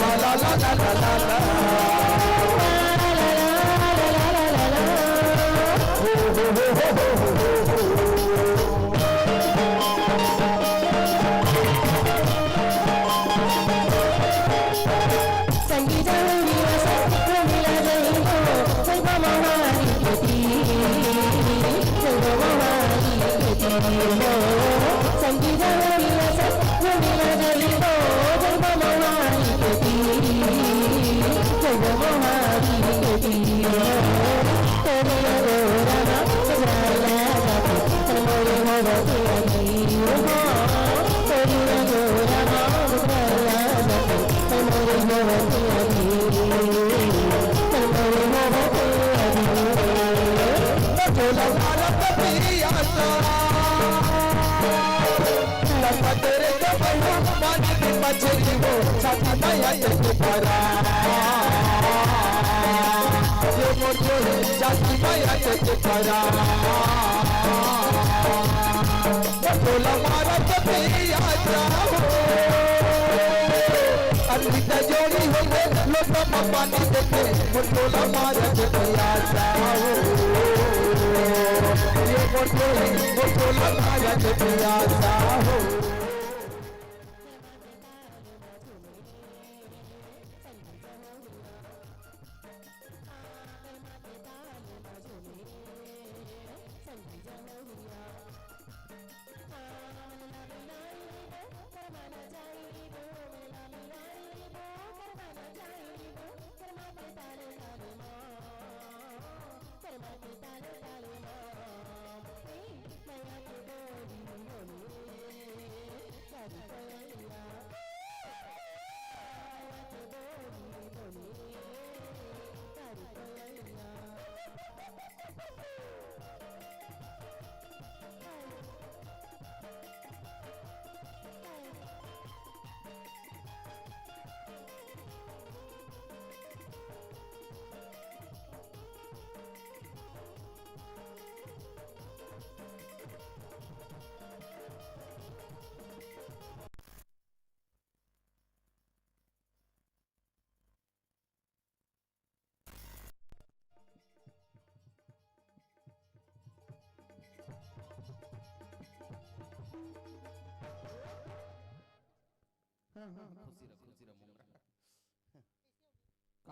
ला ला ला ला ला ला जोड़ी हो लोग पानी देखे बोला मारत पियासा ये बोला मारत पियासा हो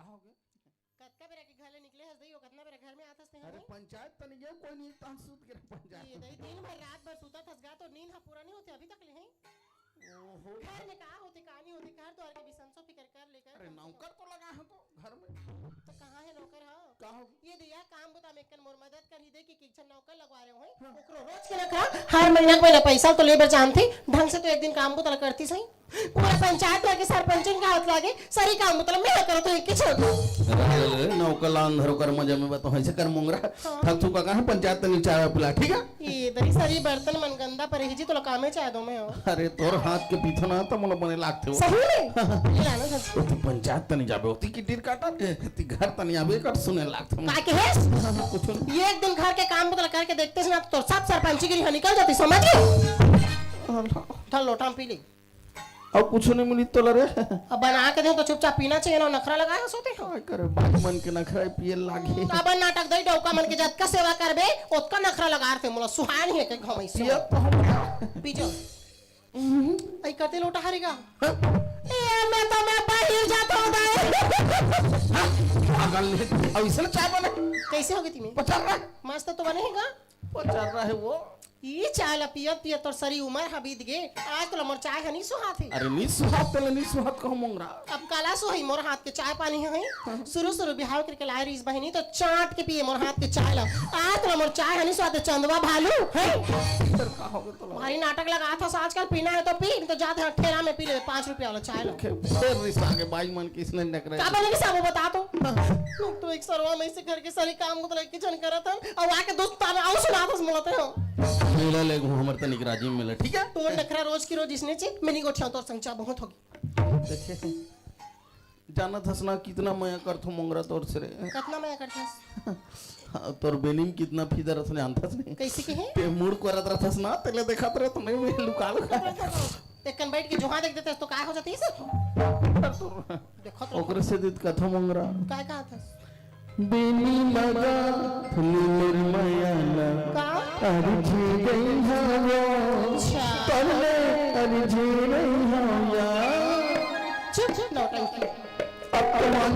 कत्का बेरा के घर ले निकले हस दई ओ कतना बेरा घर में आथस नहीं अरे पंचायत त नहीं गया कोई नहीं ता सूत के पंचायत ये दई दिन भर रात भर सूता थस गा तो नींद हा पूरा नहीं होते अभी तक ले हैं ओहो घर में का होते का नहीं होते घर द्वार के बिसंसो फिकर कर लेकर अरे नौकर तो लगा है तो घर में तो कहां है नौकर हा का हो ये दिया काम बता में कन मोर मदद कर ही दे कि किछन नौकर लगवा रहे हो ओकरो रोज के रखा हर महीना कोई पैसा तो लेबर जानती ढंग से तो एक दिन काम बता करती सही पूरा पंचायत के सरपंचन का हाथ लागे सारी काम मतलब मैं करो तो एक किछ नौकर अंधर कर मजे में बताओ ऐसे कर मुंगरा थक थू का कहां पंचायत त नहीं चाय पिला ठीक है ये दरी सारी बर्तन मन गंदा पर ही जी तो कामे चाय दो मैं अरे तोर हाथ के पीछे ना तो मन बने लागते हो सही में ये लाना सच तू पंचायत त नहीं जाबे होती की टीर काटा ती घर त नहीं आबे कर सुने लागत का के है कुछ ये एक दिन घर के काम बदल करके देखते से ना तो सब सरपंची गिरी निकल जाती समझ गए ठल लोटा पी ले और कुछ नहीं मिली तो लरे अब बना के दे तो चुपचाप पीना चाहिए ना नखरा लगाया सोते हो काय करे बात मन के नखरा पिए लागे अब नाटक दई डौका मन के जत का सेवा करबे ओतका नखरा लगाते मोला सुहान है के घमई से पिए तो पी जाओ आई करते लोटा हारेगा ए मैं बाहर जाता हूं पागल है अब इसने चाय बने कैसे होगी तुम्हें पचर रहा मस्त तो बनेगा पचर रहा है वो ये चाय ला पियत पियत तोर सरी उम्र हा बीत गे आज तो मोर चाय हनी सुहात है अरे नी सुहात तले नी सुहात कहो मंगरा अब काला सो है मोर हाथ के चाय पानी है शुरू बिहाव करके लाए रीस बहनी तो चाट के पिए मोर हाथ के चाय ला आज तो मोर चाय हनी सुहात चंदवा भालू है फिर का होगे तो भारी नाटक लगा था आजकल पीना है तो पी तो जाते हैं ठेला में पी ले 5 रुपया वाला चाय ला फिर रिस आगे बाई मन के इसने नक रहे का बनेगी सब बता तो एक सरवा में से घर के सारे काम को तो लेके जन करत हम और आके दोस्त ताना आओ सुना दस मोलते हो मिला ले हमर तनिक राजी में मिला ठीक है तो नखरा रोज की रोज इसने ची मिनी गोठिया तोर संख्या बहुत होगी देखे जाना थसना कितना मया करथो मंगरा तोर से रे कितना मैं करथस तोर बेनिम कितना फीदर असने अंतस नहीं कैसे के है पे मूड करत रहथस ना तेले देखत रह तो नहीं मैं लुका लुका एकन बैठ के जोहा देख देते तो काय हो जाती है तोर देखो तो ओकरे से दित कथा मंगरा काय कहा था बेनी लगा नीर मयाला का अर्जी गई हवा अच्छा तन्ने अर्जी गई हवा चुप नौटंकी अपमान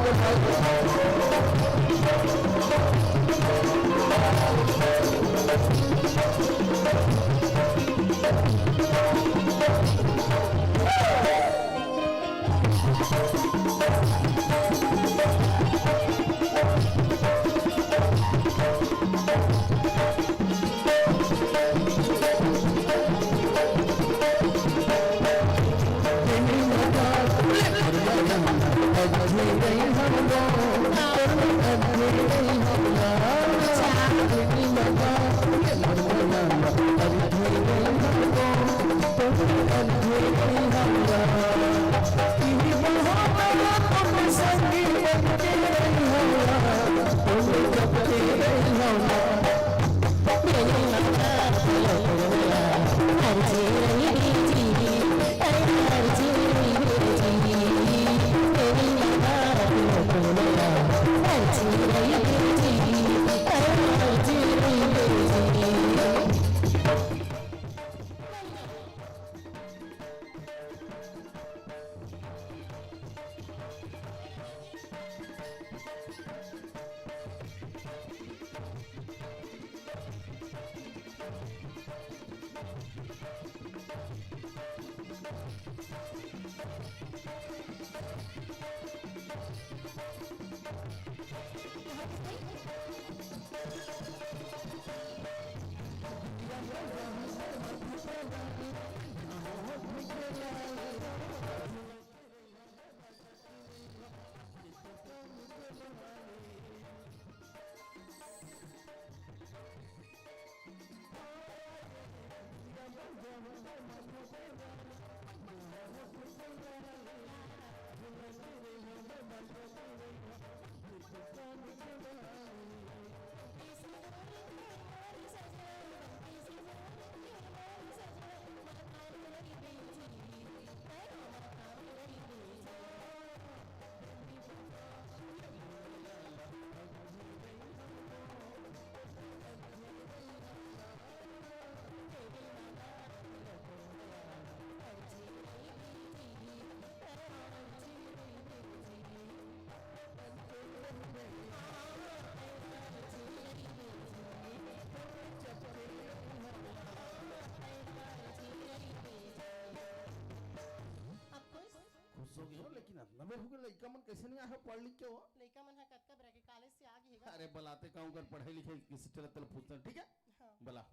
लड़का मन कैसे नहीं आया पढ़ लिख के हो लड़का मन हा कतका बरा के कॉलेज से आ गई है अरे बुलाते कहूं कर पढ़े लिखे किसी तरह तल पूछते ठीक है हाँ। बुला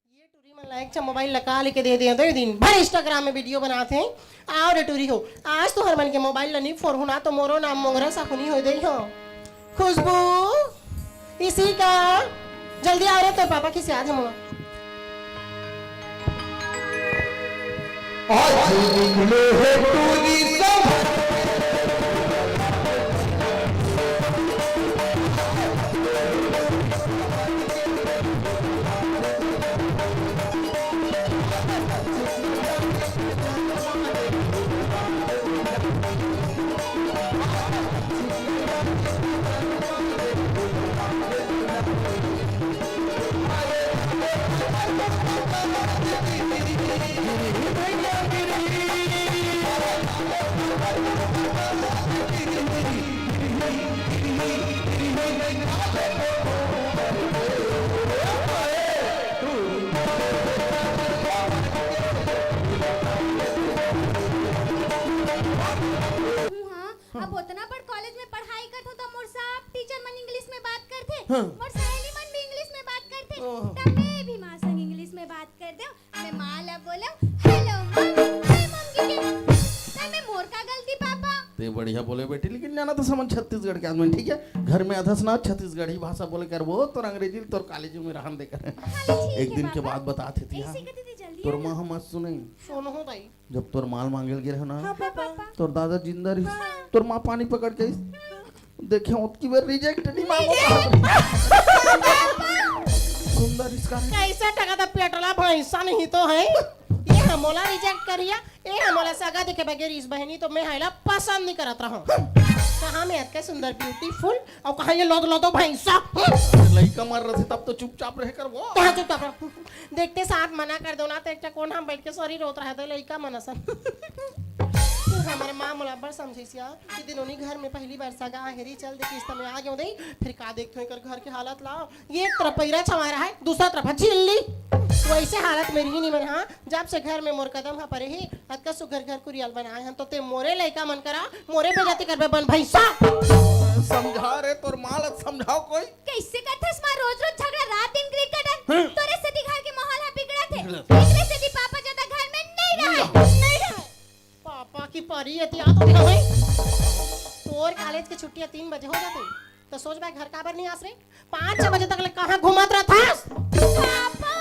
ये टूरी मन लायक चा मोबाइल लगा लेके दे दे दो दिन भर इंस्टाग्राम में वीडियो बनाते हैं आओ रे टूरी हो आज तो हर मन के मोबाइल लनी फोर होना तो मोरो नाम मोंगरा साखुनी हो गई हो खुशबू इसी का जल्दी आ रहे तो पापा की से आज हम आज निकले है टूरी सब अब उतना बड़ कॉलेज में पढ़ाई करत हो तो मोर साहब टीचर मन इंग्लिश में बात करथे हाँ। मोर सहेली मन भी इंग्लिश में बात करथे तब मैं भी मां संग इंग्लिश में बात कर दो मैं मां ला बोला हेलो मम हाय मम्मी के तब मैं मोर का गलती पापा ते बढ़िया बोले बेटी लेकिन जाना तो समझ छत्तीसगढ़ के आदमी ठीक है घर में अधस ना छत्तीसगढ़ी भाषा बोले कर वो तो अंग्रेजी तो कॉलेज में रहन दे कर एक दिन के बाद बताते थी ऐसे कहते थे जल्दी तोर माँ हम सुने सोनो हो भाई जब तोर माल मांगल गिरे ना हाँ पापा तोर दादा जिंदा रही तोर माँ पानी पकड़ के देखे उतकी बार रिजेक्ट नहीं मांगो सुंदर इसका कैसा टका दा पेटला भैंसा नहीं तो है ये हमोला रिजेक्ट करिया ए हमला सगा देखे बगैर इस बहनी तो मैं हैला पसंद नहीं करत रहूं कहां में इतने सुंदर ब्यूटीफुल और कहां ये लोद लोदो भैंसा लड़का मार रहे थे तब तो चुपचाप रह कर वो कहां चुपचाप रहो देखते साथ मना कर दो ना तो एक कौन हम बैठ के सॉरी रोत रहा था लड़का मनसन हमारे माँ मुलाबर समझिसिया कि दिनों घर में पहली बार सगा हेरी चल दे किस्त में आ गयो दई फिर का देखते कर घर की हालत लाओ ये एक तरफ पैरा छवा रहा है दूसरा तरफ झिल्ली वैसे हालत मेरी ही नहीं मन हाँ जब से घर में मोर कदम हा परे ही अतका सुघर घर कुरियल बनाए हम तो ते मोरे लइका मन करा मोरे बेजाती करबे बन भैंसा समझा रे तोर मालक समझाओ कोई कैसे करथस मां रोज रोज झगड़ा रात दिन क्रिकेट तोरे से घर के माहौल हा बिगड़ा थे एकरे से दी पापा ज्यादा घर में नहीं रहे पापा की परी एहतियात होती है तोर कॉलेज की छुट्टियां 3 बजे हो जाती तो सोच भाई घर काबर नहीं आस रे 5-6 बजे तक ले कहां घुमत रहा था पापा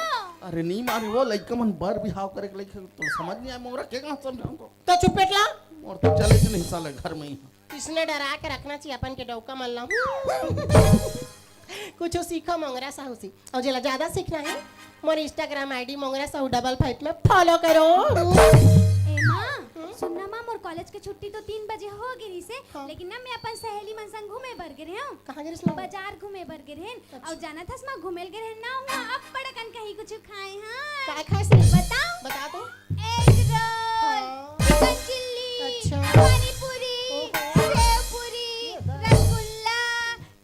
अरे नहीं मारे वो लड़का मन बर बिहाव करे के लड़का तो समझ नहीं आया मोरा के कहां समझाऊं को तो चुप पेटला और तो चले के नहीं साले घर में ही इसने डरा के रखना चाहिए अपन के डौका मल्ला कुछ सीखो मोंगरा साहू से और जेला ज्यादा सीखना है मोर इंस्टाग्राम आईडी मोंगरा साहू 55 में फॉलो करो ए मां सुनना मां मोर कॉलेज के छुट्टी तो 3 बजे हो गिरी से लेकिन ना मैं अपन सहेली मन संग घूमे बर गे हूं कहां गिरिस बाजार घूमे बर गे रहन और जाना थस मां घूमेल गे रहन ना हुआ अब बड़कन कहीं कुछ खाए हां काय खाए से बताओ बता दो एग रोल चिकन चिल्ली अच्छा। पानी पूरी सेव पूरी रसगुल्ला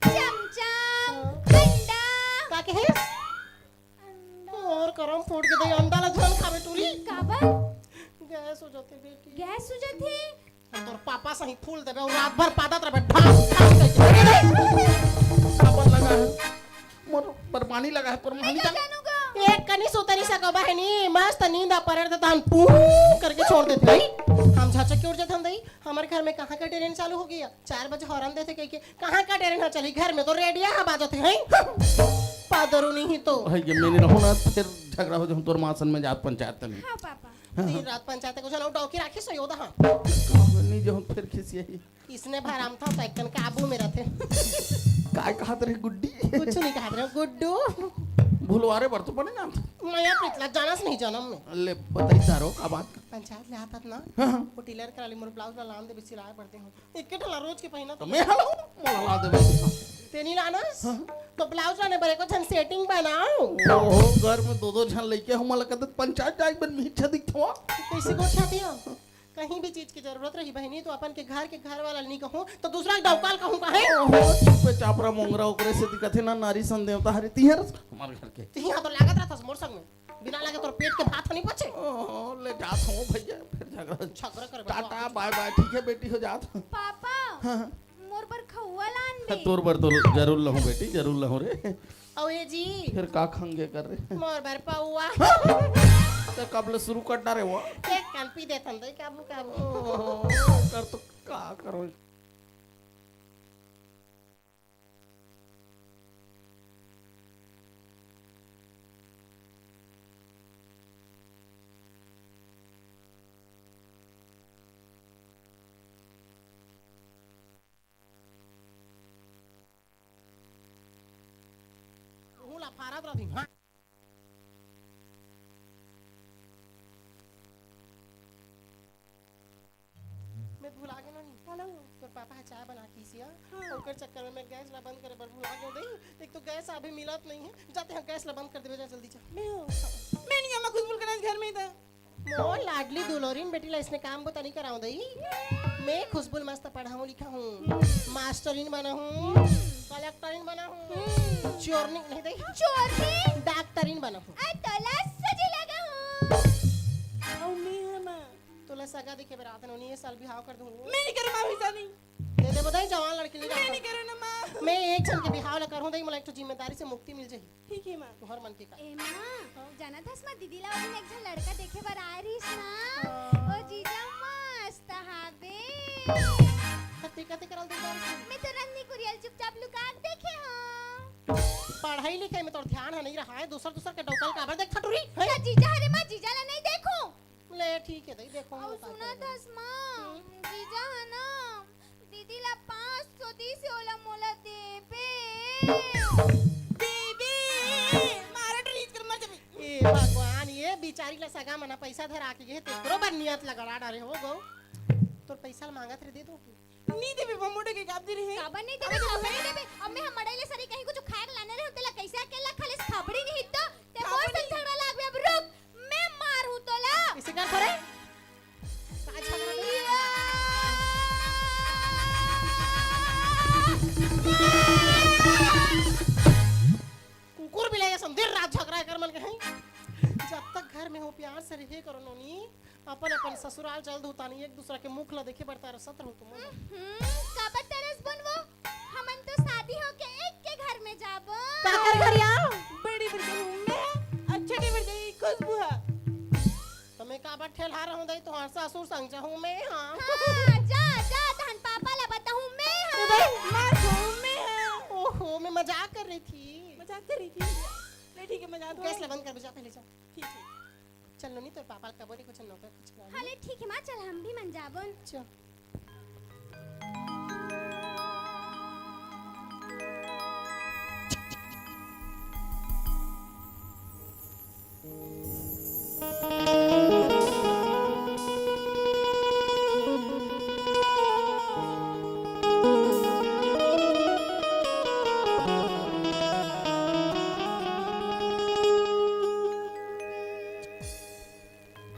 चमचम अंडा का के है और करम फूट के दे अंडा ला झल खावे टूली काबर गैस हो जाते बेटी गैस हो जाती तोर पापा सही फूल देबे और रात भर पादत रहे ढास ढास करके साबन लगा है मोर पर पानी लगा है पर पानी क्या जानूगा एक कनी सोतरी सको बहनी मस्त नींद आ परर देता हम पू करके छोड़ देते भाई हम झचक के उठ जाते हम दई हमारे घर में कहां का ट्रेन चालू हो गया 4 बजे हॉर्न देते कह के कहां का ट्रेन चली घर में तो रेडियो हा बाजते हैं पादरू नहीं तो है ये मैंने रहो ना फिर झगड़ा हो जो तोर मासन में जात पंचायत में हां पापा दिन रात पंचायत को चलो डौकी राखी सही होता हां नहीं जो फिर खिसिया ही इसने भराम था साइकिल काबू में रहते काय कहत रही गुड्डी कुछ नहीं कहा रहे गुड्डू भूलवारे बर तो पड़े ना मैं पिछला जानस नहीं जन्म में ले बताई तारो का बात पंचायत ले आता ना हाँ। वो टेलर करा ली मोर ब्लाउज ला लान दे बिसी लाए पड़ते हो एक ढला रोज के पहिना तो मैं हलो मोला ला देबे तेनी लानस तो ब्लाउज लाने बरे को छन सेटिंग बनाओ ओहो घर में दो झन लेके हम लगा पंचायत जाई बन मीठा दिखथवा कैसे को छातिया कहीं भी चीज की जरूरत रही बहनी तो अपन के घर वाला नहीं कहूं तो दूसरा डौकाल कहूं काहे ओहो पे चापरा मोंगरा ओकरे से दिखत है ना नारी सन देवता हरि तिहर हमारे घर के यहां तो लागत रहता मोर संग में बिना लगे तोर पेट के भात नहीं बचे ओहो ले जात हूं भैया फिर झगड़ा कर टाटा बाय बाय ठीक है बेटी हो जात पापा मोर पर खौवा लान बे तोर बर तो जरूर लहूं बेटी जरूर लहूं रे ओ ये जी फिर का खंगे कर रे मोर बर पाऊआ तो कब ले शुरू कर डारे वो एक कान पी देथन दे काबू काबू ओहो कर तो का करो ला फारत रही हां मैं भुला गया नहीं हेलो तो पापा है चाय बना की सिया ओकर चक्कर में मैं गैस ला बंद करे बर भुला गया दई एक तो गैस अभी मिलत नहीं है जाते हैं गैस ला बंद कर देबे जा जल्दी जा मैं नहीं जामा खुशबुल करना घर में था मोर लाडली दुलोरिन बेटी ला इसने काम बता नहीं कराऊं दई मैं खुशबुल मस्त पढ़ाऊं लिखाऊं मास्टरिन बना हूं कलेक्टरिन बना हूं चोरनी नहीं दई चोरनी डॉक्टरिन बना हूं आ तोला सजी लगा हूं औ मैं है ना तोला सगा देखे बरात ने 19 साल बिहाव कर दूंगा मैं नहीं करूँ माँ भी शादी दे दे बताई जवान लड़की नहीं मैं नहीं करूँ ना माँ मैं एक जन के बिहाव ला करहूं दई मला एक तो जिम्मेदारी से मुक्ति मिल जाई ठीक है माँ तोहर मन के का ए मां जाना था स्मा दीदी ला और एक जन लड़का देखे बर आ रहीस ना ओ जीजा मस्त हाबे कते कते करल दे मैं तो रन्नी कुरियल चुपचाप लुका के देखे हां पढ़ाई लिखाई में तो ध्यान है नहीं रहा है दूसर दूसर के डौकल काबर देख ठटुरी क्या जीजा अरे मां जीजा ला नहीं देखो ले ठीक है दई देखो और सुना था स्मा जीजा है ना दीदी ला 530 ओला मोला दे बे दीदी मारा डिलीट कर मर जाबी ए भगवान ये बिचारी ला सगा मना पैसा धरा के गए ते बरोबर नियत लगा डाले हो गो तोर पैसा मांगत रे दे दो नहीं देबे बमोटे के काबदी रहे काबर नहीं देबे काबर नहीं देबे अब मैं हम मड़ाइले सारी कहीं कुछ खाए के लाने रे होतेला कैसे अकेला खाली खबड़ी नहीं तो ते मोर संग झगड़ा लागबे अब रुक मैं मार हूं तोला इसे कर करे का झगड़ा दे कुकुर भी ले देर रात झगड़ा कर मन के हैं जब तक घर में हो प्यार से रहे करो नोनी अपन अपन ससुराल चल दूतानी एक दूसरा के मुख ला देखे पड़ता है सत्र हो तुम काबर तरस बनवो हमन तो शादी हो के एक के घर में जाबो काकर घर आओ बड़ी बड़ी हूं मैं अच्छा के बड़ी खुशबू है तुम्हें काबर ठेला रहूं दई तोहार ससुर संग जाऊं मैं हां हां जा जा धन पापा ला बताऊं मैं हां मां हूं मैं ओहो मैं मजाक कर रही थी मजाक कर रही थी नहीं ठीक है मजाक गैस ला बंद कर बजा पहले जा ठीक है चलो नहीं तो पापा का बोली कुछ नौकर कुछ कर हाले ठीक है मां चल हम भी मन जाबन चल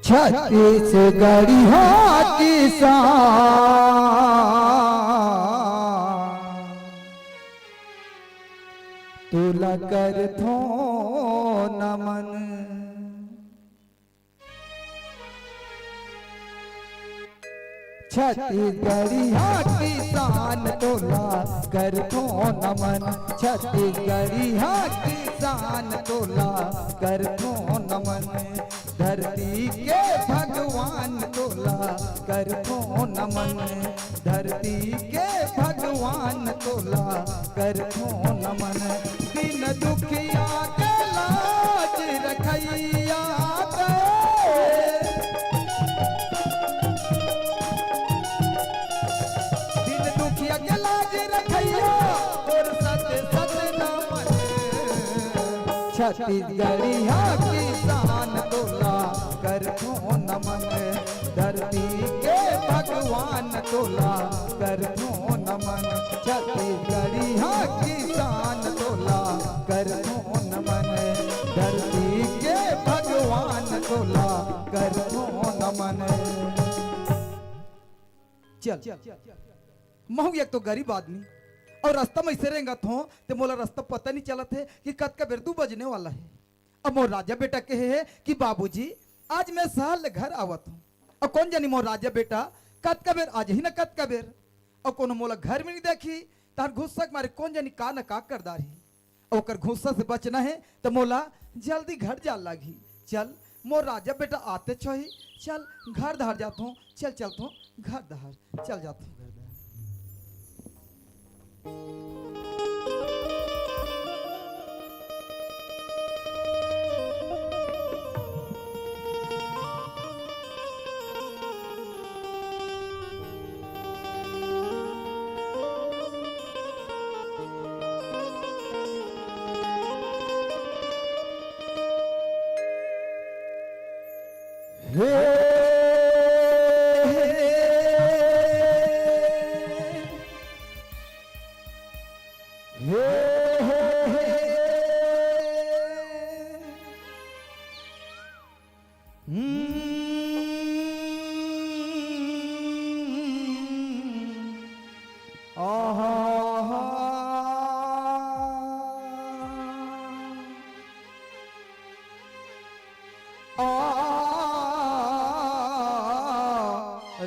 छत्तीसगढ़ी किसान तुला कर थो नमन छत्तीसगढ़ी किसान तुला कर थो नमन छत्तीसगढ़ी किसान तुला कर थो नमन धरती के भगवान तोला कर थो नमन धरती के भगवान तोला कर थो नमन दिन दुखिया के लाज रखैया दिन दुखिया के लाज रखैया और सत सत नमन छत्तीसगढ़ी किसान तोला कर थो नमन धरती के भगवान तोला कर थो नमन छत्तीसगढ़ी किसान तोला कर थो नमन धरती के भगवान तोला कर थो नमन चल महू एक तो गरीब आदमी और रास्ता में ऐसे रहेंगा तो मोला रास्ता पता नहीं चला थे कि कद का बेर 2 बजने वाला है अब मोर राजा बेटा कहे है कि बाबूजी आज मैं साल घर आवत हूँ और कौन जानी मोर राजा बेटा कद का बेर आज ही ना कद का बेर और कोनो मोला घर में नहीं देखी तार गुस्सा मारे कौन जानी का न का कर दारी और कर गुस्सा से बचना है तो मोला जल्दी घर जा लागी चल मोर राजा बेटा आते छोही चल घर धार जाता हूँ चल चलता हूँ घर धार चल जाता हूँ घर धार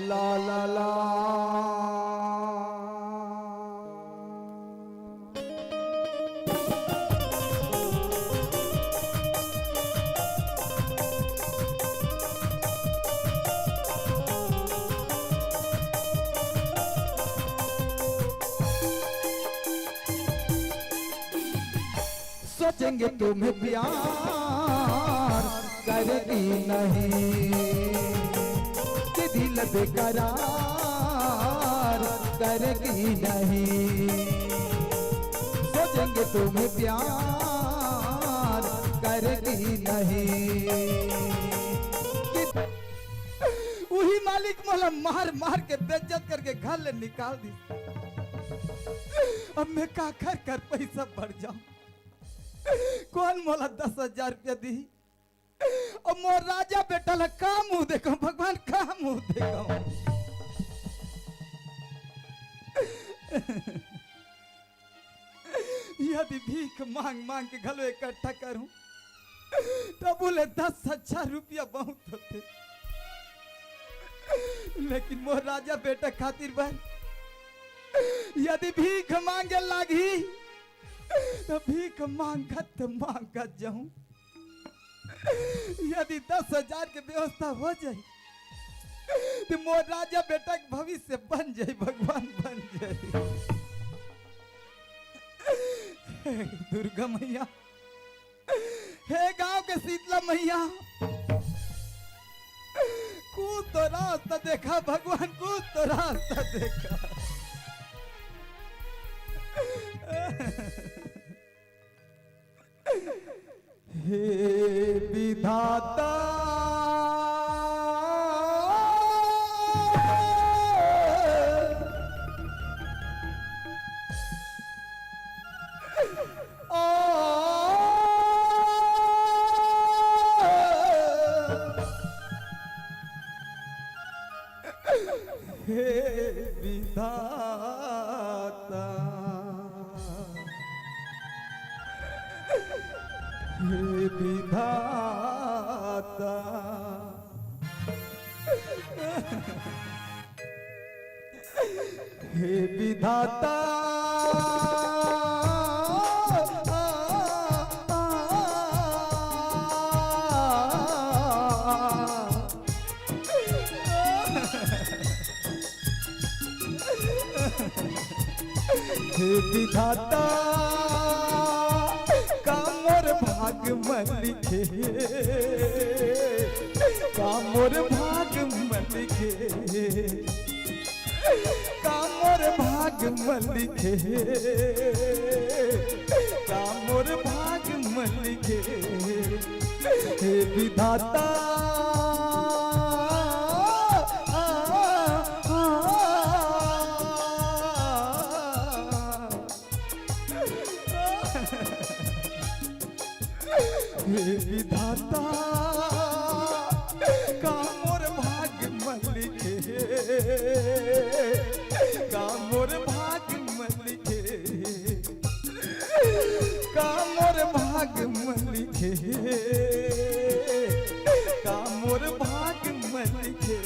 ला ला ला सोचेंगे तुम्हें प्यार करेगी नहीं कि दिल बेकरार करेगी नहीं सोचेंगे तुम्हें प्यार करेगी नहीं। वही मालिक मोला मार मार के बेइज्जत करके घर ले निकाल दी। अब मैं का कर पैसा बढ़ जाऊं, कौन मोला 10,000 रुपया दी। और मोर राजा बेटा ला का मुंह देखो, भगवान का मुंह देखो। यदि भीख मांग मांग के घलो इकट्ठा करूं तो बोले 10,000 रुपया बहुत होते, लेकिन मोर राजा बेटा खातिर बन यदि भीख मांगे लागी तो भीख मांगत जाऊं। यदि 10,000 के व्यवस्था हो जाए तो मोर राजा बेटा के भविष्य बन जाए, भगवान बन जाए। दुर्गा मैया, हे गांव के शीतला मैया, कुछ तो रास्ता देखा भगवान, कुछ तो रास्ता देखा। हे विधाता, हे विधाता, हे विधाता, हे विधाता, हे विधाता, कामोर भाग मन लिखे, कामोर भाग मन लिखे, कामोर भाग मन लिखे, कामोर भाग मन लिखे। हे विधाता, हे विधाता, कामोर भाग मन लिखे, कामोर भाग मन लिखे, कामोर भाग मन लिखे, कामोर भाग मन लिखे।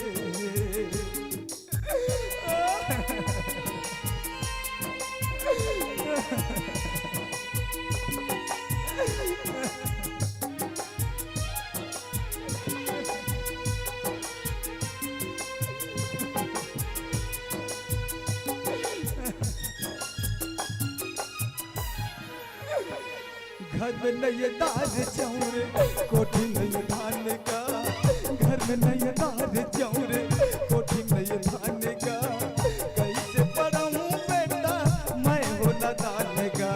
घर में नए दार चौरे, कोठी नए धान का, घर में नए दार चौरे, कोठी नए धान का। कैसे पढ़ूं बेटा मैं हो नादान का,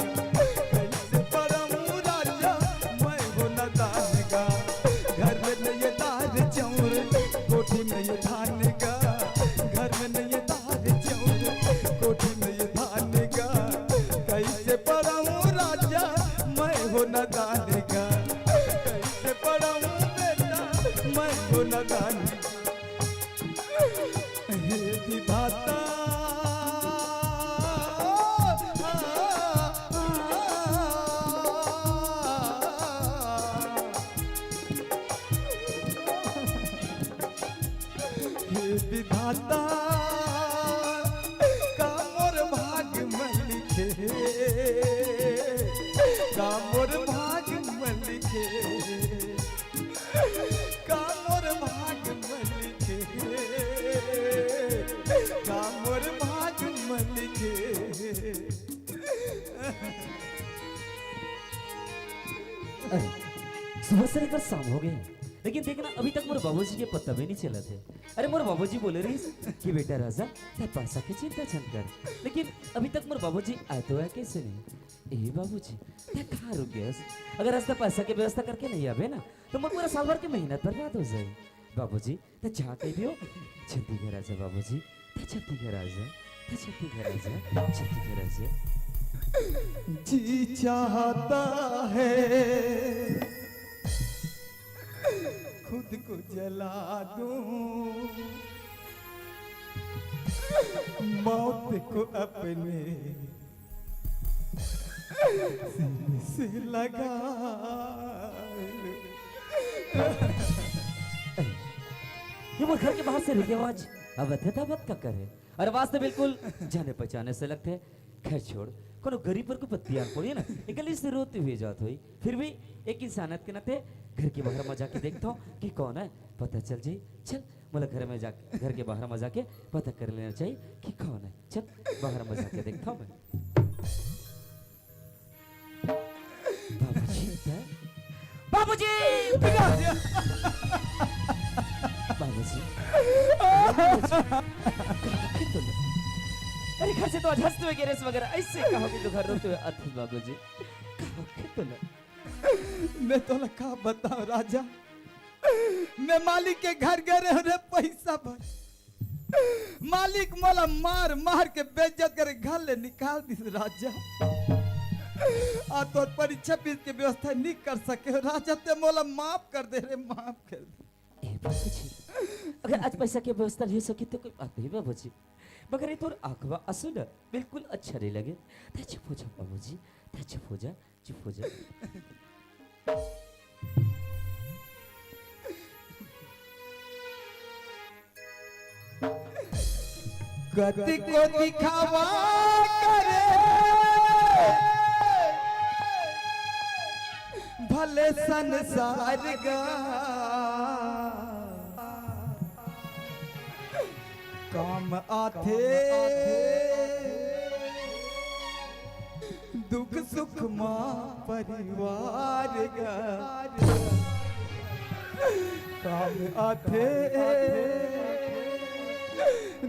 कैसे पढ़ूं राजा मैं हो नादान का। घर में नए दार चौरे, कोठी नए धान का, घर में नए दार चौरे, कोठी नए धान का। कैसे पढ़ूं राजा मैं हो नादान का, कैसे पढ़ूं बेटा मैं हो नादान। हे विधाता, हे विधाता, कामोर भाग मन लिखे, कामोर भाग मन लिखे, कामोर भाग मन लिखे, कामोर भाग मन लिखे। अरे सुबह से लेकर शाम हो गए, लेकिन देखना अभी तक मोर बाबूजी के पता भी नहीं चला थे। अरे मोर बाबूजी बोले रही कि बेटा राजा ते पैसा की चिंता छन कर, लेकिन अभी तक मोर बाबूजी आए तो है कैसे नहीं। ए बाबूजी ते कहाँ रुक गए? अगर रास्ता पैसा के व्यवस्था करके नहीं आवे ना तो मोर पूरा साल भर की मेहनत बर्बाद हो जाए। बाबूजी ते जहाँ कहीं भी हो जल्दी घर आ जा बाबूजी, ते जल्दी घर आ जा, ते जल्दी घर आ जा, जल्दी घर आ जा। जी चाहता है खुद को जला दूं, मौत को अपने सीने से लगा लूं। ये वो घर के बाहर से रुकी आवाज अब अथेतावत का करे और आवाज तो बिल्कुल जाने पहचाने से लगते हैं। खैर छोड़, कोनो गरीब पर को पत्ती आन पड़ी है ना, गली से रोती हुई जात हुई, फिर भी एक इंसानियत के नाते घर के बाहर मजा के देखता हूँ कि कौन है, पता चल जाए। चल बोला घर के बाहर मजा के पता कर लेना चाहिए कि कौन है। चल बाहर मजा के देखता हूँ मैं। बाबूजी बाबूजी बाबूजी अरे घर से तो आज हंसते हुए गेरेस वगैरह ऐसे कहोगे तो घर रोते हुए आते बाबूजी कहोगे तो ना। मैं तो लखा बताओ राजा, मैं मालिक के घर गए रे पैसा भर, मालिक मला मार मार के बेइज्जत करे घर ले निकाल दिस राजा। आ तो परीक्षा फीस के व्यवस्था नहीं कर सके हो राजा, ते मोला माफ कर दे रे, माफ कर दे। ए बाबूजी अगर आज पैसा की व्यवस्था नहीं सकी तो कोई बात नहीं बाबूजी, मगर ये तो आंखवा आंसू ना बिल्कुल अच्छा नहीं लगे। ते चुप हो जा बाबूजी, ते चुप हो जा, चुप हो जा। गति को दिखावा करे भले संसार का, काम आथे दुख सुख माँ परिवार का, काम आथे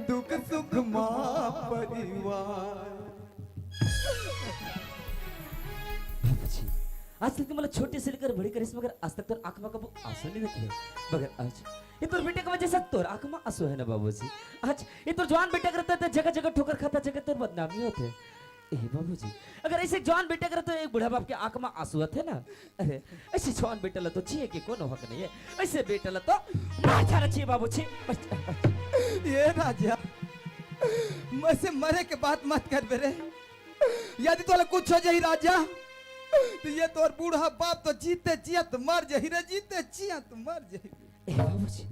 दुख सुख माँ परिवार। बाबूजी आज तक तो मतलब छोटे से लेकर बड़ी करिस मगर आज तक तो आंख में कबू आंसू नहीं देखे, मगर आज ये तो बेटे की वजह से तोर आंख में आंसू है ना बाबूजी। आज ये तो जवान बेटा करता था जगह जगह ठोकर खाता, जगह तोर बदनामी होते। ए बाबूजी अगर ऐसे जवान बेटा करे तो एक बूढ़ा बाप के आंख में आंसू आते ना, अरे ऐसे जवान बेटा ला तो चाहिए कि कोनो हक नहीं है, ऐसे बेटा ला तो मार जाना चाहिए बाबूजी। ये राजा मुझसे मरे के बात मत कर बेरे, यदि तोला कुछ हो जाही राजा तो ये तोर बूढ़ा बाप तो जीते जियत मर जाही रे, जीते जियत मर जाही। ए बाबूजी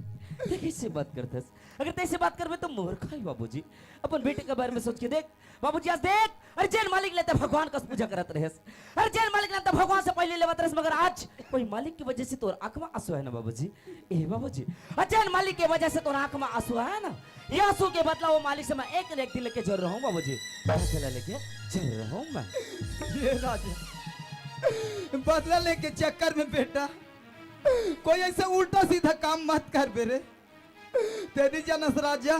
देख ऐसे बात करते, अगर तैसे बात करबे तो मोर खाई बाबूजी। अपन बेटे के बारे में सोच के देख बाबूजी, आज देख अरे जेल मालिक लेते भगवान का पूजा करत रहेस, अरे जेल मालिक लेते भगवान से पहले लेवत रहेस, मगर आज कोई मालिक की वजह से तोर आंख में आंसू है ना बाबूजी। ए बाबूजी जेल मालिक की वजह से तोर आंख में आंसू है ना, ये आंसू के बदला वो मालिक से मैं एक दिन लेके जल रहा हूँ बाबूजी, बदला लेके जल रहा हूँ मैं। ये राजा बदला लेके चक्कर में बेटा कोई ऐसे उल्टा सीधा काम मत कर बेरे, तेरी जनस राजा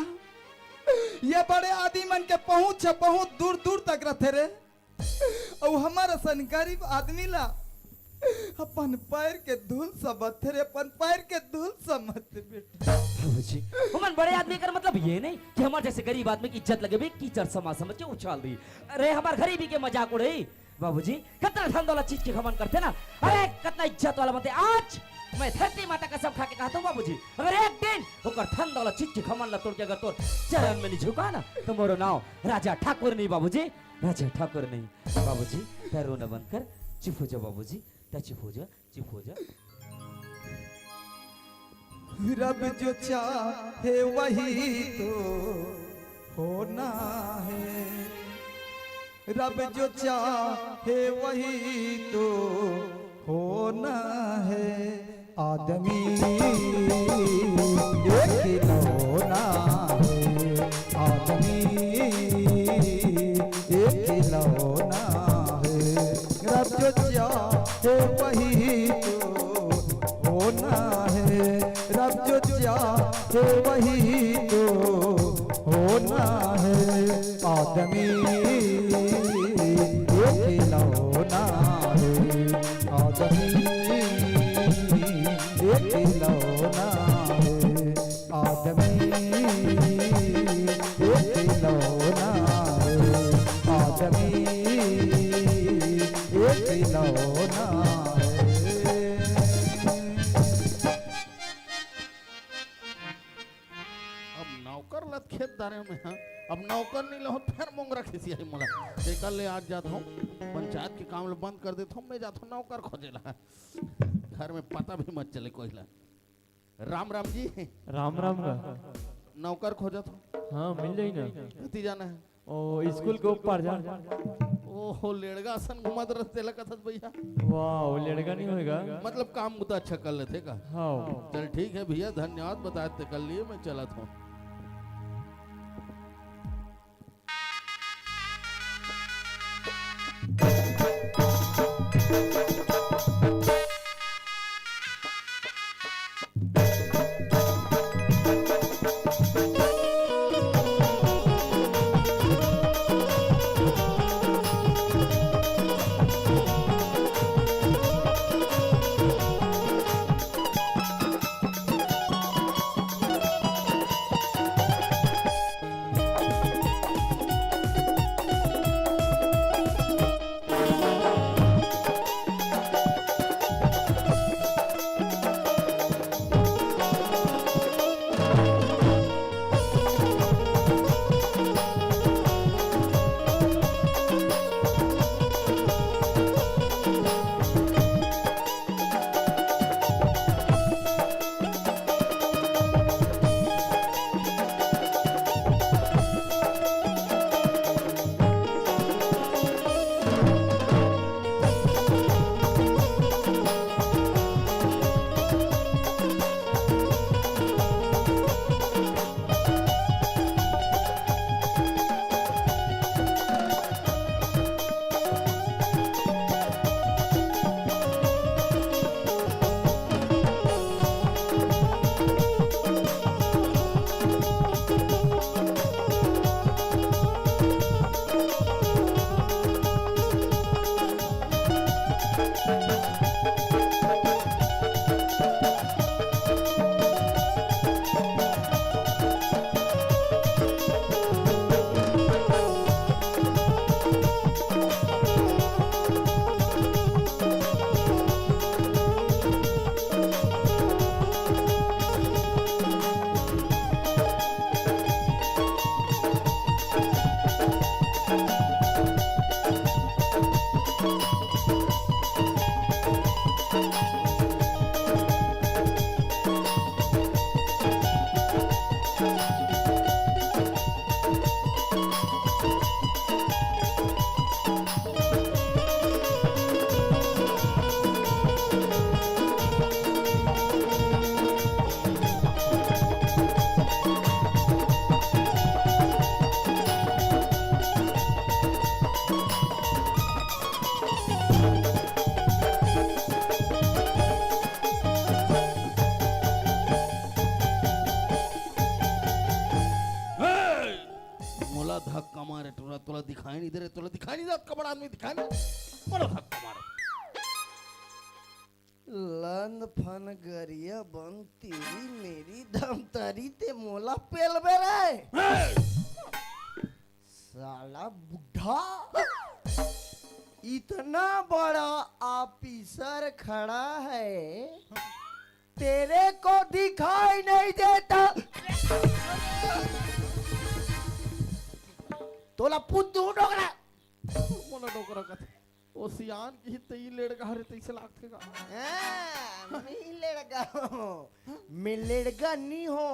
ये बड़े आदमी मन के पहुंच बहुत दूर दूर तक रहते रे, और हमारा सन गरीब आदमी ला अपन पैर के धूल समझ रे, अपन पैर के धूल समझ बेटा। बाबूजी उमन बड़े आदमी का मतलब ये नहीं कि हमारे जैसे गरीब आदमी की इज्जत लगे भी कीचड़ समाज समझ के उछाल दी, अरे हमारे गरीबी के मजाक उड़े बाबूजी। कितना धन दौलत चीज के घमंड करते ना, अरे कितना इज्जत वाला बनते। आज मैं धरती माता का सब खा के कहता हूँ बाबूजी, अगर एक दिन होकर धन दौलत चीज के घमंड ला तोड़ के अगर तोर चरण में नहीं झुका ना तो मोरो नाम राजा ठाकुर नहीं बाबूजी, राजा ठाकुर नहीं बाबूजी। पैरों न बंद कर, चुप हो जा बाबूजी, चुप हो जा, चुप हो जा। रब जो चाहे वही तो होना है, रब जो चाहे वही तो होना है, आदमी एक खिलौना है, आदमी एक खिलौना है, रब जो चाहे वही तो होना है, रब जो चाहे वही तो होना है, आदमी ये खिलौना आदमी एक खिलौना है। अब नौकर लत खेत दारे में हाँ अब नौकर नहीं लो फिर मोंगरा खिसी आई मोला देखल ले आज जाता हूँ पंचायत के काम ले बंद कर देता हूँ मैं जाता हूँ नौकर खोजेला घर में पता भी मत चले कोई ला राम राम जी राम राम का नौकर खोजा था हाँ मिल जाई ना कति जाना है ओ स्कूल के ऊपर जा ओहो लेड़गा सन घुमात रस्ते ला कथत भैया वाह लड़का नहीं होएगा मतलब काम तो अच्छा कर लेते का हाँ चल ठीक है भैया धन्यवाद बताते कर लिए मैं चला था धक्का मारे तोला तोला दिखाई नहीं दे रहे तोला दिखाई नहीं दे कबड़ आदमी दिखाई नहीं बोलो धक्का मारो लंद फन गरिया बन तेरी मेरी दम तरी ते मोला पेल बेरे साला बुढ़ा इतना बड़ा ऑफिसर खड़ा है तेरे को दिखाई नहीं देता तोला पुद्दू डोगरा मोला डोकरा का ओ सियान की तई लेड़गा हरे तई से लागथे का मैं लड़का नहीं हो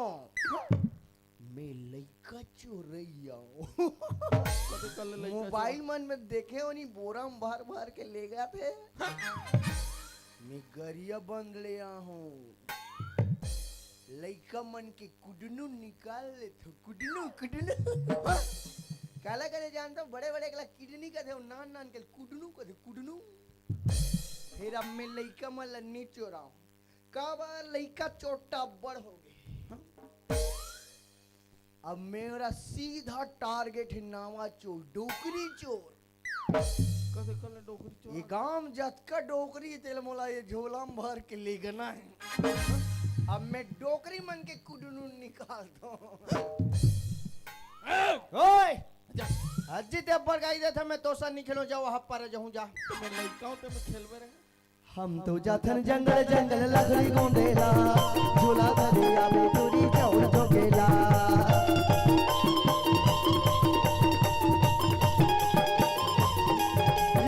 मैं लड़का चोरैया कदे कल ले मोबाइल मन में देखे हो नहीं बोरा में भर भर के ले गए थे मैं गरिया बंद ले हूँ लड़का मन के कुडनू निकाल ले तो कुडनू कुडनू काला करे जानता बड़े बड़े कला किडनी का थे नान नान के कुडनू का थे कुडनू फिर अब मैं लड़का मन नहीं चोरा हूँ कब लड़का चोटा बड़ हो गए अब मेरा सीधा टारगेट है नावा चोर डोकरी चोर कदे कल डोकरी चोर ये गांव जत का डोकरी तेल मोला ये झोला में भर के ले गना है अब मैं डोकरी मन के कुडनू निकाल दो ओए हज्जी ते अब्बर गाई दे था मैं तोसा नहीं खेलो जाओ हप पर जाऊं जा तो मैं लड़का हूँ तो मैं खेलवे रहे हम तो जाथन जंगल जंगल लकड़ी गोंदेला झूला धरिया में दूरी चौर जोगेला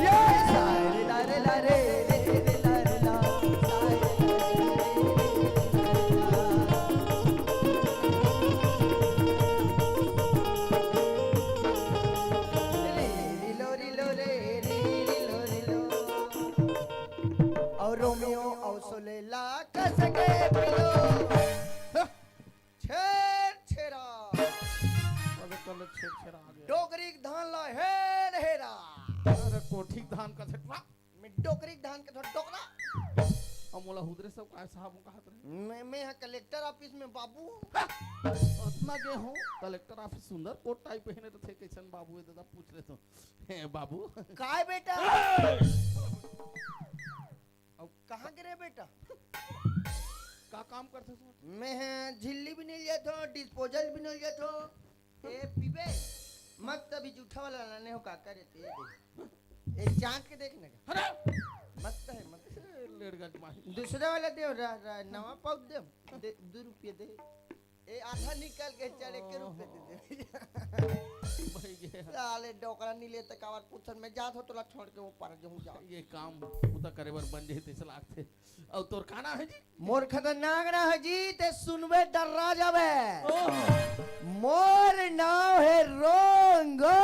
ये सारे लारे लारे रे रे लारे ला लो लो रे रे लो लो और रोमियो और सोलेला कसके पिलो छेर छेरा अबे कल छेड़ आ गया डोगरी धान ला हेर हेरा अरे कोठी धान का छटवा मैं डोगरी धान के थोड़ा डोकरा और मोला हुदरे सब का साहब का हाथ रहे मैं यहाँ कलेक्टर ऑफिस में बाबू उतना के हूँ कलेक्टर ऑफिस सुंदर कोट टाइप पहने तो थे कैसन बाबू है दादा पूछ रहे तो हे बाबू काय बेटा अब कहाँ गिरे बेटा का काम करते हो मैं झिल्ली भी नहीं लिया था डिस्पोजल भी नहीं लिया था ए पीबे मत तभी जूठा वाला लाने हो काका रहते ए जांच के देखने का अरे मत है मत लेडगंज माही दूसरा वाला दे नवा पाउच दे 2 रुपये दे ए आधा निकल के चढ़े के रुपये दे दे भाई ये साले डोकरा नहीं लेते कावर पूछन में जात हो तोला छोड़ के वो पर जाऊं जा ये काम उता करे बर बन जे तेस लागथे और तोर काना है जी मोर खतरनाक ना है जी ते सुनबे डर्रा जावे मोर नाम है रोंगो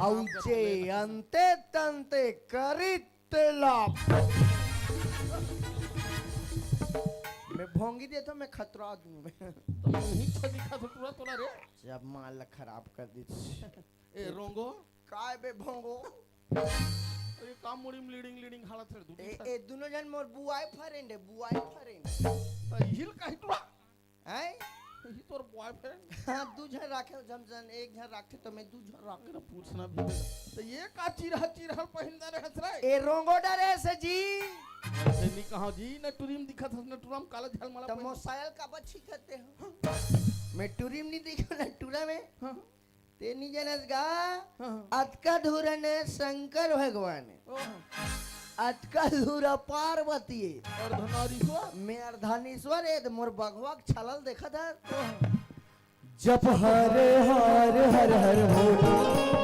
औचे अंते तंते करितला मैं भोंगी देता मैं खतरा दूं मैं तो ही दिखा तो पूरा तोला रे जब माल खराब कर दी ए रोंगो काय बे भोंगो अरे काम मुड़ी में लीडिंग हालत है दूसरी ए दोनों जन मोर बुआई फ्रेंड है हिल का हिटवा हैं ही तोर बॉयफ्रेंड हाँ दू जन राखे जमजन एक जन राखे तो मैं दू जन राखे अगर पूछना भी तो ये का चिरहल पहिंदा रे हंस रहा है ए रोंगो डरे से जी ऐसे नहीं कहा जी न टूरिम दिखा था न टूरम काला झल माला तो मोसाइल का बच्ची करते हो मैं टूरिम नहीं देखो ना टूरा में ते नहीं जनस गा अतका धुरन शंकर भगवान अतका धुरा पार्वती और धनारीश्वर मैं अर्धानीश्वर है मोर भगवा छलल देखा था जप हरे हर हर हर भोला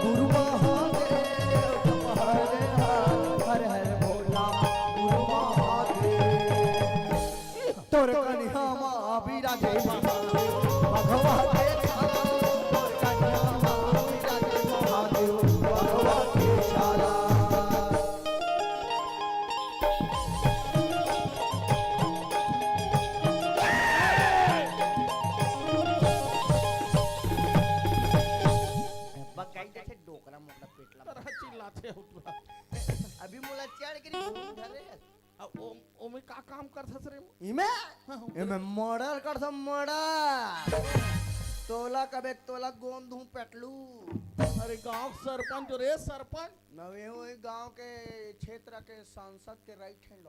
गुरु महादेव जप हरे हर हर भोला गुरु महादेव तोर कन्या मां बिराजे भगवा के छाला तोर कन्या मां बिराजे महादेव भगवा के छाला डोकरा मोकरा पेटला तरह चिल्लाते हो तू अभी मोला चढ़ के नहीं धरे अब ओ में का काम करथस रे इमे इमे मर्डर कर सब मर्डर तोला कबे तोला गोंदू पेटलू अरे गांव सरपंच रे सरपंच नवे हो गांव के क्षेत्र के सांसद के राइट हैंड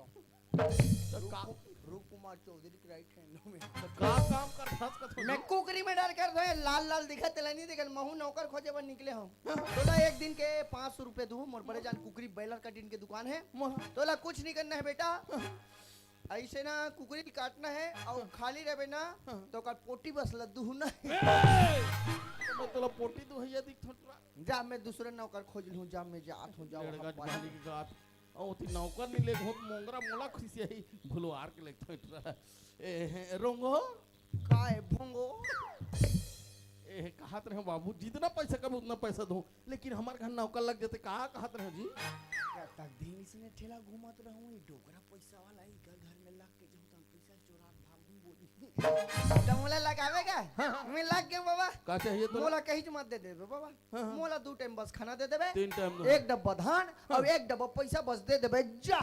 तो का रूप कुमार चौधरी के राइट हैंड में तो का काम करथस कथो मैं कुकरी में डर कर रहे लाल लाल दिखा तेला नहीं दिखा महू नौकर खोजे पर निकले हम तोला एक दिन के 500 रुपए दूं मोर बड़े जान कुकरी बैलर का दिन के दुकान है तोला कुछ नहीं करना है बेटा ऐसे ना कुकरी काटना है और खाली रहे ना तो का पोटी बस लद्दू ना तो मैं तोला पोटी दो हैया दिख थोड़ा जा मैं दूसरे नौकर खोज लूं जा मैं जात हूं जाओ लड़का जाली की बात ओ ती नौकर नहीं ले बहुत मोंगरा मोला खुशी है भुलवार के लेके थोड़ा ए रोंगो काय भोंगो ए कहत रहे बाबू जितना पैसा कब उतना पैसा दूं लेकिन हमारे घर नौकर लग जाते कहा कहत रहे जी तक दिन इसने ठेला घुमात रहूं ई डोकरा पैसा वाला ई घर में लग के जो हम पैसा चोरा भागूं बोली डमला लगावेगा मैं लग गया बाबा का चाहिए तो मोला कहीं मत दे देबे बाबा मोला 2 टाइम बस खाना दे देबे 3 टाइम दो एक डब्बा धान और एक डब्बा पैसा बस दे देबे जा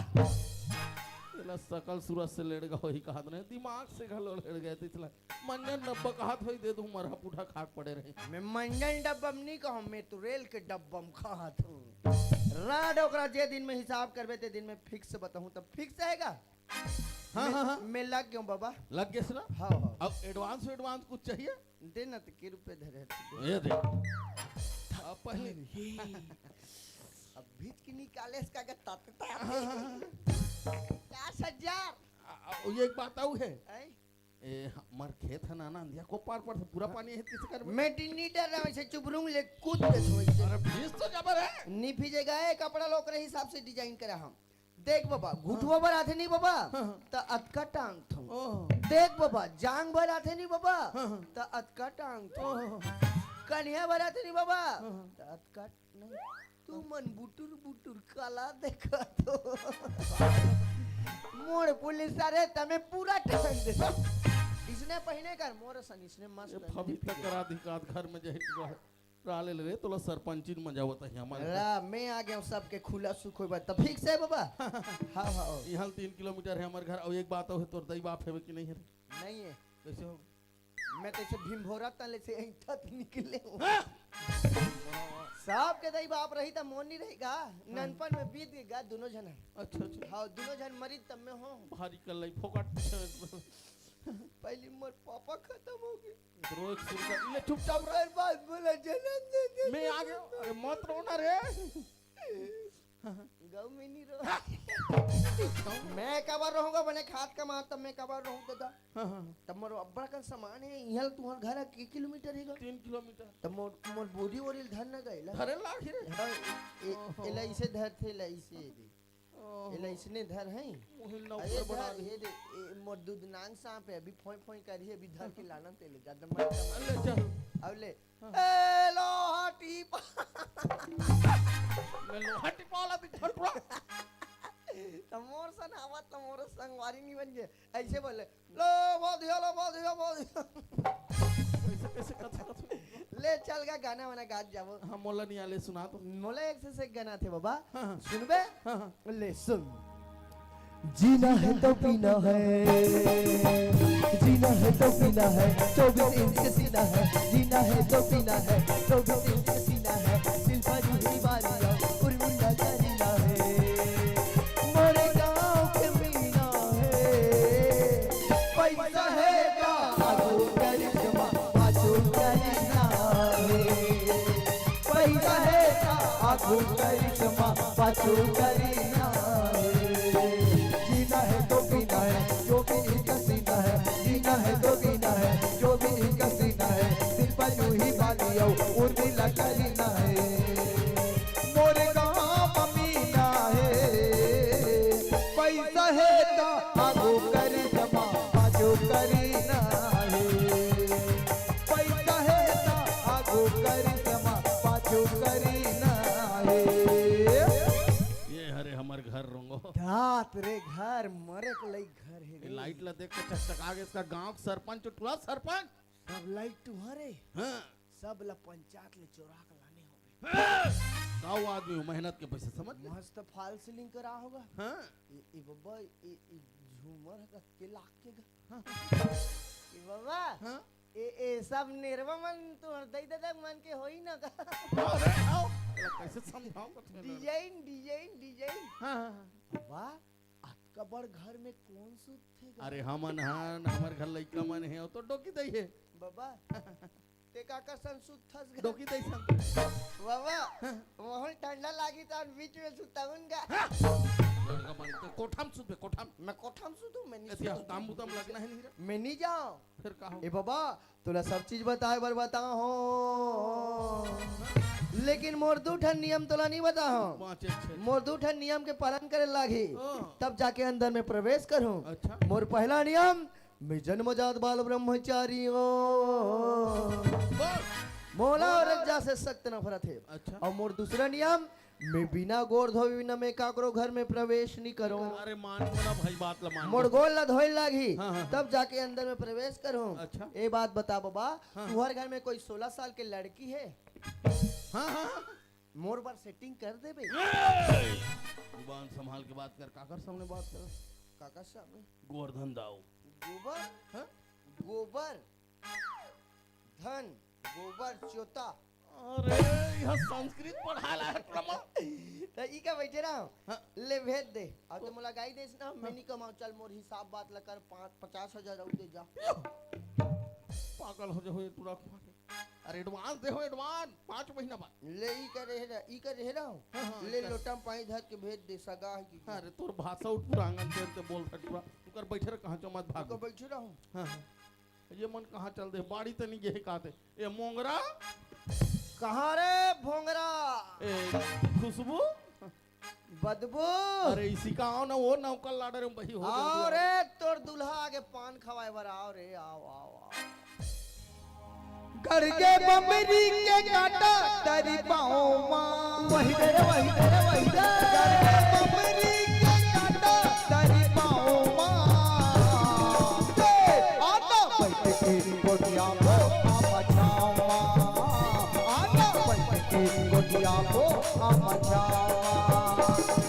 इला सकल सूरत से लेड़ गए ही कहत रहे दिमाग से घलो लेड़ गए थे इतला मन्ने नब्बा कहत होई दे दूं मरहा पुठा खाक पड़े रहे मैं मंजन डब्बम नहीं कहूं मैं तो रेल के डब्बम खात हूं राड ओकरा जे दिन में हिसाब करबे ते दिन में फिक्स बताऊं तब फिक्स आएगा हाँ मैं लग गया बाबा लग गया ना हाँ हाँ अब एडवांस कुछ चाहिए देना तो के रुपए धरे ये दे पहले अब भीत की निकाले इसका के तत्ता 40,000 ये एक बात आऊ है हैं? ए हमार खेत है ना अंधिया को पार पर से पूरा पानी है किसे कर मैं नहीं डर रहा वैसे चुप रहूं ले कूद के छोड़ दे। अरे फीस तो जबर है नी भीजेगा है कपड़ा लोग रे हिसाब से डिजाइन करा हम देख बाबा घुटवा भर आथे नहीं बाबा त अतका टांग थो ओह देख बाबा जांग भर आथे नहीं बाबा त अतका टांग थो कन्या भर आथे नहीं बाबा त अतका नहीं तू मन बुटुर बुटुर काला देखा तो मोर पुलिस सारे तमे पूरा टांग दे इसने पहने कर मोर सन इसने मस्त ये फबी तक करा दिकात घर में जहित राले रे तोला सरपंचिन मजा होता है हमारे रा मैं आ गया हूं सबके खुला सुख होई बा तब ठीक से बाबा हां हां यहाँ 3 किलोमीटर है हमारे घर और एक बात है तोर दई बाप है कि नहीं है नहीं है कैसे हो मैं तो इसे भीम भोरा तले से ऐठत निकले हूं साहब के दई बाप रही त मोन नहीं रहेगा ननपन में बीत गया दोनों जन अच्छा अच्छा हां दोनों जन मरी तब में हो भारी कर लाई फोकट पहली मोर पापा खत्म हो गए रोज शुरू कर ले चुपचाप हर बात बोला जन्म दे दे मैं आ गया अरे मत रोना रे गाँव में नहीं रहो मैं कबर रहूंगा बने खाद कमा तब मैं कबर रहूं दादा तब मोर अब्बा का सामान है यहाँ तुम्हार घर के किलोमीटर है 3 किलोमीटर तब मोर बोरी वोरी धर न गइला धरे लाख रे एला इसे धर थे ला इसे एला इसने धर है मोहिल अरे नौकर बना धर दे ये दे मोर दूध नांग सांप है अभी फोई फोई करी है अभी धर के लाना ते ले ज्यादा मत ले चल अब ले ए लो हटी मैं लोहा टिपाला भी धर पूरा तमोर सन आवा तमोर संगवारी नहीं बन गए ऐसे बोले लो बहुत कैसे कैसे कथा ले चल गा गाना वाना गा जाओ हां मोला नहीं आले सुना तो मोला एक से गाना थे बाबा हाँ। सुनबे हाँ। ले सुन जीना है तो पीना है, जीना है तो पीना है, 24 इंच का सीना है, जीना है तो पीना है, 24 इंच का सीना है, दिल पर ही बारियां उर्मिला करीना है, मोरे गाँव के मीना है, पैसा है का आगो करिश्मा आजो करीना है, पैसा है का आगो करिश्मा आजो करीना है, जीना है तो पीना है, जो भी इनका सीना है, जीना है तो पीना है, जो भी इनका सीना है, दिल पर यूं ही बालियों उर्मिला करीना है, मोरे गाँव मीना है, पैसा है ता आगो करिश्मा आजो करीना है, पैसा है ता आगो करिश्मा आजो करीना है। ये हरे हमार घर रोंगो धात रे घर मरे के लई घर है ये लाइट ला देख के चकचका के इसका गांव के सरपंच टुला सरपंच सब लाइट तुम्हारे हां सब ला पंचायत ले चोरा के लाने होगे गांव आदमी हूं, मेहनत के पैसे समझ ले मस्त फॉल सीलिंग करा होगा हां ये बाबा ये झूमर का के लाख के ये बाबा हां ए सब निर्वा मन तो दई दे मन के होई ना का अरे आओ कैसे समझाऊं कुछ डिजाइन डिजाइन डिजाइन हां वाह आपका बड़ घर में कौन सूत थे अरे हमन हां हमार घर लइका मन है तो डोकी दई है बाबा ते काका संसूत थस गया डोकी दई सन बाबा वहाँ ठंडा लागी तो बीच में सुताऊंगा लड़का मन के कोठाम सुत पे कोठाम मैं कोठा में सुतूं मैं नहीं ऐसे सुतूं। काम बुतम लगना है नहीं रे मैं नहीं जाऊं फिर कहो ए बाबा तोला सब चीज बताए बर बता हो लेकिन मोर दू ठन नियम तोला नहीं बता हो 5 6 मोर दू ठन नियम के पालन करे लागी हाँ। तब जाके अंदर में प्रवेश करूं अच्छा मोर पहला नियम मैं जन्मजात बाल ब्रह्मचारी हूँ बस मोला और रज्जा से सख्त नफरत है अच्छा और मोर दूसरा नियम मैं बिना गोड़ धोए बिना मैं काकरो घर में प्रवेश नहीं करूं अरे मान बोला भाई बात ला मान मोर गोल ला धोए लागी हाँ, हाँ, तब जाके अंदर में प्रवेश करूं अच्छा। ए बात बता बाबा तुम्हारे घर में कोई 16 साल के लड़की है हां हां मोर बार सेटिंग कर दे बे जुबान संभाल के बात कर काकर सामने बात कर काका साहब गोवर्धन दाऊ गोबर हाँ? गोबर धन गोबर चोता अरे यह संस्कृत पढ़ाला है प्रमाण तो ई का बैठे रहा हाँ। ले भेज दे और तो मोला गाई देस ना मैं नहीं कमाऊं चल मोर हिसाब बात लकर 50,000 और दे जा पागल हो जाओ ये पूरा अरे एडवांस दे हो एडवांस 5 महीना बाद ले ई कर रहे हाँ, रहो ले कर। लोटा में पानी धर के भेज दे सगा है की अरे तोर भाषा उठ पूरा आंगन पे बोल सकता तुकर बैठे रह कहां मत भाग को बैठे रहो हाँ, हाँ। ये मन कहाँ चल दे बाड़ी तो नहीं ये कहते ए मोंगरा कहाँ रे भोंगरा ए खुशबू बदबू अरे इसी का आओ ना वो नौकर लाडर में बही हो आओ रे तोर दुल्हा आगे पान खवाए बर आओ रे आओ आओ आओ करके बमरी के काटा तेरी पाँव माँ वही दे करके बमरी के काटा तेरी पाँव माँ आता बैठ के गोटिया को मचाओ आता बैठ के गोटिया को मचाओ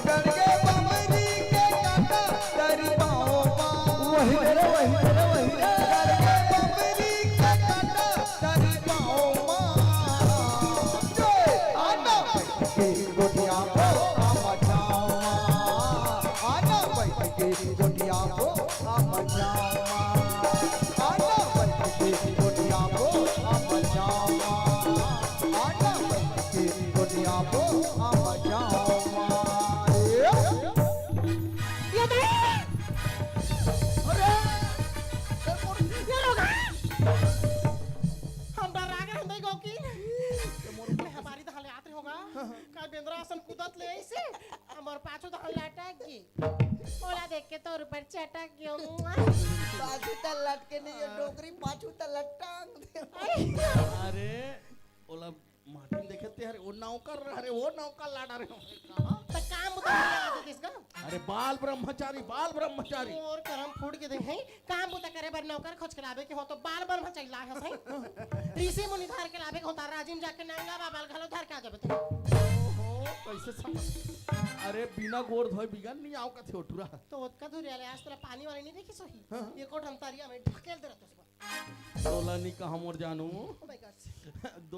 करके बमरी के काटा तेरी पाँव माँ वही दे करके बमरी के काटा तेरी पाँव माँ आता बैठ के गोटिया को मचाओ आता बैठ के गोटिया को मचाओ आता बैठ के गोटिया को मचाओ आता बैठ के गोटिया को मचाओ ये दे ये लोग हम डर आ गए हम दई गो की हमारी तो हाले आते होगा का बेंद्रा आसन कुदत ले ऐसे हमर पाछो तो हल्ला अटक गई ओला देख के तोर ऊपर चटक गयो पाछू त लटके नहीं ये डोगरी पाछू त लटांग दे अरे ओला मार्टिन देखते अरे वो नौकर लाडा रे कहाँ तो काम उतार लगा दे इसका अरे बाल ब्रह्मचारी और करम फूट के दे हैं काम बुता करे बर नौकर खोज के लावे के हो तो बाल ब्रह्मचारी ला है सही ऋषि मुनि धार के लावे के होता राजिम जाके नंगा बाल घलो धार के आ जाबे ओहो कैसे समझ अरे बिना गोड़ धोए बिगन नहीं आओ का थे ओटुरा तो ओतका दूर आले आज तोला पानी वाले नहीं देखी सही ये कोट हम तारिया में ढकेल दे रहत तोला नहीं कहा मोर जानू ओ माय गॉड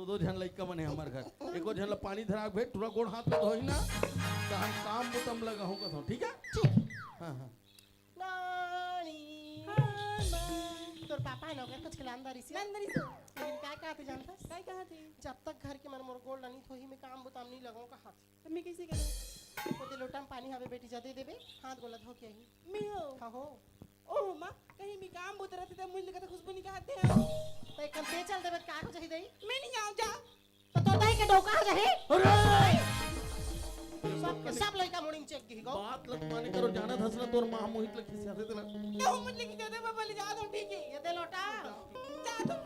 दो झन लइका बने हमार घर एको झन ला पानी धरा भेट तुरा गोड़ हाथ में धोई ना तो हम काम बुतम लगा हूं का ठीक है हां हां नानी तोर पापा है नौकर कुछ खिलांदारी से लेकिन क्या कहते जानता क्या कहते जब तक घर के मन मोर गोड़ लनी थोही में काम बुताम नहीं लगाऊं का हाथ तो मैं कैसे करूं ओते लोटा में पानी हवे बेटी जा दे देबे हाथ गोला धो के आई मैं हो हां हो ओह माँ कहीं भी काम बुत रहते थे मुझे लगा था खुशबू नहीं कहते हैं तो एक पे चल देबे का हो जही दई मैं नहीं जाऊँ जा तो तोर दाई के डोका रहे अरे सब लड़का मोर्निंग चेक की गो बात लग माने करो जाना धसना तोर मां मोहित लग खिसिया दे ना ना मुझे लेके जाते पापा ले जा दो ठीक है ये दे लोटा जा दो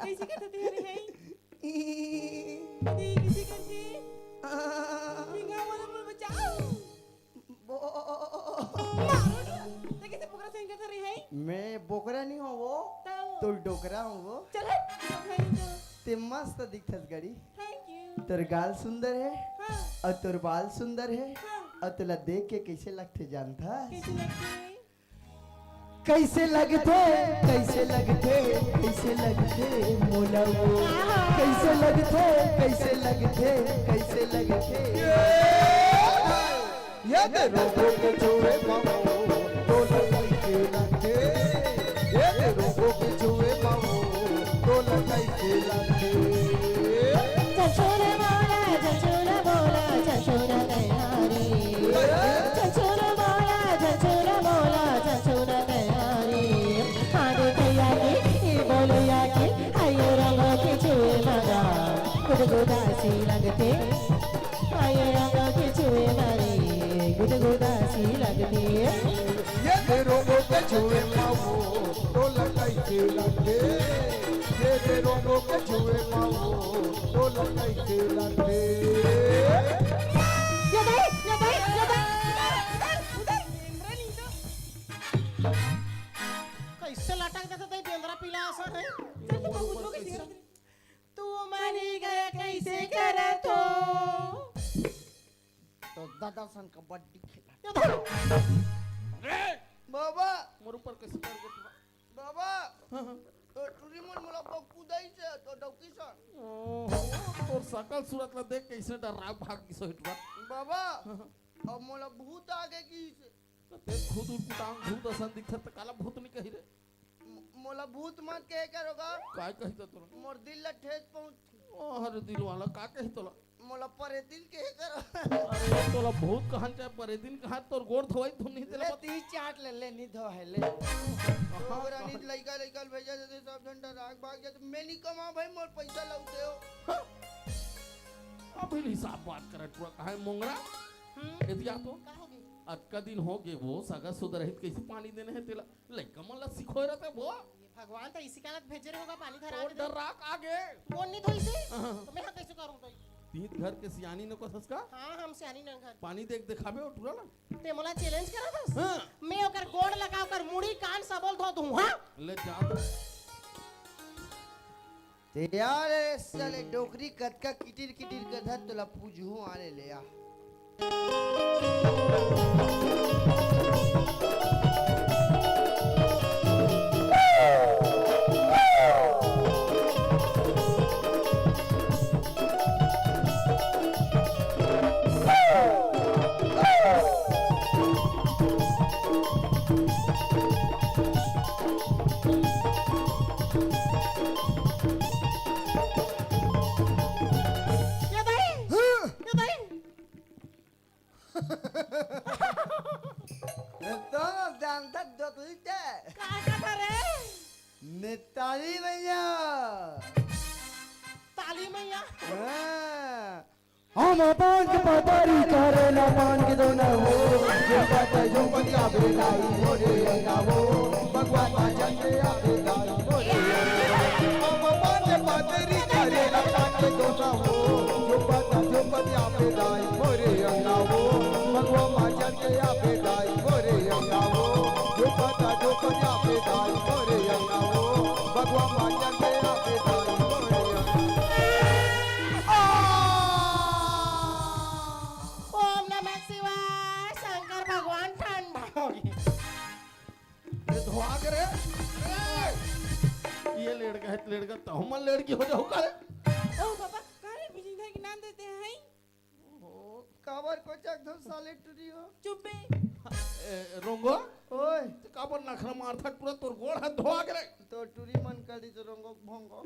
कैसे करते हैं रे है कैसे करते बिंगा वाला मुझे बचाओ तो कैसे पोकरा सेंग करते रे है मैं बोकरा नहीं हूँ वो तो डोकरा हूँ वो चल ते मस्त दिखत गड़ी थैंक यू तोर गाल सुंदर है हाँ और तोर बाल सुंदर है हाँ और तुला देख के कैसे लगते जानता कैसे लगते हैं कैसे लगते कैसे लगते कैसे लगते मोला वो कैसे लगते कैसे लगते कैसे लगते ये दे रोगों के चूहे मामो तो लगाई के लगते ये दे रोगों के चूहे मामो तो लगाई के लगते चचोरा बोला चचोरा तैयारी चचोरा बोला चचोरा तैयारी आने तैयारी बोलिया के आयो रंगों के छुए मगा गुदगुदासी लगते आयो रंगों के छुए मारी बहुत उदासी लगती है। ये तेरो के छुए पाओ तो लटाई के लगे, ये तेरो के छुए पाओ तो लटाई के लगे। कैसे लटक देता था बेंद्रा पीला असर है। तू मनी गया कैसे करे तो दादा सन कबड्डी खेला। रे बाबा मोर ऊपर कैसे कर गया तू? बाबा तो टूरी मन मला बक्कू दाईचे तो डौकी सन। ओहो, तोर सकल सूरत ला देख कैसे डराग भाग की सोहिटवा। बाबा अब मला भूत आगे की से। ते खुद उटांग भूत असन दिखत त काला भूत नहीं कही रे। मोला भूत मत कहे करोगा, काय कही त तोरा? मोर दिल ला ठेस पहुंच। ओ हर दिल वाला का कही तोला? मोला परे दिल कहे करो। अरे तोला भूत कहन चाहे परे दिन कहा तोर गोड़ धोई तू नहीं तेला ले पता। ती चाट ले नी धो है ले। और अनित लइका लइका भेजा देते सब घंटा राग भाग जाते। मैं नहीं कमा भाई मोर पैसा लौटे हो। अभी हिसाब बात करे तू कहे मोंगरा एदिया तो का होगी? अक्का दिन हो गए वो सगा सुध रहित कैसे पानी देने है तेला लइका मन ला सिखोय रहते वो ये भगवान तो इसी कालत भेजे रे होगा पानी धरा और के दे। डराक आगे कौन नहीं धोई से तो मैं कैसे करूं तो? तीत घर के सियानी ने को ससका हां हम सियानी न घर पानी देख दिखाबे उठला ना ते मोला चैलेंज करा था। हां मैं ओकर गोड़ लगाव कर मुड़ी कान सबल धो दूं। हां ले जा तो ते यार साले डोकरी कटका किटिर किटिर कधा तोला पूजू आने ले आ। ये भाई ये भाई तो जानता डोकरी ते का करे नेताली भैया। ताली मैया हम पान के पतारी करे ना पान के दो ना वो जो बात जो पतिया बेलाई मोरे ना वो भगवान का जंगे आवे गाई मोरे। हम पान के पतारी करे ना पान के दो ना वो जो बात जो पतिया बेलाई मोरे ना वो भगवान का जंगे आवे गाई मोरे ना वो जो बात जो पतिया बेलाई मोरे ना वो भगवान का जंगे आवे गाई मोरे। ओम नमः शिवाय शंकर भगवान ठंडा हो गया। ये धोआ करे ये लड़का है लड़का तो हम लड़की हो जाओ का ओ पापा कारे बिजली के नाम देते हैं। काबर को चक धो साले टूरी हो। चुप बे। रोंगो ओए तो काबर नखरा मारथा पूरा तोर गोड़ हाथ धोआ करे तो टूरी मन कर दी तो रंगो भोंगो।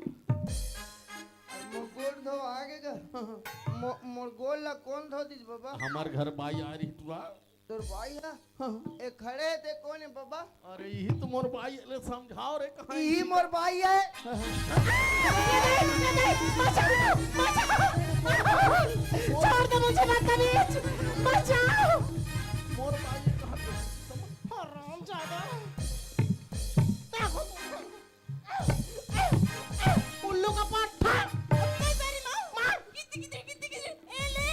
मोर गोल धो आगे का मोर गोल ला कौन धो दी बाबा? हमार घर बाई आ रही तुरा तोर भाई है ए खड़े थे कौन है बाबा? अरे यही तो मोर बाई ले समझाओ रे कहां यही मोर भाई है। छोड़ दो मुझे बदतमीज बचाओ। मोर बाई कहां पे हराम जादा देखो उल्लू का पट्टा नहीं मेरी मां मां कितनी ए ले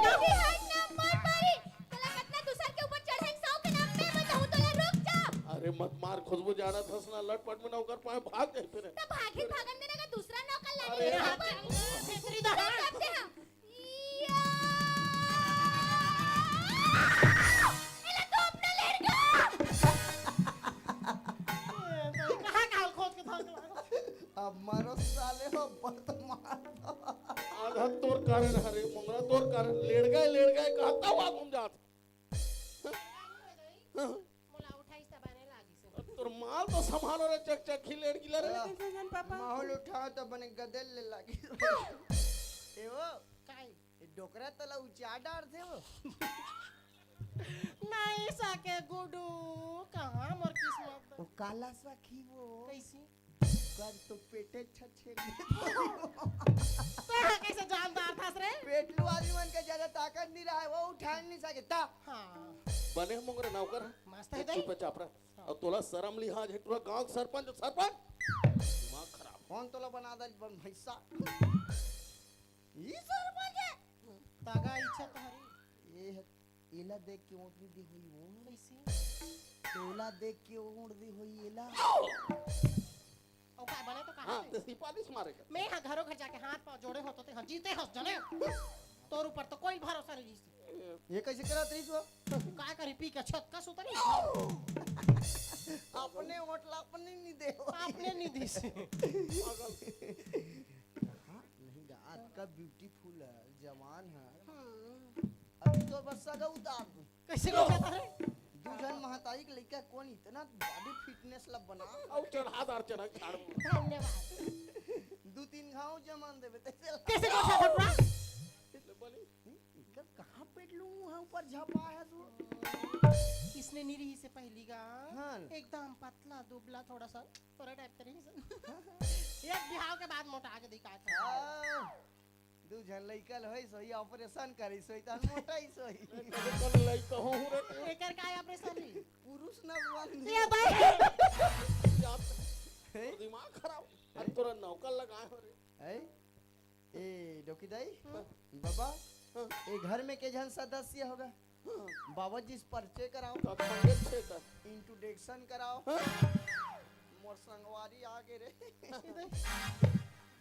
अभी हट ना मार मारी तला कितना दूसर के ऊपर चढ़ेंगे साव के नाम पे बताऊं तो रुक जा। अरे मत मार खुशबू जाना था ना लटपट में नौकर पाए भाग गए फिर तब भागन देने का दूसरा नौकर अरे लाने यार, पर तेरी दहाड़ करते हैं या एला तो अपना लड़का कहां काल खोद के भाग अब मारो साले हो बत मार। आधा तोर कारण हरे मंगरा तोर कारण लेड़ गए कहता हुआ घूम जात मोला उठाई तबाने लागी से तोर माल तो संभालो रे चक चक ही लेड़ गिला रे सन पापा माहौल उठाओ तो बने गदल ले लागी। ए वो काई ए डोकरा तला ऊंचा डार थे वो। नहीं सके गुडू कहां मोर किस्मत वो काला सा खी वो कैसी कर तो पेटे छछे तो यहाँ कैसे जानदार था रे? पेटलू आदमी मन के ज्यादा ताकत नहीं रहा है वो उठा नहीं सकता। हाँ बने मोंगरे नौकर मस्त है दई। चुप चापरा और तोला शर्म लिहाज है तोला गांव के सरपंच दिमाग खराब कौन तोला बना दल बन भैसा ई सरपंच है तागा इच्छा तुम्हारी ये इला देख के ऊँट दी हुई वो कैसी? तोला देख के ऊँट दी हुई इला और काय बने तो हाँ कहाँ तो से? सिपालिश मारेगा मैं यहाँ घरों घर जाके हाथ पाँव जोड़े होते थे हाँ जीते हंस जने तोर ऊपर तो कोई भरोसा नहीं जिससे ये कैसे करा रही तू काय करी पी के छत का सुतनी अपने होटल अपने नहीं दे आपने नहीं दी से नहीं आज का ब्यूटीफुल है जवान है अभी तो बस सगा उतार दूं कैसे हो जाता है? दूजन महताई के लड़का कौन इतना बॉडी फिटनेस लब बना और चढ़ादार चढ़क झाड़ धन्यवाद। दो तीन घाव जमान देवे तैसे कैसे हो जाता है? इकर कहां पेट लूं है ऊपर झपा है तू किसने निरी से पहली का हाँ। एकदम पतला दुबला थोड़ा सा थोड़ा टाइप तरीके एक बिहाव के बाद मोटा के दिखा था दू जन लइकल होई सोई ऑपरेशन करी सोई त मोटाई सोई कल लाई कहूं रे एकर काय ऑपरेशन ली पुरुष न बन ये भाई तोर दिमाग खराब आज तोरा नौकर लगाए हो रे है ए डोकी दाई बाबा ए घर में के जन सदस्य होगा बाबा जी से परिचय कराओ तो पंडित छे कर इंट्रोडक्शन कराओ मोर संगवारी आगे रे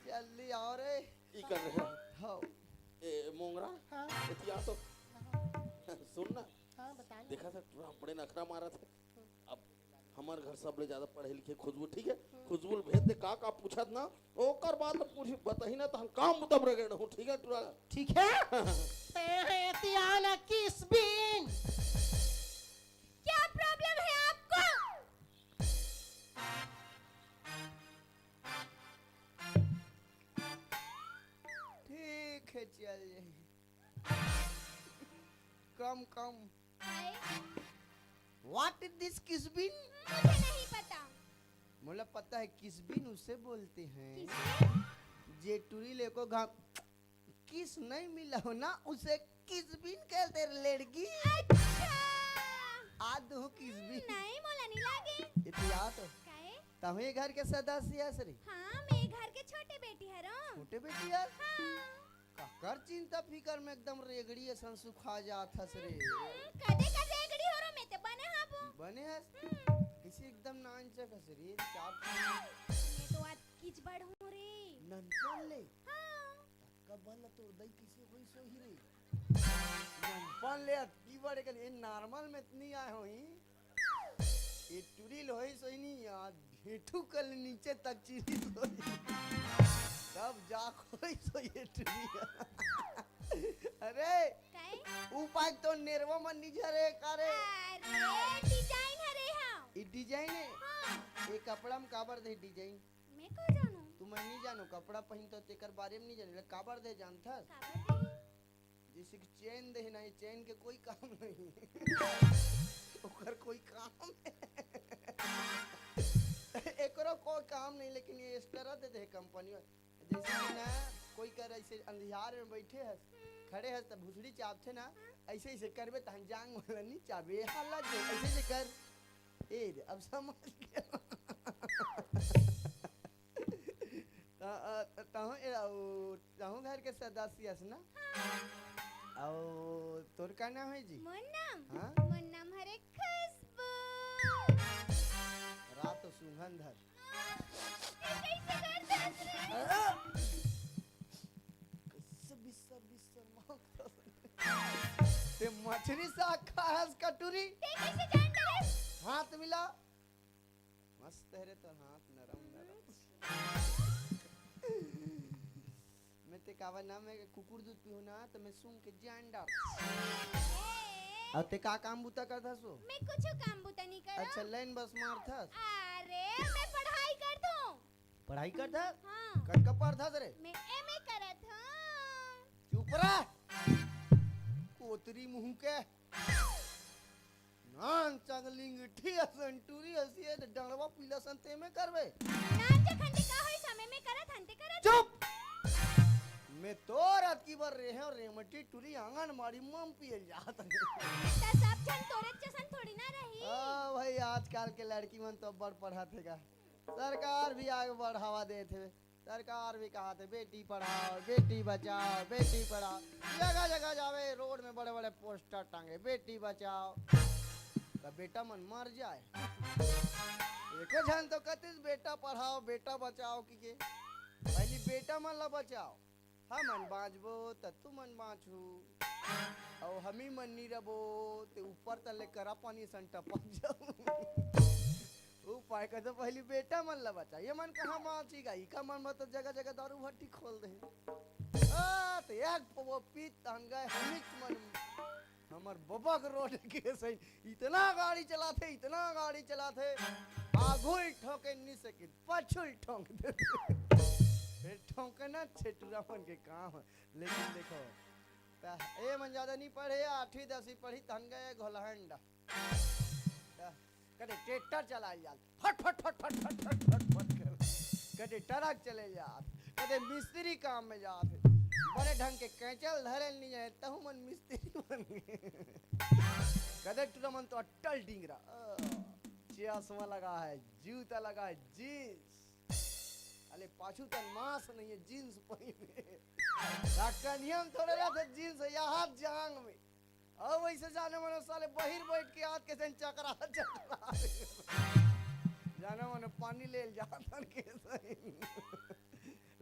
जल्दी आओ रे ई कर रहे हो ए मोंगरा हाँ इतिहास तो सुन ना हाँ बताइए देखा था तोरा बड़े नखरा मारा था अब हमार घर सब ले ज्यादा पढ़े लिखे खुशबू ठीक है खुशबू भेज दे का पूछत ना ओकर बात पूछ बताही ना तो हम काम मुतब रह गए हूं ठीक है तोरा ठीक है ते हैं तियाना किस बिन क्या प्रॉब्लम है आपको? ठीक है चल जाए कम हाय, व्हाट इज दिस किसबिन मुझे नहीं पता। मुझे पता है किसबिन उसे बोलते हैं किसे? जे टूरी लेको गा किस नहीं मिला हो ना उसे किसबिन कहते हैं, लड़की अच्छा आद हो किसबिन नहीं मोला नहीं लागे। इतिहास हो काहे? तमे घर के सदस्य है सरी हाँ मैं घर के छोटे बेटी हरो। छोटे बेटी यार हाँ कर चिंता फिकर में एकदम रेगड़ी असन सुखा जात हस रे कदे कदे एगड़ी होरो में ते बने हाबो। बने हस किसी एकदम नान चक हस रे चाप मैं तो आज किच बड़ हूँ रे। ननपन ले हाँ कबल तो दई किसे होई सो ही रे ननपन ले की बड़े के ये नॉर्मल में इतनी आए होई ये टूरी लोई सोई नहीं यार ढेठू कल नीचे तक चिरी सोई तब जा कोई सोई ये टूरी अरे काहे? उपाय तो नेरवा मन निझरे करे अरे डिजाइन हरे हाँ। ये डिजाइन है हाँ ये कपड़ा में काबर दे डिजाइन मैं को जानू। तू मैं नहीं जानो कपड़ा पहन तो तेकर बारे में नहीं जाने काबर दे जानता काबर दे? जैसे कि चैन दे ना ये चैन के कोई काम नहीं ओकर कोई काम एकरो कोई काम नहीं लेकिन ये एक्स्ट्रा दे दे कंपनी में जैसे कि ना कोई कर ऐसे अंधियार में बैठे है खड़े है तब भुसड़ी चापते ना ऐसे ऐसे करबे त जांग वाला नहीं चाबे हल्ला जो ऐसे ऐसे कर ए अब समझ गया तहु घर के सदस्य हस ना और तोर का नाम है जी मोर नाम? हाँ? मोर नाम हरे खुशबू। रात सुगंधर ये कैसे कर दस रे? सब ते मछली सा खास कटोरी ते कैसे जान डरे? हाथ मिला मस्त है रे तो हाथ नरम नरम मैं ते कावा नाम है कुकुर दूध पियो ना तो मैं सुन के जान डाल ए, और ते का काम बुता करता सो मैं कुछ काम बुता नहीं करो। अच्छा लाइन बस मारता अरे मैं पढ़ाई करता हूँ। पढ़ाई करता हाँ कट का पढ़ता रे मैं एमए करत हूँ। चुप रह कोतरी मुंह के नान मन चंगलिंग ठी असन टूरी हसी है डंगवा पीला संते में करवे नाम जे खंडे का होई समय में करत हंते करत चुप मैं तो रात की बार रहे और रेमटी टूरी आंगन मारी मम पिए जात त सब जन तोरे जसन थोड़ी ना रही भाई आजकल के लड़की मन तो बड़ पढ़ा थे का सरकार भी आगे बढ़ावा दे थे सरकार भी कहा थे बेटी पढ़ाओ बेटी बचाओ बेटी पढ़ाओ जगह जगह जावे रोड में बड़े बड़े पोस्टर टांगे बेटी बचाओ का बेटा मन मर जाए एको झन तो कतिस बेटा पढ़ाओ बेटा बचाओ की पहली बेटा मन ला बचाओ हम मन बाँचबो त तू मन बाँचू और हमी मन नहीं रबो ते ऊपर तले करा पानी संटा पक जाऊ उपाय का तो पहली बेटा मन ला बचा ये मन कहाँ बाँचेगा ई का मन मत जगह जगह दारू भट्टी खोल दे तो एक वो पीत तन गए हमित मन हमर बबा के रोड के सही इतना गाड़ी चलाते आगू ठोके नहीं सके पछुल ठोक दे फिर ठोकना छेटुरा मन के काम लेकिन देखो ए मन ज्यादा नहीं पढ़े 8वीं 10वीं पढ़ी तन गए घोलहंडा कदे ट्रैक्टर चला जात फट फट फट फट फट फट फट फट कर कदे ट्रक चले जात कदे मिस्त्री काम में जात बड़े ढंग के कैंचल धरल नहीं जाए तहु मन मिस्त्री बन गए कदे टुरा मन तो अट्टल डिंगरा चश्मा लगा है जूता लगा है जींस अले पाछू तन मांस नहीं है जींस पहने का नियम थोड़े रहते जींस यहाँ जांग में अब वैसे जाने मनो साले बहिर बैठ के हाथ के सन चकरा जाने मनो पानी ले जाता के सही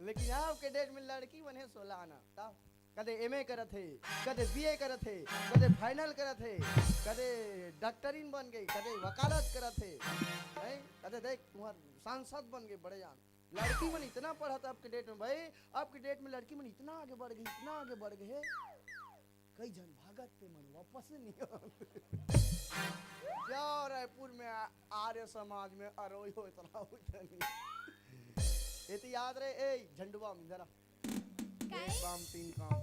लेकिन आज के डेट में लड़की बने 16 आना तब कदे एमए करत है कदे बीए करत है कदे फाइनल करत है कदे डॉक्टरीन बन गई कदे वकालत करत है कदे देख तुम्हार सांसद बन गए बड़े जान लड़की मन इतना पढ़ा था आपके डेट में भाई आपके डेट में लड़की मन इतना आगे बढ़ गई है कई जन भागत पे मन वापस नहीं जाओ रायपुर में आर्य समाज में अरोई हो इतना उठनी ये तो याद रहे ए झंडू बाम जरा एक बाम 3 काम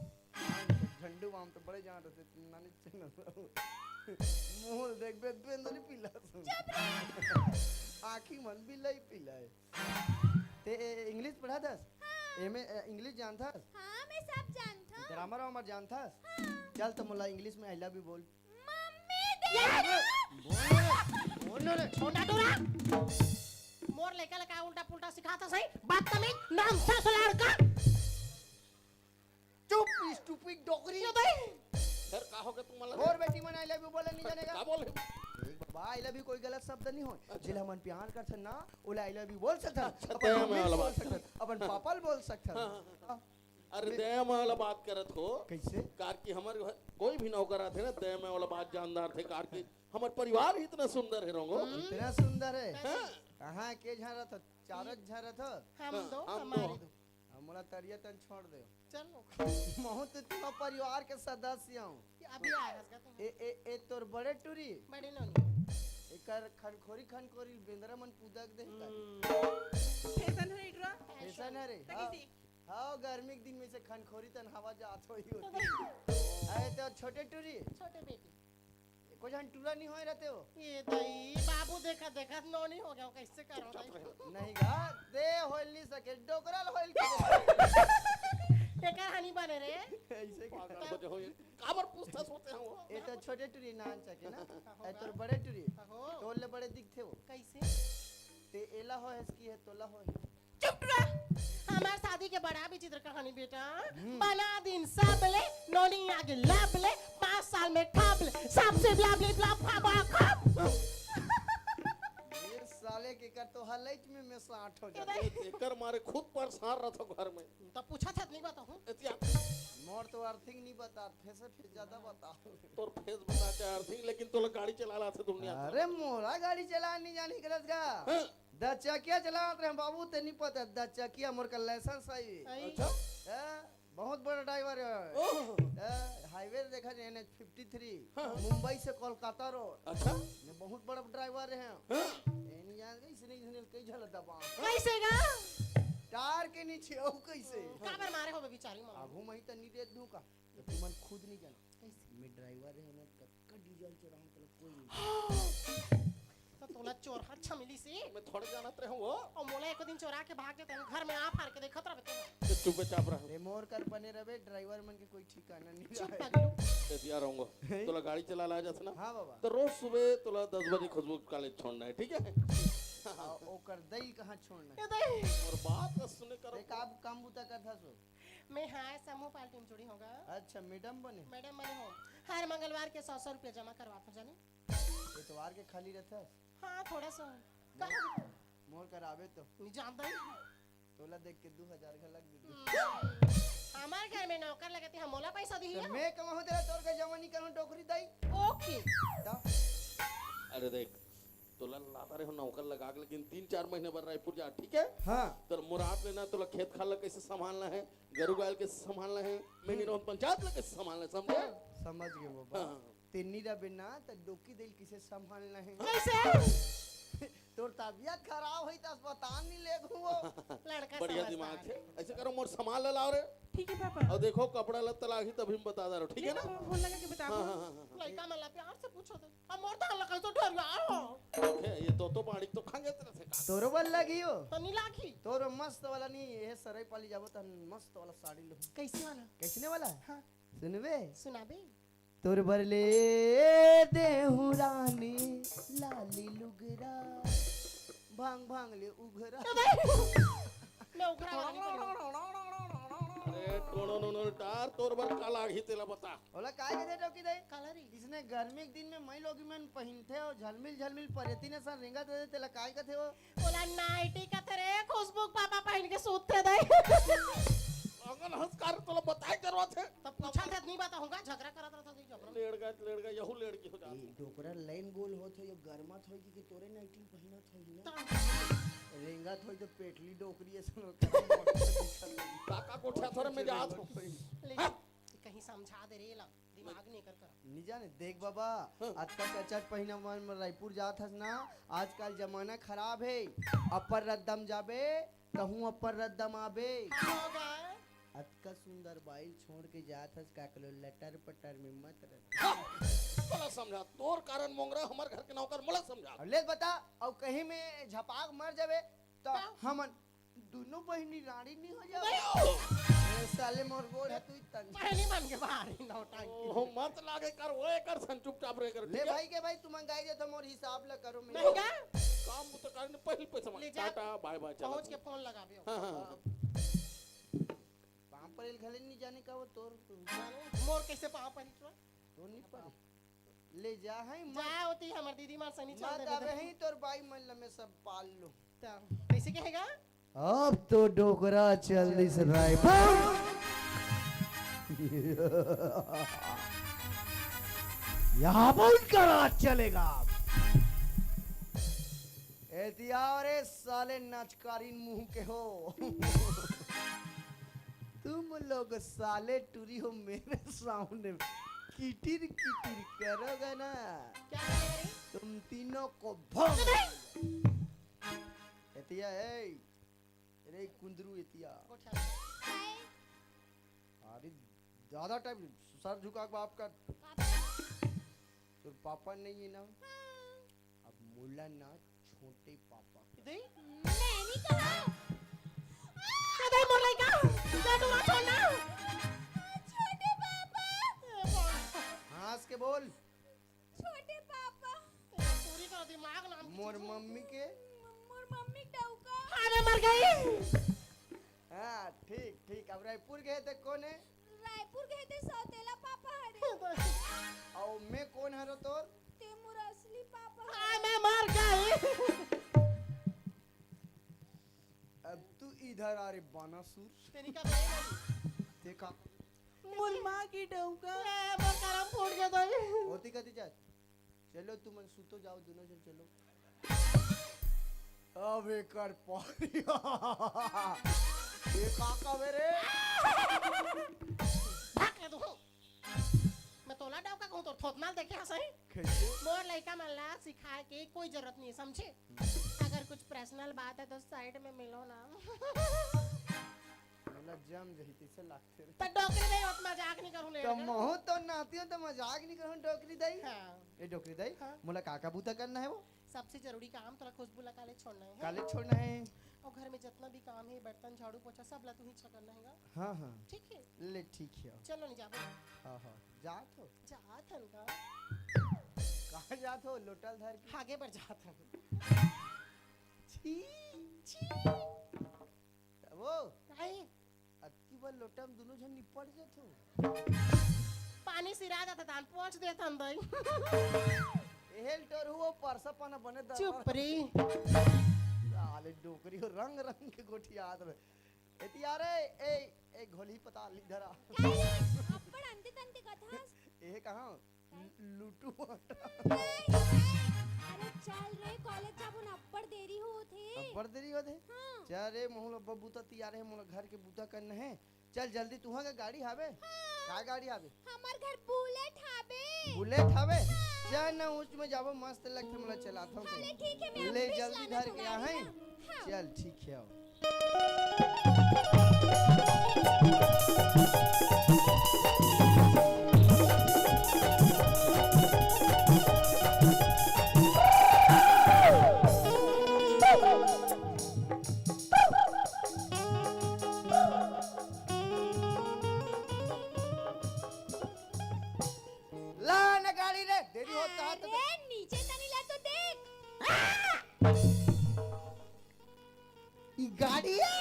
झंडू बाम तो बड़े जान रहे नानी चल मोहल देख बे बेंदरी पीला आँखी मन भी लई पीला है ते इंग्लिश पढ़ा दस एमे इंग्लिश जानता हां मैं सब जानता ग्रामर वामर जानता हाँ। चल तो मुला इंग्लिश में आई लव यू बोल मम्मी बोल रे छोटा डोरा मोर लेके लगा उल्टा पुल्टा सिखाता सही बदतमीज नॉनसेंस लड़का चुप स्टूपिड डोगरी फिर कहो के तुम और बेटी मन आई लव यू बोले नहीं जानेगा का बोल बा आई लव यू कोई गलत शब्द नहीं हो जिला मन प्यार कर ना ओला आई लव यू बोल सकता ते में वाला बोल बात। सकता अपन पापा बोल सकता अरे दया में वाला बात करत हो कैसे कार की हमारे कोई भी नौकर आते ना दया में वाला बात जानदार थे कार की हमारे परिवार ही इतना सुंदर है रोंगो इतना सुंदर है हाँ। कहाँ के झरा था चारत झरा था हम दो हम हमारी दो। दो हमरा तरिया तन छोड़ दे चलो बहुत तुम परिवार के सदस्य हूँ अभी आएगा इसका तुम ए तोर बड़े टूरी बड़ी नोनी एकर खनखोरी बेंदरा मन पूदक दे फैशन है इकरा ऐसा न रे तकीसी हाँ गर्मी के दिन में से खनखोरी तन हवा जात होई होती अरे तो छोटे टूरी छोटे बेटी कोई जन टूरा नहीं होए रहते हो ये दई बाबू देखा देखा नोनी हो गया कैसे करो दई नहीं गा दे होल नहीं सके डोकरल होल एकर हनी बने रे ऐसे पागल हो जाओ ये काबर पूछता सोते हैं वो ये तो छोटे टूरी नान सके ना ए तोर बड़े टूरी हो तोले बड़े दिखते हो कैसे ते एला हो इसकी है तोला हो हमार शादी के बड़ा विचित्र कहानी बेटा बना दिन सबले नोनी आगे लबले 5 साल में खबले सबसे ब्लाबले ब्लाब खाबा खब ये साले के कर तो हलैच में मैं 60 हो जाता एकर मारे खुद परेशान रहतो घर में तो पूछा था नहीं बताऊं एतिया मोर तो अर्थिंग नहीं बता फेस फिर ज्यादा बता तोर फेस बता चार थी लेकिन तो गाड़ी चला से दुनिया अरे मोरा गाड़ी चला नहीं जानी करत गा हाँ। 10 चकिया चलात रहे बाबू ते नहीं पता 10 चकिया मोर का लाइसेंस आई अच्छा बहुत बड़ा ड्राइवर है ओह हाईवे देखा जाए एनएच 53 मुंबई से कोलकाता रोड अच्छा ये बहुत बड़ा ड्राइवर है हाँ। ये नहीं जान गई इसने इसने कई झल दबा कैसे गा टायर के नीचे ओ कैसे काबर मारे हो बेचारी मां आगू मही त नहीं दे दूं का तो तुमन खुद नहीं जान मैं ड्राइवर है ना कब का डीजल चलाऊं तो कोई नहीं अच्छा मिली सी मैं थोड़े जानत रहे वो और मोला एक दिन चोरा के भाग जाते घर में आ फाड़ के देखत रहे तो तो चुपचाप रहो रे मोर कर बने रहे ड्राइवर मन के कोई ठिकाना नहीं चुप रहे। पगलू दिया रहूंगा तोला गाड़ी चला ला जाता ना हाँ बाबा तो रोज सुबह तोला 10 बजे खुशबू कॉलेज छोड़ना है ठीक है ओकर दई कहाँ छोड़ना ये दे और बात का सुने करो रे का काम बुता कर था सो मैं हाँ समूह पार्टी में जुड़ी होगा अच्छा मैडम बने मैडम बने हो हर मंगलवार के 100 रुपया जमा करवाता जाने इतवार के खाली रहता हाँ थोड़ा सा कहाँ मोर करावे तो नहीं जानता ही तोला देख के 2000 का लग दे हमारे घर में नौकर लगे थे हम मोला पैसा दी तो मैं कमा हो तेरा तोर के जवानी करूं टोकरी दई ओके दा अरे देख तोला लाता रहे हो नौकर लगा के लेकिन 3-4 महीने बाद रायपुर जा ठीक है हां तो मुराद लेना तोला खेत खाला कैसे संभालना है गरु गाय कैसे संभालना है मेनी रोड पंचायत ला कैसे संभालना है समझे समझ गए बाबा हाँ। तेनी रा बिना त डोकी दिल किसे संभालना है कैसे तोर तबियत खराब होई त अस्पताल नहीं ले घुमो लड़का बढ़िया समझदार दिमाग है। से ऐसे करो मोर सामान ले लाओ रे ठीक है पापा और देखो कपड़ा लत्ता लागी तभी हम बता दे रहो ठीक है ना फोन लगा के बता हाँ हाँ हाँ लड़का मला प्यार से पूछो तो हम मोर दाल लगा तो डर यार हो ठीक है ये तो पानी तो खाएंगे तरह से खा तोरो बल लगी हो तो नी लाखी तोरो मस्त वाला नहीं ये सराय पाली जाबो त मस्त वाला साड़ी लो कैसे वाला कैसने वाला हाँ सुनबे सुना बे तोर बरले देहु रानी लाली लुगरा भांग भांग ले उघरा मैं उघरा वाला नहीं करूँ। अरे टोनो नो टार तोर बर का लागी तेला बता ओला काय के दे टोकी दे कलरी इसने गर्मी के दिन में मई लोग मन पहनते हो झलमिल झलमिल परेती ने सन रिंगा दे तेला काय कथे हो बोला नाइटी का तेरे खुशबू पापा पहन के सूते दे अगल हंसकार तोला बताए जरूरत है तब पूछा था नहीं बता होगा झगड़ा करत रहता थी झगड़ा लेड़ गया यहू लेड़ की हो जा डोकरा लाइन बोल होत हो यो गरमत होई कि तोरे नाइटी पहनत होई ना रेंगत होई तो पेटली डोकरी ऐसन काका कोठा थोड़े में जात हो कहीं समझा दे रे ला दिमाग नहीं कर नहीं जाने देख बाबा आजकल चाचा पहिना मन रायपुर जात हस ना आजकल जमाना खराब है अपर रद्दम जाबे कहूं अपर रद्दम आबे होगा अतका सुंदर बाइल छोड़ के जात हस का कलो लटर पटर में मत रह बोला समझा तोर कारण मोंगरा हमार घर के नौकर मोला समझा अब ले बता और कहीं में झपाक मर जावे तो हमन दोनों बहनी रानी नहीं हो जावे साले मोर गोड़ है तू तंग पहली मन के बाहर ही नौटंकी ओ मत लागे कर वो कर सन चुपचाप रह कर ले भाई के भाई तू मंगाई दे तो मोर हिसाब ला करो मैं नहीं का काम तो करने पहले पैसा ले जा। टाटा बाय बाय चलो पहुंच के फोन लगा बियो हाँ हाँ पांव पर घले नहीं जाने का वो तोर मोर कैसे पाँव पर इतना तो नहीं पर ले जा है जा होती हमार दीदी मार सनी चल मत आवे ही तोर बाई मन में सब पाल लो कैसे कहेगा अब तो डोकरा चल दिस रायपुर यहाँ बहुत करा चलेगा एतियारे साले नाचकारीन मुंह के हो तुम लोग साले टूरी हो मेरे सामने किटिर किटिर करोगे ना क्या करेगा तुम तीनों को भोग एतिया है रे कुंदरू एतिया हाय अरे ज्यादा टाइम सर झुका के बाप का तो पापा नहीं है ना अब मुल्ला ना छोटे पापा दे मैंने कहा दे मोर लइका जा तू ना छोड़ना छोटे पापा हंस के बोल छोटे पापा पूरी का दिमाग नाम मोर मम्मी के मोर मम्मी डौका अरे मर गई हाँ ठीक ठीक अब रायपुर गए थे कौन है रायपुर गए थे सौतेला पापा हरे और मैं कौन हरो तोर ते मोर असली पापा मैं मर गई अब तू इधर आ रे बानासुर तेरी का बे देखा मोर माँ की डौका मोर करम फूट गया तो होती कती जात चलो तुम सुतो जाओ दोनों जन चलो अब कर पारी ये काका मेरे भाग ले तू मैं तोला डाव का कहूं तो थोपनाल देखे हसई कैसे मोर लइका मल्ला सिखाए के कोई जरूरत नहीं है समझे अगर कुछ पर्सनल बात है तो साइड में मिलो ना मला जम जही तिसे लागते रे तो डोकरी दे मत मजाक नहीं करूं ले तो मोह तो नाती हो तो मजाक नहीं करूं डोकरी दई हां ए डोकरी दई हाँ। मोला काका बूता करना है वो सबसे जरूरी काम तोरा खुशबू ला कॉलेज छोड़ना है कॉलेज छोड़ना है। और घर में जितना भी काम है बर्तन झाड़ू पोछा सब ला तू ही करना है हाँ हाँ ठीक है ले ठीक है। चलो नहीं जाबो हाँ हाँ जात हो जा थन का कहाँ जात हो लोटल धर के आगे बढ़ जा थन छी वो काहे अत्ती बार लोटा में दोनों जन निपट जात हो। पानी सिरा जाता तान पहुंच दे थन दई एहेल टोर हुआ परसा पाना बने दर चुप रे साले डोकरी हो रंग रंग के गोठी याद रहे एती यारे ए घोली पता लिख धरा अप्पड़ अंते तंते कथास ए कहां लूटू अरे चल रे कॉलेज जाबो ना अप्पड़ देरी होथे अब्बर देरी होते हाँ। चल रे मोहला बबूता तैयार है मोला घर के बूता करना है। चल जल्दी तुहा का गाड़ी हावे का गाड़ी हावे हमार घर बुलेट हाबे बुलेट हावे चल ना उसमें जाबो मस्त लगते मोला चलाता हूं अरे ठीक है मैं ले ऑफिस जल्दी लाना घर तो के गाड़ी हैं ना। हाँ। चल ठीक है आओ। ला ना गाड़ी रे देरी होता है तो अरे नीचे तनी ला तो देख ई गाड़ी है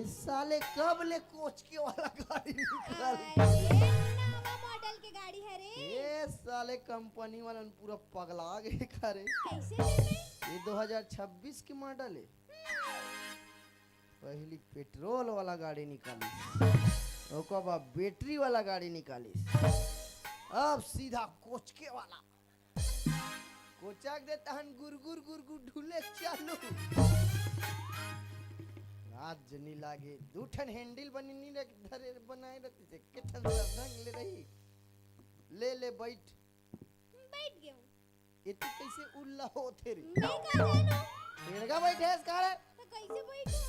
इस साले कब ले कोच के वाला गाड़ी निकाल अरे नवा मॉडल के गाड़ी है रे ये साले कंपनी वालन पूरा पगला गए करे कैसे ले गए ये 2026 की मॉडल है। पहली पेट्रोल वाला गाड़ी निकाली ओकर बाद बैटरी वाला गाड़ी निकाली अब सीधा कोच के वाला कोचाक देता हन गुरगुर गुरगुर ढूले चालू रात जनी लागे दू ठन हैंडल बनी नी रे धरे बनाए रहती थे किठन ढंग ले रही ले ले बैठ बैठ गया इतनी कैसे उल्ला होते रे मैं का जानो तेरगा बैठे है इसका तो कैसे बैठा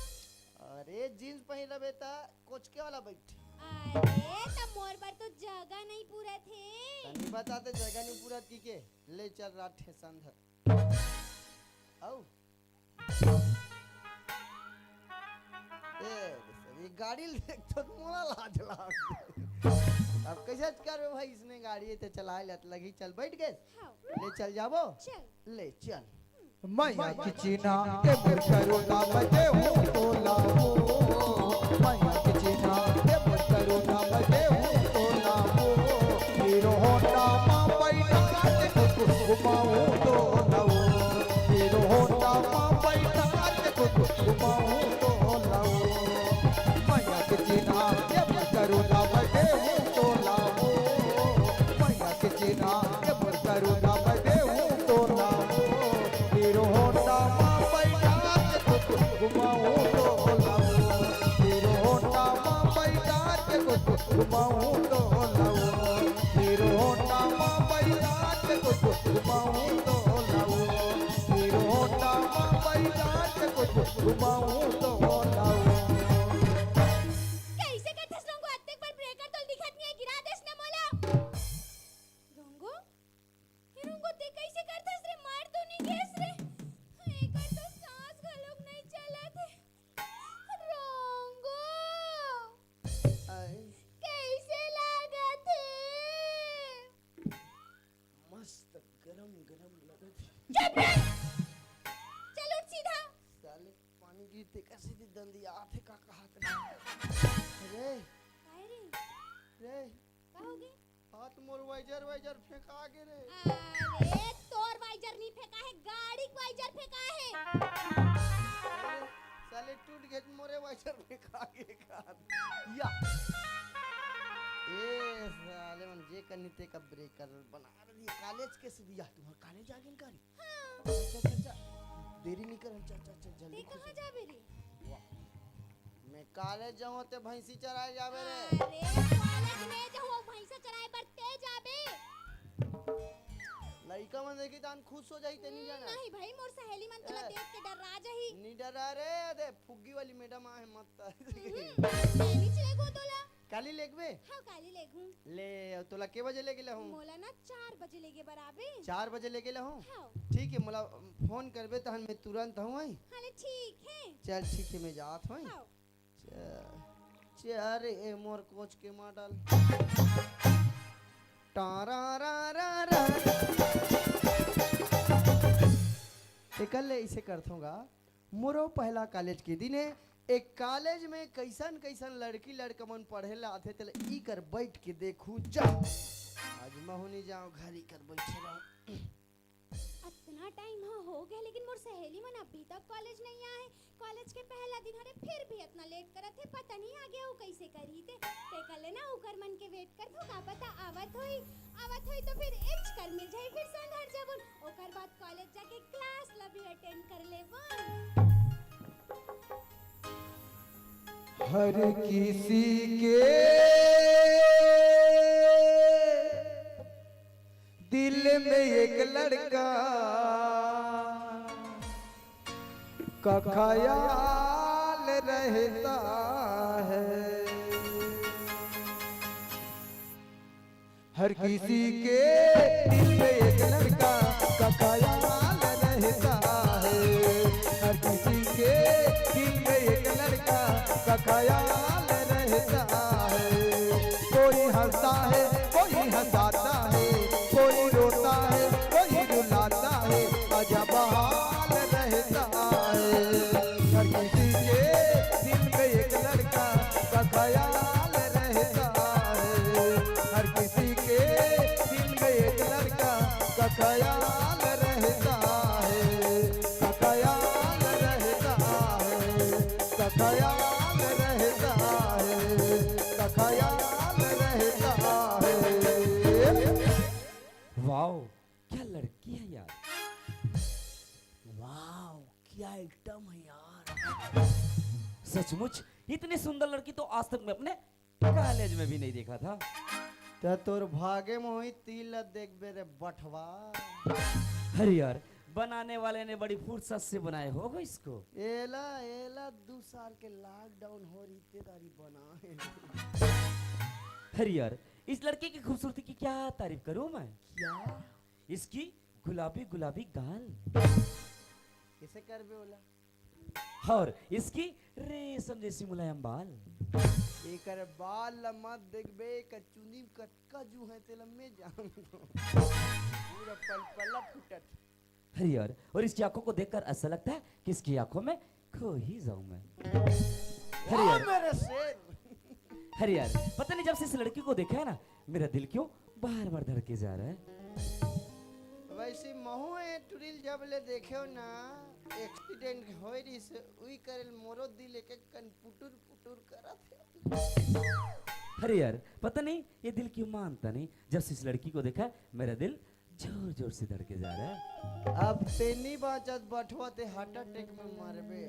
अरे जींस पहन ले बेटा कोच के वाला बैठ अरे तब मोर पर तो जगह नहीं पूरा थे तनी बताते जगह नहीं पूरा की के ले चल रात है संधर आओ ये गाड़ी देख तो मोला लाज लाग अब कैसे कर भाई इसने गाड़ी तो चला लत लगी चल बैठ गए हाँ ले चल जाबो चल ले चल मैया की चीना के मुर करुणा बजे हूँ तो लाओ मैया की चीना के मुर करुणा बजे हूँ तो लाओ हीरो होंडा माँ बैठा के खुद घुमाऊँ तो लाओ हीरो होंडा माँ बैठा के खुद घुमाऊँ तो लाओ मैया की चीना के मुर करुणा बजे हूँ तो लाओ मैया की चीना के मुर करुणा बजे हूँ तो लाओ हीरो होंडा माँ बैठा के खुद घुमाऊँ तो लाओ हीरो होंडा माँ बैठा के खुद घुमाऊँ तो लाओ हीरो होंडा माँ बैठा के खुद घुमाऊँ तो लाओ हीरो होंडा माँ बैठा के खुद घुमाऊँ तो लाओ कैसे करथस रंगो अत्ते पर ब्रेकर तो दिखत नहीं है गिरा देस ना मोला रंगो ये रंगो ते कैसे करथस रे मार तो नहीं गेस रे एकर तो सांस गलोक नहीं चलत है रंगो आए कैसे लागत है मस्त गरम गरम लगत चल उठ सीधा साले पानी गिरते कैसे दी दंदी आथे का कहत रे काहे रे रे का हो गए हाथ मोर वाइजर फेंका गे रे अरे तोर वाइजर नहीं फेंका है गाड़ी का वाइजर फेंका है साले टूट गए मोरे वाइजर फेंका गे का या ए साले मन जे कनिते का ब्रेकर बना रही कॉलेज के से दिया तुम्हारा कॉलेज आ गेल गाड़ी चल देरी नहीं कर चल ते जल्दी कहां जाबे रे मैं कॉलेज जाऊं ते भैंसी चराए जावे रे अरे कॉलेज में जाओ भैंसा चराए पर ते जाबे लड़का मन देखी तान खुश हो जाई ते नहीं जाना नहीं भाई मोर सहेली मन तोला देख के डरा जाही नहीं डरा रे दे फुग्गी वाली मैडम आ है मत नहीं चले गो तोला काली लेगबे हाँ काली लेगूं ले तोला के बजे ले गेला हूँ मोला ना 4 बजे लेगे बराबर 4 बजे ले गेला हूँ हाँ ठीक है मोला फोन करबे तहन मैं तुरंत हूँ आई हाले ठीक है चल ठीक है मैं जात हूँ हाँ चल ए मोर कोच के मॉडल टारा रा रा रा कल इसे करथूंगा मोरो पहला कॉलेज के दिन है एक कॉलेज में कैसन कैसन लड़की लड़का मन पढ़े ला आते तले ई कर बैठ के देखू जा आज महू नहीं जाओ घर ही कर बैठे रहो इतना टाइम हो गया लेकिन मोर सहेली मन अभी तक कॉलेज नहीं आए कॉलेज के पहला दिन हरे फिर भी इतना लेट करत थे पता नहीं आगे वो कैसे करी ते कल ना ओकर मन के वेट कर का पता आवत होई तो फिर एच कर मिल जाए फिर संघर जबन ओकर बाद कॉलेज जाके क्लास ला भी अटेंड कर लेबन हर किसी के दिल में एक लड़का का ख्याल रहता है हर किसी के दिल में एक लड़का का ख्याल रहता है हर किसी के दिल में एक लड़का का ख्याल रहता है कोई हंसता है कोई हंसाता है कोई रोता है कोई रुलाता है अजब हाल रहता है हर किसी के दिल में एक लड़का का ख्याल रहता है हर किसी के दिल में एक लड़का का ख्याल रहता है का ख्याल रहता है का ख्याल रहता है का ख्याल रहता है वाओ क्या लड़की है यार वाओ क्या एकदम है यार सचमुच इतनी सुंदर लड़की तो आज तक मैं अपने कॉलेज में भी नहीं देखा था तो तोर भागे में हुई तिल देखबे रे बटवा अरे यार बनाने वाले ने बड़ी फुर्सत से बनाए होगा इसको एला एला 2 साल के लॉकडाउन हो रही तेरी बना है अरे यार इस लड़के की खूबसूरती की क्या तारीफ करूं मैं क्या इसकी गुलाबी गुलाबी गाल कैसे करबे ओला और इसकी रेशम जैसी मुलायम बाल एकर बाल मत देखबे कचुनी कटका जू है तेल में जान पूरा पलपला फुटत अरे यार और इसकी आंखों को देखकर ऐसा लगता है कि इसकी आंखों में खो ही जाऊं मैं अरे ओ यार मेरे शेर अरे यार पता नहीं जब से इस लड़की को देखा है ना मेरा दिल क्यों बार बार धड़के जा रहा है वैसे महू है टुरिल जब ले देखो ना एक्सीडेंट होई रिस उई करल मोरो दिल एक एक कन पुटुर पुटुर करत है अरे यार पता नहीं ये दिल क्यों मानता नहीं जब से इस लड़की को देखा मेरा दिल जोर जोर से धड़के जा रहा है अब तेनी बाचत बठवा ते हार्ट अटैक में मारबे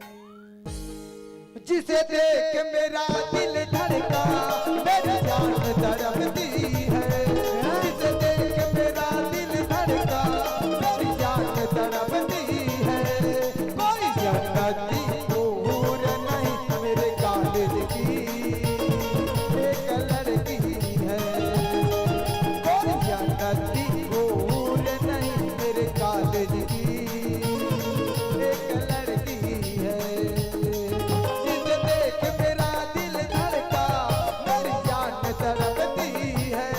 जिसे देख मेरा दिल धड़का मेरी जान तड़पती है जिसे देख मेरा दिल धड़का मेरी जान तड़पती है कोई जन्नती दूर नहीं मेरे कॉलेज की एक लड़की है कोई जन्नती दूर नहीं मेरे कॉलेज की एक लड़की है जिसे देख मेरा दिल धड़का मेरी जान तड़पती है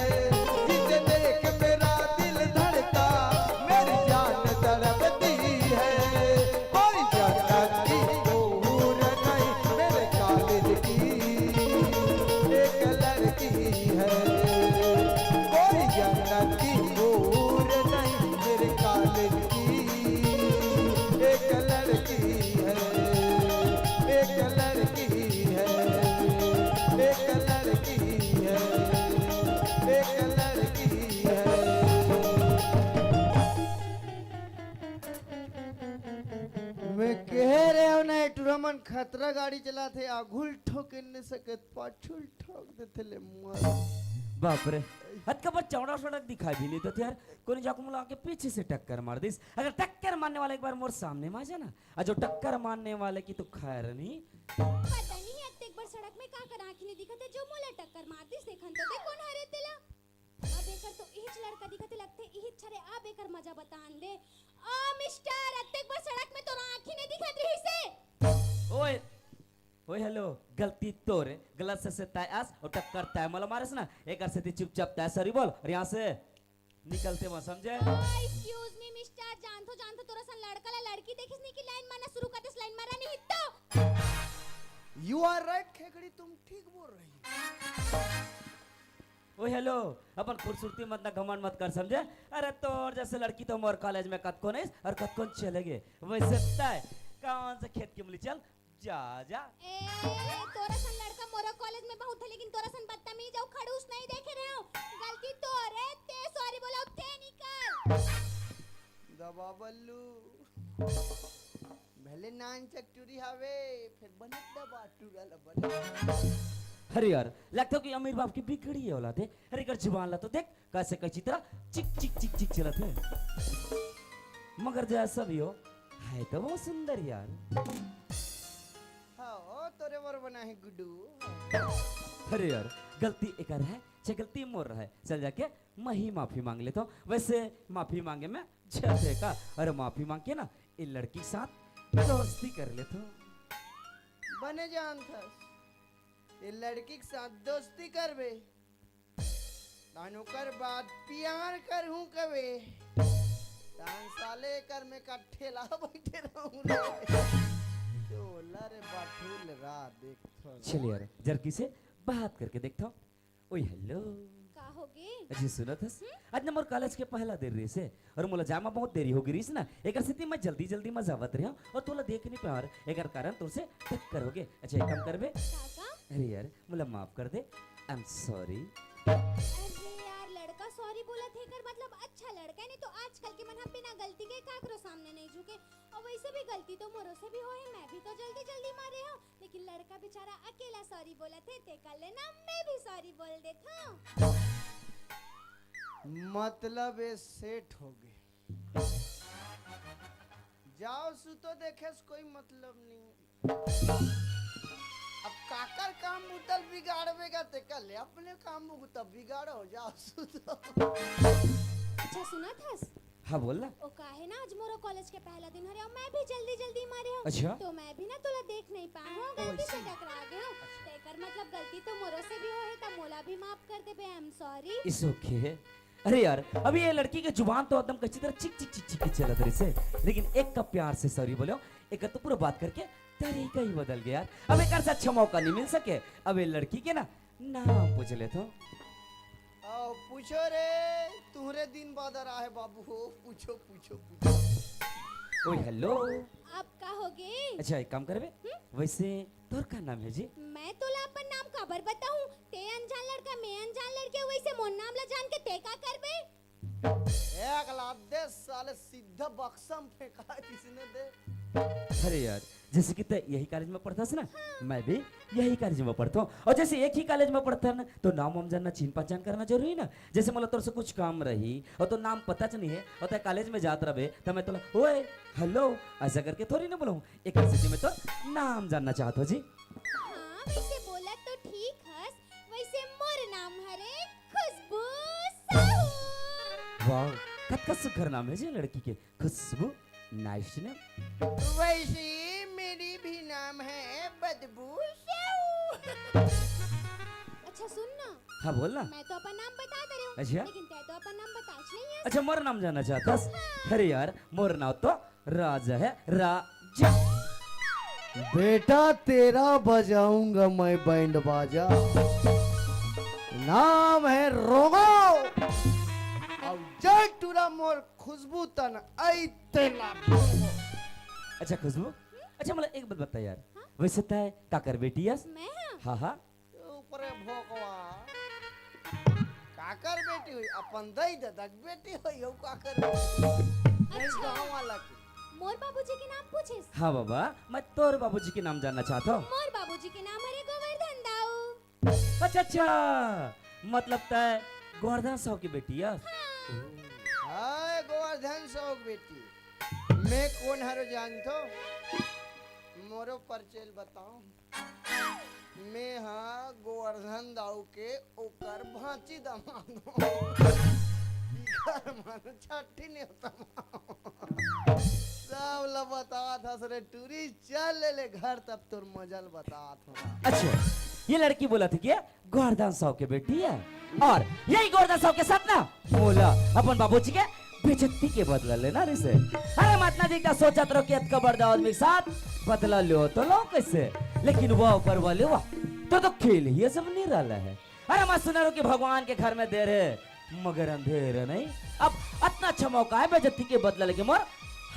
जिसे देख मेरा दिल धड़का मेरी जान तड़पती है कोई जन्नती दूर नहीं मेरे कॉलेज की एक लड़की है कोई जन्नती दूर नहीं मेरे कॉलेज की एक लड़की है एक लड़की है एक लड़की है एक लड़की है मैं कह रहे हो ना टूरमन खतरा गाड़ी चला थे आघुल ठोक न सकत पाछुल ठोक देते ले मर बाप रे हद कबर चौड़ा सड़क दिखाई भी नहीं तो यार कोई जाको मुला के पीछे से टक्कर मार दिस अगर टक्कर मारने वाले एक बार मोर सामने में आ जाए ना और जो टक्कर मारने वाले की तो खैर नहीं पता नहीं एक बार सड़क में का कर आँखी नहीं दिखत है जो मोला टक्कर मार दिस देखन तो देख कौन हरे तेला अब एकर तो इच लड़का दिखते लगते इच छरे अब एकर मजा बतान दे ओ मिस्टर अत्तेक बस सड़क में तोरा आँखी नहीं दिखत रही से ओए ओए हेलो गलती तोरे गलत से तय आस और टक्कर तय मला मारस ना एक से ती चुपचाप तय सॉरी बोल और यहाँ से निकलते मत समझे एक्सक्यूज मी मिस्टर जानतो तोरा सन लड़का ला लड़की देखिस नहीं की लाइन मारना शुरू करते लाइन मारा नहीं तो यू आर राइट खेकड़ी, तुम ठीक बोल रही हो। ओए हेलो अपन खूबसूरती मत ना घमंड मत कर समझे। अरे तोर जैसे लड़की तो मोर कॉलेज में कत को नहीं और कत कौन चलेगे वैसे तय कौन से खेत के मुली चल जा जा ए तोरा सन लड़का मोरा कॉलेज में बहुत है लेकिन तोरा सन बदतमीज और खड़ूस नहीं देखे रहे हो गलती तोरे ते सॉरी बोला थे निकल दबा बल्लू भले नान चकटूरी हवे फिर बनत दबा टूरा लबन। अरे यार लगता है कि अमीर बाप की बिगड़ी है औलाद है। अरे कर जुबान ला तो देख कैसे कैसी तरह चिक चिक चिक चिक चलत है मगर जैसा भी हो है तो वो सुंदर यार। हाँ तोरे वर बना है गुड्डू। अरे यार गलती एकर है चाहे गलती मोर है चल जाके मैं ही माफी मांग लेता हूँ। वैसे माफी मांगे मैं जैसे का अरे माफी मांग के ना इन लड़की के साथ दोस्ती कर लेता हूँ। बने जान था ये लड़की के साथ दोस्ती करबे तानो कर बाद प्यार कर हूँ कबे तान साले कर में का ठेला बैठे रहूँ रे चोला रे बाठूल रा देख चल यार जरकी से बात करके देखता हूँ। ओए हेलो का होगे अजी सुना था आज ना मोर कॉलेज के पहला देर रही से और मोला जामा बहुत देरी हो गई ना एक स्थिति मैं जल्दी जल्दी में जावत रहा और तोला देख नहीं पा रहा एक कारण तुर से टक्कर हो गए। अच्छा एक काम करबे काका अरे यार मोला माफ कर दे आई एम सॉरी। अरे यार लड़का सॉरी बोला थे कर मतलब अच्छा लड़का है नहीं तो आजकल के मन बिना गलती के काकरो सामने नहीं झुके और वैसे भी गलती तो मोरो से भी होए मैं भी तो जल्दी जल्दी मारे हूं लेकिन लड़का बेचारा अकेला सॉरी बोला थे ते कर लेना मैं भी सॉरी बोल देता हूं। मतलब ये सेट हो गए जाओ सुतो देखे कोई मतलब नहीं। अब काकर काम मुतल बिगाड़बेगा ते कल अपने काम तब बिगाड़ो जाओ सुतो। अच्छा सुना था हाँ बोल ना ओ काहे ना आज मोरो कॉलेज के पहला दिन हरे और मैं भी जल्दी जल्दी मारे हूं अच्छा तो मैं भी ना तोला देख नहीं पाया हूं गलती से टकरा गए हूं तेकर मतलब गलती तो मोरो से भी होए त मोला भी माफ कर दे बे I am sorry. It's okay. अरे यार अभी ये लड़की के जुबान तो एकदम कच्ची तरह चिक चिक चिक चिक चलत रही से लेकिन एक का प्यार से सॉरी बोलो एक तो पूरा बात करके तरीका ही बदल गया यार। अब एक से अच्छा मौका नहीं मिल सके अब ये लड़की के ना नाम पूछ ले तो आओ पूछो रे तुहरे दिन बाद आ रहा है बाबू हो पूछो पूछो पूछो। ओए हेलो अब का होगे अच्छा एक काम करबे वैसे तोर का नाम है जी मैं तोला अपन नाम खबर बताऊं ते अनजान लड़का मैं अनजान लड़के वैसे मोर नाम ला जान के ते का करबे एक लाख दे साले सीधा बक्सम फेंका किसने दे। अरे यार जैसे कि तय यही कॉलेज में पढ़ता ना मैं भी यही कॉलेज में पढ़ता हूँ और जैसे एक ही कॉलेज में पढ़ता है ना तो नाम वाम जानना चिन्ह पहचान करना जरूरी ना। जैसे मतलब तोर से कुछ काम रही और तो नाम पता नहीं है और तय कॉलेज में जात रहे तो मैं तोला ओए हेलो ऐसा करके थोड़ी ना बोलूँ एक स्थिति में तो नाम जानना चाहता हूँ जी। हां वैसे बोला तो ठीक हस वैसे मोर नाम हरे खुशबू साहू। वाह कत सुखर नाम है जी लड़की के खुशबू नाइस नेम। वैसे मेरी भी नाम है बदबू अच्छा सुन ना हाँ बोल ना मैं तो अपन नाम बता दे रही हूं अच्छा। लेकिन ते तो अपन नाम बताच नहीं है। अच्छा मोर नाम जानना चाहता अरे यार मोर नाम तो राजा है राजा। बेटा तेरा बजाऊंगा मैं बैंड बाजा नाम है रोगो अब जय टूरा मोर खुशबू तन आई तेला। अच्छा खुशबू अच्छा मतलब एक बात बता यार वैसे तय काकर बेटी यस मैं हां हाँ हाँ ऊपर भोकवा काकर बेटी हुई अपन दई ददक बेटी हुई हो काकर अच्छा। गांव वाला की मोर बाबूजी के नाम पूछिस हाँ बाबा मैं तोर बाबूजी के नाम जानना चाहता हूँ। मोर बाबूजी के नाम हरे गोवर्धन दाऊ। अच्छा अच्छा मतलब तय गोवर्धन साहब की बेटी यस हाय गोवर्धन सौक बेटी मैं कौन हरो जानतो मोरो परिचय बताऊं मैं हाँ गोवर्धन दाऊ के ओकर भांची दमाद मानो छठी नहीं होता सब ला बता था सरे टूरी चल ले घर तब तोर मजल बता था। अच्छा ये लड़की बोला थी क्या गोवर्धन साहु के बेटी है और यही गोवर्धन साहु के साथ ना बोला अपन बाबूजी के बेइज्जती के बदला लेना रिसे। अरे मातना जी का सोचा तो कि अतका बड़ा आदमी के साथ बदला लो तो लो कैसे, लेकिन वो ऊपर वाले वाह तो खेल ही ये सब नहीं रहा है। अरे मैं सुना रहा कि भगवान के घर में देर है मगर अंधेर नहीं। अब इतना अच्छा मौका है बेइज्जती के बदला लेके मोर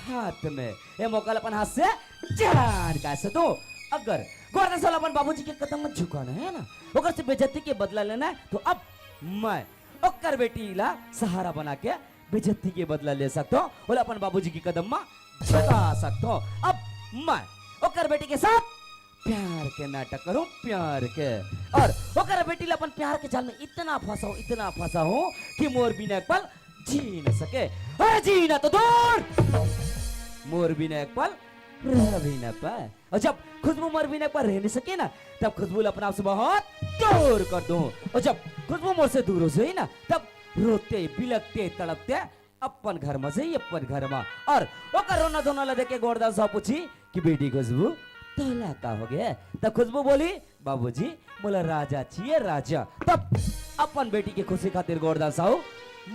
हाथ में ये मौका अपन हाथ से जान कैसे दो। अगर गोवर्धन साहु अपन बाबूजी के कदम में झुकाना है ना ओकर से बेइज्जती के बदला लेना है तो अब मैं ओकर बेटी ला सहारा बना के बेइज्जती के बदला ले सकता हूँ और अपन बाबूजी के कदम में झुका सकता हूँ। अब मैं ओकर बेटी के साथ प्यार के नाटक करूं प्यार के और ओकर बेटी ला अपन प्यार के जाल में इतना फंसा हूं कि मोर बिना एक पल जी न सके। अरे जी ना तो दूर मोर बिना एक पल रह भी न पाए और जब खुशबू मोर बिना एक पल रह नहीं सके ना तब खुशबू अपने आप से बहुत दूर कर दूं और जब खुशबू मोर से दूर हो जाए ना तब रोते बिलकते तड़पते अपन घर में से अपन घर में और ओकर रोना धोना ला देखे गोवर्धन साहु पूछी कि बेटी खुशबू तोला का हो गया तब खुशबू बोली बाबूजी बोला राजा चाहिए राजा। तब अपन बेटी के खुशी खातिर गोवर्धन साहु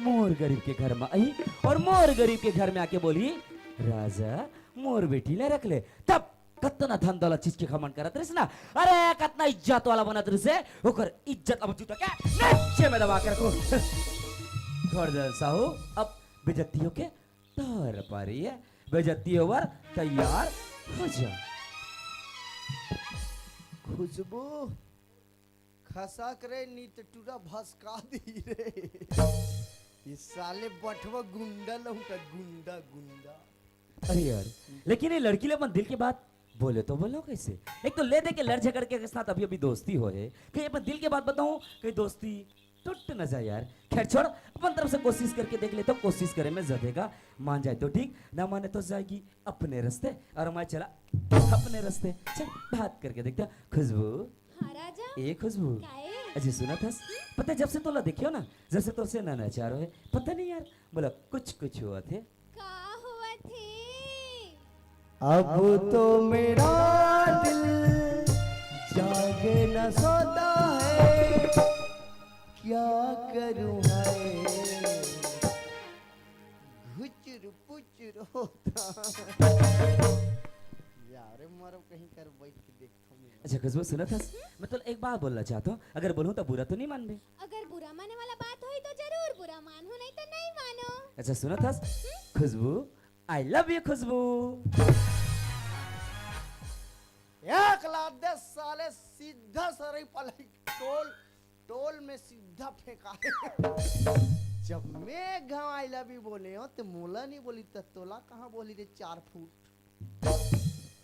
मोर गरीब के घर में आई और मोर गरीब के घर में आके बोली राजा मोर बेटी ले रख ले। तब कतना धन दौलत चीज के खमन करत रहिस ना अरे कतना इज्जत वाला बनत रहिस ओकर इज्जत अब जूता के नीचे में दबा के रखो। गोवर्धन साहु अब बेइज्जतियों के तौर पर ही है बेइज्जती ओवर तैयार हो जा। खुशबू खसा करे नीत टूरा भसका दी रे ये साले बटवा गुंडा लौटा गुंडा गुंडा। अरे यार लेकिन ये लड़की ले अपन दिल की बात बोले तो बोलो कैसे। एक तो ले दे के लड़ झगड़ के साथ अभी अभी दोस्ती हो है कहीं अपन दिल की बात बताऊं कहीं दोस्ती टूट न जाए यार। खैर छोड़ अपन तरफ से कोशिश करके देख ले तो कोशिश करे में जदेगा मान जाए तो ठीक ना माने तो जाएगी अपने रास्ते और मैं चला अपने रास्ते। चल बात करके देखते खुशबू। हाँ राजा ए खुशबू काहे? अजी सुना था पता जब से तोला देखियो ना जैसे तो से ना चारो है पता नहीं यार बोला कुछ हुआ थे का हुआ थे? अब तो मेरा दिल जागे न सोता है क्या करूं है घुचर पुचर होता यार मारो कहीं कर बैठ के देखता हूं। अच्छा खुशबू सुना था मैं तो एक बात बोलना चाहता हूँ अगर बोलूँ तो बुरा तो नहीं मान बे। अगर बुरा माने वाला बात हुई तो जरूर बुरा मानो नहीं तो नहीं मानो। अच्छा सुना था खुशबू आई लव यू खुशबू। 1 साले सीधा सर पलाई टोल में सीधा फेंका है। जब मैं गाँव आई लव यू बोले हो तो मोला नहीं बोली तो तोला कहाँ बोली रे 4 फुट।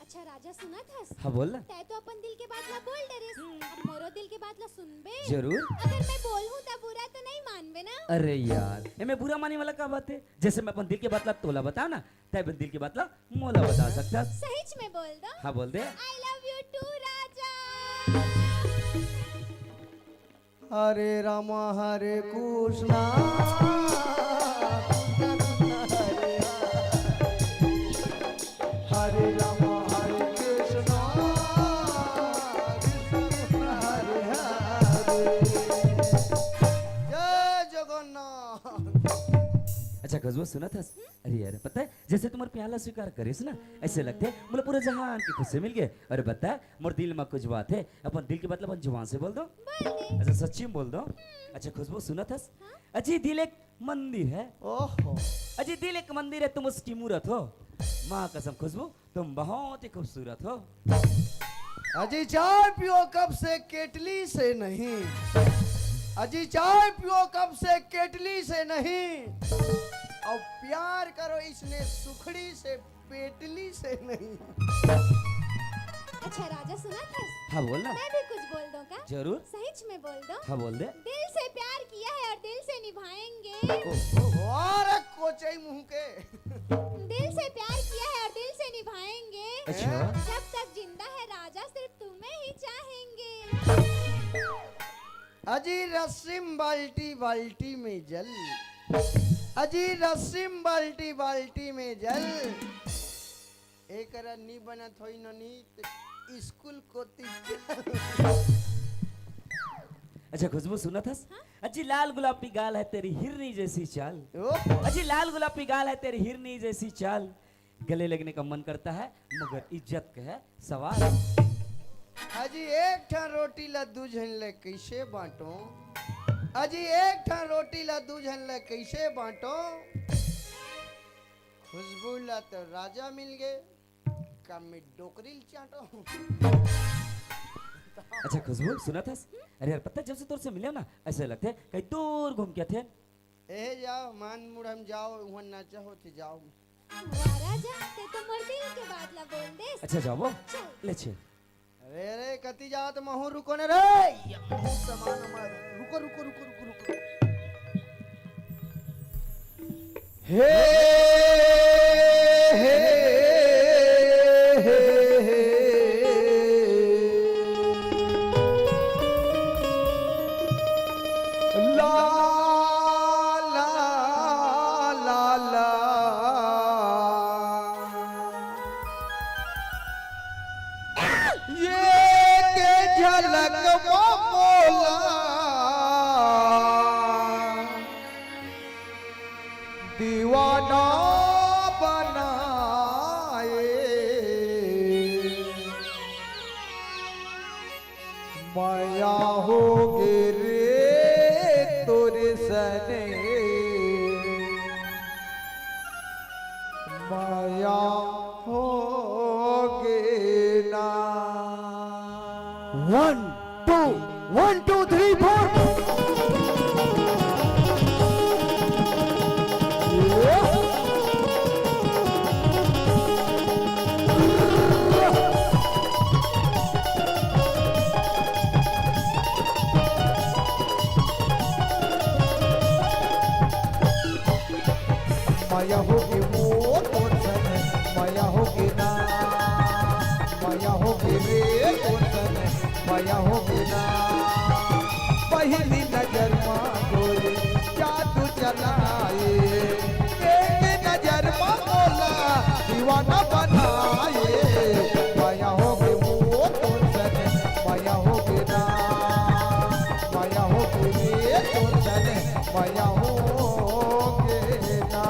अच्छा राजा सुना था हाँ बोल ना तै तो अपन दिल के बात ला बोल डरिस अब मोरो दिल के बात ला सुनबे जरूर। अगर मैं बोलूं तब बुरा तो नहीं मानबे ना। अरे यार ये मैं बुरा मानने वाला क्या बात है जैसे मैं अपन दिल के बात ला तोला बताओ ना तय अपन दिल की बात ला मोला बता सकता। सहीच में बोल दो। हाँ बोल दे। आई लव यू टू राजा। हरे रामा हरे कृष्णा हरे रामा हरे कृष्णा कृष्ण हरे हरे जय जगन्नाथ। अच्छा खुशबू सुना था अरे यार पता है जैसे तुम्हारे प्याला स्वीकार करेस ना ऐसे लगते है मुझे पूरे जहान की खुशी मिल गए। अरे बता मोर दिल में कुछ बात है अपन दिल की बात अपन जुबान से बोल दो। अच्छा सच्ची में बोल दो। अच्छा खुशबू सुना था अजी दिल एक मंदिर है ओहो अजी दिल एक मंदिर है तुम उसकी मूरत हो माँ कसम खुशबू तुम बहुत ही खूबसूरत हो। अजी चाय पियो कब से केटली से नहीं अजी चाय पियो कब से केटली से नहीं और प्यार करो इसने सुखड़ी से पेटली से नहीं। अच्छा राजा सुना था हाँ बोल ना। मैं भी कुछ बोल दूं का? जरूर। सहीच में बोल दो। हाँ बोल दे। दिल से प्यार किया है और दिल से निभाएंगे। अरे कोचई मुंह के दिल से प्यार किया है और दिल से निभाएंगे। अच्छा। जब तक जिंदा है राजा सिर्फ तुम्हें ही चाहेंगे। अजी रस्सिम बाल्टी बाल्टी में जल, अजी रस्सिम बाल्टी बाल्टी में जल। एक नी बनत होई ननी स्कूल को अच्छा खुशबू सुना था? अजी लाल गुलाबी गाल है तेरी हिरनी जैसी चाल, ओ अजी लाल गुलाबी गाल है तेरी हिरनी जैसी चाल, गले लगने का मन करता है मगर इज्जत का है सवाल। अजी एक ठा रोटी ला दू झन ले कैसे बांटो, अजी एक ठा रोटी ला दू झन ले कैसे बांटो। खुशबू ला तो राजा मिल गए, काम में डोकरी चाटो। अच्छा खुशबू सुना था? अरे यार पता जब से तुझसे मिले ना ऐसे लगते है कहीं दूर घूम के थे। ए जाओ मान मुड़म जाओ वहाँ नाचा हो तो जाओ। वाह राजा ते तो मोर दिल के बात ला बोल दे। अच्छा जाओ वो ले छे। अरे अरे कति जाओ तो महू रुको न रे, ये महू सामान हमारा रुको रुको रुको रुको रुको। हे हे ला ला ला ला ये के झलक मोला दीवाना बनाए, माया हो रे तोरे सने, माया हो ना। 1 2 1 2 3 4 माया होगी वो तोर सने, माया होगी ना, माया होगी रे तोर सने, माया होगी ना। पहली नजर माँ गोरी जादू चलाए, एक नजर माँ बोला दीवाना बनाए। माया होगी वो तोर सने, माया होगी ना, माया होगी रे तोर सने, माया होगी ना।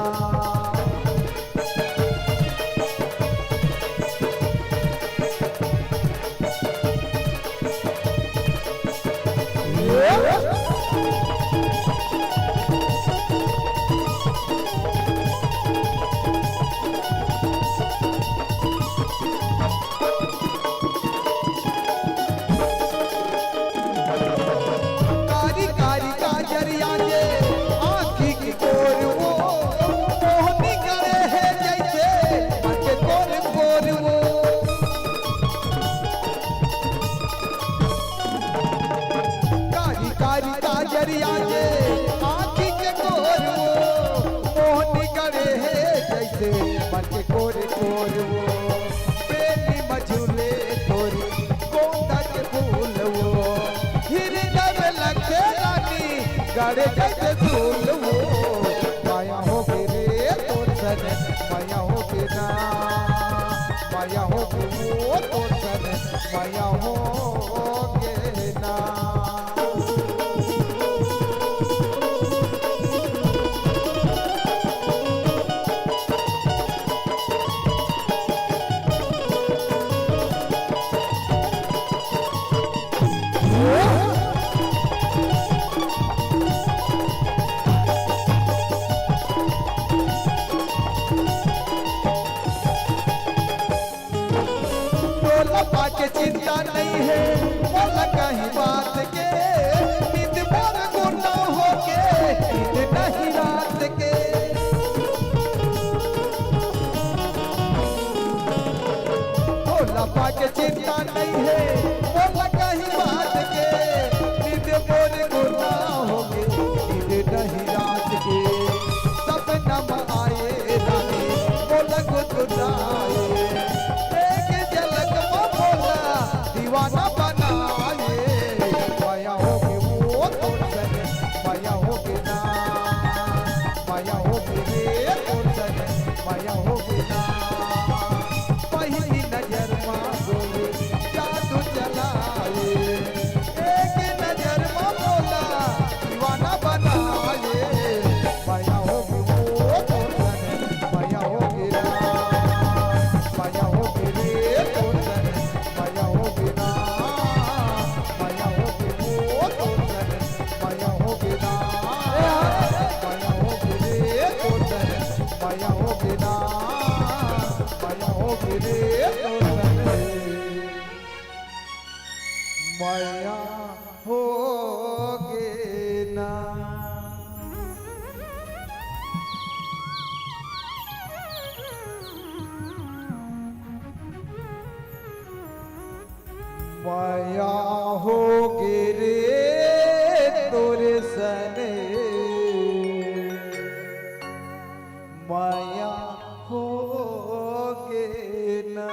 कारी कारी काजरिया जे आँखी की कोर वो मोहनी करे है जैसे मन के कोर कोर वो। कारी कारी काजरिया जे आँखी के कोर वो मोहनी करे है जैसे मन के कोर कोर वो। बेली मझुले तोरी गोंदा के फूल वो, हृदय में लगे रानी गड़े जैसे फूल वो। माया होगी रे तोर सने, माया होगी ना, माया होगी वो तोर सने, माया होगी ना। बोला के चिंता नहीं है, बोला कहीं बात के, नींद मोर गुना हो के, नींद नहीं रात के। बोला के चिंता नहीं है, बोला कहीं बात के, नींद मोर गुना हो के, नींद नहीं रात के। सब नम आए रानी बोला गुदगुदाए, एक झलक में बोला दीवाना बनाए। माया होगी वो तोर रे तोर सने माया होगे ना माया होगे रे तोरे सने माया होगे ना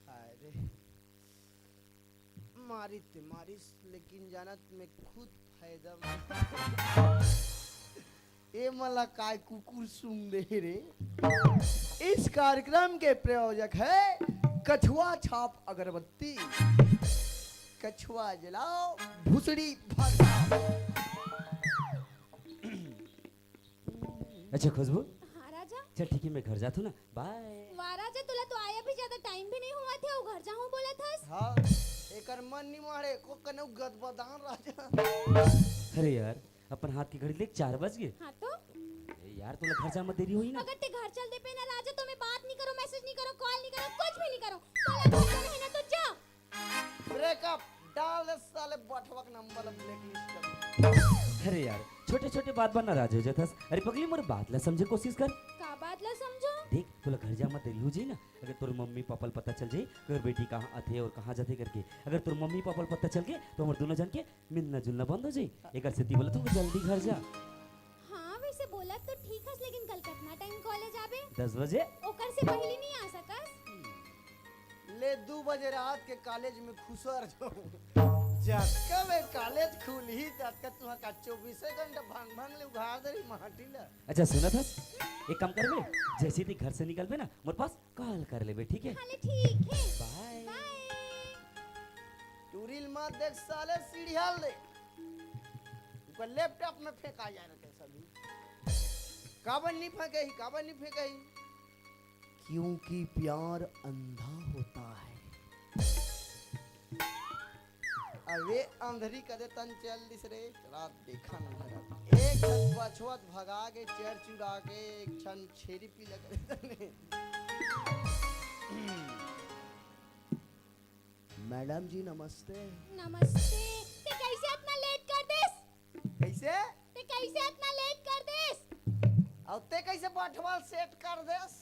अरे मारी ते मारिस लेकिन जानत में खुद फायदा ए मला काय कुकुर सुन दे रे। इस कार्यक्रम के प्रायोजक है कछुआ छाप अगरबत्ती। कछुआ जलाओ भुसड़ी भगाओ। अच्छा खुशबू, हाँ राजा। चल ठीक है मैं घर जाता हूँ ना, बाय। वाह राजा, तुला तो आया भी ज्यादा टाइम भी नहीं हुआ थे, वो घर जाऊं बोला था। हाँ एकर मन नहीं मारे को कने गदबदान राजा। अरे यार अपन हाथ की घड़ी देख 4 बज गए। हाँ तो यार तुला घर जा मत देरी हुई ना। अगर ते घर चल दे पे ना राजा, तो मैं बात नहीं करो, मैसेज नहीं करो, कॉल नहीं करो, कुछ भी नहीं करो। तो घर चल है ना तो जा। ब्रेकअप डाल दे साले बटवक नंबर ब्लैकलिस्ट कर। अरे यार छोटे छोटे बात बना राज हो जाता। अरे पगली मोर बात ला समझे कोशिश कर। का बात ला समझो। देख तुला घर जा मत देरी हो जाई ना। अगर तोर मम्मी पापा ल पता चल जाई कर बेटी कहाँ आथे और कहाँ जाते करके, अगर तोर मम्मी पापा ल पता चल गए तो हमर दोनों जन के मिलना जुलना बंद हो जाई। एकर सेती बोला तू जल्दी घर जा। हाँ वैसे बोला तो ठीक है, लेकिन कल कितना टाइम कॉलेज आबे? 10 बजे। ओकर से पहले नहीं आ सकस। ले 2 बजे रात के कॉलेज में खुसर जो जक्का में कॉलेज खुली तक तुहा का 24 घंटा भांग भांग ले उघार दे माटी ला। अच्छा सुना था, एक काम कर बे, जैसे ही घर से निकल बे ना मोर पास कॉल कर ले बे, ठीक है? हाँ ले ठीक है। बाय। बाय। टूरिल मत देख साले सीढ़ी हाल दे। ऊपर लैपटॉप में फेंका जा रहा है सभी। काबन नहीं फेंके ही, काबन नहीं फेंके ही। क्योंकि प्यार अंधा होता है। अरे अंधरी कदे तन चल दिस रे रात देखा न लगा। एक छत पछुआत भगा के चेर चुरा के एक छन छेरी पी लगे तने। मैडम जी नमस्ते। नमस्ते। ते कैसे इतना लेट कर देस? कैसे? ते कैसे इतना लेट कर देस? और ते कैसे बटवाल सेट कर देस?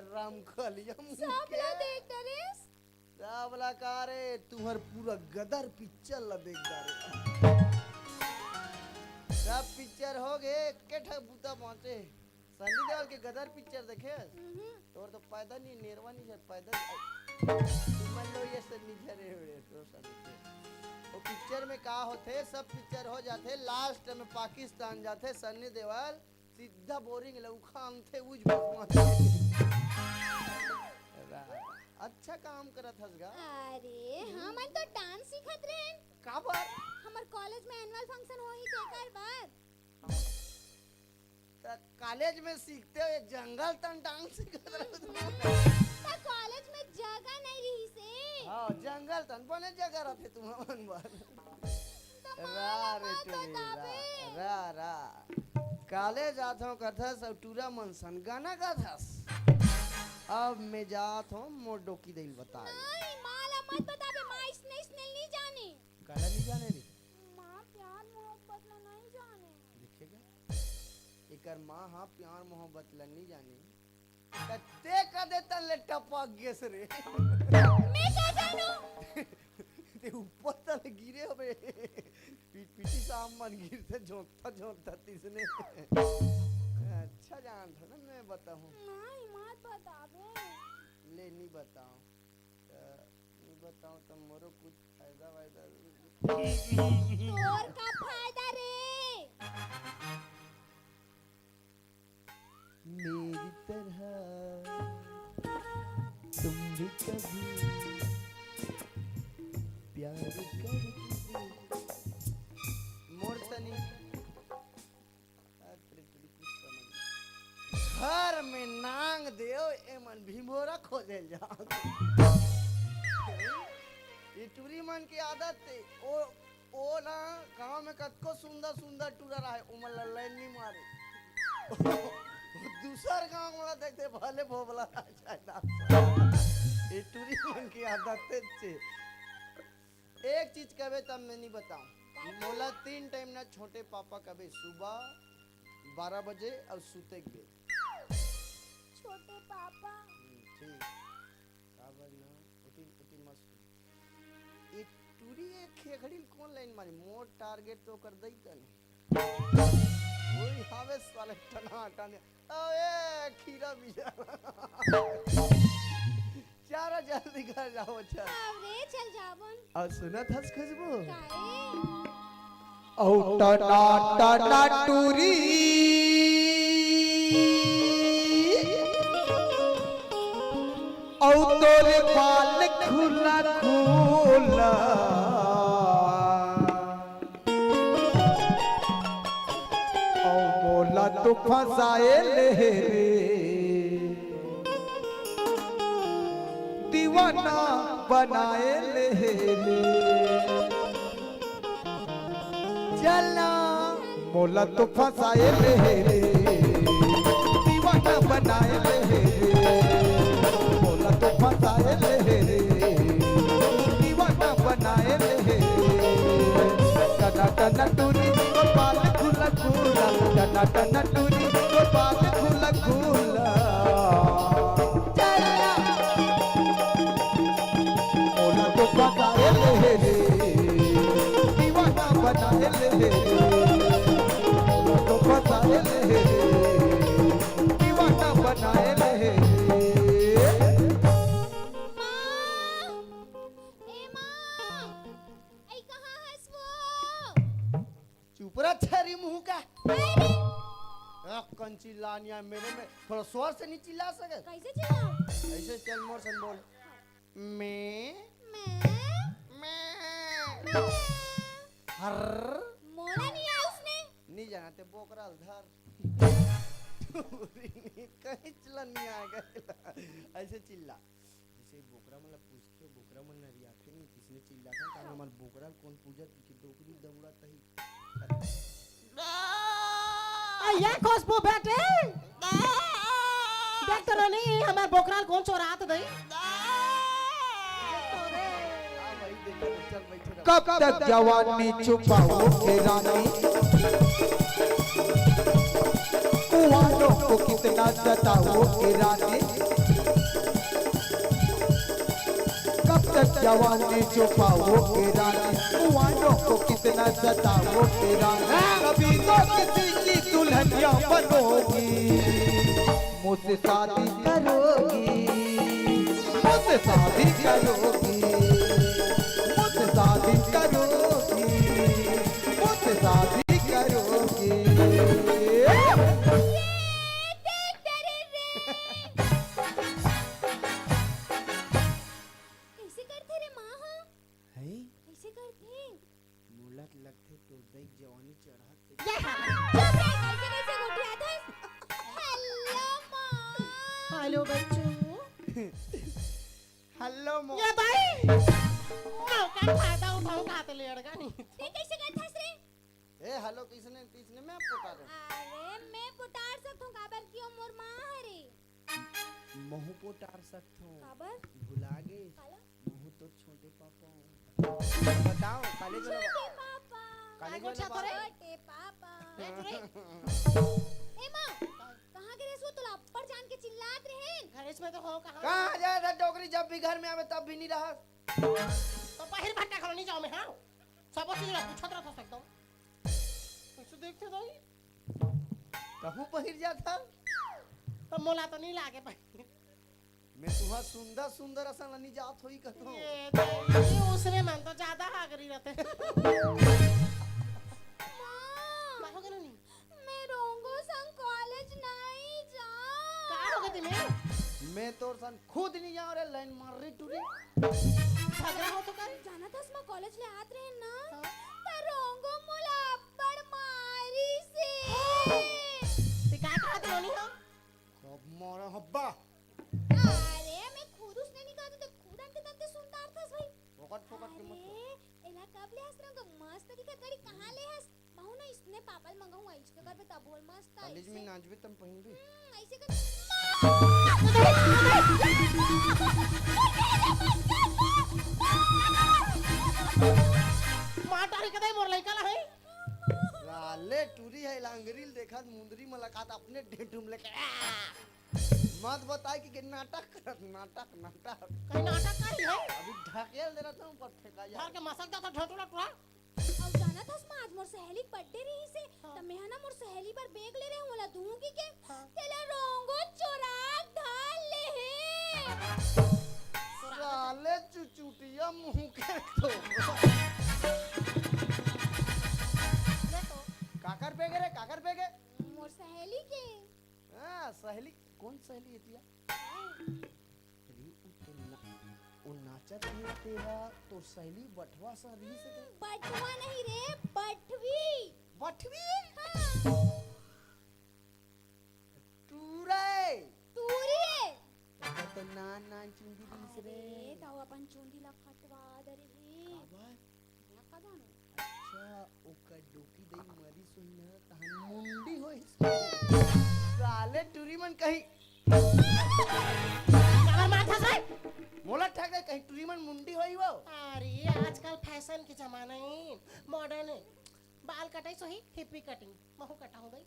रामखलिया सब ला देख डरेस। सबला कारे तुहर पूरा गदर पिक्चर ला देख दारे। सब पिक्चर हो गए के ठा बूता पहुंचे। सनी देओल के गदर पिक्चर देखे? तोर तो पैदा नहीं नेरवा नहीं पैदा तुम लो ये सनी झरे हुए तो सनी वो पिक्चर में का होते, सब पिक्चर हो जाते लास्ट में पाकिस्तान जाते सनी देओल सीधा बोरिंग लौखांग थे उज अच्छा काम करत हसगा। अरे हमन तो डांस सीखत रहेन। का बात? हमर कॉलेज में एनुअल फंक्शन होई तेकर बाद। त कॉलेज में सीखते हो जंगल तन डांस सीखत रहो। त कॉलेज में जगह नहीं रही से। हां जंगल तन बने जगह रहते तुम मन बार। रा रे टूरी रा रा कॉलेज आथो कथा सब टूरा मनसन गाना गाथस। अब मैं जात हूँ मोर डोकी दिल बता। नहीं माला मत बता बे, माँ इसने नहीं जाने। काला नहीं जाने रे? माँ प्यार मोहब्बत ना नहीं जाने। देखेगा एकर माँ हाँ प्यार मोहब्बत ला नहीं जाने। कते कदे तले टपक गेस रे। मैं क्या जानूं? ते ऊपर तले गिरे हो बे। पीटी साम मन गिरते झोंकता झोंकता तिसने। अच्छा जान था ना मैं बताऊं। नहीं मत बता बे। ले नहीं बताऊं तो मोरो कुछ फायदा वायदा। तोर का फायदा रे? मेरी तरह तुम भी कभी प्यार कर मोर खोजे जा ये टूरी मन की आदत है ओ ना गांव में कतको सुंदर सुंदर टूरर आए उमल लाइन नहीं मारे दूसर गांव में देखते भले भोबला ये टूरी मन की आदत है। एक चीज कहे तब मैं नहीं बताऊं मोला 3 टाइम ना छोटे पापा कभी सुबह 12 बजे और सूते गए छोटे पापा ठीक काबर ना उठी उठी मस्त ये टूरी एक खेखड़ी कौन लाइन मारी मोर टारगेट तो कर दई तने ओए हावे साले टना टने ओए खीरा बिजा चारा जल्दी कर जाओ चल अरे चल जावन और सुना था खुशबू काहे औ टना टना टूरी औ तोरे बाल खुला खुला औ मोला तो फसाए ले रे दीवाना बनाए ले चलना मोला तो फसाए ले दीवाना बनाए ले मोला तो फसाए ले दीवाना बनाए ले टना टना टूरी और बाल खुला खुला टना टना टूरी और बाल खुला खुला चलना मोला तो फसाए ले दीवाना बनाए ले तो फसाए ले दीवाना बनाए ले चुप रह छरी मुंह का कंची लानिया मेरे में थोड़ा स्वर से नहीं चिल्ला सके कैसे चिल्लाऊं ऐसे चल मोर सन बोल मैं हर मोला नहीं आया उसने नहीं जानते बोकरा धर कहीं चला नहीं आएगा ऐसे चिल्ला जैसे बोकरा मतलब पूछते बोकरा मन नरिया थे नहीं किसने चिल्ला था कारण हमार बोकरा कौन पूजा की डोकरी दौड़ा तही ये खुशबू बेटे देख तो नहीं हमार बोकराल कौन चोरात दई कब तक जवानी छुपाओगे रानी कुआनों को कितना सताओगे रानी कब तक जवानी छुपाओगे रानी कुआनों को कितना सताओगे रानी कभी तो किसी की दुल्हनिया बनोगी मुझसे शादी करोगी मुझसे शादी करोगी मुझसे शादी करोगी मुझसे शादी करोगी देख तेरे रे कैसे करते रे माँ हाँ है कैसे करते मुलक लगते तो देख जवानी चढ़ाते चुप रे कैसे कैसे उठिया थे हेलो माँ हेलो बच्चों हेलो मो ये भाई का फायदा उठाऊं का तो लेड़गा नहीं ते कैसे करते रे ए हेलो किसने किसने मैं पोटा रहा अरे मैं पुटार सकता हूँ काबर क्यों मोर माँ है रे महू पोटार सकता हूँ काबर भुला गए काला महू तो छोटे पापा हूँ बताओ कॉलेज छोटे वाला पापा कॉलेज अच्छा वाला करे। छोटे पापा ए माँ कहाँ गिरे सो तुला अप्पर जान के चिल्लात रहे घर इसमें तो हो कहां कहाँ जाए था डोकरी जब भी घर में आवे तब भी नहीं रहा तो बाहर भट्टा करो नहीं जाओ मैं हां सब चीज पूछत रह सकता हूं कुछ देखते दई कहूँ पहिर जाता तो मोला तो नहीं लागे भाई मैं तुहा सुंदर सुंदर असन नहीं जात होई कहतो ये उसने मन तो ज्यादा आगरी रहते माँ हो गया नहीं मैं रोंगो संग कॉलेज नहीं जा का हो गई तुम्हें मैं तोर सन खुद नहीं जाऊँ रे लाइन मार रही टूरी झगड़ा हो तो कर जाना था मैं कॉलेज ले आत रहे ना तो रोंगो मुला अप्पड़ मारी से ते का खात नहीं हो सब मोर हब्बा अरे मैं पापा मंगाऊं आइज के घर पे तब बोल मस्त कॉलेज में नाचबे तम पहिनबे ऐसे कर माटारी कदे मोर लइका ला है लाले टूरी है लांगरील देखा मुंदरी मुलाकात अपने ढेठुम लेके मत बताए कि नाटक करत नाटक नाटक कहीं नाटक करी है अभी ढकेल दे रहा था ऊपर फेंका जा मार के मसक दा तो ढटोला टुरा अब जाना था उसमें आज मोर सहेली बर्थडे रही से तब मैं ना मोर सहेली पर बैग ले रहे हूं वाला दूंगी के तेला रोंगो चोराक धाल ले है साले चुचुटिया मुंह के तो काकर पे गए काकर पे गए मोर सहेली के हां सहेली कौन सहेली है तिया अरे वो नाचत है तेरा तो सहेली बटवा सा रही से बटवा नहीं रे बटवी बटवी हां टूरे तूरी है तो ना ना चुंडी दिस रे अरे ताऊ अपन चुंडी ला फटवा दे रे आवाज लका जानो अच्छा ओका डोकी दई मरी सुनना तहन मुंडी होई साले टूरी मन कहीं अगर माथा से मोला ठग गए कहीं टूरी मन मुंडी होई वो अरे आजकल फैशन के जमाना है मॉडर्न है बाल कटाई सो ही हिप्पी कटिंग महू कटाऊं भाई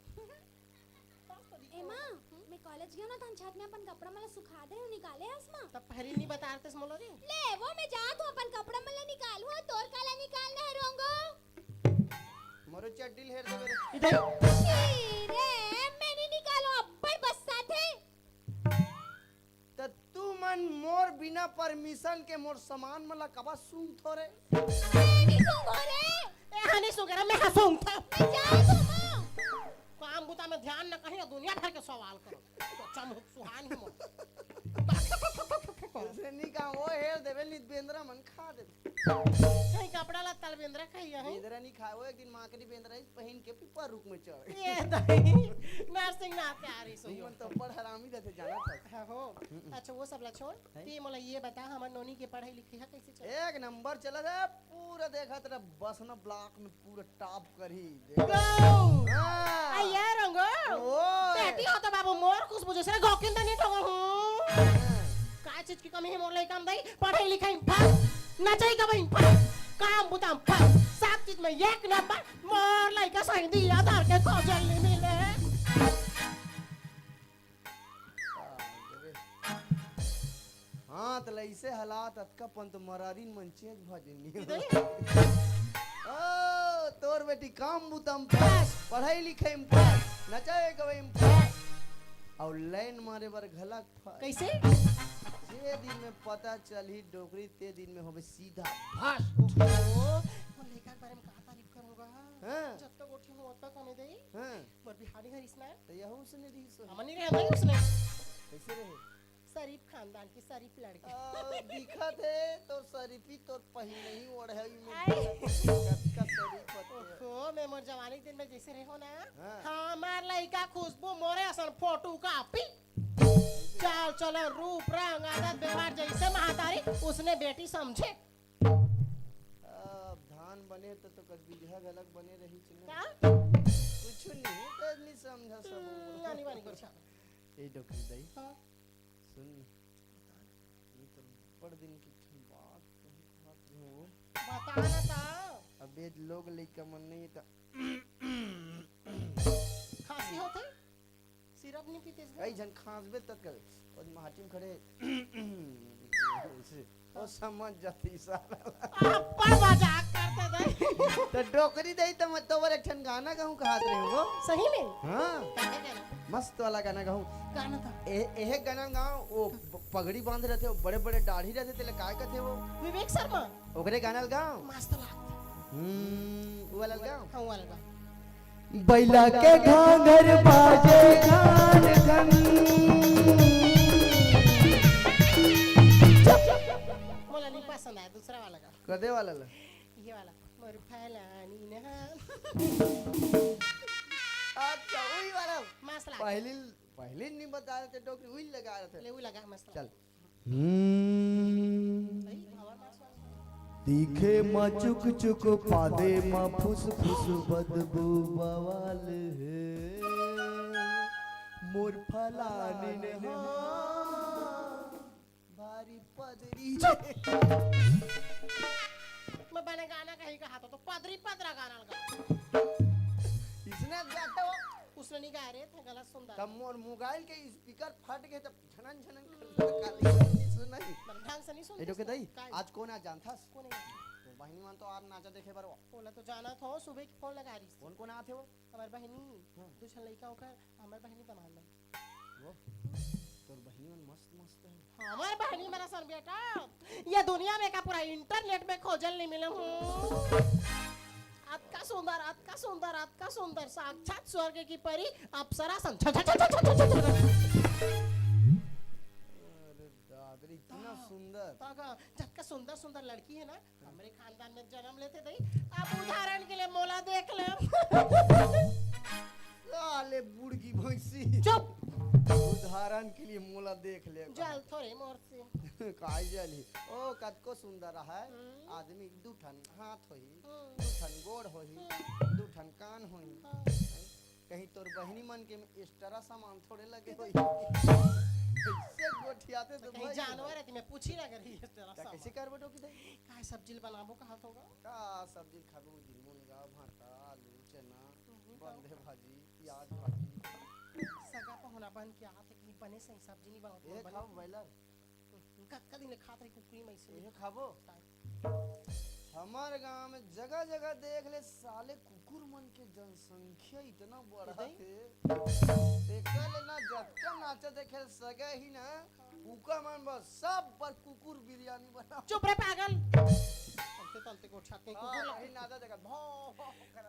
ए मां मैं कॉलेज गया ना तन छत में अपन कपड़ा मला सुखा दे हूं निकाले आसमा तब पहले नहीं बताते मोलो रे ले वो मैं जात हूं अपन कपड़ा मला निकालू तोर काला निकालना है रोंगो मोरो चड्डी हेर दे मेरे इधर रे मैं नहीं निकालू अब्बड़ बस्सा थे त तू मन मोर बिना परमिशन के मोर सामान मला कबा सूंघ थोरे नहीं सुंगो रे ए हनी सुगरा मैं हंसूं था मैं जात हूं मां काम बुता में ध्यान न कहीं दुनिया भर के सवाल करो तो चम सुहान ही मो से नहीं का वो हेर देवे बेंद्रा मन खा दे कहीं कपड़ा ला तल बेंद्रा कहिया है बेंद्रा नहीं खाए वो एक दिन माकड़ी बेंद्रा पहन के पिपर रुक में चढ़ ये दही नर्सिंग ना प्यारी सो मन तो बड़ हरामी रहते जाना था हाँ हो अच्छा वो सब ला छोड़ ती मोला ये बता हमर नोनी के पढ़ाई लिखाई है कैसे चल एक नंबर चला रे पूरा देखा तेरा बस ना ब्लॉक में पूरा टॉप करी आया रंगो बेटी हो तो बाबू मोर कुछ बुझे से गोकिन त नहीं ठगो हूं का चीज की कमी है मोर लई काम दई पढ़ाई लिखाई फस नचाई का बहिन फस काम बुताम फस सब चीज में एक नंबर मोर लई का सही दी आधार के को जल्दी मिले हाँ तो ऐसे हालात अतका पंत मरारीन मन चेंज भजनी ओ तोर बेटी काम बुतम पास पढ़ाई लिखाई में पास नचाए गवे में पास और लाइन मारे बर घलक फस कैसे जे दिन में पता चली डोकरी ते दिन में होवे सीधा फस वो लइका के बारे में का तारीफ करूंगा हां जब तक उठी हूं तब तक हमें दई हां मोर बिहारी हरिसना तो यहू उसने दी सो हमनी रहे भाई उसने कैसे रहे शरीफ खानदान की शरीफ लड़की दिखा थे तो शरीफी तो पहले ही ओढ़ई में आई। का शरीफ होते ओहो मैं मोर जवानी के दिन में जैसे रहो ना हाँ। हमार लइका खुशबू मोरे असन फोटो कापी चाल चलो रूप रंग आदत व्यवहार जैसे महातारी उसने बेटी समझे अब धान बने तो कद बीघा गलक बने रही चना क्या कुछ नहीं तो नहीं समझा सब नानी वानी कर छा ए डॉक्टर दाई हां सुन ये तो बड़ दिन की बात कही बात हो बता ना ता अबे लोग लइका मन नहीं था खांसी होते सिरप नहीं पीते कई जन खांसबे तक कर और महाटिम खड़े ओ समझ जाती सारा पर मजाक करते दे तो डोकरी दई तो मत तो एक ठन गाना कहूं कहत रहे हो सही में हां मस्त वाला गाना कहूं गाना था एह गाना गाओ वो पगड़ी बांध रहे थे बड़े बड़े दाढ़ी रहते थे काय कहते वो विवेक शर्मा ओकरे गाना गाओ मस्त लागते वो वाला गाओ हां वाला गा बैला के घाघर बाजे घान घन मोला नहीं पसंद आया दूसरा वाला गा कदे वाला ला ये वाला मोर फैलानी ना अच्छा वही वाला मस्त लगा पहले पहले नहीं बता रहे थे डॉक्टर वही लगा रहे थे ले वो लगा मस्त चल भाई हवा मस्त लगा। तीखे माँ चुक चुक पादे माँ फुस फुस बदबू बवाल है मोर फलाने ने भारी पदरी मैं मैंने गाना कहीं कहा था तो पदरी पदरा गाना लगा। इसने जाते हो उसने नहीं गा रहे थे, गलत सुन रहा तब मोर मोबाइल के स्पीकर फट गए तब झनन झनन सुनाई ढंग से नहीं सुन। ए के दई आज कौन आ जानथस कौन है? तो बहिनी मन तो आज नाचा देखे बरो बोला तो जाना था सुबह की फोन लगा रही कौन कौन आथे वो हमार बहनी दूसरा लड़का होकर हमार बहनी बना ले। वो तोर बहिनी मन मस्त मस्त है हमार बहनी मेरा सन बेटा ये दुनिया में का पूरा इंटरनेट में खोजल नहीं मिले हूँ। अतका सुंदर साक्षात स्वर्ग की परी अप्सरा सन अरे दादरी इतना सुंदर जब का सुंदर सुंदर लड़की है ना हमारे खानदान में जन्म लेते थे। अब उदाहरण के लिए मोला देख ले। साले बूढ़ की भैंसी चुप उदाहरण के लिए मोला देख ले जल थोड़े मोर से काई जली ओ कतको सुंदर है आदमी दू ठन हाथ होई दू ठन गोड़ होई दू ठन कान होई कहीं तोर बहिनी मन के एक्स्ट्रा सामान थोड़े लगे होई इससे गोठियाते तो कहीं जानवर है मैं पूछी ना करी इस तरह ता कैसे करबो टोकी दे काय सब्जी बनाबो कहा होगा का सब्जी खाबो मुनगा भाटा आलू चना बंधे भाजी प्याज भाजी सगा पहुना बन के आते कि बने सही सब्जी नहीं बनाओ ए खाओ बैलर कक्का दिन खात रही कुकरी में से ये खाबो हमार गांव में जगह जगह देख ले साले कुकुर मन के जनसंख्या इतना बढ़ा थे देखा ले ना जटका नाचा देखे सगे ही ना उका मन बस सब पर कुकुर बिरयानी बना चुप रे पागल तलते तलते को छाते कुकुर ही लगे नाचा देखा भौ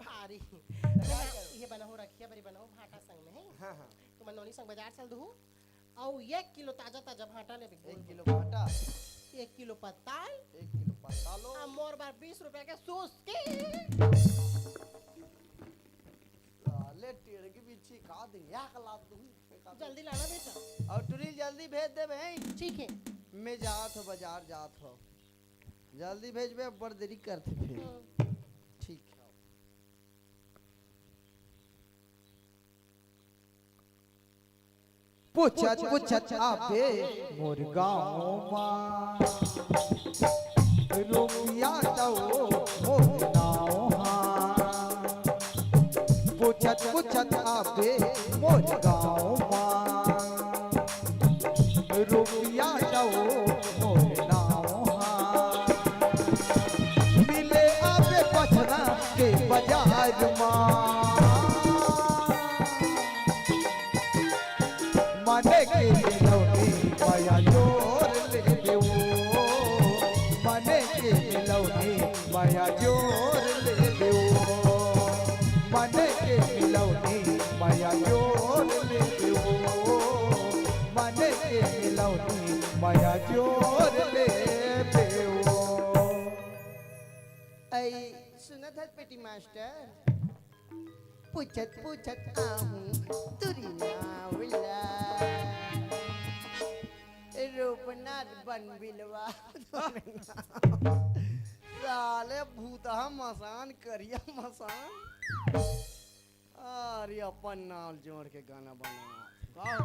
भारी ये बना हो रखिया बड़ी बना हो भाटा संग में है हां हां तो मैं नौनी संग बाजार चल दू और 1 किलो ताजा ताजा भाटा ले 1 किलो भाटा 1 किलो पताल 1 किलो पतालो और मोर बार 20 रुपए के सूस के साले टेड़ की बिच्छी खा दे या खला दूं जल्दी लाना बेटा और टुरी जल्दी भेज दे भाई ठीक है मैं जात हो बाजार जात हो जल्दी भेजबे बड़ देरी करते फिर ठीक है पूछत पूछत आबे मोर गाँव माँ रुपया दो मोर नाव हाँ पूछत पूछत आबे मोर गाँव माँ रुपया दो मोर नाव हाँ मिले आबे पछना के बाजार माँ मने के मिलौनी माया जोर ले लेओ मने के मिलौनी माया जोर ले लेओ मने के मिलौनी माया जोर ले लेओ मने के मिलौनी माया जोर ले लेओ ऐ सुनत है पेटी मास्टर पूछत पूछत आहूं तुरी नावला रूपनाथ बन बिलवा साले भूतहा मसान करिया मसान अरे अपन नाम जोड़ के गाना बना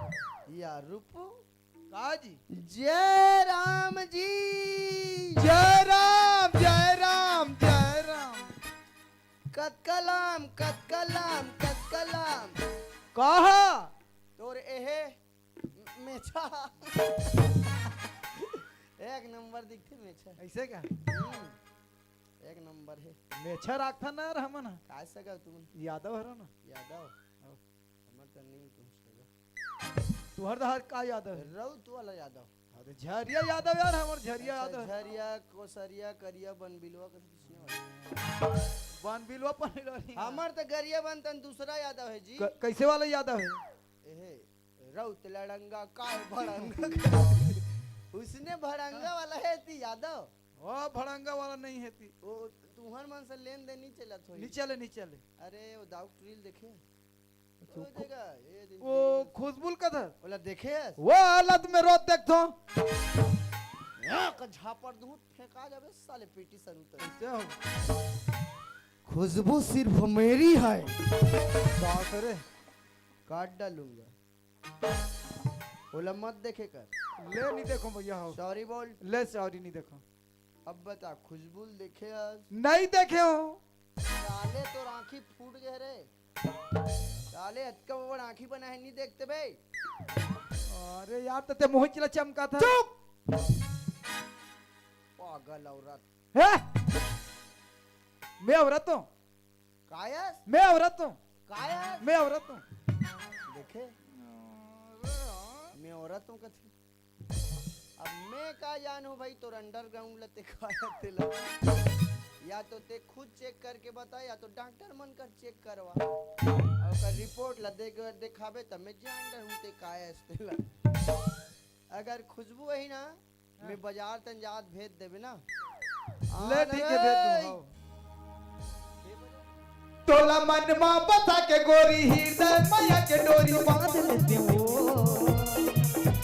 या रूपू काजी जय राम जी जय राम जय राम जय राम कतकलाम कतकलाम कतकलाम कहा तोर एहे मेछा एक नंबर दिखते मेछा ऐसे क्या एक नंबर है मेछा राखता ना रहमन काय सगा तू यादव हरो ना यादव हमर त नहीं तू सगा तुहर दहर का यादव है रऊ तू वाला यादव अरे झरिया यादव यार हमर झरिया यादव है। झरिया कोसरिया करिया बनबिलवा के किसने वाला बन बिलवा पहले हमर त गरिया बनतन दूसरा यादव है जी कैसे वाला यादव है एहे रउत लड़ंगा काय भड़ंगा उसने भड़ंगा वाला है ती यादव ओ भड़ंगा वाला नहीं है ती ओ तुहर मन से लेन देन नहीं चलत होई नहीं चले नहीं चले अरे वो दाऊ रील देखे वो देखा ये दिन वो खुशबुल कधर बोला देखे वो हालत में रोज देखतो एक झापड़ दूं फेंका जावे साले पीटी सर उतर। क्या हो? खुशबू सिर्फ मेरी है। बात रे, काट डालूंगा। बोला मत देखे कर। ले नहीं देखो भैया हो। सॉरी बोल। ले सॉरी नहीं देखो। अब बता खुशबू देखे आज? नहीं देखे हो। साले तो आंखी फूट गए रे। साले अतका बड़ आंखी बना है नहीं देखते बे। अरे यार तो ते मुंह चिला चमका था। चुप। पागल औरत। है? मैं औरत हूँ। कायस? मैं औरत हूँ। कायस? मैं औरत हूँ। देखे मैं औरत हूँ कथी। अब मैं का जानू भाई तोर अंडरग्राउंड लते कायस तेला। या तो ते खुद चेक करके बता या तो डॉक्टर मन कर चेक करवा और का रिपोर्ट ला दिखावे तब मैं जान रहूं ते कायस तेला। अगर खुशबू है ना मैं बाजार तन जात भेज देबे ना। ले ठीक है भेज दूँ। तोला मन माँ बता के गोरी हृदय माया के डोरी बांध लेती हूँ।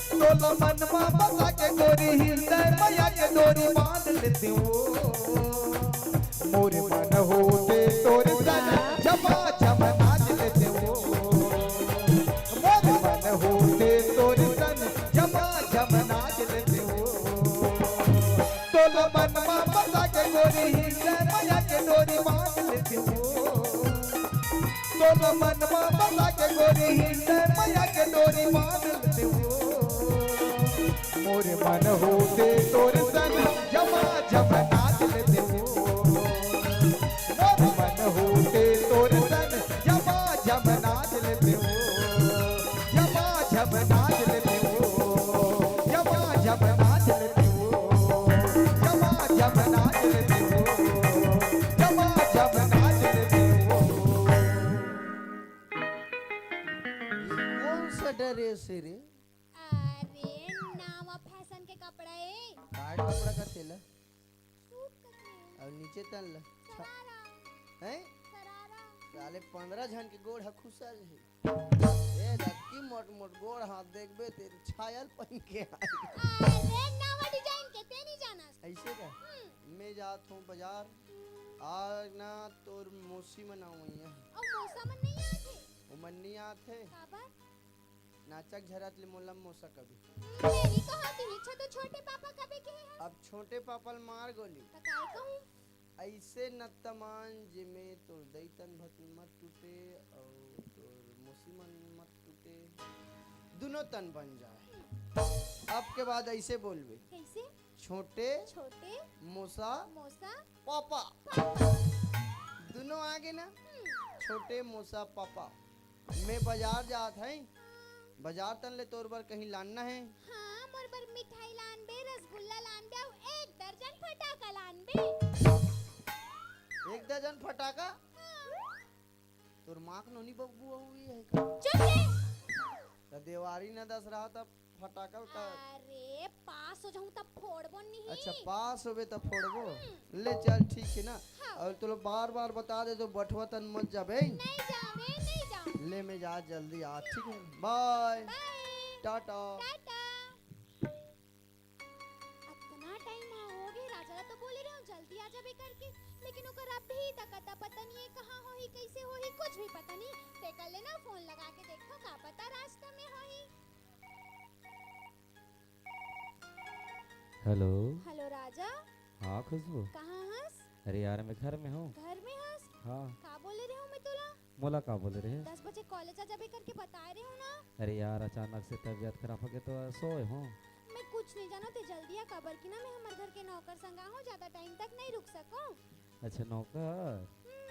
तोला मन माँ बता के गोरी हृदय माया के डोरी बांध लेती हूँ। मोरे मन होते तोरे सन जमा जमा नाच लेते हूँ। मोरे मन होते तोरे सन जमा जमा नाच लेते हूँ। तोला मन माँ बता के गोरी हृदय माया के डोरी बांध लेती हूँ। तोला मन माँ बता के गोरी हृदय माया के डोरी बांध लेते हूँ। मोरे मन होते तोरे सन जमा जमा नाच लेते हूँ। मोरे मन होते तोरे सन जमा जमा नाच लेते हूँ। जमा जमा नाच लेते हूँ। जमा जमा नाच लेते हूँ। जमा जमा नाच लेते हूँ। जमा जमा नाच लेते हूँ। कौन सा ड्रेस है रे? अरे नावा फैशन के कपड़ा है। कार्ड कपड़ा का थेला सूट का और नीचे तन ला सरारा हैं? सरारा। साले 15 जन के गोड़ खुशा रहे। ए दक्की मोट मोट गोड़ हाथ देखबे तेरे छायल पहन के आए। अरे नावा डिजाइन के ते नहीं जाना। ऐसे का मैं जात हूँ बाजार आज ना तोर मौसी मनाऊँ यहाँ। और मौसम नहीं आते। वो मन्नी आते काबर? नाचक झरत ले मोलम मौसा कभी। मेरी कहा थी इच्छा तो छोटे पापा कभी के है। अब छोटे पापल मार गोली तो काय कहूँ? ऐसे नतमान जिमे तोर दैतन भत मत टूटे और तोर मौसी मन मत टूटे दोनों तन बन जाए। अब के बाद ऐसे बोलबे कैसे? छोटे छोटे मौसा मौसा पापा पापा। दोनों आगे ना छोटे मौसा पापा। मैं बाजार जात है बाजार तन ले तोर बर कहीं लाना है। हाँ मोर बर मिठाई लान बे रसगुल्ला लान बे और 1 दर्जन फटाका लान बे। 1 दर्जन फटाका? तोर माँ के नोनी बब्बू हुई है चुप रे। तो देवारी न दस रहा था फटाका का। अरे पास हो जाऊं तब फोड़बो नहीं। अच्छा पास होबे तो फोड़बो। ले चल ठीक है ना। और तो बार बार बता दे तो बटवा तन मत जाबे। नहीं जावे नहीं जाऊं। ले मैं जा जल्दी आ ठीक है बाय बाय टाटा। टाटा। इतना टाइम हो गए राजा तो बोले रहे जल्दी आ जाबे करके लेकिन ओकर अभी तक पता नहीं है कहां होही कैसे होही कुछ भी पता नहीं। ते कर लेना फोन लगा के देखो का पता रास्ता में होही। हेलो। हेलो राजा। हाँ खुशबू। कहाँ हंस? अरे यार मैं घर में हूँ। घर में हंस? हाँ। का बोले रहे हो मैं तोला? मोला का बोले रहे? 10 बजे कॉलेज आ जाबे करके बता रहे हो ना। अरे यार अचानक से तबीयत खराब हो गई तो सोए हूँ। मैं कुछ नहीं जानो ते जल्दी आ कबर की ना मैं हमारे घर के नौकर संगा हूँ ज्यादा टाइम तक नहीं रुक सको। अच्छा नौकर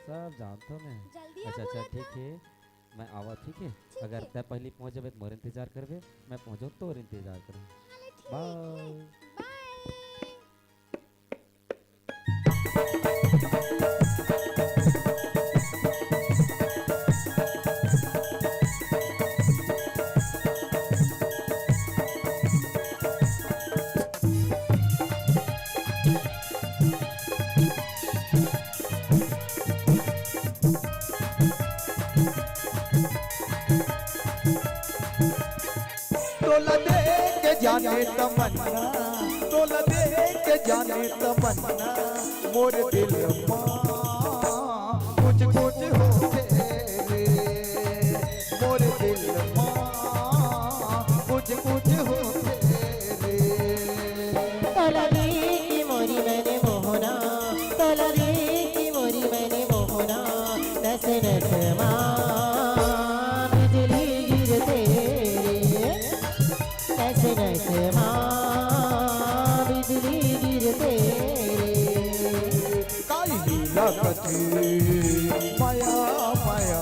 सब जानता हूँ मैं। जल्दी आ अच्छा बोला अच्छा ठीक है मैं आवा ठीक है। ठीक अगर है। तय पहले पहुँच जाबे तो मोर इंतजार करबे मैं पहुँचो तोर इंतजार करूँ। हाले ठीक बाय। है बाय। तोला दे के जाने तमन्ना तोला दे जाने तमन्ना मोर दिल माँ कुछ कुछ होते रे मोर दिल माँ कुछ कुछ होते रे तोलरी की मोरी मैंने मोहना तोलरी की मोरी मैंने मोहना नस नस माँ बिजली गिरते रे नस नस माँ बिजली गिरते रे काई लगती माया माया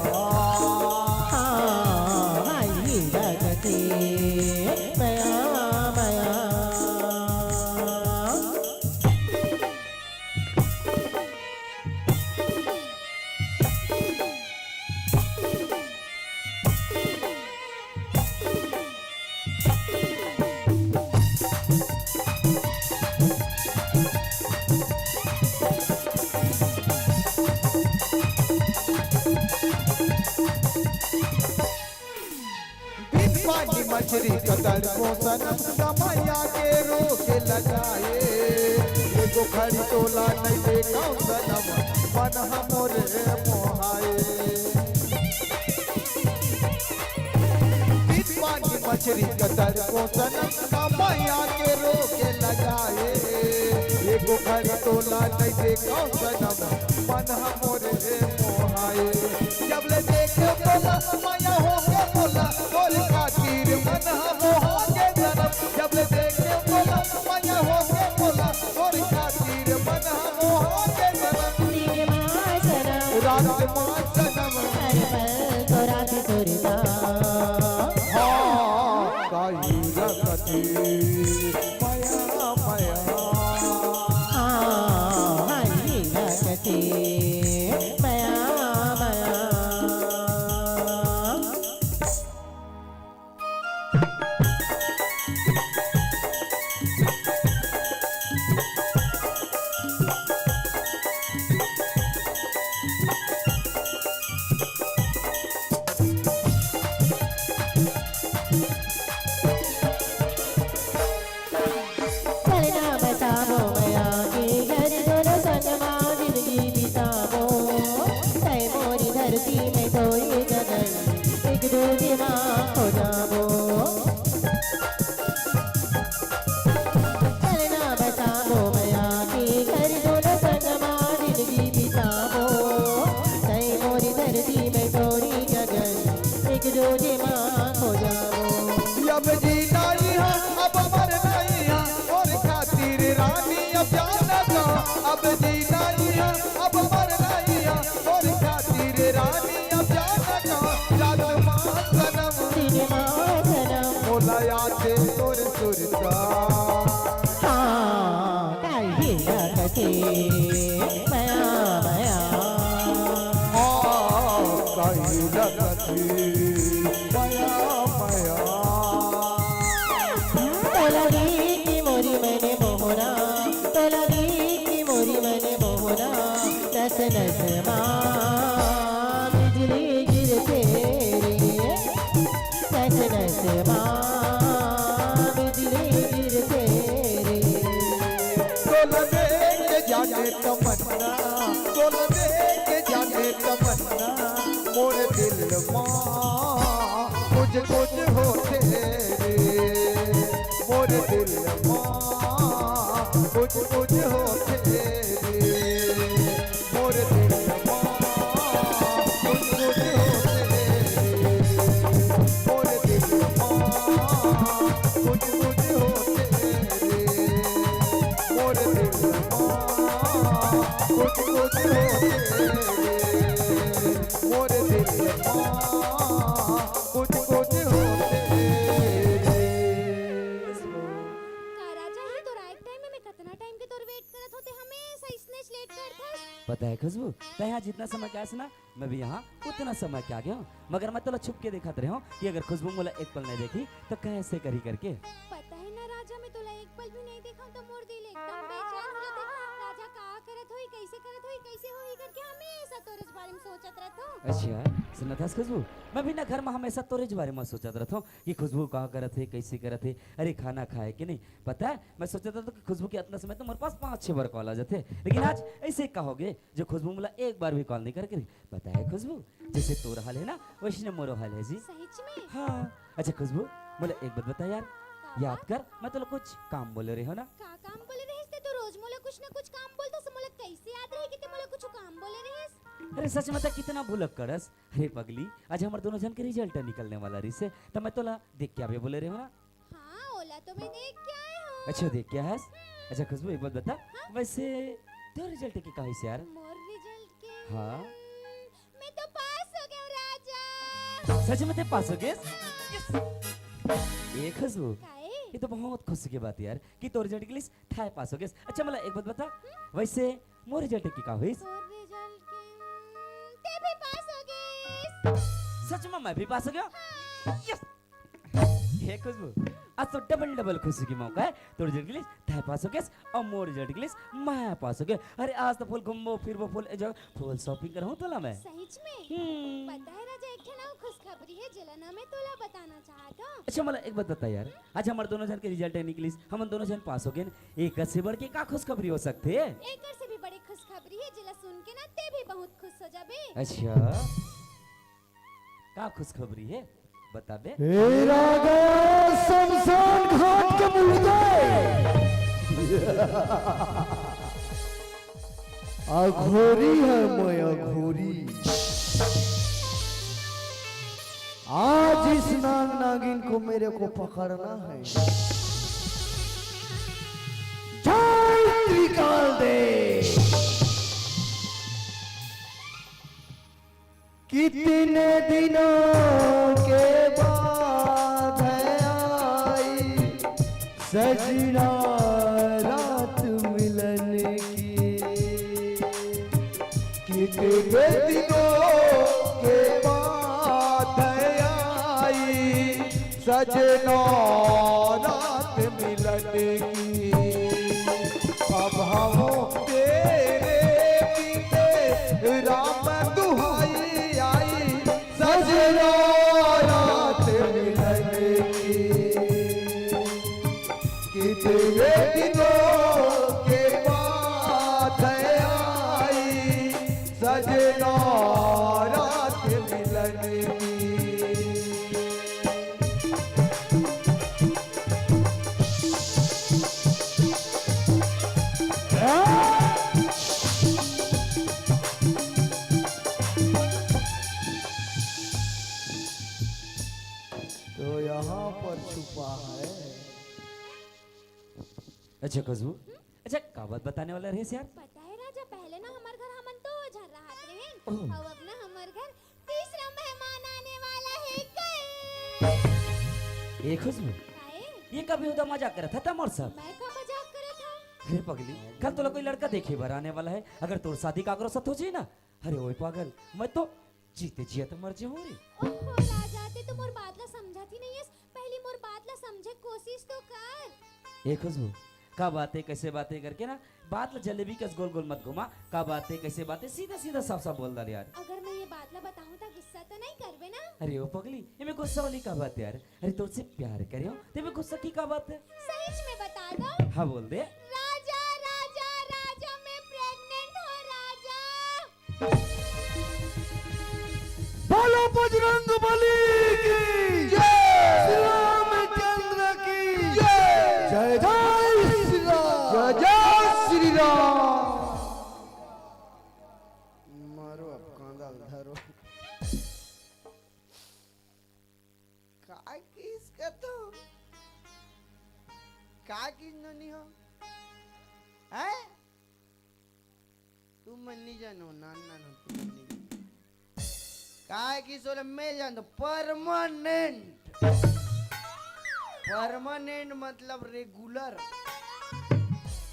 आई लगते मया मया पानी मछली कतर को सनम समया के रोक लगाए एगो खड़ी तोला नहीं देखा सनम मन हमोरे मोहाए पानी मछली कतर को सनम समया के रोक लगाए एगो खड़ी तोला नहीं देखा सनम मन हमोरे मोहाए जब ले देखे बोला माया हो गया बोला बोल खातिर मन हम हो के जन्म जब ले देखे बोला माया हो गया बोला बोल खातिर मन हम हो के जन्म दिन माँ सनम रात माँ सनम हर पल तो रात सुरता हाँ काई रखती माया माया आई लगते मया मया चलना बताबो मया के घर दोनों संग माँ जिंदगी बिताबो तय मोरी धरती में तोरी गगन एक दूजी माँ हो जाबो चलना बताबो मया के घर दोनों संग माँ जिंदगी बिताबो तय मोरी धरती में तोरी गगन एक दूजी माँ हो जाबो अब जीना ही है अब मरना ही है और खातिर रानी अब जाना था अब जीना ही है अब मरना ही है और खातिर रानी अब जाना था रात माँ सनम दिन माँ सनम बोला याद तोर सुरता काई लगते मया मया काई लगती माया माया तोलरी की मोरी मैंने मोहना तोलरी की मोरी मैंने मोहना नस नस माँ बिजली गिरते रे नस नस माँ बिजली गिरते रे बोल दे के जाने तमन्ना बोल दे के जाने तमन्ना मोर दिल माँ कुछ कुछ होते रे मोर दिल माँ कुछ कुछ होते रे मोर दिल माँ कुछ कुछ होते रे मोर दिल माँ कुछ कुछ होते रे मोर दिल माँ कुछ कुछ होते रे मोर दिल माँ कुछ कुछ होते रे का राजा ही तो राइट टाइम में मैं कितना टाइम के तोर वेट करत होते हमेशा इसने लेट करता पता है खुशबू तै यहाँ जितना समय क्या सुना मैं भी यहाँ उतना समय क्या गया हूँ मगर मैं तो छुप के देखत रहे हूँ कि अगर खुशबू मोला एक पल नहीं देखी तो कैसे करी करके पता है ना राजा मैं तोला एक पल भी नहीं देखा तो मोर दिल एकदम बेचैन हो जाते राजा का करत होई कैसे होई करके हमेशा तोरे बारे में सोचत रहतो। अच्छा सुना था खुशबू, मैं भी ना घर में हमेशा तोरे बारे में सोचत रहता हूँ कि खुशबू कहाँ करत है, कैसे करत है, अरे खाना खाए कि नहीं। पता है मैं सोचता था कि खुशबू के इतना समय तो मेरे पास 5-6 बार कॉल आ जाते, लेकिन आज ऐसे कहोगे जो खुशबू मला एक बार भी कॉल नहीं करके। पता है खुशबू, जैसे तोर हाल है ना वैसे मोरो हाल है जी। सहीच में? हाँ अच्छा खुशबू, मुझे एक बात बता यार, याद कर मैं तो कुछ काम बोले रही हो ना। का काम बोले रहिस ते? तो रोज मोला कुछ ना कुछ काम बोलता से मोला कैसे याद रही कि ते मोला कुछ काम बोले रहिस? अरे सच में तो कितना भूलक करस। अरे पगली, आज हमारे दोनों जन के रिजल्ट निकलने वाला रही से, तो मैं तोला देख के आवे बोले रहे हो ना। हाँ ओला तो मैं देख के आए हूँ। अच्छा देख क्या है। अच्छा खुशबू एक बात बता, वैसे तेरा रिजल्ट की कहा से यार? मोर रिजल्ट के हाँ मैं तो पास हो गया हूँ राजा। सच में ते पास हो गए? ये खुशबू, काहे? ये तो बहुत खुशी की बात है यार कि तो रिजल्ट के लिए थाय पास हो गए। अच्छा मला एक बात बता, वैसे मोर रिजल्ट की कहा हुई? मोर रिजल्ट के ते भी पास हो गए। सच में मैं भी पास हो गया। यस ये खुशबू, आज तो डबल खुशी की मौका है। तो रिजल्ट के लिए थाय पास हो गया और मोर रिजल्ट के लिए मैं पास हो गया। अरे आज तो फुल घूमो फिरबो, फुल एंजॉय, फुल शॉपिंग करूँ तोला मैं। सहीच में? पता है राजा, एक ठे ना खुशखबरी है जलना मैं तोला बताना चाहता हूँ। अच्छा मला एक बात बता यार, आज हमारे दोनों जन के रिजल्ट निकली, हम दोनों जन पास हो गए। एक से बढ़ के का खुशखबरी हो सकती है? एकर से भी बड़ी खुशखबरी है, जिला सुन के ना ते भी बहुत खुश हो जाबे। अच्छा का खुशखबरी है बता बे। हे रागा शमशान घाट के मुर्दे अघोरी है मैं अघोरी। आज इस नाग नागिन को मेरे को पकड़ना है। जय निकाल दे। कितने दिनों के बाद है आई सजना रात मिलन की। कितने दिनों के बाद है आई सजना रात मिलन की। अब हम तेरे पीते राम दुहाई आई सजना रात मिलन की। कितने दिनों के बाद आई सजना रात मिलन की। तो यहाँ पर छुपा है। अच्छा खुशबू, अच्छा का बात बताने वाला रहे यार? पता है राजा, पहले ना हमार घर हमन तो झर रहा रहे ओह। और अब ना हमार घर तीसरा मेहमान आने वाला है कल। ये खुशबू, काहे? ये कभी उधर मजाक कर था मोर साथ? मैं का मजाक करे था? अरे पगली, कल तो कोई लड़का देखे बार आने वाला है, अगर तोर शादी का आग्रह सत हो जाए ना, अरे ओए पागल, मैं तो जीते जिया तो मर जे हो रे। ओहो राजा, ते तो मोर बात ला समझाती नहीं है, पहली मोर बात ला समझे कोशिश तो कर। ये खुशबू, का बातें कैसे बातें करके ना बात ला जलेबी कस गोल गोल मत घुमा। का बातें कैसे बातें सीधा सीधा साफ साफ बोल दे यार। अगर मैं ये बात ला बताऊं तो गुस्सा तो नहीं करबे ना? अरे ओ पगली, ये में गुस्सा वाली का बात है यार? अरे तुझसे प्यार करे हो ते में गुस्सा की का बात है? सच में बता दो। हाँ बोल दे। राजा राजा राजा मैं प्रेग्नेंट हूँ राजा। बोलो बजरंग बली की जय। श्री रामचंद्र की जय। जय जय श्री राम। जय जय श्री राम। मारो अब कांदा धरो। काय किस का तो का किस नहीं हो हैं? तुम मन नहीं जानो नान नान हो तुम नहीं काय किस वाले मैं जान दो परमानेंट। परमानेंट मतलब रेगुलर।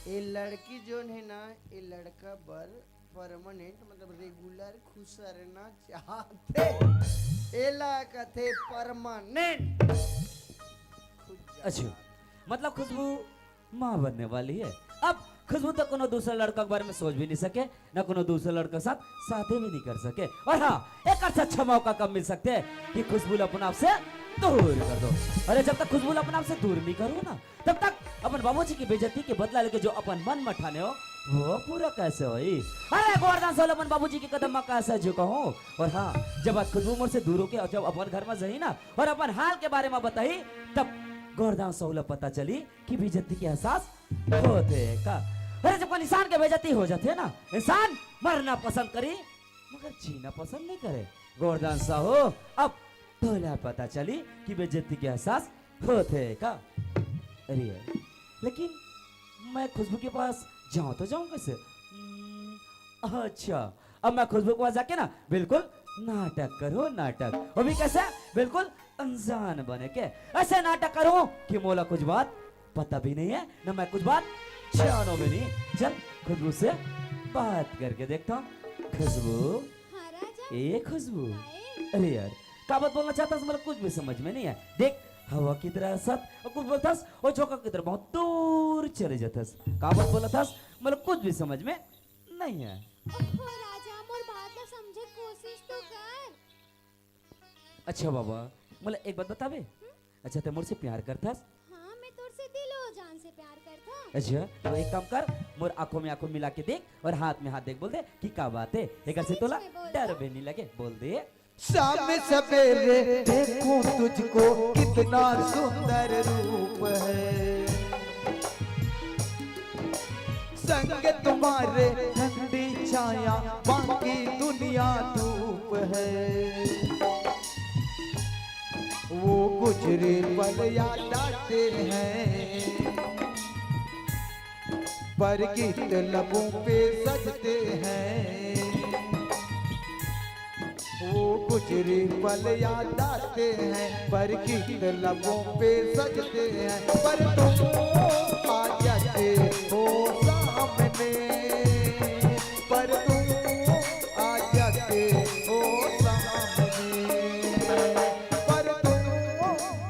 ये लड़की जो है ना, ये लड़का बर परमानेंट मतलब रेगुलर खुश रहना चाहते, एला कथे परमानेंट। अच्छा मतलब खुशबू माँ बनने वाली है। अब खुशबू तो कोनो दूसरा लड़का के बारे में सोच भी नहीं सके, ना कोनो दूसरा लड़का के साथ शादी भी नहीं कर सके। और हाँ, एक अच्छा मौका कब मिल सकते हैं कि खुशबू अपने आप से दूर कर दो। अरे जब तक खुशबू अपने आप से दूर नहीं करो ना, तब तक अपन बाबूजी की बेइज्जती के बदला लेके जो अपन मन में ठाने हो वो पूरा कैसे होई। अरे गोवर्धन सोल अपन बाबूजी के कदम में कैसे झुका हूँ। और हाँ, जब आज खुशबू मोर से दूर होके और जब अपन घर में जही ना और अपन हाल के बारे में बताई, तब गोवर्धन सोल पता चली कि बेइज्जती के एहसास होते का। अरे जब कोई इंसान के बेइज्जती हो जाते है ना, इंसान मरना पसंद करी मगर जीना पसंद नहीं करे। गोवर्धन साहू अब तोला पता चली कि बेइज्जती के एहसास होते का। अरे यार, लेकिन मैं खुशबू के पास जाऊं तो जाऊं कैसे? अच्छा, अब मैं खुशबू के पास जाके ना बिल्कुल नाटक करो, नाटक। वो भी कैसे? बिल्कुल अनजान बने के ऐसे नाटक करूं कि मोला कुछ बात पता भी नहीं है, ना मैं कुछ बात जानो भी नहीं। चल खुशबू से बात करके देखता हूँ। खुशबू, हाँ राजा, ए खुशबू, आए। अरे यार का बात बोलना चाहता मतलब कुछ भी समझ में नहीं है। देख हवा की तरह सत और कुछ बोलतास और झोंका की तरह बहुत दूर चले जातास। का बात बोला थास मतलब कुछ भी समझ में नहीं है। ओहो राजा, मोर बात ला समझे कोशिश तो कर। अच्छा बाबा, मतलब एक बात बतावे। अच्छा ते मोर से प्यार करतास? हाँ, मैं तोर से दिलो जान से प्यार करता। अच्छा तो एक काम कर, मोर आंखों में आंखों मिला के देख और हाथ में हाथ देख, बोल दे कि का बात है। एक से तोला सच में बोल डर दो। भी नहीं लगे, बोल दे। शाम सवेरे देखूं तुझको कितना सुंदर रूप है, संग तुम्हारे ठंडी छाया बाकी दुनिया धूप है। वो गुजरे पल याद आते हैं, पर गीत लबों पे सजते हैं। वो गुजरे पल याद आते हैं, पर गीत लबों पे सजते हैं। पर तुम आ जाते हो सामने, पर तुम आ जाते हो सामने, पर तुम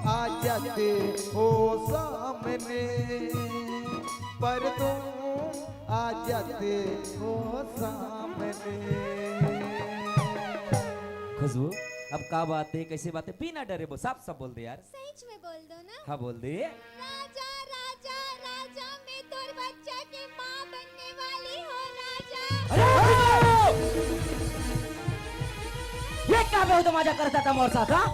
आ जाते हो सामने, पर तुम आ जाते हो सामने। खुशबू अब का बात है, कैसे बात है, बिना डरे बोल, साफ साफ बोल दे यार। सच में बोल दो ना। हाँ बोल दे। राजा राजा राजा, मैं तोर बच्चा की माँ बनने वाली हूँ राजा। ये क्या बेहुदा मजाक करता था मोर साथ? हाँ?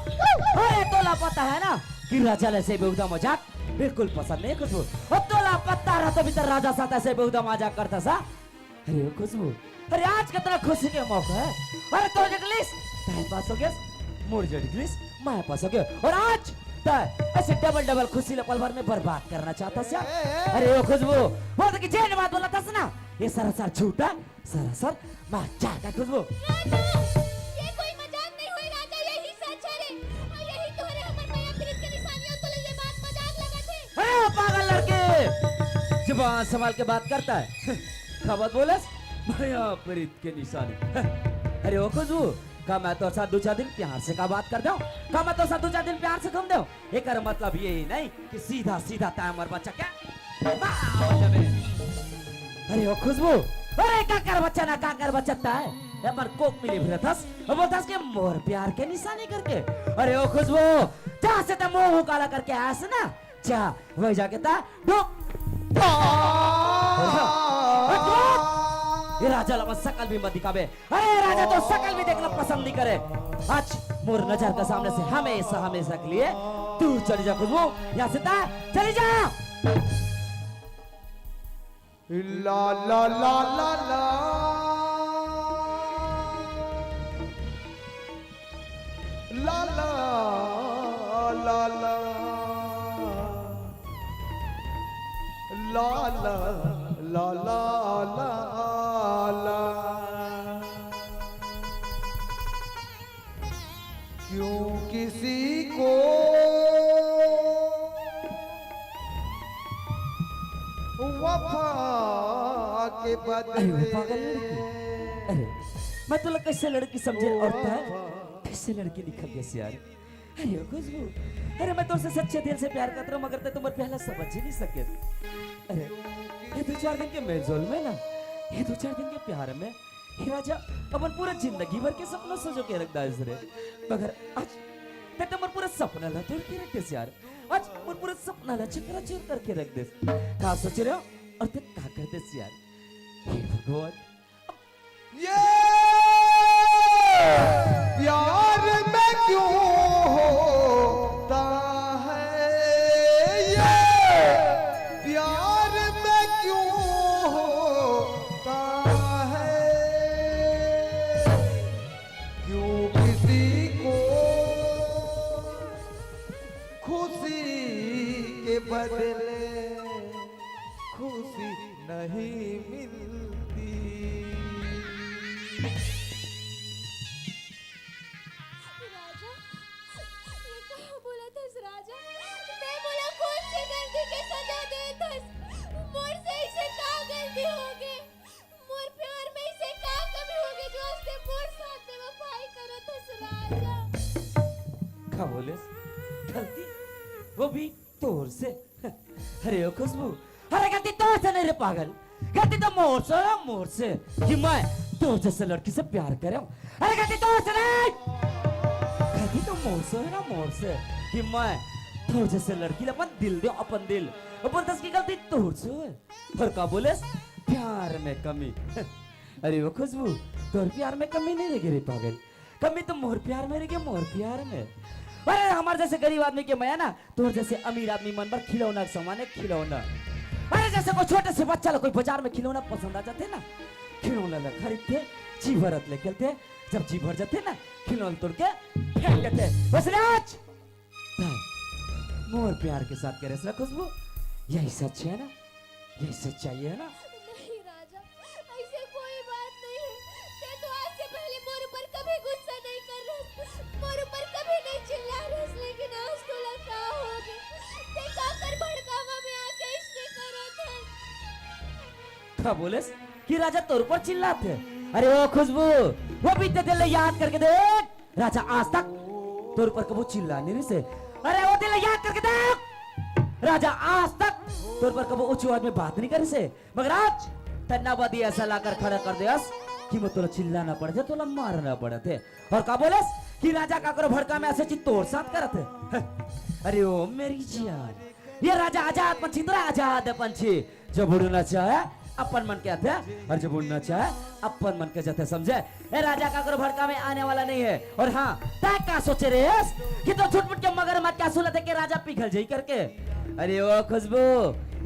अरे तोला पता है ना कि राजा ऐसे बेहुदा मजाक बिल्कुल पसंद नहीं खुशबू। और तोला पता रहा तो भीतर राजा साथ ऐसे बेहुदा मजाक करता सा। अरे खुशबू, अरे आज कितना खुशी के मौका है। अरे तो निकलिस टाइम पास हो गया, मोड़ जो निकलिस मैं पास हो गया। और आज ऐसे डबल डबल खुशी पल भर में बर्बाद करना चाहता सा। अरे ओ खुशबू, वो तो कि जेन बात बोला था ना, ये सरासर झूठा सरासर मजाक है खुशबू। राजा, ये कोई मजाक नहीं हुई राजा, यही सच है रे। और यही तोरे हमर माया प्रीत के निशानियों, तो ये बात मजाक लगत है। अरे ओ पागल लड़के, जुबान संभाल के बात करता है। क्या बात बोलस? माया प्रीत के निशानी। अरे ओ खुशबू, का मैं तो साथ दो चार दिन प्यार से का बात कर दो, का मैं तो साथ दो चार दिन प्यार से घूम दो। एक मतलब ये नहीं कि सीधा सीधा टाइम और बच्चा क्या। अरे ओ खुशबू, अरे काकर बच्चा ना काकर बच्चा है, पर कोक मिली फिर थस और बोलता के मोर प्यार के निशानी करके। अरे ओ खुशबू, जहाँ से तुम मुंह काला करके आया से ना, जा वही जाके ता डुक। ये राजा लगा सकल भी मत दिखावे। अरे राजा तो सकल भी देखना पसंद नहीं करे। आज मोर नजर के सामने से हमेशा हमेशा के लिए तू चली जा खुशबू, यहाँ से ता चली जा। ला ला ला ला ला ला ला ला ला ला ला ला ला ला। क्यों किसी को वफा के बदले। अरे मैं तो कैसे लड़की समझे औरत है, कैसे लड़की निकल गई यार। अरे खुशबू, अरे मैं तुमसे सच्चे दिल से प्यार करता हूँ, मगर तुम्हारे पहला समझ ही नहीं सके। अरे ये 2-4 दिन के मेलजोल में ना, ये 2-4 दिन के प्यार में हे राजा अपन पूरा जिंदगी भर के सपना सजो के रख दाइस रे, मगर आज ते मन पूरा सपना ला तोड़ के रख देस यार, आज मन पूरा सपना ला चकरा-चूर करके रख देस। का सोच रहे हो और ते का कर देस यार, हे भगवान। ये प्यार में क्यों होता है, ये प्यार में क्यों होता है, क्यों किसी को खुशी के बदले खुशी नहीं मिलती। राजा, ये कहाँ बोला थस राजा? मैं बोला कौन सी गलती के सजा दे थस? मोर से इसे का गलती होगे? मोर प्यार में इसे का कमी होगे जो उसने मोर साथ में वफाई करो थस राजा? का बोले गलती वो भी तोर से। अरे ओ खुशबू, अरे गलती तोर से नहीं रे पागल, गलती तो मोर से कि मैं तोर जैसे लड़की से प्यार कर रहा हूँ। अरे गलती तोर से नहीं, गलती तो मोर से है ना, मोर से कि मैं तोर जैसे लड़की ले अपन दिल दे, अपन दिल अपन दस की गलती तोर से है। और का बोले प्यार में कमी। अरे वो खुशबू, तोर प्यार में कमी नहीं रह रे पागल, कमी तो मोर प्यार में रह गई, मोर प्यार में। अरे हमारे जैसे गरीब आदमी के मैं ना, तोर जैसे अमीर आदमी मन पर खिलौना के सामान है, खिलौना। अरे जैसे कोई छोटे से बच्चा ला कोई बाजार में खिलौना पसंद आ जाते ना, खिलौना ला खरीदते, जी भरत ले खेलते, जब जी भर जाते ना खिलौना तोड़ के फेंक देते। बस राज मोर प्यार के साथ करे ना खुशबू, यही सच है ना, यही सच्चाई है ना। नहीं राजा, ऐसे कोई बात नहीं है। मैं तो आज से पहले मोर ऊपर कभी गुस्सा नहीं कर रहा, मोर ऊपर कभी नहीं चिल्ला रहा, लेकिन आज तो लगा हो गई। देखा कर भड़कावा में आके इसने करा था। क्या बोलेस कि राजा तोर पर चिल्लाते? अरे ओ खुशबू, वो बीते दिल याद करके देख, राजा आज तक तोर पर कबू चिल्ला नहीं से। अरे वो दिल याद करके देख, राजा आज तक तोर पर कबू ऊंची आवाज में बात नहीं करे से, मगर आज तन्नाबादी ऐसा लाकर खड़ा कर दियास कि मैं तोला चिल्लाना पड़ जाए, तोला मारना पड़े थे। और का बोलेस कि राजा का करो भड़का में ऐसे चीज तोर साथ करते। अरे ओ मेरी जान, ये राजा आजाद पंछी तो आजाद पंछी, जब उड़ना चाहे अपन मन के आते और जब उड़ना चाहे अपन मन के जाते, समझे? ए राजा का करो भड़का में आने वाला नहीं है। और हाँ, तय क्या सोचे रे कि तो छुटमुट के मगरमच्छ क्या सुन थे कि राजा पिघल जाई करके। अरे ओ खुशबू,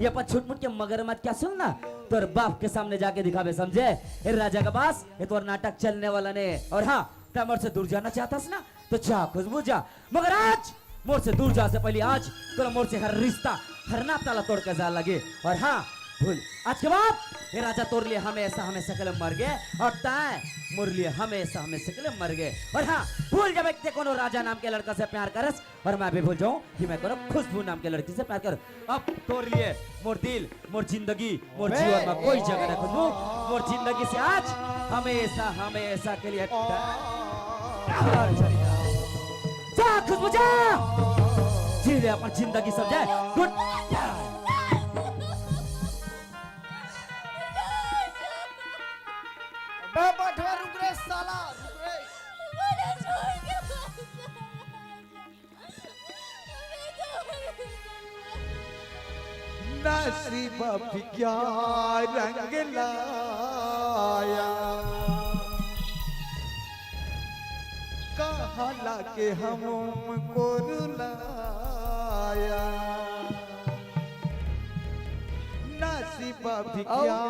ये पर छुटमुट के मगरमच्छ क्या सुन ना, तोर बाप के सामने जाके दिखावे, समझे? ए राजा का पास ये तो नाटक चलने वाला नहीं है। और हाँ, तमर से दूर जाना चाहता ना तो जा खुशबू जा, मगर आज मोर से दूर जा से पहले आज तो मोर से हर रिश्ता हर नाता ला तोड़ के जा लगे। और हाँ भूल, आज के बाद ये राजा तोर लिए हमेशा हमेशा के लिए मर गए और तय मोर लिए हमेशा हमेशा के लिए मर गए। और हाँ भूल जब एक कोनो राजा नाम के लड़का से प्यार करस, और मैं भी भूल जाऊं कि मैं करो खुशबू नाम के लड़की से प्यार कर। अब तोर लिए मोर दिल, मोर जिंदगी, मोर जीवन में कोई जगह नहीं खुशबू, मोर जिंदगी से आज हमेशा हमेशा के लिए जा खुशबू जा, जी ले अपन जिंदगी, समझे? गुड। बैठवा, रुक रे साला, रुक रे। मुझे छोड़ के मत जा। मैं तो नसीब भी क्या रंग लाया, कहाँ लाके हमको रुलाया। नसीब भी क्या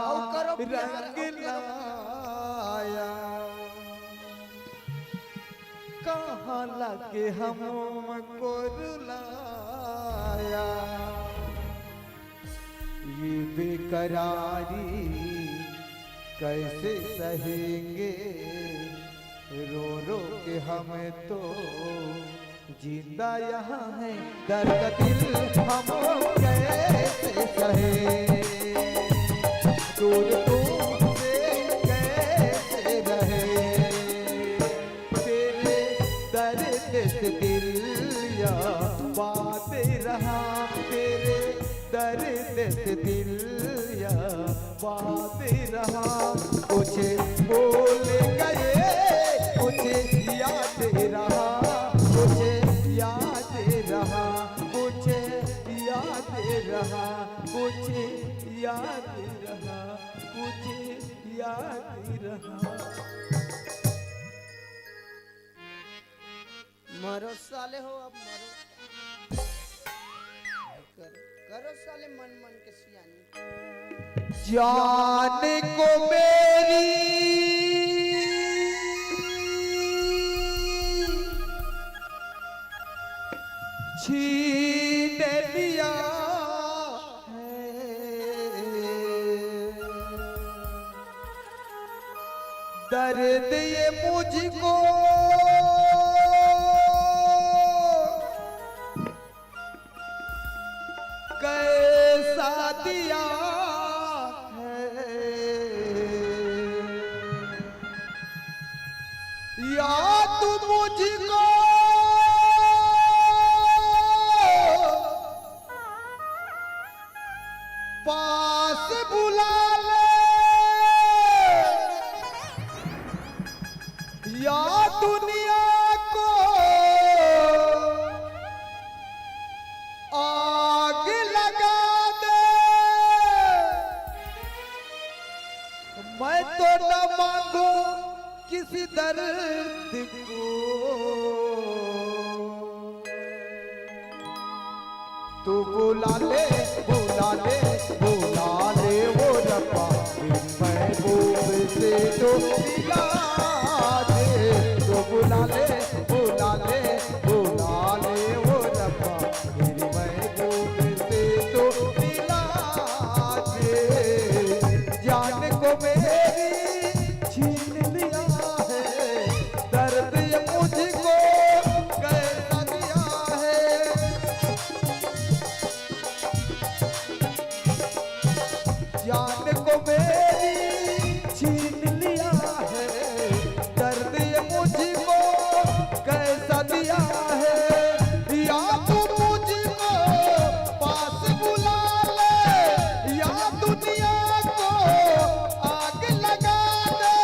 रंग लाया, कहाँ लाके हमको रुलाया। ये बेकरारी कैसे सहेंगे, रो रो के हमें तो जिंदा यहाँ है, दर्द दिल हम कैसे सहे, दूर तुमसे कैसे रहे, तेरे दर्द से दिल या बात रहा, तेरे दर्द से दिल या रहा मुझे याद रहा मुझे याद रहा मुझे याद रहा मुझे याद रहा। मरो साले हो अब मरो करो करो साले मन मन के सियानी। जान को मेरी छीन लिया है दर्द ये मुझको कैसा दिया है या तू मुझको पास बुला ले या दुनिया को आग लगा दे मैं तो न मांगू किसी दर्द को तू बुला ले बुला ले बुला ले वो रब्बा महबूब से तो मिला दे तो बुला ले बुला ले बुला ले वो रब्बा मेरी महबूब से तो मिला दे जान को मेरी छीन लिया है दर्द ये मुझको कैसा दिया है जान को मेरी छीन लिया है दर्द ये मुझको कैसा दिया है या तू मुझको पास बुला ले या दुनिया को आग लगा दे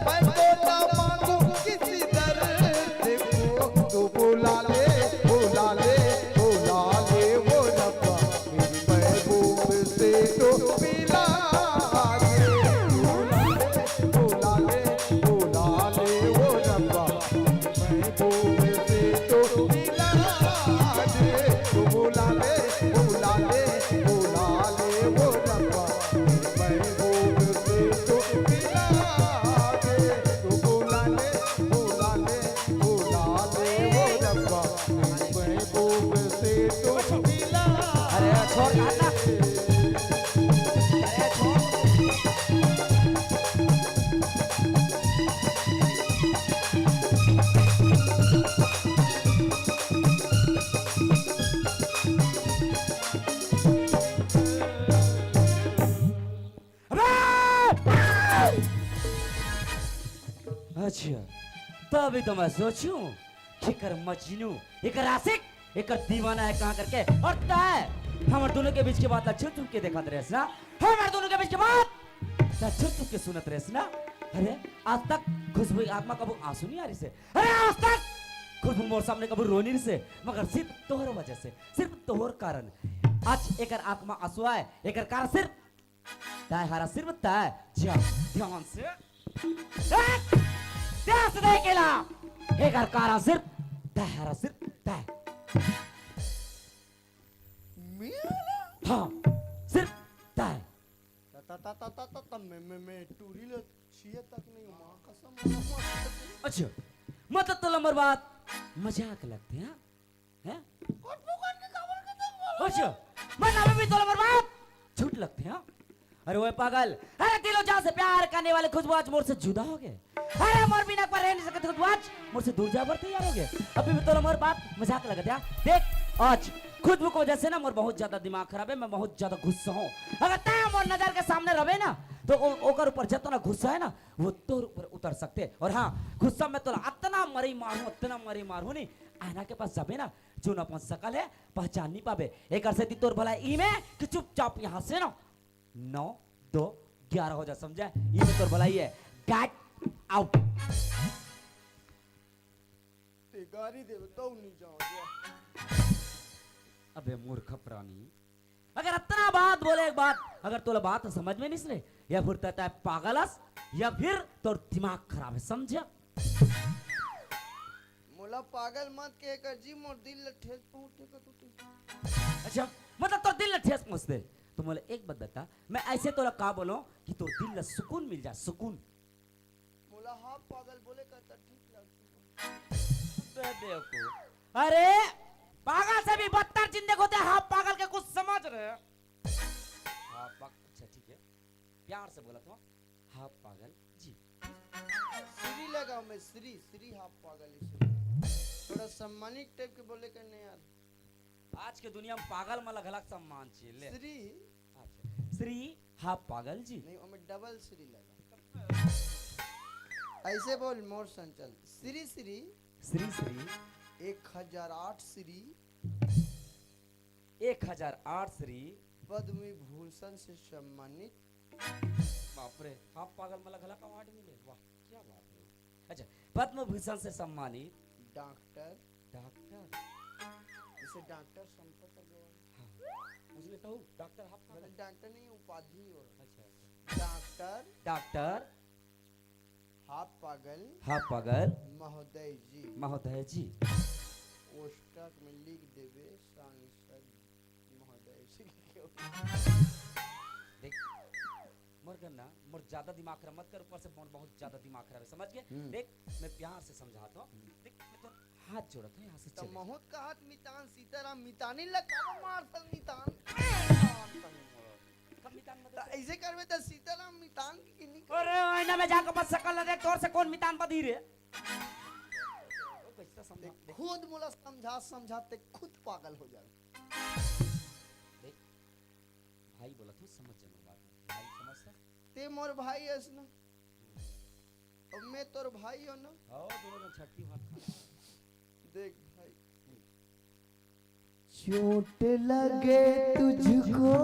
मैं तो ना मांगू किसी दर्द को तू बुला ले बुला ले बुला ले वो रब्बा मेरी महबूब से तो मिला दे बुला ले बुला ले वो रब्बा महबूब से तो मिला दे तू बुला ले बुला ले बुला ले वो रब्बा महबूब से तो मिला दे तू बुला ले बुला ले बुला ले वो रब्बा महबूब से तो मिला अरे छोड़ काटना। अरे छोड़। अच्छा तभी तो मैं सोचूं कि कर मजनू एक आशिक एक दीवाना है कहाँ करके और तय हमारे दोनों के बीच की बात छुप छुप के देखा रहे ना हमारे दोनों के बीच की बात छुप छुप के सुनत रहे ना। अरे आज तक खुशबू की आत्मा कबू आंसू नहीं आ रही से अरे आज तक खुशबू मोर सामने कबू रोनी नहीं से मगर सिर्फ तोहर वजह से सिर्फ तोहर कारण आज एक आत्मा आंसू आए एक कारण सिर्फ तय हरा सिर्फ तय ध्यान से ध्यान से देखेला एक कारण सिर्फ तय हरा सिर्फ तय हाँ सिर्फ तय मैं टूरी लो छिए तक नहीं मां कसम। अच्छा मतलब तो लंबर बात मजाक लगते हैं हैं अच्छा मतलब भी तो लंबर बात झूठ लगते हैं। अरे वो पागल अरे दिलो जान से प्यार करने वाले खुशबू आज मोर से जुदा हो गए अरे मोर बिना पर रह नहीं सकते खुशबू आज मोर से दूर जा बर तैयार हो गए अभी भी तो लंबर बात मजाक लगते हैं। देख आज खुशबू की वजह से ना मोर बहुत ज्यादा दिमाग खराब है मैं बहुत ज्यादा गुस्सा हूँ अगर तय मोर नजर के सामने रहे ना तो ओकर ऊपर जब ना गुस्सा है ना वो तोर ऊपर उतर सकते और हाँ गुस्सा में तो इतना मरी मारू नहीं आना के पास जाबे ना जो ना अपन सकल है पहचान नहीं पाबे एक से तोर भला ई में कि चुपचाप यहाँ से ना 9 2 11 हो जा समझा ई में तोर भला ही है गेट आउट गाड़ी देवे तो नहीं जाओ जा। अबे मूर्ख प्राणी, अगर इतना बात बोले एक बात, अगर तोला बात समझ में नहीं से या फिर तय पागलस या फिर तोर दिमाग खराब है, समझा? मोला पागल मत के कर जी, मोर दिल ल ठेस पहुंचे का तू। अच्छा मतलब तो दिल ठेस पहुंच दे। तो मुझे एक बात बता, मैं ऐसे तोला का बोलो कि तोर दिल ला सुकून मिल जाए, सुकून। मोला हाफ पागल बोले का तो ठीक लगती। देखो अरे पागल से भी बदतर जिंदगी होते हैं, हाफ पागल के कुछ समझ रहे हैं? हाफ पागल, अच्छा ठीक है, प्यार से बोला तो हाफ पागल जी। श्री लगाओ मैं श्री श्री हाफ पागल इसे थोड़ा सम्मानित टाइप के बोले करने यार। आज के दुनिया में पागल में अलग अलग सम्मान चाहिए ले। श्री अच्छा, श्री हाफ पागल जी नहीं हमें डबल श्री लगा। ऐसे बोल मोर संचल श्री श्री श्री श्री 1008 श्री 1008 श्री पद्म विभूषण से सम्मानित। बाप रे, हाफ पागल में अलग अलग अवार्ड मिले, वाह क्या बात है। अच्छा, पद्म भूषण से सम्मानित डॉक्टर डॉक्टर, इसे डॉक्टर संपत अग्रवाल। हाँ उसने कहो डॉक्टर हाफ पागल। डॉक्टर नहीं उपाधि और अच्छा डॉक्टर डॉक्टर हाफ पागल महोदय जी पोस्टर में लिख देवे सांसद महोदय जी के। देख मोर करना, मोर ज्यादा दिमाग खराब मत कर, ऊपर से मोर बहुत ज्यादा दिमाग खराब है, समझ गए? देख मैं प्यार से समझाता हूँ, देख मैं तो हाथ जोड़ता हूँ यहाँ से तो चले। बहुत का हाथ मितान सीताराम मितानी लगा मारतल मितान। कब मितान मत तो ऐसे करवे तो सीताराम मितान की नहीं कर। अरे आईना में जाकर बस शकल देख, तोर से कौन मितान बधी रे? कैसा समझा देख, खुद मुला समझाते खुद पागल हो जाए। देख भाई बोला तू समझ जाना बात, भाई समझता? ते मोर भाई है ना और मैं तोर भाई हो ना। आओ दोनों ने छठी हाथ खा। देख भाई चोट लगे तुझको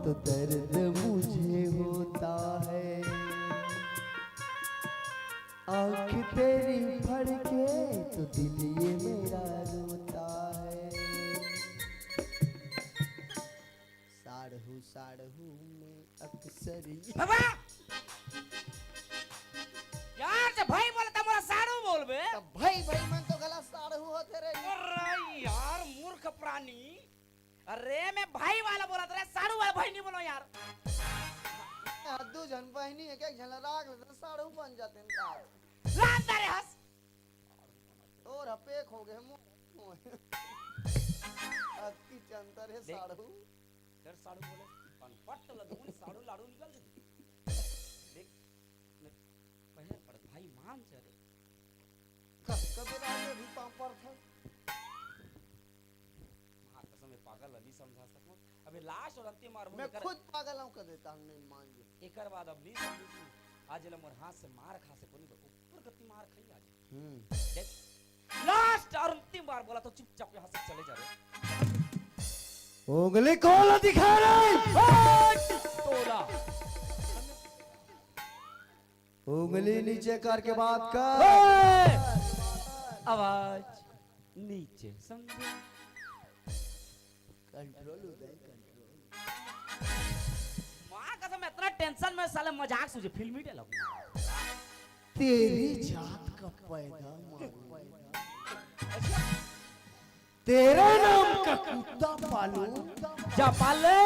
तो दर्द मुझे होता है, आँख तेरी फड़के तो दिल ये मेरा रोता है। साढ़ू साढ़ू में अक्सर बाबा यार से भाई बोला था मोरा साड़ू बोल बे। भाई भाई मन तो गला साढ़ू होते रे। अरे यार मूर्ख प्राणी, अरे मैं भाई वाला बोला था, साड़ू वाला भाई नहीं बोलो यार। दो जन बहनी है क्या झला राग तो साढ़ू बन जाते हैं का। लान तारे हंस और हपेक हो गए मुंह अति चंतर है साढ़ू। फिर साड़ू बोले पट लगून साड़ू लाड़ू निकल गए। देख मैं पहले पड़ भाई मान चले कभी रात में भी पांपर था। मां कसम में पागल अभी समझा सकूं, अबे लाश और अंतिम मार मैं खुद पागल हूं कर देता हूं नहीं मान जे। एकर बाद अब नहीं समझी आज ले मोर हाथ से मार खा से कोनी ऊपर गति मार खाई आज। देख लास्ट और अंतिम बार बोला तो चुपचाप यहां से चले जा रे। उंगली कौन दिखा रही? तोला उंगली नीचे करके बात कर। आवाज नीचे समझे? कंट्रोल हो गए कंट्रोल। मां कसम इतना टेंशन में साले मजाक सूझे फिल्मी डायलॉग। तेरी जात का पैदा मारूं, तेरे नाम का कुत्ता पालूं, जा पाल ले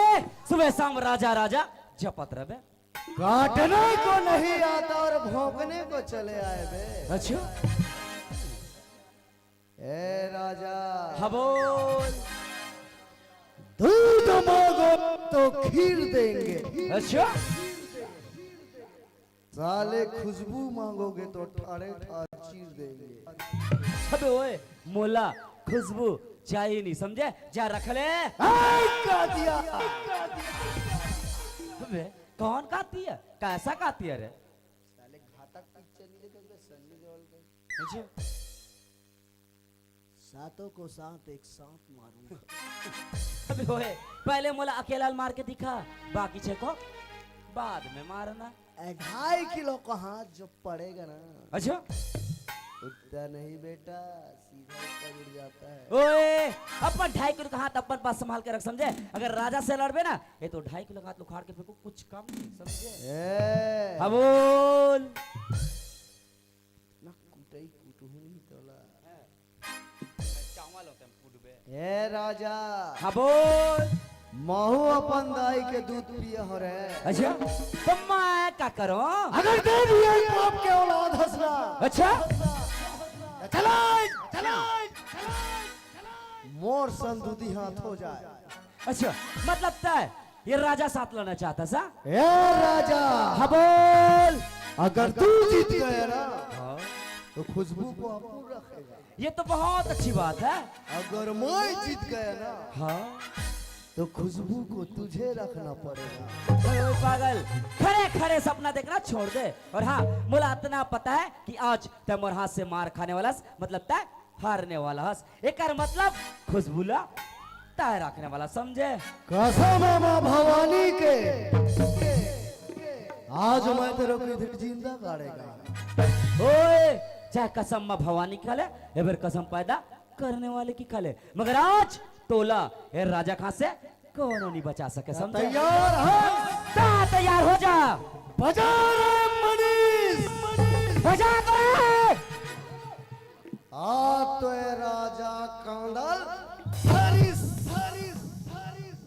सुबह शाम राजा राजा जपत रहे। काटने को नहीं आता और भौंकने को चले आए बे। अच्छा ए राजा हाँ बोल। दूध मांगो तो खीर देंगे, अच्छा साले खुशबू मांगोगे तो ठाड़े ठाड़ चीर देंगे। अबे ओए मोला खुशबू चाहिए नहीं समझे, जा रख ले। का दिया अबे कौन खाती है, कैसा खाती है रे? साले घातक पिक्चर नहीं देखे सन्नी देओल के। अच्छा सातों को साथ एक साथ मारूंगा। अबे ओए पहले मोला अकेला मार के दिखा, बाकी छे को बाद में मारना। 2.5 किलो का हाथ जो पड़ेगा ना, अच्छा उठता नहीं बेटा, सीधा ऊपर उड़ जाता है। ओए अपन 2.5 किलो का हाथ अपन पास संभाल के रख, समझे? अगर राजा से लड़बे ना ये तो 2.5 किलो का हाथ उखाड़ के फेंको, कुछ कम नहीं, समझे? ए, हाँ बोल। ना कुटाई कुटुहुनी तोला। ए राजा, हाँ बोल। महू अपन दाई के दूध पिया हो रे। अच्छा तो मैं क्या करूं? अगर दे दिया बाप के औलाद हंसना। अच्छा चलाए चलाए मोर संदूदी हाथ हो जाए। अच्छा मतलब तय ये राजा साथ लड़ना चाहता सा? ए राजा, हाँ बोल। अगर तू जीत गया ना तो खुशबू को अपूर रखेगा। ये तो बहुत अच्छी बात है। अगर मैं जीत गया ना हाँ तो खुशबू को तुझे रखना पड़ेगा। ओए पागल, खड़े खड़े सपना देखना छोड़ दे। और हाँ मुला इतना पता है कि आज तय मोर हाथ से मार खाने वाला हस, मतलब तय हारने वाला हस। एक मतलब खुशबूला तय रखने वाला, समझे? कसम है माँ भवानी के, आज मैं तेरे को इधर जिंदा गाड़ेगा। ओए चाहे कसम माँ भवानी खा ले या फिर कसम पैदा करने वाले की खा ले, मगर आज तोला ये राजा खां से कौन नहीं बचा सके, समझे? तैयार है? तैयार हो जा। बजा रे मनीष, बजा दे। आज तो ये राजा कांडल हरिस हरिस हरिस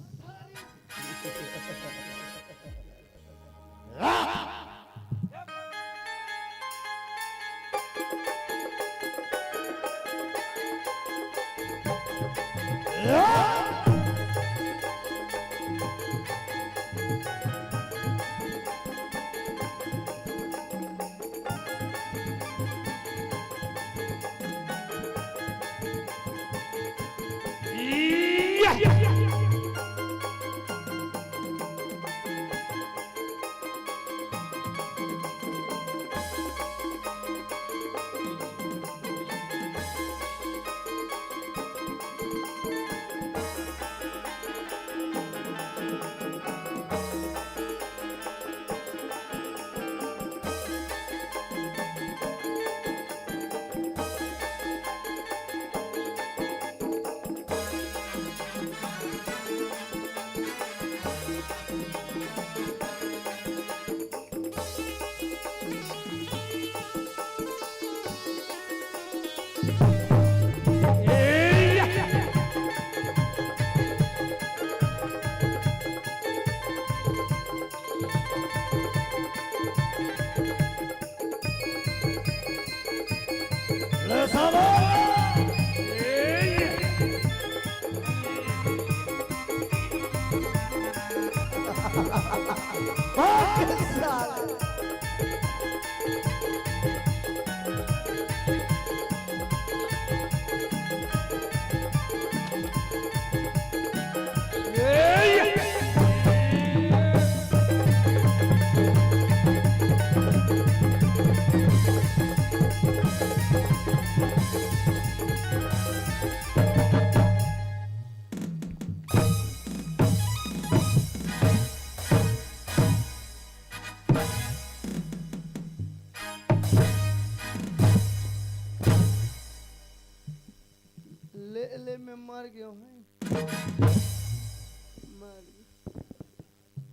ले मैं मर गया हूँ।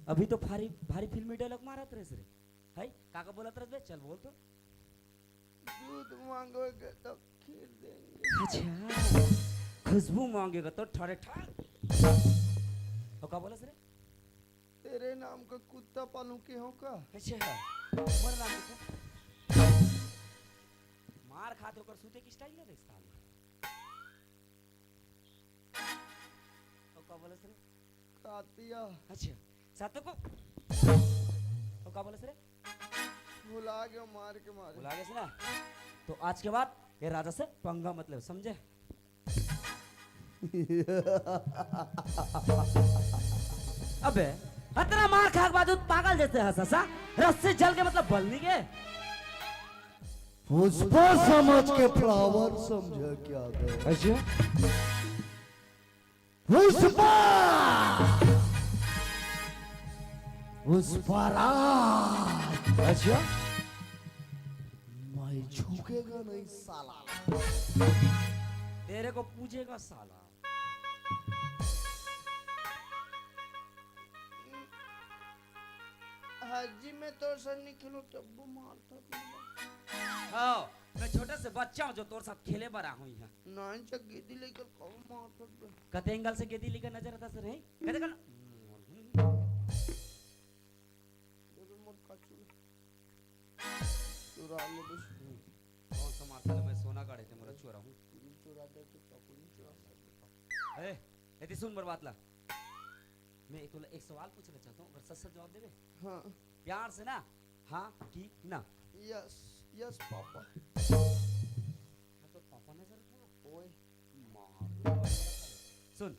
अभी तो भारी भारी फिल्मी डायलॉग मारत रहे रे। हाय काका बोलत रहे, चल बोल तो। दूध मांगोगे तो खीर देंगे। अच्छा खुशबू मांगेगा तो ठरे ठार। और का बोला रे? तेरे नाम का कुत्ता पालू के हो का? अच्छा मोर नाम के मार खाते होकर सूते की स्टाइल है रे इस ताल में। और का बोला रे? कातिया अच्छा सातों को और का बोला रे? भुला गया मार के मारे। बुला गए ना तो आज के बाद ये राजा से पंगा मतलब, समझे? अबे इतना मार खा के बाद पागल जैसे हंसा रस्से जल के मतलब बल नहीं गए। पुष्पा समझ के फ्लावर समझा क्या गए? अच्छा पुष्पा पुष्पराज। अच्छा मैं झुकेगा नहीं साला। तेरे को पूछेगा साला। हाजी में तो सर निकलो टब्बू मारता तुम। हाँ, मैं छोटे से बच्चा हूँ जो तोर साथ खेले बड़ा हूँ यहाँ। नाइन चक गेदी लेकर कौन मारता तुम? कते एंगल से गेदी लेकर नजर आता सर है? कते कल देखो मोर काचू चुरा ले बस। कौन सा मारता है? मैं सोना काढ़े थे मेरा चोरा हूँ। चुरा दे तो चौकुली चुरा सकते। ए सुन बर्बाद ला। मैं एक सवाल पूछना चाहता हूँ, अगर सच सच जवाब देवे? हाँ प्यार से ना, हाँ कि ना? Yes yes papa. मैं तो पापा नजर आता ओए मार। सुन,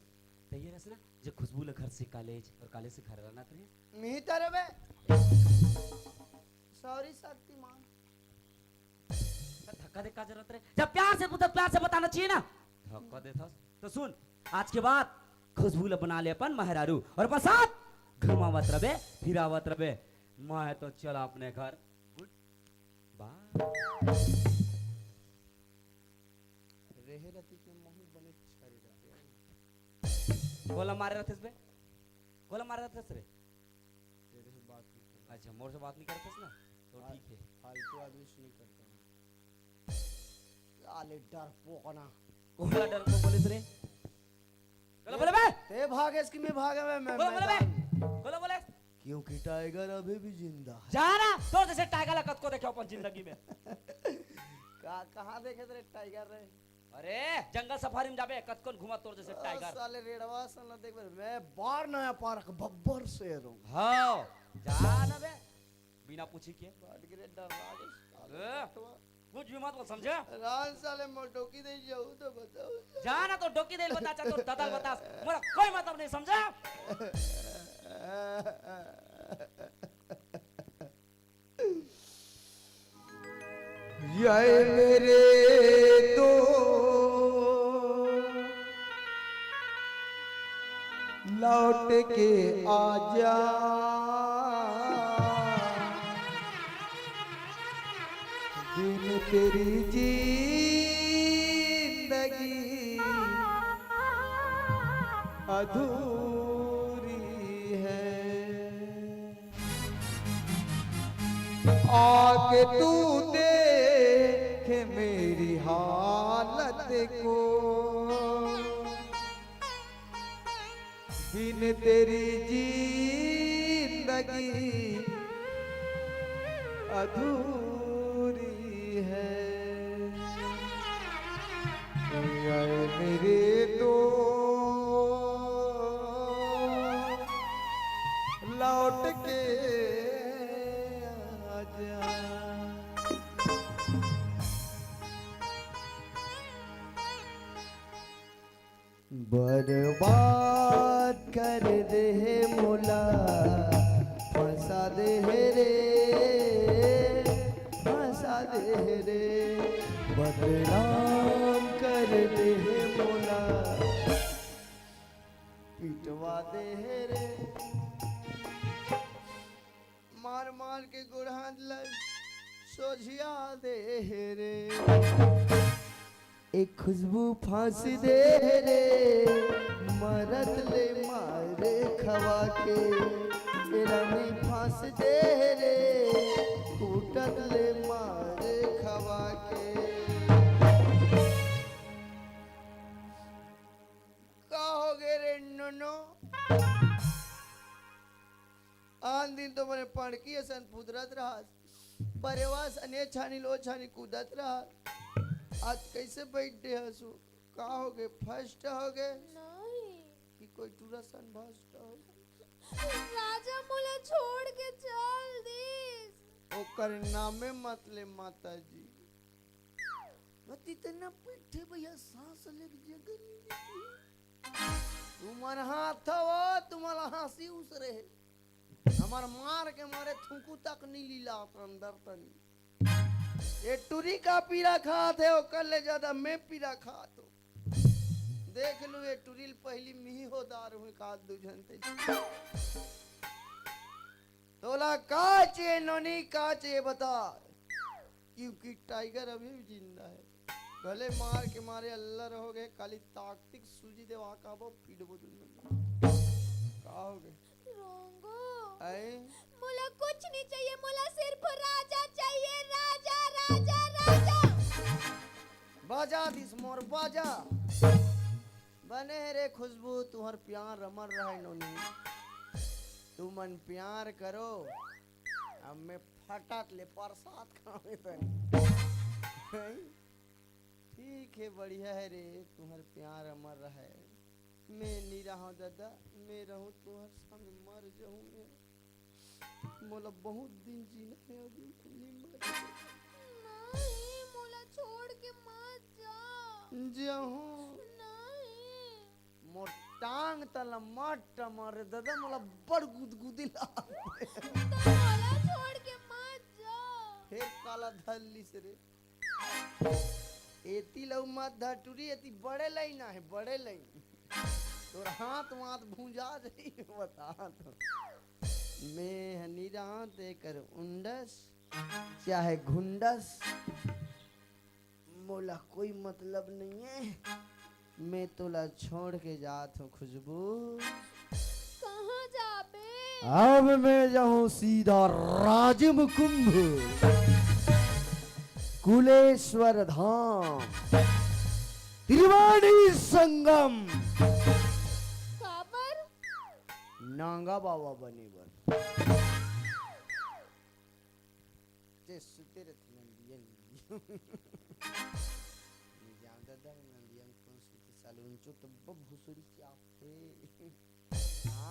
तैयार है ना? जो खुशबू ले घर से कॉलेज और कॉलेज से घर आना तेरे? मिही तारे बे। सॉरी शक्तिमान। धक्का दे का जरूरत है? जब प्यार से पूछा प्यार से बताना चाहिए ना। धक्का दे था तो सुन, आज के बाद खुशबू ले बना ले अपन महरारू और अपन साथ घुमावत रबे फिरावत रबे। मैं तो चला अपने घर। Goodbye. रेहे रती के मोही बने छारी रहते। गोला मारे रहते बे? गोला मारे रहते रे? तेरे से बात नहीं कर। अच्छा, मोर से बात नहीं करते ना तो ठीक है। फालतू आदमी से नहीं करता। आले डर पोकना। गोला डर को बोले रे? गोला बोले बे? ते भागे इसकी मैं भागे मैं गोला बोले बे? गोला बोले? क्योंकि टाइगर अभी भी जिंदा है। जाना तो जैसे टाइगर लगत को देखो अपन जिंदगी में। कहाँ देखे तेरे टाइगर रे? अरे जंगल सफारी में जाबे कतकोन घुमा तोर जैसे टाइगर। साले रेडवा साला देख मैं बार नया पार्क बब्बर शेर हूँ। हाँ जाना बे बिना पूछी के। बात करे डर कुछ भी मत बोल, समझे? रान साले मोटोकी दे जाऊँ तो बताओ। जाना तो डोकी दे बता चाहे तो दादा बता, मेरा कोई मतलब नहीं, समझा? ये मेरे तो लौट के आजा, दिन तेरी जिंदगी अधूरी है। आके तू देख मेरी हालत को, बिन तेरी जिंदगी अधूरी है। आए मेरे दो लौट के आजा। बर्बाद कर दे मोला, फंसा दे रे, फंसा दे रे, बदनाम कर दे मोला, पिटवा दे रे, मार मार के गोड़ हाथ लग सोझिया दे रे, एक खुशबू फांस दे रे, मरत ले मारे खवा के, रानी फांस दे रे, कूटत ले मारे खवा के। कहोगे रे नोनो, आन दिन तो मैंने पढ़की सन पुदरत रहा, परिवास अने छानी लो छानी कूदत रहा, आज कैसे बैठे हसू? कहा हो गए? फर्स्ट हो गए नहीं कि कोई टूरा सन फर्स्ट हो गए? राजा मोला छोड़ के चल दीस। ओकर नामे मत ले माता जी। मत इतना बैठे भैया, सांस ले जगह नहीं देती। तुम्हारा हाथ हो, तुम्हारा हंसी उसरे, हमार मार के मारे थूकू तक नहीं लीला अंदर तनी। ये टूरी का पीरा खात है, कर ले ज्यादा मैं पीरा खात हो। देख लो ये टूरिल पहली मिही हो दार हुई का दुझन ते। तोला का चे नोनी का चे बता। क्योंकि टाइगर अभी भी जिंदा है। गले मार के मारे अल्लाह रहोगे, खाली ताकतिक सूजी दे वहां काबो पीड़बो दुनिया का होगे। रोंगो आए मोला कुछ नहीं चाहिए, मोला सिर्फ राजा चाहिए, राजा राजा राजा। बाजा दिस मोर बाजा बने रे खुशबू तुहर प्यार रमर रहे नोनी। तू मन प्यार करो अब मैं फटाट ले प्रसाद खावे तनी। ठीक है बढ़िया है रे, तुम्हार प्यार अमर रहे। मैं नहीं रहा दादा, मैं रहूं तुम्हार संग मर जाऊं मैं। मोला बहुत दिन जीना है अभी, नहीं मर नहीं मोला छोड़ के मत जा। जाऊं नहीं मोर टांग तला मट मार दादा, मोला बड़ गुदगुदी लाग तो मोला छोड़ के मत जा। फिर काला धल्ली से रे एती लऊ मत धटुरी, एती बड़े लई ना है, बड़े लई तोर हाथ मात भूंजा जाई बता तो। मैं हनी रहा ते कर उंडस चाहे घुंडस, मोला कोई मतलब नहीं है। मैं तोला छोड़ के जात हूँ खुशबू। कहाँ जाबे? अब मैं जाऊं सीधा राजमुकुंभ कुलेश्वर धाम त्रिवेणी संगम। खबर नांगा बाबा बने बर जे सुते रहते नंदियन निजाम दादा नंदियन कौन सुते साल उनचो तब भूसुरी चापते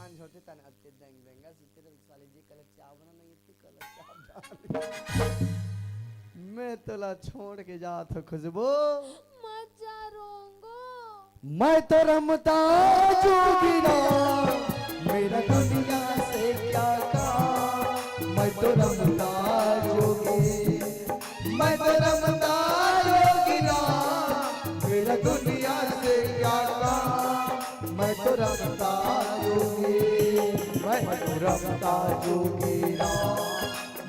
आन होते तन अत्ते दंग दंगा सुते रहते साले जे कलर चाव बना नहीं इतने कलर चाव डाल। मैं तोला छोड़ के जात हूँ खुशबू। मत जा रोंगो। मैं तो रमता जोगिना मेरा दुनिया से क्या काम। मैं तो रमता जोगी, मैं तो रमता जोगिना मेरा दुनिया से क्या काम। मैं तो रमता जोगी, मैं तो रमता जोगिना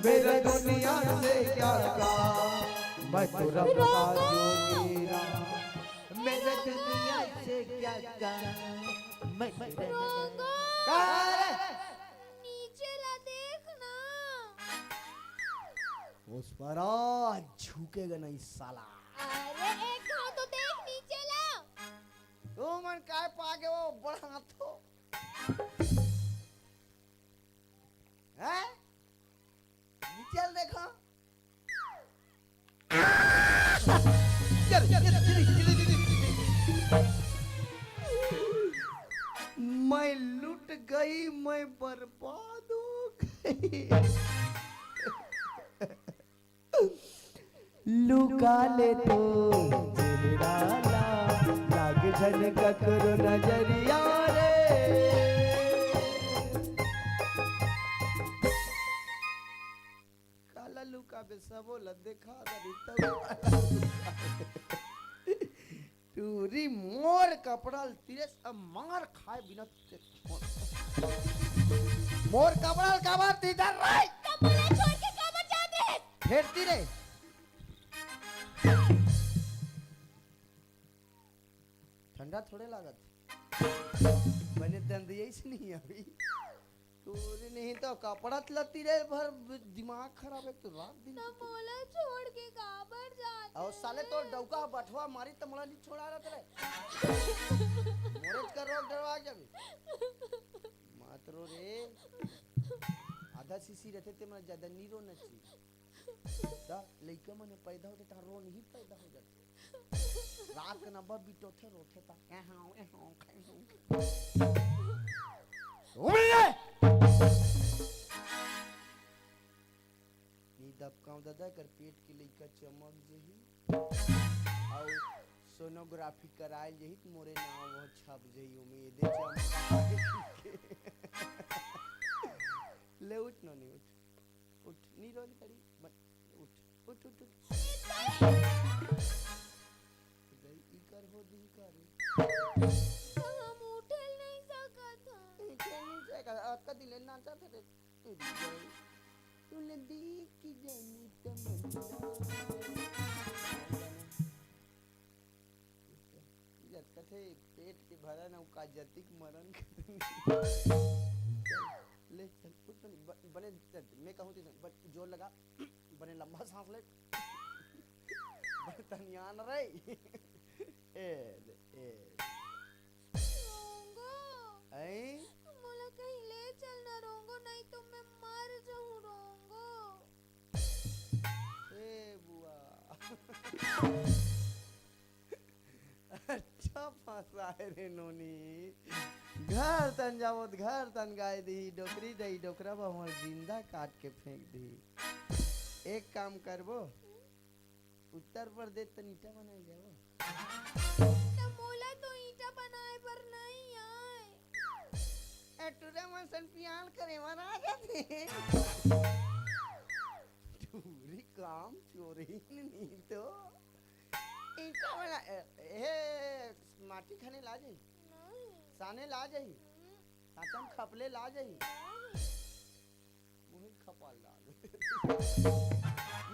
मेरा दुनिया से क्या काम। मैं तो रमता जोगिना मेरे दुनिया से क्या काम। मैं रोंगो का नीचे ला देखना। उस पर आज झुकेगा नहीं साला। अरे एक घाव तो देख नीचे ला। तू मन काय पागे वो बड़ा हाथो हैं? नीचे देखा मैं लुट गई, मैं बर्बाद हो गई। लुका ले तो चेहरा लाग झन ककरो नजरिया रे। काला लुका बे सबो ल देखा तब टूरी मोर कपड़ा तिरे सब मार खाए बिना मोर कपड़ा काबर तीधर रे तब मोला छोड़ के कहाँ जाते हैं? फेरती रे ठंडा थोड़े लागत बने दंदिया से नहीं अभी तोरे नहीं तो कपड़ा लती रे भर दिमाग खराब है तो रात दिन तब मोला छोड़ के कहाँ जाते और साले तो डौका बठवा मारी तो मोला नहीं छोड़ा रहा तेरे मोरेज कर रोक डरवा जाबे मातरो रे आधा सीसी रहते ते मैं ज्यादा नी रो नची दा लइका मने पैदा होते ता रो नहीं पैदा हो जाते रात के नब्बा बीतो थे रोते ता ए हां खाई हूं उमरे नी दबकाऊ दादा कर पेट के लइका चमक जही और सोनोग्राफी कराए जही मोरे नाम वो छप जही उम्मीद चमक ले उठ नो नहीं उठ नी रोल करी उठ उठ उठ गई इकर हो दी कर हम उठल नहीं सकत हन। नहीं जाएगा आपका दिल नाचा थे तुले देख के जानी तमन्ना जब कथे पेट के भरा ना का जतिक मरण ले चल कुछ बने मैं कहूँ तो जोर लगा बने लंबा सांस ले बने तनियान रही ए रोंगो ऐ मोला कहीं ले चलना रोंगो, नहीं तो मैं मर जाऊं रोंगो। ए बुआ अच्छा फंसा है रे नोनी घर तन जावत घर तन गाय दी डोकरी दई डोकरा बा हमर जिंदा काट के फेंक दी। एक काम करबो उत्तर प्रदेश तन ईटा बनाई जाओ ना मोला तो ईटा बनाए पर नहीं आए। एटुरे मन सन पियान करे मरा जाते चोरी काम चोरी नहीं तो ईटा बना ए माटी खाने ला जाई नहीं साने ला जाई साचम खपले ला जाई मुही खपाल ला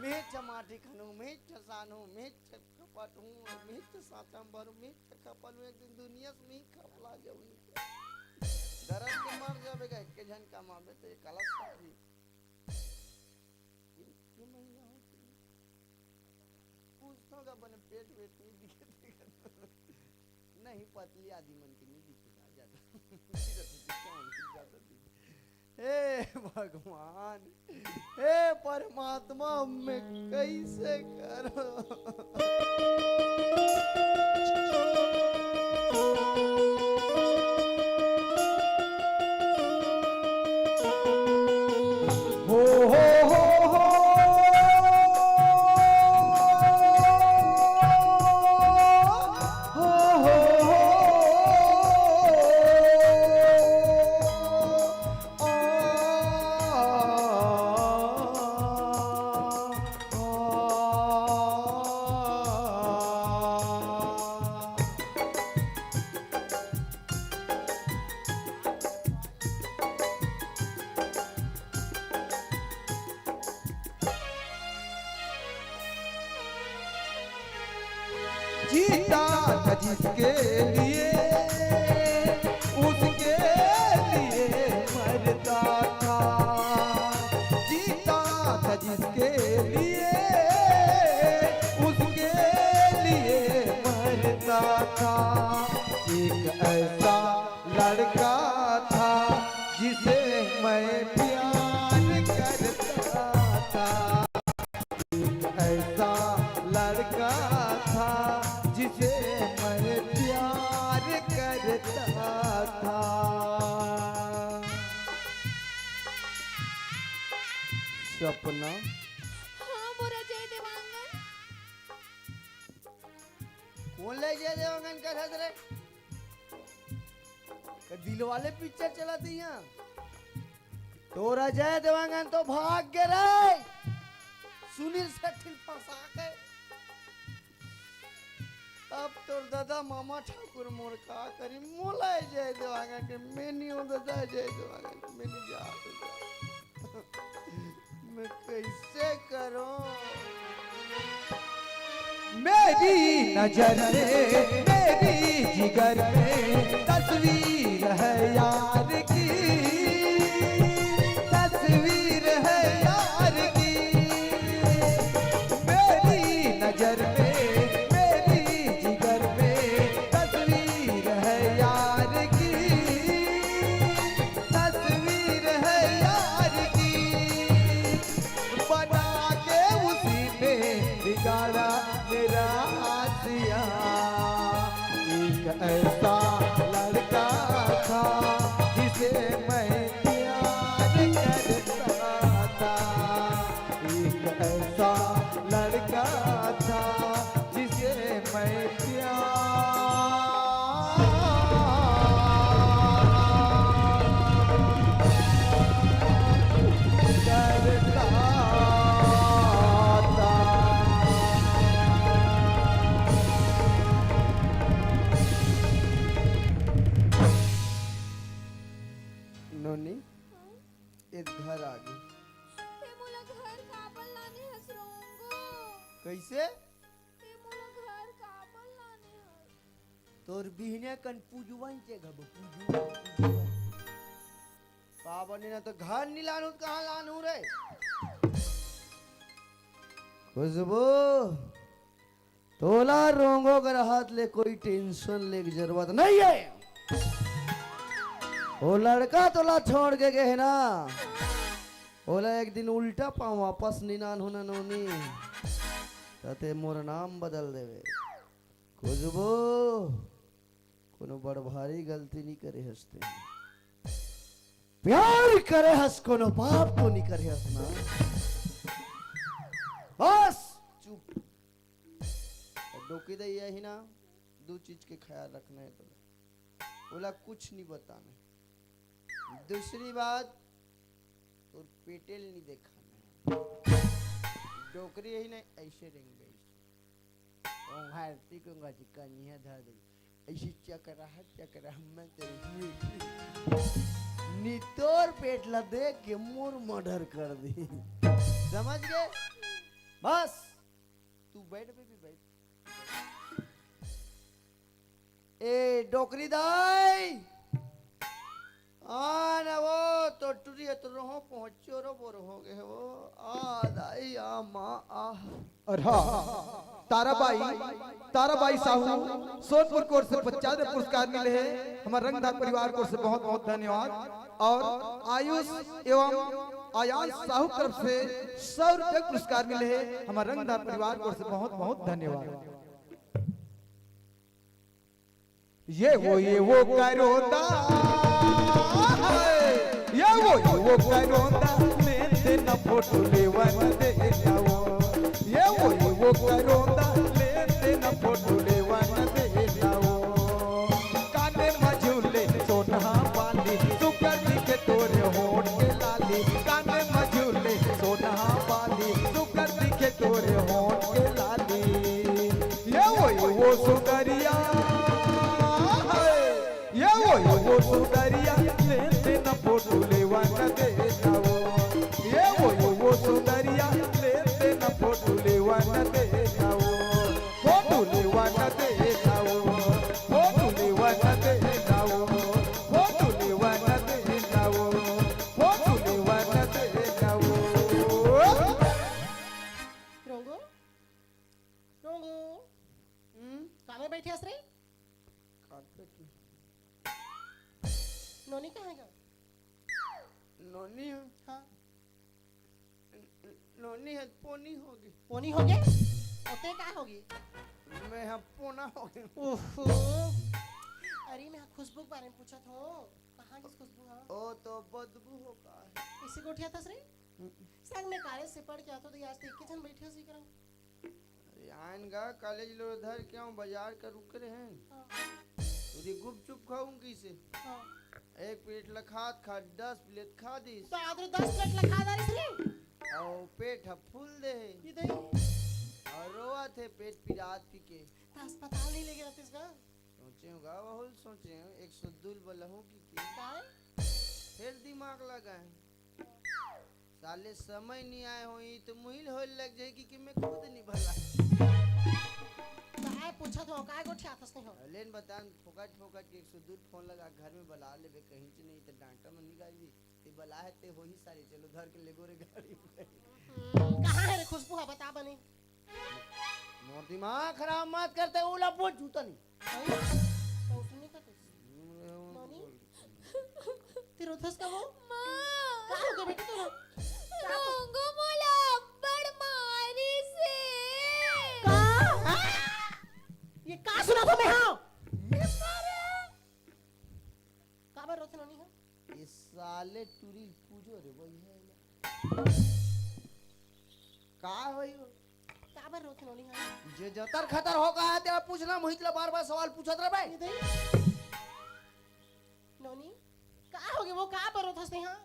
मैं चमाटी खनु मैं सानो मैं खपाटू मैं साचम भरू मैं खपालू एक दिन दुनिया से मैं खपला जाऊं दरद के मर जाबेगा के जन कमाबे तो कलश सारी ये महीना हो पूछता का बने पेट वेट नहीं दिखे नहीं पतली आदि मन की नहीं दिखेगा ज्यादा हे भगवान हे परमात्मा मैं कैसे करो जीता था जिसके लिए उसके लिए मरता था जीता था जिसके लिए उसके लिए मरता था एक ऐसा लड़का था जिसे मैं प्यार करता था एक ऐसा लड़का था जिसे मैं प्यार करता था। सपना हाँ मोरा जय देवांगन कौन ले जय देवांगन का हद रे दिल वाले पिक्चर चलाती हैं तोरा जय देवांगन तो भाग गए रे सुनील शेट्टी फंसा के अब तो दादा मामा ठाकुर मोर का करी मोला जय देवांगन के मैं नहीं हूँ दादा जय देवांगन मैं नहीं जा मैं कैसे करूं मेरी नजर में मेरी जिगर में तस्वीर है यार की तस्वीर है यार की मेरी नजर में मेरी जिगर में तस्वीर है यार की तस्वीर है यार की बना के उसी ने बिगाड़ा मेरा आसिया एक ऐसा लड़का था जिसे मैं प्यार करता था एक ऐसा लड़का था जिसे मैं प्यार करता था। कैसे ते मोला घर काबर लाने हस तोर बिहने कन पूजवन के घब पूजवन पावने ना तो घर नहीं लानू कहाँ लानू रे खुशबू तोला रोंगो कर हाथ ले कोई टेंशन ले की जरूरत नहीं है वो लड़का तोला छोड़ के गए ना ओला एक दिन उल्टा पाँव वापस निनान होना नोनी तते मोर नाम बदल देवे खुशबू कोनो बड़ भारी गलती नहीं करे हंसते प्यार करे हंस कोनो पाप तो नहीं करे हंसना बस चुप डोकी दे यही ना दो चीज के ख्याल रखना है तो बोला कुछ नहीं बताना दूसरी बात तो पेटेल नहीं देखा डोकरी यही नहीं ऐसे रेंग गई भारती को गाजी कन्या धर दे ऐसी चकरा मैं तेरे नितोर पेटला देख के मोर मर्डर कर दी समझ गए बस तू बैठ बेबी बैठ ए डोकरी दाई ना वो तो टूरी है तो रहो पहुंचो रो बोर हो गए वो दाई माँ और हाँ ताराबाई साहू सोनपुर कोर्ट से 50 पुरस्कार मिले हैं हमारे रंगदार परिवार को से बहुत बहुत धन्यवाद और आयुष एवं आयांश साहू तरफ से 100 रुपये पुरस्कार मिले हैं हमारे रंगदार परिवार को से बहुत बहुत धन्यवाद ये वो करोंदा ये वो करोंदा लेते न फोटो लेवन दे जाओ ये वो करोंदा लेते न फोटो लेवन दे जाओ काने मझुले सोना वाली सुकर दिखे तोरे होठ के लाली काने मझुले सोना वाली सुकर दिखे तोरे होठ के लाली ये वो सुंदरिया वो सुंदरिया लेते न फोटो लेवा न दे जाओ ये वो सुंदरिया लेते न फोटो लेवा न दे जाओ फोटो लेवा न दे जाओ फोटो लेवा न दे जाओ फोटो लेवा न दे जाओ फोटो लेवा न दे जाओ रोंगो रोंगो कहाँ में बैठे हंस रहे नोनी कहाँ है नोनी है हाँ नोनी है पोनी होगी पोनी हो गए ओते क्या होगी मैं हम पोना हो गई ओहो अरे मैं खुशबू के बारे में पूछा था कहाँ की खुशबू हाँ ओ तो बदबू होगा इसी को उठिया था सरे संग में कॉलेज से पढ़ के आता तो आज तक के जन बैठे सी करा आएगा कॉलेज लो उधर क्यों बाजार का रुक रहे हैं हाँ तुझे गुपचुप खाऊंगी से हाँ एक प्लेट लखात खा 10 प्लेट खा दी तो आदर 10 प्लेट लखा दारी सरे और पेट फूल दे ये दे और रोआ थे पेट पिरात पी के तो अस्पताल नहीं ले गया इसका सोचे होगा बहुत सोचे हैं 102 बलहों की काय फिर दिमाग लगाए साले समय नहीं आए हो तो मुहिल हो लग जाएगी कि मैं खुद नहीं भला काय पूछा था काय को ठियाथस नहीं हो लेन बतान फोकट के 102 फोन लगा घर में बुला लेबे कहीं से नहीं तो डांटा में निकाल दी ते बला है ते हो ही सारी चलो घर के ले गोरे गाड़ी कहां है रे खुशबू है बता बने मोर दिमाग खराब मत करते ओला पोट जूता नहीं तो उसने का नोनी तेरे उधस का वो माँ का हो गया बेटी तू रोंगो मोला बड़ मारी से का ये का सुना था मैं हां का बार रोते नोनी हां इस साले टूरी पूजो रे वही है का होई का बार रोते नोनी हां जे जतर खतर होगा है तेरा पूछना मोहितला बार-बार सवाल पूछत रहे भाई नोनी का हो गया वो का बार रोतस नहीं हां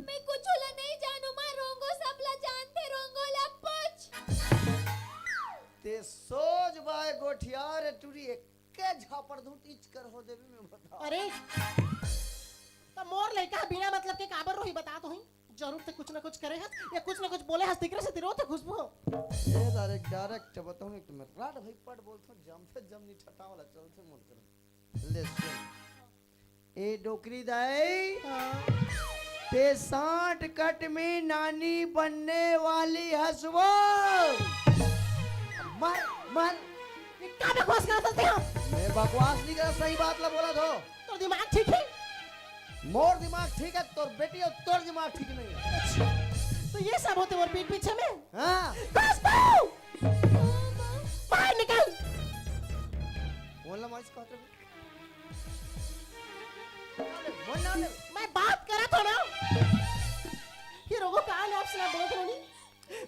मैं कुछ ला नहीं जानू मां रोंगो सबला जानते रोंगो ला पूछ ते सोच बाय गोठियार टूरी के झापड़ धूट इच कर हो देवे में बता अरे तो मोर लड़का बिना मतलब के काबर रोही बता तो ही जरूर ते कुछ ना कुछ करे हस या कुछ ना कुछ बोले हस दिकरे से तिरो ते खुशबू ए डायरेक्ट बताऊं एक तुम्हें रात भाई पट बोलतो जम नहीं ठटा वाला चलते मत कर ले सुन ए डोकरी दाई ते 60 कट में नानी बनने वाली हसवो मर मर ये का बकवास करत थे हम मैं बकवास नहीं कर सही बात ला बोला तो तो दिमाग ठीक है मोर दिमाग ठीक है तोर बेटी और तोर दिमाग ठीक नहीं है तो ये सब होते और पीठ पीछे में हाँ खुशबू बाहर निकल बोलना माइस कहते बोलना ले मैं बात करा था ना ये रोगो कान आपसे ना बोल रही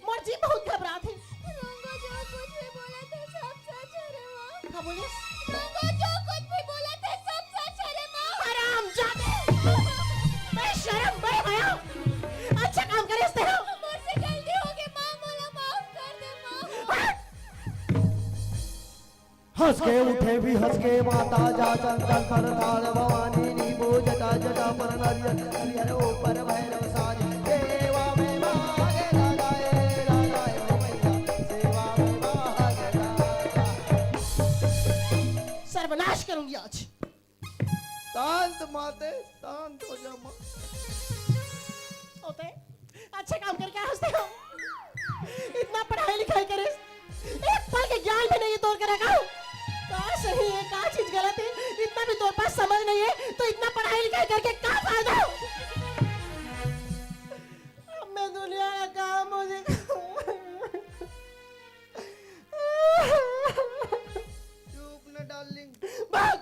मोर जी बहुत घबरा थे रंगो जो कुछ भी बोला था सब सच है रे माँ क्या बोलिस रंगो जो कुछ भी बोला था सब सच है रे माँ हराम जादे मैं शर्म बड़े भया अच्छा काम करे इसते हो मुझसे गलती हो गई माँ मोला माफ कर दे माँ हंस के उठे भी हंस के माता जा चंदन पर थाल भवानी नीबो जटा जटा पर नरियर नरियर ऊपर भैरव साज सेवा में भागे लगाए ओ मैया सेवा में भागे लगा सर्वनाश करूंगी आज शांत माते शांत हो जा माँ होते अच्छे काम करके हंसते हो इतना पढ़ाई लिखाई करे एक पल के ज्ञान भी नहीं तोड़ कर रखा का सही है का चीज गलत है इतना भी तोर पास समझ नहीं है तो इतना पढ़ाई लिखाई करके क्या फायदा अब मैं दुनिया का काम हो चुप न डार्लिंग भाग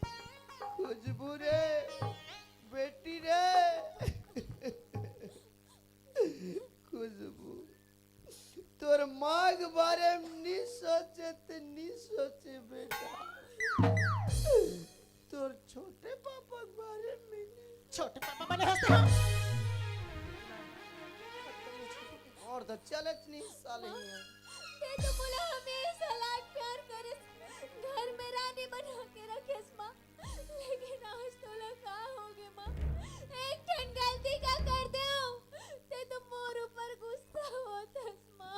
खुशबू रे बेटी रे खुशबू तोर माग बारे में नी सोचे बेटा तोर छोटे पापा के बारे में छोटे पापा बने हंसते हो और तो चलत नहीं साले ही हैं। ते तो बोला हमेशा लाड प्यार करे घर में रानी बना के रखेस माँ लेकिन आज तो लगा हो गए माँ एक ठन गलती का कर दे ते तो मोर ऊपर गुस्सा होतस माँ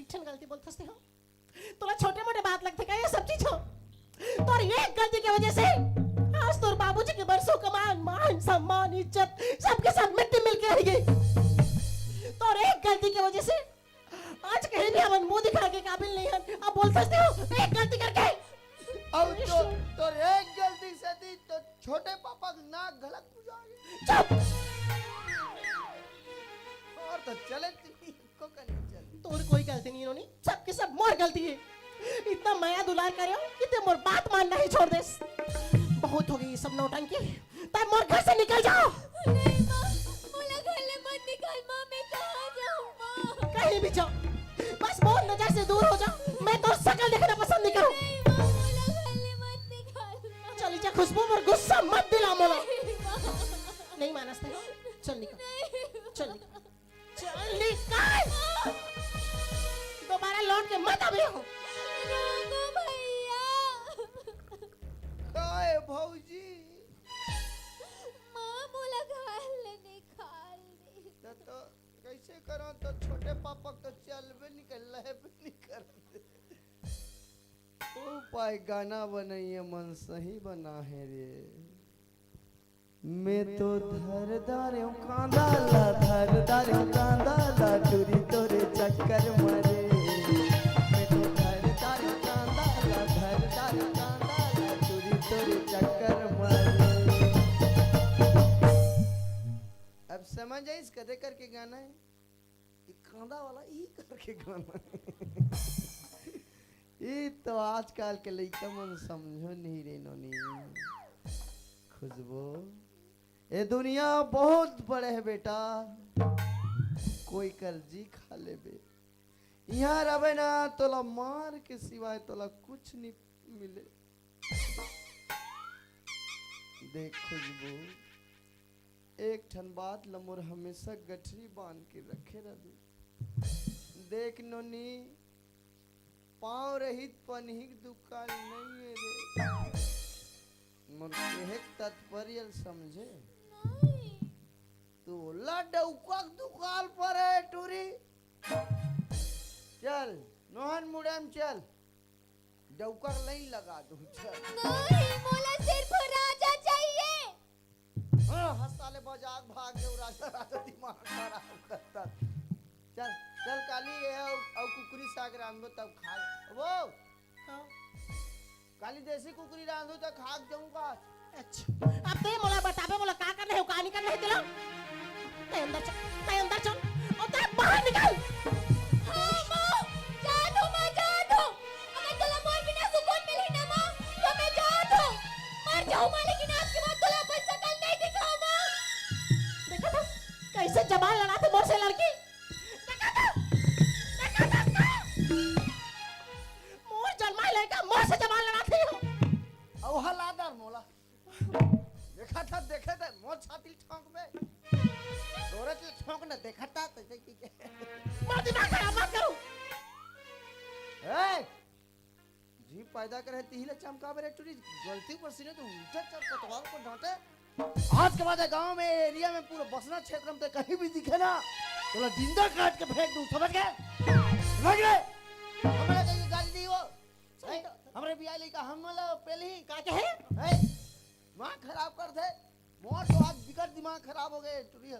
इठन गलती बोलते हो तोला छोटे मोटे बात लगते क्या ये सब चीज हो तोर एक गलती की वजह से आज तोर बाबूजी के बरसों कमान मान सम्मान इज्जत सबके सब मिट्टी मिल के रह गई तोर एक गलती की वजह से आज कहीं भी हम मुंह दिखा के काबिल नहीं हैं अब बोल सकते हो एक गलती करके अब तो एक गलती से थी तो छोटे पापा का नाक गलत पूजा चुप और तो चले को करनी चल तोर कोई गलती नहीं होनी सबके सब मोर गलती है इतना माया दुलार करे हो कि ते मोर बात मानना ही छोड़ दे बहुत हो गई ये सब नौटंकी तब मोर घर से निकल जाओ नहीं माँ मोला घर ले मत निकाल माँ मैं कहाँ जाऊँ माँ कहीं भी जाओ बस मोर नजर से दूर हो जाओ मैं तो शक्ल देखना पसंद नहीं करूँ नहीं माँ मोला घर ले मत निकाल माँ चली जा खुशबू और गुस्सा मत दिला मोला नहीं माँ नहीं मानस हो चल निकल नहीं चल निकल चल निकल दोबारा लौट के मत अभी हो रंगो भैया काय भौजी माँ मोला घर ले निकाल दे तो कैसे करो तो छोटे पापा तो चलबे निकल रहे नहीं कर उपाय गाना बनाइए मन सही बना है रे मैं तो धरदारे कांदा ला धरदारे कांदा ला टूरी तोरे चक्कर मरे मैं तो धरदारे कांदा ला धरदारे कांदा ला टूरी तोरे चक्कर मरे अब समझ आई इस कदे करके गाना है ये कांदा वाला ई करके गाना है ये तो आजकल के लड़का मन समझो नहीं रे नोनी खुशबू ये दुनिया बहुत बड़े है बेटा कोई कर्जी खा ले बे यहाँ रहे ना तोला मार के सिवाय तोला कुछ नहीं मिले देख खुशबू एक ठन बात लमोर हमेशा गठरी बांध के रखे रही देख नोनी पाँव रहित पनहिक दुकान नहीं है रे। मोर कहे तात्पर्य समझे? नहीं तू ला डौका दुकान पर है टूरी। चल नोहन मुड़म चल, डौका नहीं लगा दूं चल। नहीं मोला सिर्फ राजा चाहिए। हाँ हंसाले मजाक भाग गए राजा राजा दिमाग खराब करता। चल चल काली ये और कुकरी साग रांधो तब खा वो हाँ, काली देसी कुकरी रांधो तब खा जाऊंगा। अच्छा अब ते मोला बताबे मोला का करना है का नहीं करना है तेला। ते अंदर चल और ते बाहर निकल। हाँ माँ जा दो अगर तुला मोर बिना सुकून मिले ना माँ तो मैं जा दो मर जाऊंगा लेकिन आपके बाद तुला अपन शकल नहीं दिखाऊं माँ। देखा था कैसे जबान लड़ाते मोर से लड़की। देखा था मोर जन्मा लेकर मोर से जबान लड़ाती हो। और हलादार मोला देखा था देखे थे मोर छाती ठोक में दोरे के ठोक न देखा था तो की के मोर दिमाग खराब मत करो। ए जी पैदा करे तिहिले चमका बरे टूरी गलती पर सीने तो उल्टा चल पतवार को डांटे। आज के बाद गांव में एरिया में पूरा बसना क्षेत्र में तो कहीं भी दिखे ना तो ला जिंदा काट के फेंक दूं समझ गए? समझ गए? हमारे कहीं गाली दी वो हमारे बियाह लेका हम वाला पहले ही का कहे है दिमाग खराब कर दे मोर तो आज बिगड़ दिमाग खराब हो गए टूरी है।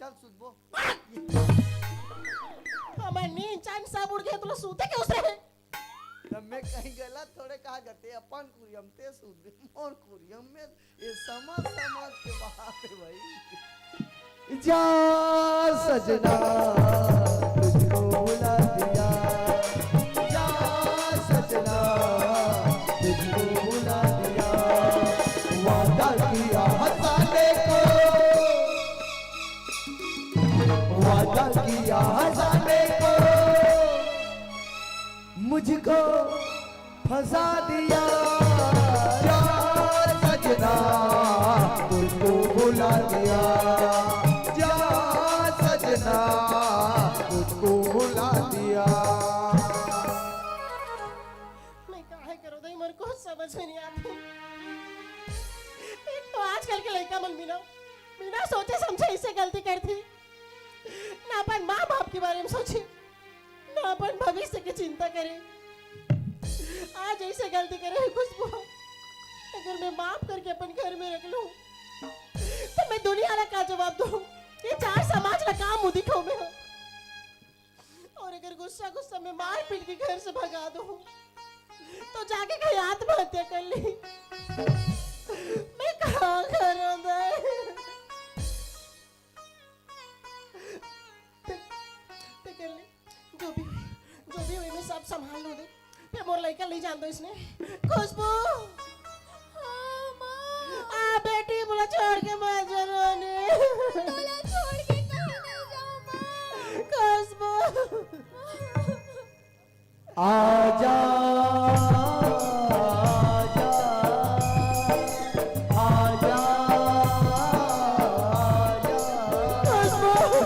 चल सुधबो हमारे नींद चैन सब उड़ गए। तुला सूते के उसरे है तब मैं कहीं गला थोड़े कहा करते अपन कुरियम ते सुध मोर कुरियम में ये समझ के बात है भाई। जा सजना तुझको बुला दिया, जा सजना तुझको बुला दिया, वादा किया हंसाने को, वादा किया हंसाने को, मुझको फंसा दिया। जा सजना तुझको बुला दिया, जा सजना तुझको बुला दिया। मैं काहे करो दई मेरे को समझ में नहीं आती। एक तो आजकल के लड़का मन बिना सोचे समझे इससे गलती करती ना। अपन माँ बाप के बारे में सोचे ना अपन भविष्य की चिंता करे। आज ऐसे गलती करे खुशबू अगर मैं माफ करके अपन घर में रख लूं तो मैं दुनिया ला का जवाब दूं? ये चार समाज ला काम मुंह दिखाऊं मैं। और अगर गुस्सा में मार पीट के घर से भगा दूं तो जाके कहीं आत्महत्या कर ली। मैं कहाँ करूं ते कर ले जो भी हुई मैं सब संभाल लूं दे। फिर मोर लड़का ले जान दो इसने। खुशबू हाँ माँ आ बेटी बोला छोड़ के मत जाना ने। तुला छोड़ के कहीं नहीं जाऊं माँ। खुशबू आजा आजा आजा,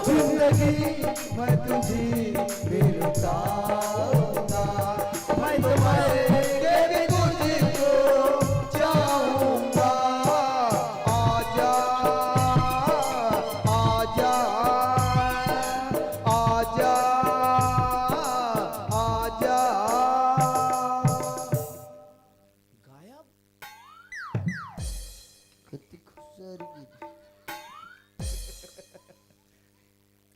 जिंदगी मैं तुझी बिताऊंगा, मैं तुम्हारे भी तुझको चाहूंगा। आजा आजा आजा आजा। गायब कितनी खुशारी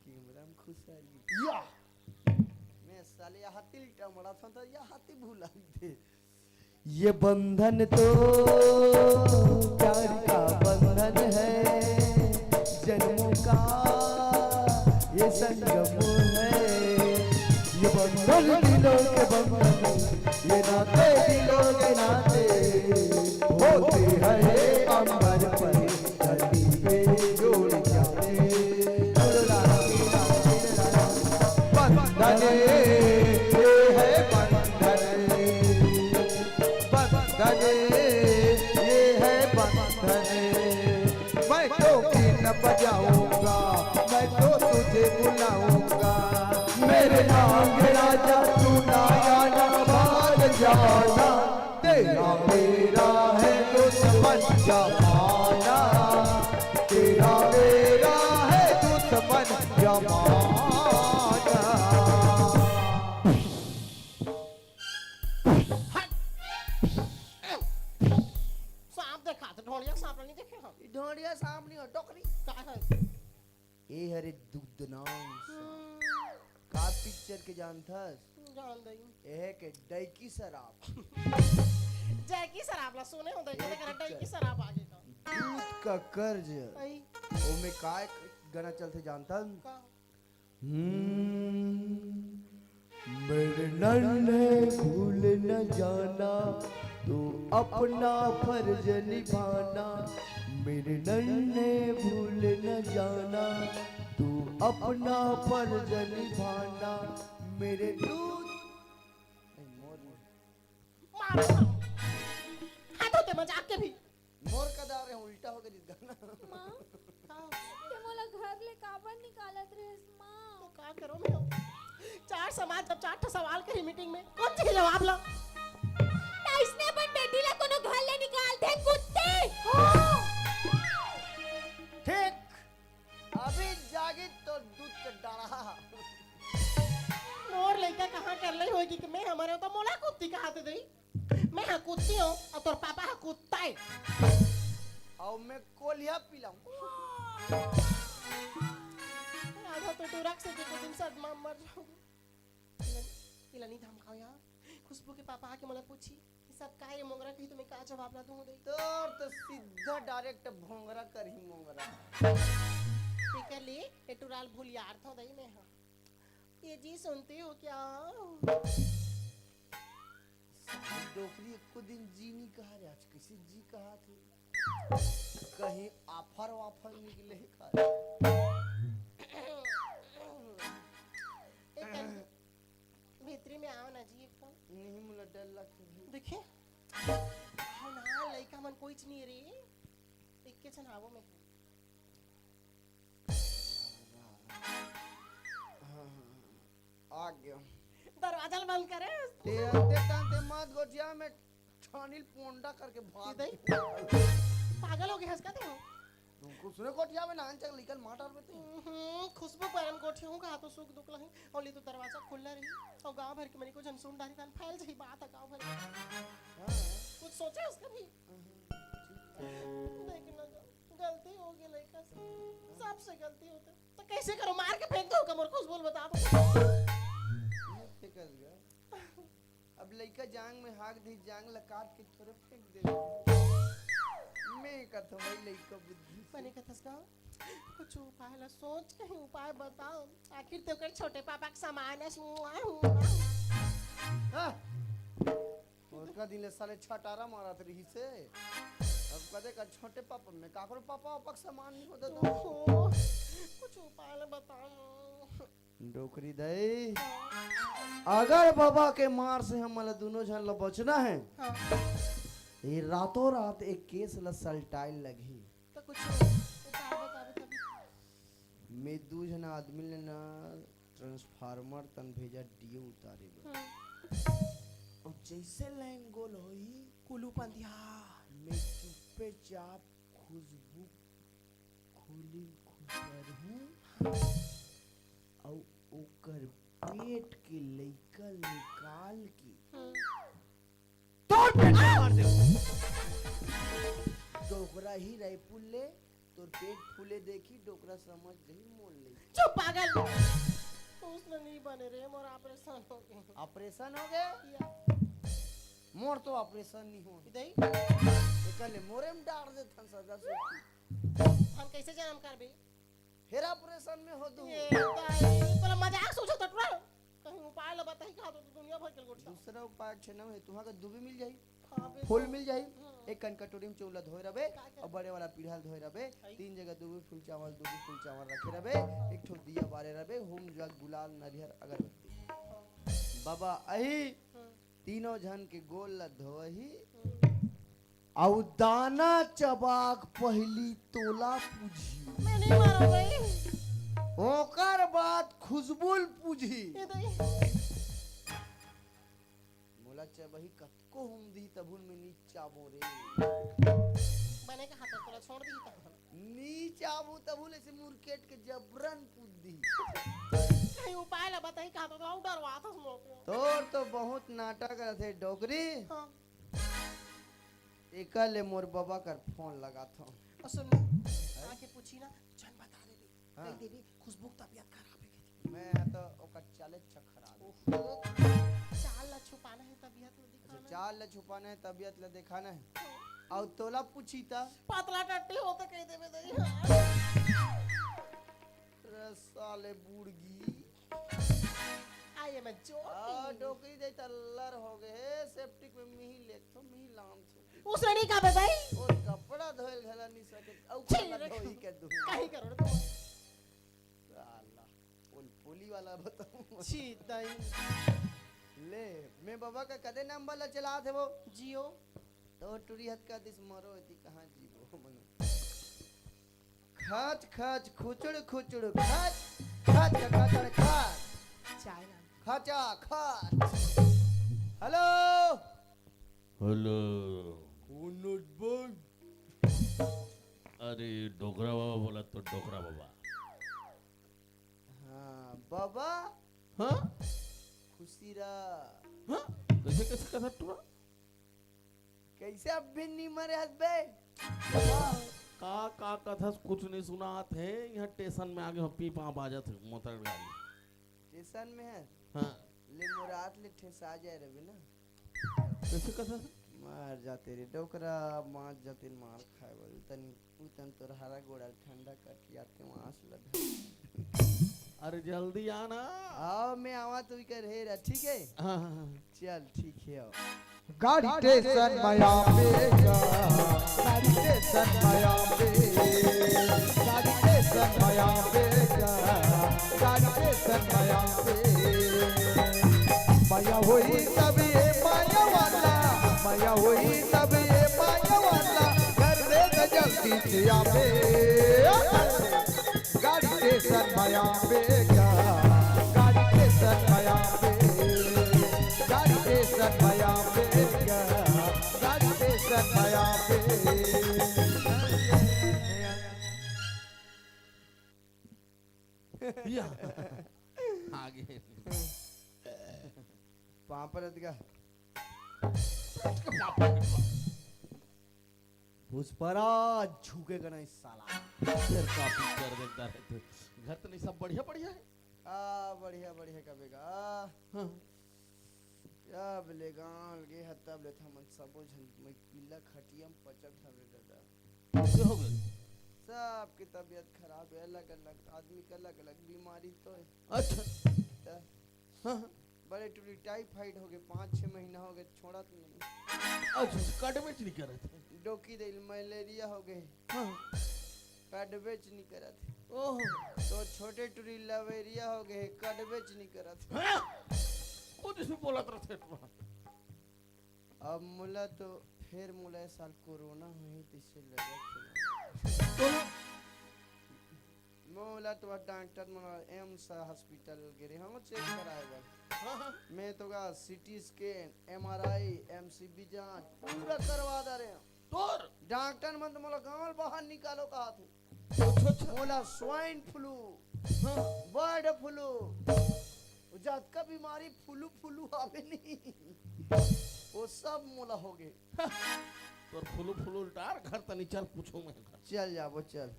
कैमरा में खुशारी या मैं साले हाथी टमड़ा था तो या हाथी भूला थे। ये बंधन तो प्यार का बंधन है, जन्मों का ये संगम है। ये बंधन दिलों के बंधन, ये नाते दिलों के नाते होते हैं अंबर पर धरती पे जोड़ जाते। बंधन ये है बंधन, बंधन ये है बंधन। मैं तो न बजाऊंगा, मैं तो तुझे बुलाऊंगा, मेरे मेरा राजा तू नया नवाज जाना, तेरा मेरा है दुश्मन जमाना, तेरा मेरा है दुश्मन जमाना। सांप देखा तो ढोलिया सांप नहीं देखे हम ढोड़िया सामने हो टोकरी का है ए हरे दुग्धनांश का पिक्चर के जानथस जान दई ए के डैकी शराब जैकी शराब ला सुने हो दई करे डई की शराब आगे का दूध का कर्ज आई ओमे काय गाना चलते जानथन का मेरे नन्हे भूल न जाना, तू अपना फर्ज निभाना, मेरे नन्हे भूल न जाना, तू अपना फर्ज निभाना, मेरे दूध मारो हाथों ते मजाक के भी मोर कदार है उल्टा हो गया जिस गाना माँ ते मोला घर ले काबर निकालत रहिस माँ तो का करो मैं चार समाज जब चार ठो सवाल करी मीटिंग में कौन सी जवाब ला इसने अपन बेटी ला कोनो घर ले निकाल दे कुत्ते ठीक अभी जागी तो दूध का डाला मोर लइका कहां कर लई होगी कि मैं हमारे तो मोला कुत्ती का हाथ दई मैं हा कुत्ती हूं और तोर पापा हा कुत्ता है और मैं कोलिया पिलाऊं आधा तो टूरक से देखो दिन सदमा मर जाऊंगी इला नहीं धमकाओ यार खुशबू के पापा आके मला पूछी कि सब काहे मोंगरा कही तुम्हें का जवाब ला दूं दई तोर तो सीधा डायरेक्ट भोंगरा करही मोंगरा ठीक है ले ये टुराल भूल यार था दई मैं हां ये जी सुनते हो क्या डोकरी एको दिन जी नहीं कहा रे आज किसी जी कहा थे कहीं आफर वाफर निकले खा भीतरी में आओ ना जी एक तो नहीं मुला डर लगता देखे हाँ ना लइका मन कोई नहीं रे एक के छन आवो में आ गया दरवाजा बंद करे ते अंते तांते मत गोटिया में छानिल पोंडा करके भाग दई पागल हो गए हंस का थे तुमको सुने कोठिया में नान चक निकल माटर में ते खुशबू परम कोठी हूं का तो सुख दुख लही ओली तो दरवाजा खुला रही और गांव भर के मनी को जनसुन डारी कान फैल जही बात है गांव भर में। कुछ सोचा उसका भी देखना गलती हो गई लड़का से सबसे गलती होता तो कैसे करो मार के फेंक दो कमर को बोल बता दो निकल गया अब लइका जांग में हाक दी जांग लकाट के थोड़े फेंक दे मैं कहता हूं लइका बुद्धि मैंने कहा था कुछ उपाय ला सोच कहीं उपाय बताओ आखिर तो कर छोटे पापा का सामान है हां और का दिन साले छटारा मारत रही से अब कदे का छोटे पापा में काकरो पापा पक सामान नहीं होता तो कुछ उपाय ला बताओ डोकरी दई अगर बाबा के मार से हम दोनों जन ला बचना है हाँ ये रातों रात एक केस ला सल्टाइल लगी तो कुछ उपाय बता तभी मैं दू जन आदमी ने ना ट्रांसफार्मर तन भेजा डीओ उतारे और जैसे लाइन गोल होई कुलू पंदिया मैं चुप्पे चाप खुशबू खोली खुशर हूँ और ओकर पेट के लइका निकाल के तोड़ पेट में मार दे डोकरा ही रायपुर ले तोर पेट फूले देखी डोकरा समझ गई मोल ले चुप पागल उसने नहीं बने रे मोर ऑपरेशन हो गया ऑपरेशन हो गया मोर तो ऑपरेशन नहीं हो इधर एकले मोरे में डाल दे थन सजा से हम कैसे जन्म करबे फिर ऑपरेशन में हो दू ये तोला मजाक सोचो तो टुरा कहीं उपाय ला बताई का तो दुनिया भर के गोठा दूसरा उपाय छे ना है तुहा का दुबी मिल जाई हां बे फूल मिल जाई एक कन कटोरी में चौला धोए रबे और बड़े वाला पीढ़ा धोए रबे तीन जगह दुबी फूल चावल रखे रबे एक ठो दिया बारे रबे होम जग गुलाल नरियर अगरबत्ती बाबा अही तीनों जन के गोल ला धोही औ दाना चबाक पहली तोला पूजी मैं नहीं मारो भाई ओकर बाद खुशबुल पूजी ये दई मोला चबही कतको हम दी तबुल में नीचा बोरे बने का हाथ तोला छोड़ दी त नीचा बो तबुल ऐसे मुरकेट के जबरन पूदी कहीं उपाय ला बताई का तो डरवा था मोको तोर तो बहुत नाटक रहे डोकरी हां एकले मोर बाबा कर फोन लगा था और सुन आके पूछी ना चल बता दे दी हाँ। कही देवी खुशबू की तबीयत खराब है गई मैं तो ओकर चाले चखरा दे चाल ला छुपाना है तबीयत में दिखाना चाल ले छुपाना है तबीयत ले दिखाना है और तोला पूछी था पतला टट्टी हो तो कह देवे दई रसाले बुड़गी आइए मैं जो आ डोकरी दे तल्लर हो गए सेप्टिक में मिही ले तो मिही लाम छो उस लड़ी का बताई और कपड़ा धोल घला नहीं सके औ कपड़ा धोई के दूं कहीं करो तो साला पुली वाला बताऊं छी दई ले मैं बाबा का कदे नंबर ला चला थे वो जियो तो टुरी हत का दिस मरो थी कहां जीवो मनु खाच खाच खुचड़ खुचड़ खाच खाच खाच खाच चाय ना खाचा खाच हेलो हेलो उन्नत भाई अरे डोकरा बाबा बोला तो डोकरा बाबा हाँ बाबा हाँ खुशी रहा हाँ कैसे कैसे कैसे टूरा कैसे अब भी नहीं मरे हसबे का कथा कुछ नहीं सुना थे यहाँ स्टेशन में आगे पी पा बाजा थे मोटर गाड़ी स्टेशन में है हाँ ले मुराद ले ठेसा जाए रवि ना कैसे कथा मार जाते रे डोकरा मार जाते मार खाए बोल तनी उतन तोर हरा गोड़ा ठंडा कटिया के मांस लगा अरे जल्दी आना आओ मैं आवा तू कर हे रा ठीक है हाँ हाँ हाँ चल ठीक है आओ गाड़ी स्टेशन माया पे जा गाड़ी स्टेशन माया पे गाड़ी स्टेशन माया पे जा गाड़ी स्टेशन माया पे माया होई तब ये माया वाला माया होई तब ये माया वाला घर दे जल्दी से आवे गाड़ी स्टेशन माया पे जा गाड़ी स्टेशन माया पे गाड़ी स्टेशन माया पे जा गाड़ी स्टेशन माया पे या आगे पापरत का पुष्पराज झुकेगा नहीं साला फिर का पिक्चर देखता रहते घर तो नहीं सब बढ़िया बढ़िया है बढ़िया बढ़िया कबेगा हाँ क्या बलेगा लगे हत्ता बले था मन सबो झन मैं किला खटियम पचक हवे दादा कैसे हो गए सबकी तबीयत खराब है अलग अलग आदमी का अलग अलग बीमारी तो है अच्छा हाँ बड़े टूरी टाइफाइड हो गए 5-6 महीना हो गए छोड़ा तो नहीं अच्छा कटवेच नहीं कर रहे थे डोकी दिल मलेरिया हो गए हाँ कड़बेच नहीं करा थे ओह तो छोटे टूरी लवेरिया हो गए कड़बेच नहीं करा थे हाँ खुद इसमें बोला रहते अब मुला तो फिर मुला इस साल कोरोना हुई तिससे लगा मोला तो डॉक्टर मुला एम्स हॉस्पिटल गिरे हम चेक कराएगा मैं तो का सीटी स्कैन एमआरआई एमसीबी जांच पूरा करवा दे रहे हैं तोर डॉक्टर मन तो मोला गांव बाहर निकालो कहा थे अच्छा मोला स्वाइन फ्लू बर्ड फ्लू जात का बीमारी फ्लू फ्लू आवे नहीं वो सब मोला हो गए तोर फुलू फुलू उल्टार घर तनी चल पूछो मैं चल जाबो चल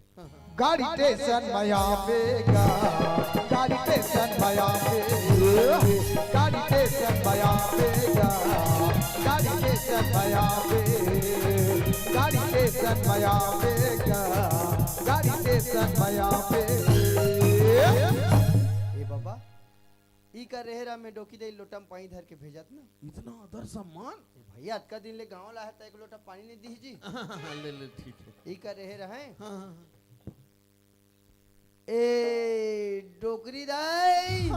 गाड़ी स्टेशन माया पे जा गाड़ी स्टेशन माया पे गाड़ी स्टेशन माया पे जा गाड़ी स्टेशन माया पे गाड़ी स्टेशन माया पे जा गाड़ी स्टेशन माया पे ए बाबा ई का रेहरा में डोकी दे लोटम पानी धर के भेजत ना इतना आदर सम्मान ए भैया आज का दिन ले गांव ला है त एक लोटा पानी नहीं दी जी हाँ, ले ले ठीक है ई का रेहरा है हाँ हाँ ए डोकरी दाई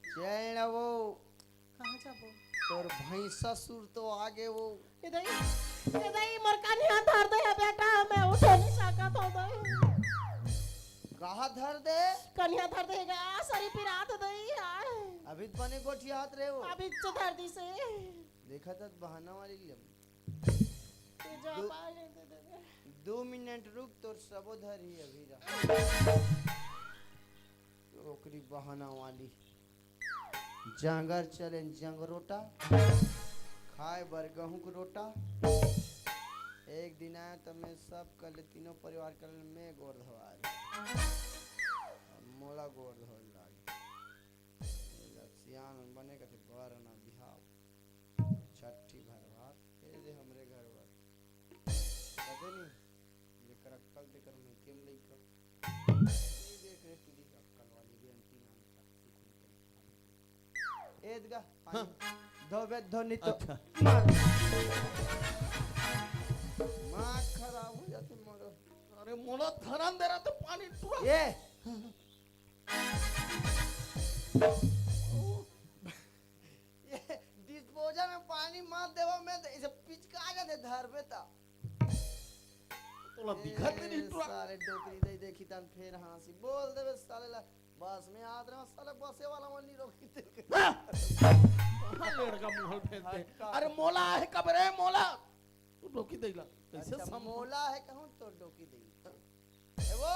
चैन वो कहां जाबो तोर भैंसा सुर तो आगे वो इधर मोर कानी हाथ धर दे बेटा मैं उठ नहीं सकत हो दई कहा धर दे कन्या धर देगा सारी पिरात दई यार अभी तो बने गोठी हाथ रहे हो अभी तो धर दी से देखा था बहाना वाली लम ते जा दो- पाए दे दे 2 मिनट रुक तो सबो धर ही अभी रहा ओकरी बहाना वाली जांगर चले जंग रोटा खाए बर गेहूं के रोटा एक दिन आया तो मैं सब कर ले तीनों परिवार कर ले मैं गोर धवा मोला गोर धोल लाग सियान बने के बर ना बिहाव छठी भर भात फिर दे हमरे घर वर पता नहीं ये कर अक्कल दे कर मैं केम लई कर नहीं देख रे तू दी अक्कल वाली भी अंती नाम एदगा पानी धो बे धो नहीं तो माँ खराब हो जाती मोरो अरे मोला धरान दे रहा तो पानी टूरा ये ये डिस्पोजल में पानी मत देवो मैं इसे पिचका के दे धर पे ता तोला दिखत नहीं टूरा साले डोकरी दे देखी तन फिर हंसी बोल देवे साले ला बस में हाथ रहा साले बसे वाला मन नहीं रोकी दे हाँ लड़का मुहल फेंकते अरे मोला है कब रे मोला तू डोकी देला कैसे अच्छा सम मोला है कहूं तो डोकी दे ए वो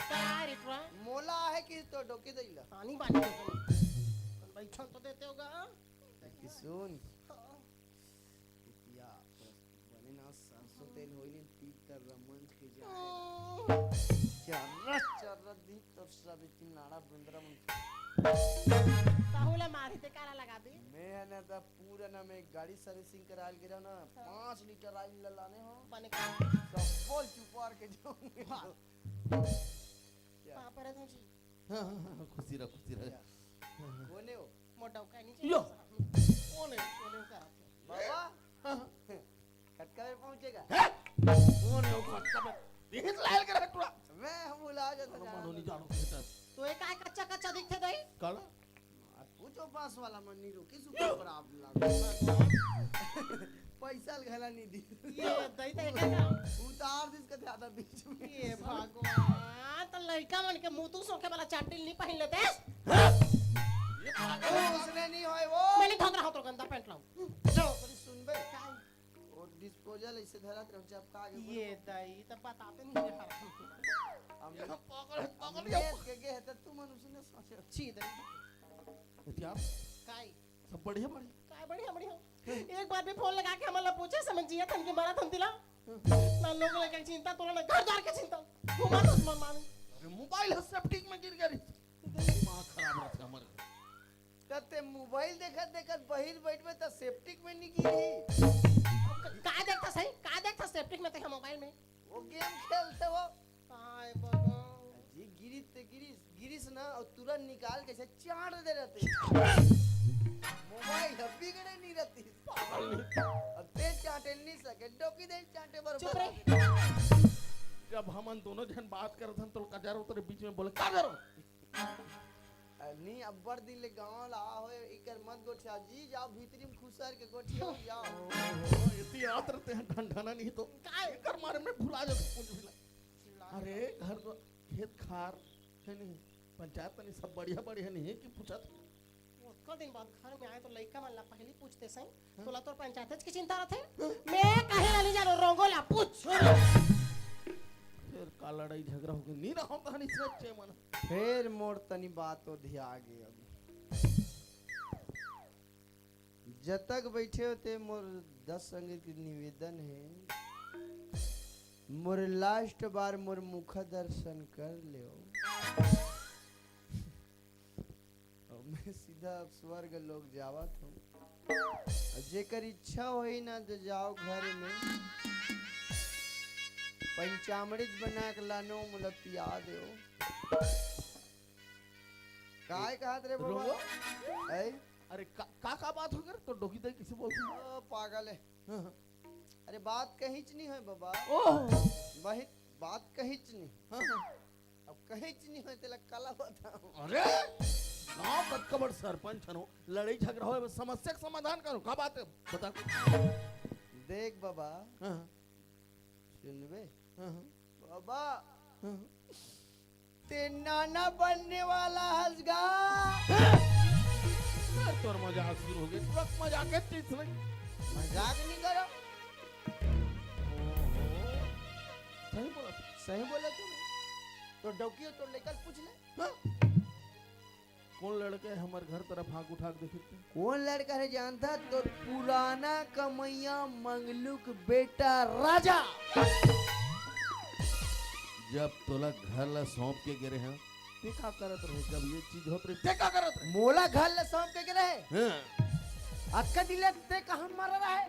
काय रे तुरा मोला है कि तो डोकी दे पानी पानी बैठन तो देते होगा कि सुन या बने ना सरसों तेल होई नहीं तीत तर रमन के जाए चर्रा दी तो सब इतनी नाड़ा बंदरा ताहुला मारे ते काला लगा दे मैं है ना तो पूरा ना मैं गाड़ी सर्विसिंग कराल गिरा ना 5 लीटर ऑयल लाने हो बने का सब बोल चुपार के जाऊंगे वहां पर है जी खुशी रह कोने हो मोटा का नहीं यो। कौन है का बाबा कटका में पहुंचेगा कौन है वो खटका में देख लायल कर टूरा मैं हम बुला जाता मानो नहीं जानो बेटा तो एक काय कच्चा कच्चा दिखते दई कल पूछो पास वाला मन नहीं रोकी सुपर पर आप लागो पैसा घला नहीं दी ये दई दई का उतार दिस के ज्यादा बीच में ये भगवान तो लड़का मन के मुंह तू सोखे वाला चाटिल नहीं पहन लेते उसने नहीं होए वो मैंने धोत रहा तो गंदा पैंट लाऊं जो बड़ी सुन बे और डिस्पोजल ऐसे धरा रह जब का आगे ये दई तो बताते नहीं है हम पागल के गे है तो तू मनुष्य ने सोचे छी दई क्या काय सब बढ़िया काय बढ़िया बढ़िया एक बार भी फोन लगा के हमारा पूछे समझिए तन के मारा थन दिला ना लोग लगे चिंता तो ना घर द्वार के चिंता घुमा तो मन मान अरे मोबाइल सेप्टिक में गिर गई दिमाग खराब रहता हमारे कते मोबाइल देखत देखत बहिर बैठ में तो सेप्टिक में नहीं गिरी का देखता सेप्टिक में ते मोबाइल में वो गेम खेलते वो काय बाबा जी गिरिस ते गिरिस ना और तुरंत निकाल के से चाट दे रहते मोबाइल बिगड़े नहीं रहती अब ते चाटे नहीं सके डोकी दे चाटे चुप रे बराबर जब हम दोनों जन बात करत हन तो कजार उतर बीच में बोले का करो नहीं अब्बर दिन ले गांव ला होए इकर मत गोठिया जी जाओ भीतरी में खुसर के गोठिया जाओ इतनी याद रहते हैं ढंढाना नहीं तो काय कर मारे में भुला जाते कुछ भी अरे घर तो खेत खार है नहीं पंचायत में सब बढ़िया बढ़िया नहीं है कि पूछा उसको दिन बाद घर में आए तो लड़का वाला पहले पूछते सही तोला तो पंचायत की चिंता रहते मैं कहे नहीं जानो रोंगोला पूछ फिर का लड़ाई झगड़ा हो गई नहीं रहा तो नहीं सच्चे मन फिर मोर तनी बात तो ध्या गई अभी जब तक बैठे होते मोर 10 संगीत की निवेदन है मोर लास्ट बार मोर मुख दर्शन कर ले मैं सीधा स्वर्ग लोग जावत हूँ जेकर इच्छा होई ना तो जाओ घर में पंचामृत बना के लानो मुला पिया दो काय कहत रे बाबा ऐ अरे का बात हो गई तो डोकी दे किसी बोलती ओ पागल है अरे बात कहीच नहीं है बाबा ओह वही बात कहीच नहीं अब कहीच नहीं है तेला कला बताऊं अरे गांव कटकबड़ सरपंच हनो लड़ाई झगड़ा हो समस्या का समाधान करो का बात है बता देख बाबा हाँ सुनबे हाँ बाबा ते नाना बनने वाला हंसगा। तोर मजाक शुरू हो गई, तुरंत मजाक है तीस नहीं। मजाक नहीं करो, सही बोला। सही बोला तुम। तो डौकी तो लेकर पूछ ले। हाँ? कौन लड़के हमारे घर तरफ आंख उठा के देखते? कौन लड़का है जानता? तो पुराना कमैया मंगलुक बेटा राजा। जब तोला घर ला सौंप के गिरे हैं ते का करत रहे? जब ये चीज होत रही ते का करत रहे? मोला घर ले सौंप के गिरे है। हाँ। अक्का दिले ते कहां मर रहा है?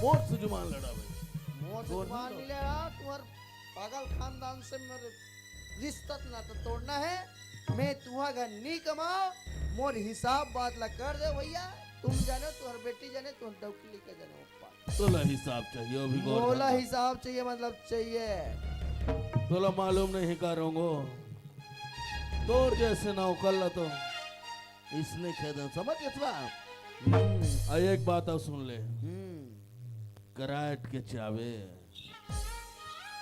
मोर से जुबान लड़ा भाई। मोर जोर जुबान नहीं मिले रहा तुम्हार पागल खानदान से मेरे रिश्ता ना तो तोड़ना है। मैं तुम्हारा नहीं कमाओ, मोर हिसाब बात ला कर दे भैया। तुम जाने तुम्हार बेटी जाने तुम डौकी लेके जाने ऊपर। तोला हिसाब चाहिए अभी गौर मोला धंधा। हिसाब चाहिए मतलब चाहिए। तोला मालूम नहीं करूंगो तोर जैसे नौकर ला तो इसने खेदन समझ गया। एक बात और सुन ले, कराट के चावे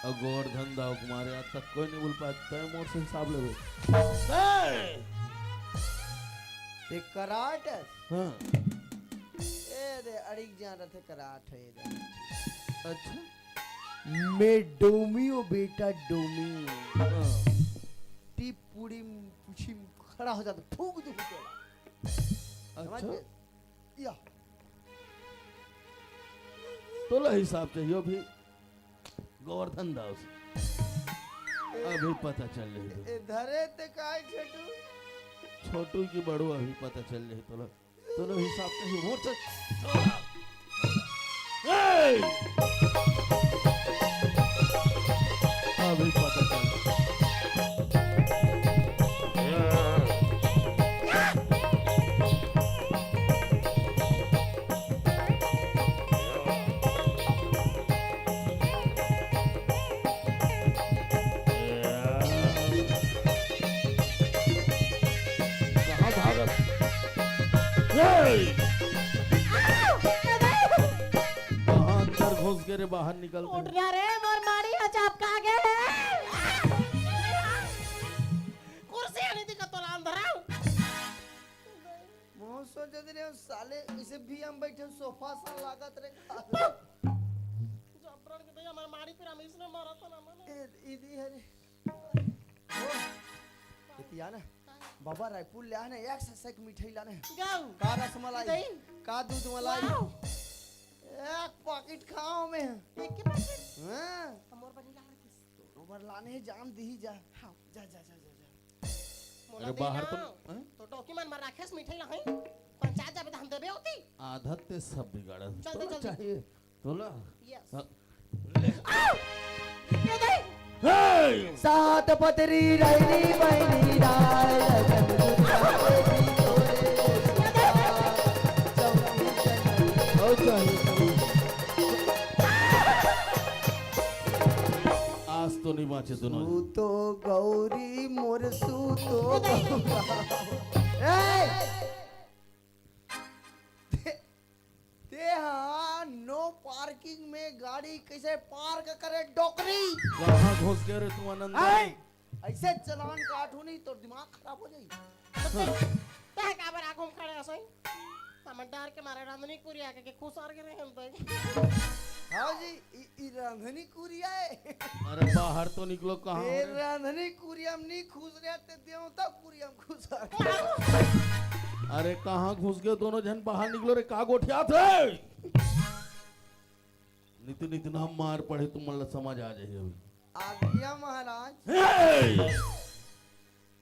अगोर धंधा कुमारे आज तक कोई नहीं बोल पाता है। मोर से हिसाब ले ते कराट है। हाँ ए दे अड़िक जा रहे थे कराट है इधर। अच्छा मैं डोमी ओ बेटा डोमी। हाँ। टी पूरी पूछी खड़ा हो जाता फूक दूं तेरा। समझ अच्छा गए? या तोला हिसाब चाहिए अभी गोवर्धन दास अभी पता चल रही है। धरे ते काय छोटू। छोटू की बड़ू अभी पता चल रही तोला तोला हिसाब चाहिए मोर से। अभी पता चल कहाँ भागत? कहाँ अंदर घुस गए रे बाहर निकल उठ गए? गया रे मोर मारी अचाप का गए। कुर्सी आनी थी कतला अंदर आओ। मोह सोचत रे साले इसे भी हम बैठे सोफा सा लागत रे। जबरन के भैया हमार मारी फिर हम इसने मारा था ना मैंने। इदी है रे। इतिया ना बाबा रायपुर ले आने एक से एक मिठाई लाने। गाऊ का रसमलाई, दही? का दूध मलाई, वाओ। एक पैकेट खाओ में। एक के पैकेट हां हमर बनी ला रखिस। ओवर लाने है जान दी जा। हाँ जा जा जा जा जा। मोला अरे दे बाहर ना। तो हैं? तो डॉक्यूमेंट में रखेस मिठाई लाई। पंचायत जाबे तो हम देबे होती। आदत ते सब बिगाड़ा जल्दी, तोला जल्दी। चाहिए तोला। यस। हाँ। ये दे। हे! सात पतरी रैली बहनी राय लगन गुजराती तोरे चौकी चली। और चाहिए आज तो नहीं बाचे दोनों। सूतो गौरी मोर सूतो। ते हाँ नो पार्किंग में गाड़ी कैसे पार्क करे डोकरी। कहाँ घुस गए रे तू आनंद? ऐसे चलान काटू नहीं तो दिमाग खराब हो जाएगी। तह का बर आगम खड़े असई। हम डर के मारे रांधनी कुरी आके के खुश आर के रहे हम तो। हाँ जी ई रांधनी कुरिया है। अरे बाहर तो निकलो कहाँ? ये हो? रांधनी कुरिया में नहीं खुश रहते देवता कुरिया में खुश आ। अरे कहाँ घुस गए दोनों जन? बाहर निकलो रे का गोठिया थे? नितिन इतना मार पड़े तुम मतलब समझ आ जाइए अभी। आज्ञा महाराज। हे!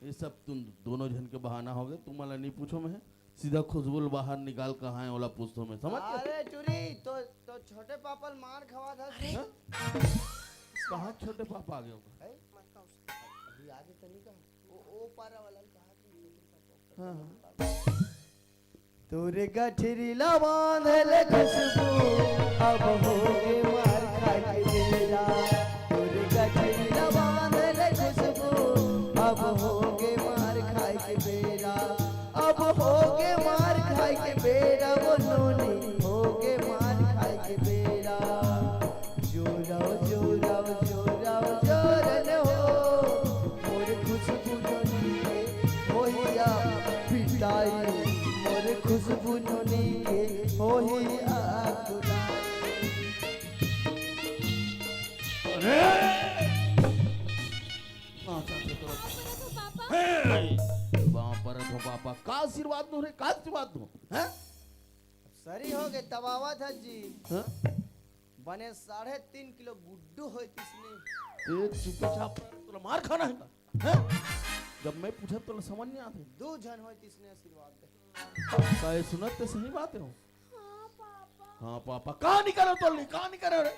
ये सब तुम दोनों जन के बहाना हो गए। तुम मला नहीं पूछो मैं सीधा खुशबुल बाहर निकाल कहाँ है वाला पूछतो मैं समझ गए? अरे चुरी तो छोटे पापल मार खवा था। हाँ? कहाँ छोटे पापा आ गए होगा? है? अभी आगे तो नहीं कहा ओ पारा वाला ही कहा कि छोटे पापा। हाँ, हाँ। तोरे गठरी बांधल खुशबू अब होगे मार खाए के बेरा। तोरे गठरी बांधल खुशबू अब होगे मार खाए के बेरा। अब होगे मार खाए के बेरा वो नोनी होगे मार खाए के बेरा। जोराओ जोराओ जोराओ जोरन हो से तो तो पापा वहां पर तो पापा का आशीर्वाद दो रे, का आशीर्वाद दो हैं? सरी हो गए तबावा था जी हैं? बने 3.5 किलो गुड्डू हो इसने ये चुपचाप तुला मार खाना है का? हैं? जब मैं पूछा तो समझ नहीं आते 2 जन हो इसने आशीर्वाद दे काहे सुनत ते सही बात है हो। हाँ पापा हाँ पापा कहाँ नहीं करो तो कहाँ नहीं करो रे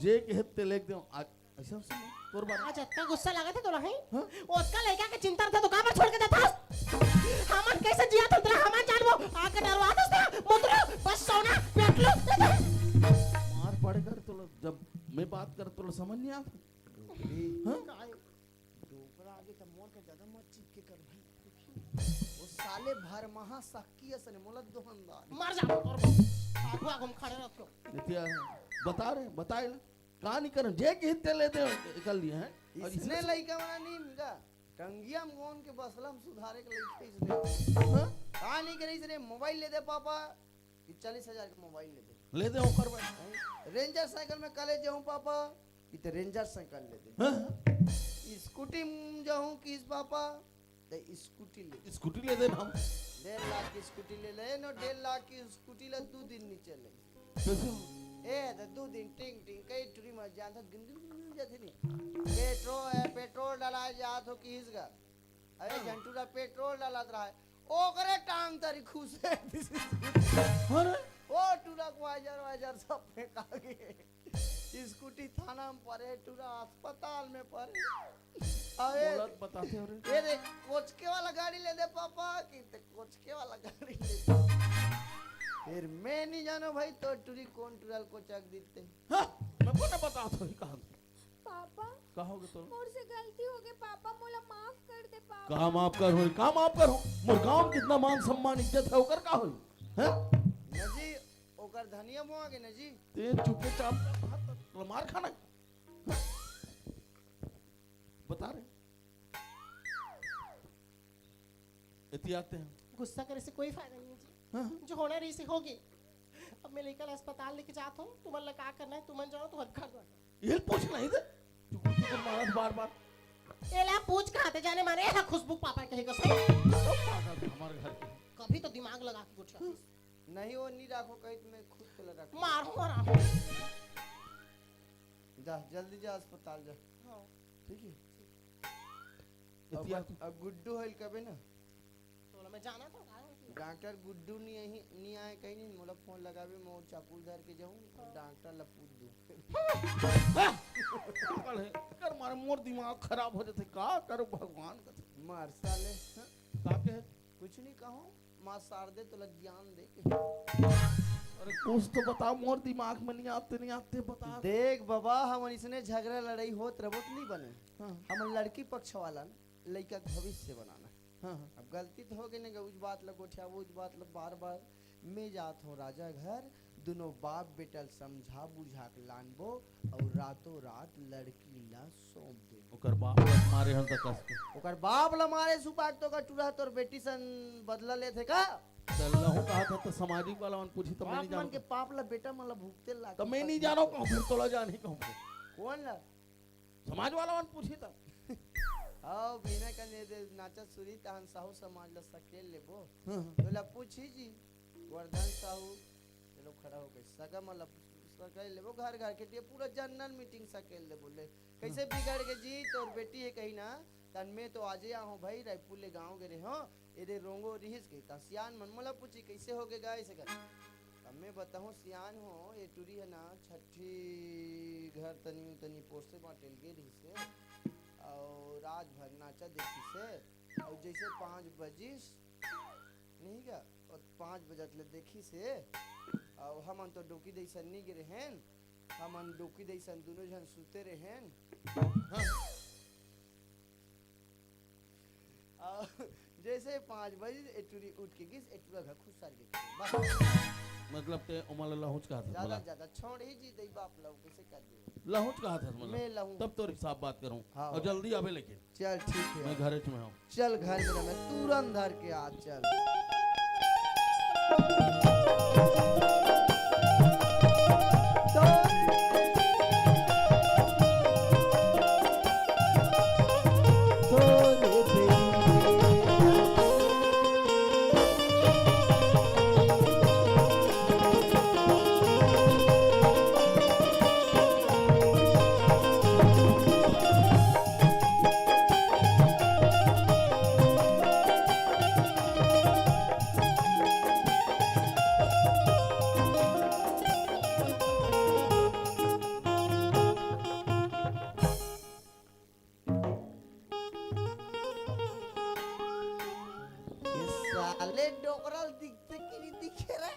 जे के हत्ते लेक दे आज ऐसा सुन तोर बात आज इतना गुस्सा लगा था तोला है हाँ? उसका लड़का के चिंता था तो कहां पर छोड़ के जाता हमन कैसे जिया तो तेरा हमन जानबो आके डरवा दस मुद्रा बस सोना पेट लो मार पड़े कर तो जब मैं बात कर तो समझ नहीं आता हाँ? डोकरा आगे तो मोर के ज्यादा मत चिपके कर भाई वो साले भर महा सक्की असने मोला दुकानदार मर जा और आगू आगू हम खड़े रखो नित्या बता रहे बताए कहाँ नहीं करें जे के हित्ते लेते कर लिए हैं और इसने लइका वाला नहीं मिला टंगिया मोन के बसलम सुधारे के लइका इसने हाँ? कहां नहीं करे इसने मोबाइल ले दे पापा कि 40,000 का मोबाइल ले दे ले दे ऊपर भाई रेंजर साइकिल में कॉलेज जाऊं पापा कि तो रेंजर साइकिल ले दे हाँ? स्कूटी में जाऊं किस पापा तो स्कूटी ले दे स्कूटी ले दे हम 1.5 लाख की स्कूटी ले ले नो 1.5 लाख की स्कूटी ले 2 दिन नहीं चले कैसे ए तो 2 दिन टिंग टिंग कई टुरी मत जान था गिन जाते नहीं पेट्रोल डाला जात हो किस का अरे घंटूरा पेट्रोल डालत रहा है ओ करे टांग तारी खुश है अरे ओ टूरा को वाइजर सब फेंका गए स्कूटी थाना में पड़े टूरा अस्पताल में पड़े अरे बोलत बताते हो रे ये देख कोचके वाला गाड़ी ले दे पापा कि ते कोचके वाला गाड़ी ले दे फिर मैं नहीं जानो भाई तो टूरी कौन टूरल को चक देते हाँ? मैं को ना बता तो कहाँ पापा कहोगे तो मोर से गलती हो गई पापा मोला माफ कर दे पापा कहाँ माफ कर हो कहाँ माफ कर हो मोर गांव में कितना मान सम्मान इज्जत है ओकर का हो हैं? नजी ओकर धनिया मुआ के नजी ते चुपे चाप तो मार खाना बता रहे एहतियात हैं गुस्सा करे से कोई फायदा नहीं है जी हाँ? जो होना रही से होगी अब मैं लेकर अस्पताल लेके जाता हूँ तुम्हारे क्या करना है तुम जाओ तो घर दो ये पूछ नहीं दे चुप चुप मारत बार बार एला पूछ खाते जाने मारे है खुशबू पापा कहेगा सही हमारे घर के कभी तो दिमाग लगा के कुछ नहीं वो नहीं रखो कहीं तो मैं खुद को लगा मारो मारा जा जल्दी जा अस्पताल जा ठीक है अब गुड्डू होइल कबे ना तो मैं जाना था डॉक्टर गुड्डू नहीं आए कहीं नहीं मोला फोन लगावे मोर चाकू धर के जाऊं डॉक्टर लपूट दूं पागल है कर मारे मोर दिमाग खराब हो जाते का करो भगवान का मार साले का के कुछ नहीं कहो मां सार दे तो ज्ञान दे के अरे कुछ तो बता मोर दिमाग में नहीं आते बता देख बाबा हम इसने झगड़ा लड़ाई होत रबत नहीं बने हाँ। हम लड़की पक्ष वाला लड़का के भविष्य बनाना हाँ अब गलती तो हो गई ना उस बात लग गोठिया वो उस बात लग बार बार मैं जात हूँ राजा घर दोनों बाप बेटल समझा बुझा के लानबो और रातों रात लड़की ला सौंप दे ओकर बाप मारे हन तक कस के ओकर बाप ला मारे सुपाट तो का टूरा तोर बेटी सन बदला ले थे का चलना हो कहा था तो सामाजिक वाला मन पूछी तो मैं बाप नहीं मन के जानता पाप ला बेटा मन ला भूखते ला तो मैं नहीं जानो कहूं फिर तोला जान ही कहूं कौन ला समाज वाला मन पूछी था आओ बिना कने दे नाचा सुरी तहन साहू समाज ला सकेल लेबो हाँ। तोला पूछी जी वर्धन साहू चलो खड़ा हो गए सगा मतलब सकेल लेबो घर घर के लिए पूरा जनरल मीटिंग सकेल ले बोले कैसे बिगड़ गए जी तोर बेटी है कहीं ना तन में तो आजे आऊं भाई रायपुर ले गांव गए हो एदे रोंगो रिहिस के ता सियान मन मोला पूछी कैसे हो गए गाय से कर अब मैं बताऊं सियान हो ये टूरी है ना छठी घर तनी पोस्टे बाटेल गे रिहिस और रात भर नाचा देखी से और जैसे 5 बजिस नहीं क्या और 5 बजत ले देखी से और हमन तो डोकी दैसन नहीं गिरे हैं हमन डोकी दैसन दोनों जन सुते रहे हैं जैसे 5 बजे एटूरी उठ के गिस एटूरा घर खुद सार गए बस मतलब ते उमल लहुच कहा था ज्यादा ज्यादा छोड़ ही जी दई बाप लव कैसे कर दे लहुच कहा था मतलब मैं लहूं तब तो साफ बात करूं हाँ। और जल्दी आवे लेकिन चल ठीक है मैं घर में हूं चल घर में मैं तुरंत धर के आ चल साले डोकराल दिखते की नहीं दिखे रे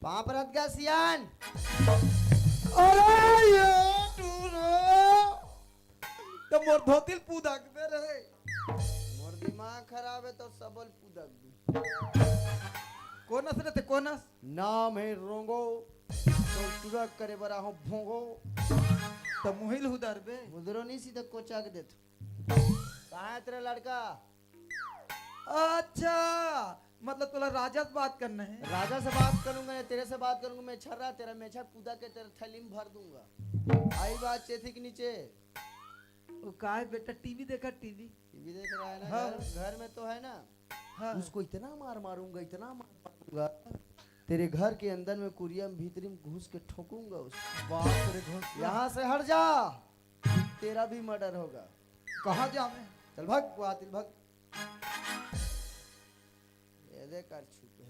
पाप रत का सियान अरे ये टूरो तो मोर धोतिल पूदक दे रहे मोर दिमाग खराब है तो सबल पुदक दू कोनस रे ते कोनस नाम है रोंगो तो तुरक करे बरा हो भोंगो तो मुहिल हुदर बे मुदरो नहीं सीधा कोचा के देत कहाँ है तेरा लड़का अच्छा मतलब तुला राजा से बात करना है राजा से बात करूंगा या तेरे से बात करूंगा मैं छर्रा तेरा मेछा पूदा के तेरे थैली में भर दूंगा आई बात चेथी के नीचे वो का है बेटा टीवी देखा टीवी टीवी देख रहा है ना हाँ। घर में तो है ना हाँ उसको इतना मार मारूंगा इतना मार मारूंगा तेरे घर के अंदर में कुरिया में भीतरी में घुस के ठोकूंगा उसको बाप रे घोंसला यहाँ से हट जा तेरा भी मर्डर होगा कहाँ जावे चल भग वातिल भग ये देख कर छुपे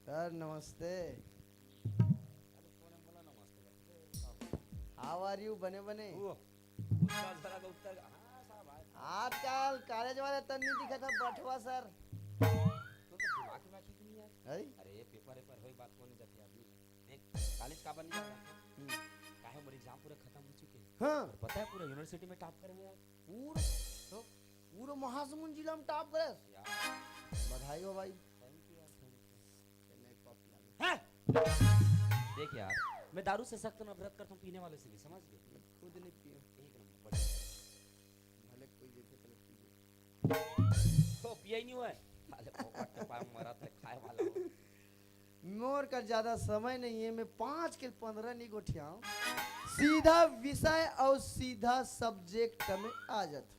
सर नमस्ते हाउ आर यू बने बने आजकल कॉलेज वाले तन नहीं दिखा था बटवा सर है? अरे पेपर पेपर होई बात को नहीं जाती आदमी देख कॉलेज का बन जाता काहे मोर एग्जाम पूरा खत्म हो चुके हैं हाँ और पता है पूरा यूनिवर्सिटी में टॉप करेंगे यार पूरा तो पूरा महासमुंद जिला में टॉप करे यार बधाई हो भाई थैंक यू यार थैंक यू देख यार मैं दारू से सख्त नफरत करता हूँ पीने वाले से भी समझ गए खुद नहीं पिए एक नंबर बढ़िया भले कोई देखे तो पिए तो पिया ही नहीं हुआ है साले पोपट के पाँव मरा था खाए वाला हो मोर का ज्यादा समय नहीं है मैं 5 के 15 नहीं गोठियाऊं सीधा विषय और सीधा सब्जेक्ट में आ जाता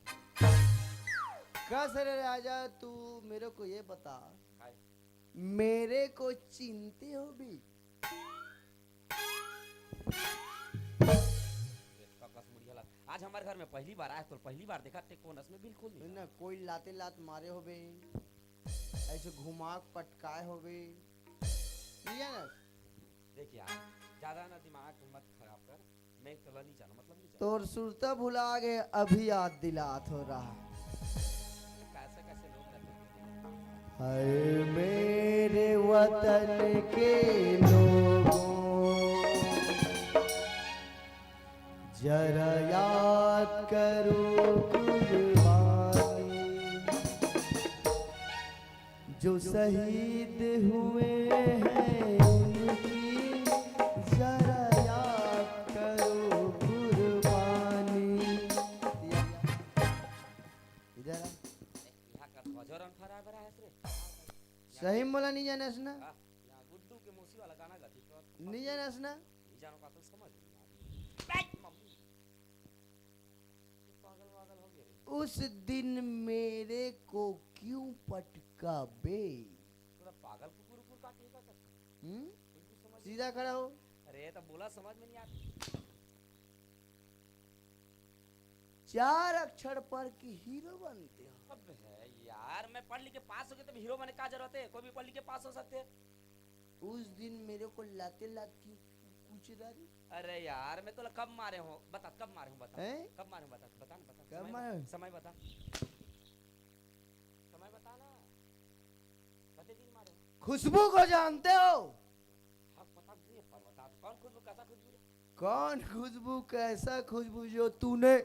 कस रे राजा तू मेरे को ये बता मेरे को चिंते हो भी आज हमारे घर में पहली बार आया तो पहली बार देखा थे कोनस में बिल्कुल नहीं ना कोई लाते लात मारे हो बे ऐसे घुमा पटकाए हो बे लिया ना देख यार ज्यादा ना दिमाग मत खराब कर मैं तो नहीं जाना मतलब नहीं जाना तोर सुरता भुला गए अभी याद दिलात हो रहा कैसे कैसे लोग रहते हैं हाय मेरे वतन के लोगों जरा याद करो कुर्बानी जो शहीद हुए हैं उनकी जरा याद करो कुर्बानी इधर आ। यहाँ का ध्वजरन खराब रहा है रे सही मोला नहीं जाना ना यहाँ गुड्डू के मौसी वाला गाना गाती तो नहीं जाना ना नहीं जानो का तो समझ नहीं आ रही मम्मी पागल पागल हो गए रे उस दिन मेरे को क्यों पटका बे थोड़ा पागल कुकुर कुकुर का ठीक है बिल्कुल समझ सीधा खड़ा हो अरे तो बोला समझ में नहीं आता 4 अक्षर पर की हीरो बनते हो अब है यार मैं पढ़ लिख के पास हो गया तो हीरो बनने का जरूरत है कोई भी पढ़ लिख के पास हो सकते हैं उस दिन मेरे को लाते लात की कुछ दारी अरे यार मैं तो कब मारे हो बता कब मारे हो बता हैं? कब मारे हो बता बता ना बता कब समय मारे? समय बता समय बता ना कते दिन मारे हो? खुशबू को जानते हो हाँ पता नहीं है, पर बता तो कौन खुशबू कैसा खुशबू रे? कौन खुशबू कैसा खुशबू जो तूने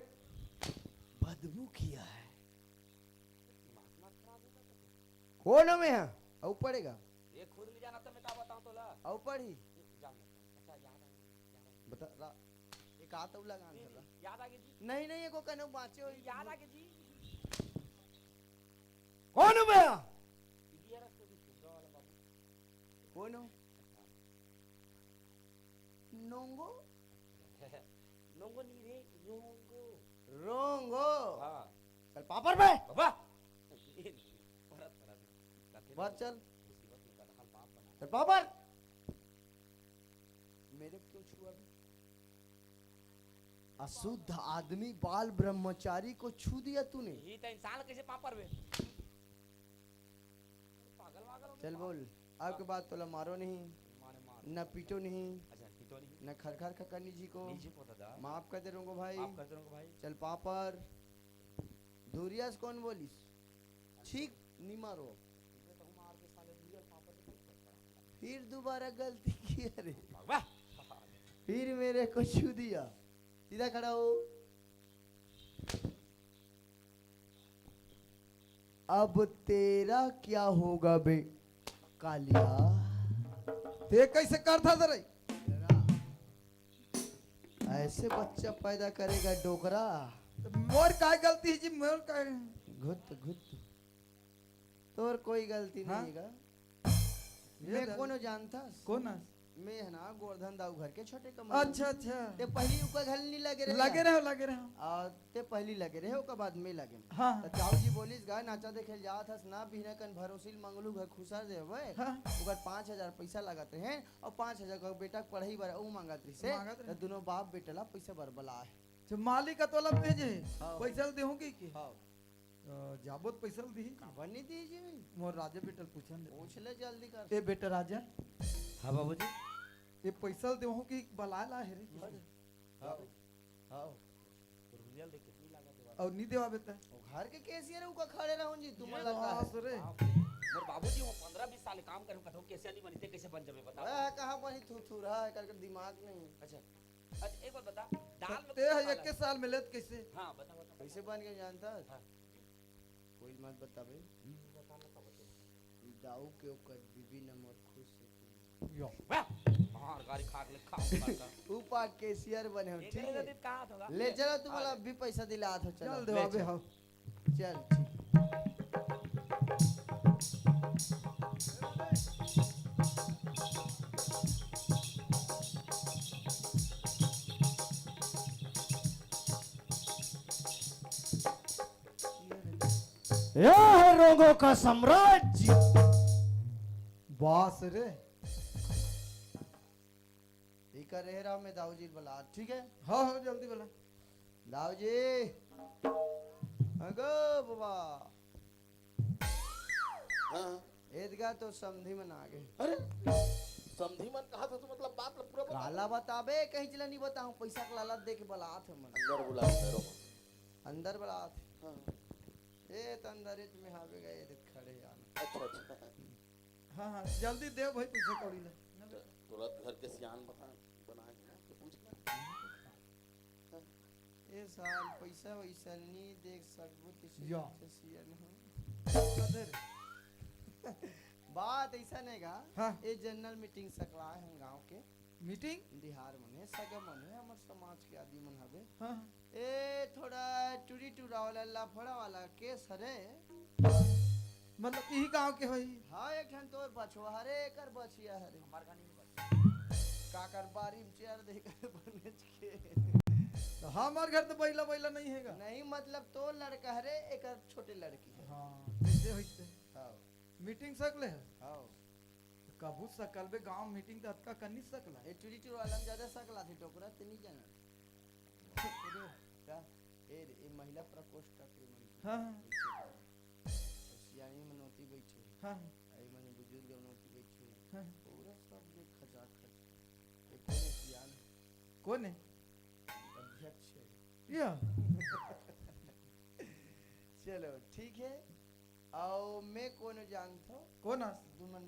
बदबू किया है दिमाग मत खराब होगा तो कौन में है औ पड़ेगा ये खुद नहीं जाना तो मैं क्या बताऊं तो ला औ पड़ी जान अच्छा याद आ बता रा एक आता लगा गई जी, याद आ गई जी नहीं नहीं एको कनो बाचे हो याद आ गई जी कौन में है ये रास्ते भी सुंदर वाला बाबू कौन हो नोंगो नोंगो नहीं रे नोंगो रोंगो हाँ चल पापड़ पे बाबा ये नहीं परत परत बात चल मुसीबत में दखल बाप बना चल पापड़ मेरे क्यों छुआ भी अशुद्ध आदमी बाल ब्रह्मचारी को छू दिया तूने ये तो इंसान कैसे पापर वे पागल वागल हो गया। चल बोल आपके बाद तोला मारो नहीं मारे मार न पीटो नहीं, अच्छा पीटो नहीं, न खरखर खकरनी जी को नीचे को दादा माफ कर दे रोंगो भाई। माफ कर दो भाई। चल पापर धुरियास कौन बोलिस ठीक नहीं मारो, फिर दोबारा गलती की अरे वाह फिर मेरे को छू दिया। सीधा खड़ा हो। अब तेरा क्या होगा बे कालिया? ते कैसे करता जरा ऐसे बच्चा पैदा करेगा डोकरा। मोर काय गलती है जी, मोर काय घुत घुत तोर कोई गलती हाँ? नहीं है। ये मैं दल- कोनो जानता कौन है? मैं है ना गोवर्धन दाऊ घर के छोटे कमर अच्छा अच्छा ते पहली उका घर नहीं लगे रहे लगे रहो लगे रहो। और ते पहली लगे रहे ओका बाद में लगे। हाँ तो ताऊ जी बोलिस गा नाचा देखे जात हस ना बिना कन भरोसिल मंगलू घर खुसर देवे हाँ ओकर 5000 पैसा लगाते हैं और 5000 का बेटा के पढ़ाई बर ऊ मांगत रही से मांगत रही। तो दोनों बाप बेटला पैसा बरबला है। जो मालिक का तोला भेजे हाँ। पैसा देहूं की हां जाबोत पैसा दी बनी दीजिए भाई मोर राजा बेटा पूछन पूछ ले जल्दी कर। ए बेटा राजा हाँ बाबूजी ये पैसा देहूं की बला ला है रे हां हां रुपया देख कितनी लागत है और नहीं देवा बेटा वो घर के कैशियर ऊ का खड़े रहूं जी तुम लगा है। बस रे मोर बाबूजी वो 15-20 साल काम करूं कथो कैसे नहीं बनते कैसे बन जावे बताओ। अरे कहां बनी थू थू रहा है करके दिमाग नहीं। अच्छा अच्छा एक बात बता दाल में ते है एक के साल में लेत कैसे हां बता बता कैसे बन गए जानता है? हाँ। कोई मत बता भाई। दाऊ के ओकर बीबी नंबर खुश से वाह मार गाड़ी खा के खा मारता ऊपर केशियर बने हो ठीक ठीक है है। कहां होगा ले चलो तुम्हारा भी पैसा दिला था चलो चल देवा बे हो चल ठीक। यह है रोगों का साम्राज्य। बस रे ठीक है रह रहा मैं दाऊ जी बुला ठीक है। हाँ हाँ जल्दी बोला दाऊ जी अगो बाबा हाँ एदगा तो समधी में आ गए। अरे समधी मन कहा था तो मतलब बाप ला पूरा बता। काला बताबे कहीं चला नहीं बताऊं पैसा का लालच दे के बुला थे मन अंदर बुला करो। अंदर बुला थे। हाँ ए तंदरित में हावे गए थे खड़े यार। अच्छा अच्छा हाँ हाँ जल्दी दे भाई पैसा कौड़ी ले तुरंत घर के सियान बनाए तो पूछना। ए साल पैसा वैसा नहीं देख सकबो या। तिसियन हो। कदर बात ऐसा नहीं गा हाँ ए जनरल मीटिंग सकला है गांव के मीटिंग बिहार में है सगा मन है हमर समाज के आदमी मन हवे। हाँ ए थोड़ा टूरी टूरा वाला लाफड़ा वाला केस हरे। मतलब यही गांव के होई हाँ एक ठन तोर बछवा हरे कर बछिया हरे हमार गानी में काकर बारी में चेयर देकर बने के तो हमार घर तो बैला बैला नहीं हैगा नहीं मतलब तो लड़का हरे एक छोटे लड़की है। हाँ कैसे होइते हाँ मीटिंग सकले है हाँ कबू सकल बे गांव मीटिंग तो अतका करनी सकला ए टूरी टूर वाला में ज्यादा सकला थी टोकरा ते नहीं जाना क्या ए महिला प्रकोष्ठ का के मन हाँ सियानी मनोती बैठे हाँ आई मन बुजुर्ग मनोती बैठे हाँ पूरा सब देख खचा खच एक कोने सियान कौन है अध्यक्ष है। या चलो ठीक है आओ मैं कौन जानता हूँ कौन है दुमन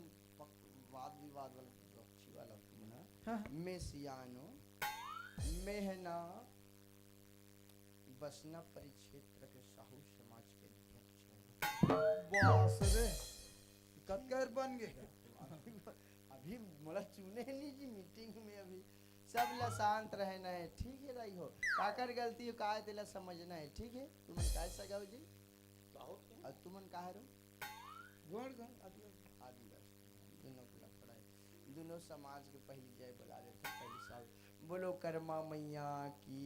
वाद विवाद वाला पक्षी वाला तुमना हाँ मैं सियानो मैं है ना बसना परिक्षेत्र के साहू समाज के अध्यक्ष हूँ। बस रे कतकर बन गए अभी मोला चुने नहीं जी मीटिंग में अभी सब ला शांत रहना है ठीक है रही हो काकर गलती हो काहे तेला समझना है ठीक है तुमन काय सगाओ जी और तुमन काहे रो गोड़ गोड़ आदिवासी दोनों को लफड़ा है दोनों समाज के पहली जय बुला रहे थे पहली साल बोलो कर्मा मैया की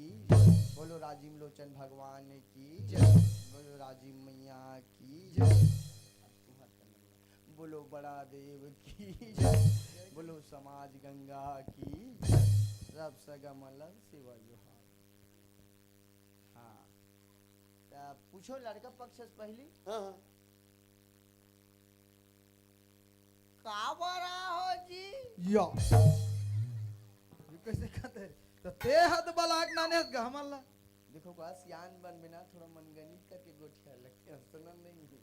बोलो राजीव लोचन भगवान की बोलो राजीव मैया की बोलो बड़ा देव की बोलो समाज गंगा की सब सगा मतलब शिवा जोहार। हाँ पूछो लड़का पक्ष से पहली हाँ हाँ का बड़ा हो जी या ये कैसे कहते हैं? तो ते हद बलाक नाने हद गहमल्ला देखो का सियान बन बिना थोड़ा मनगणित करके गोठिया लगते हैं सुना नहीं।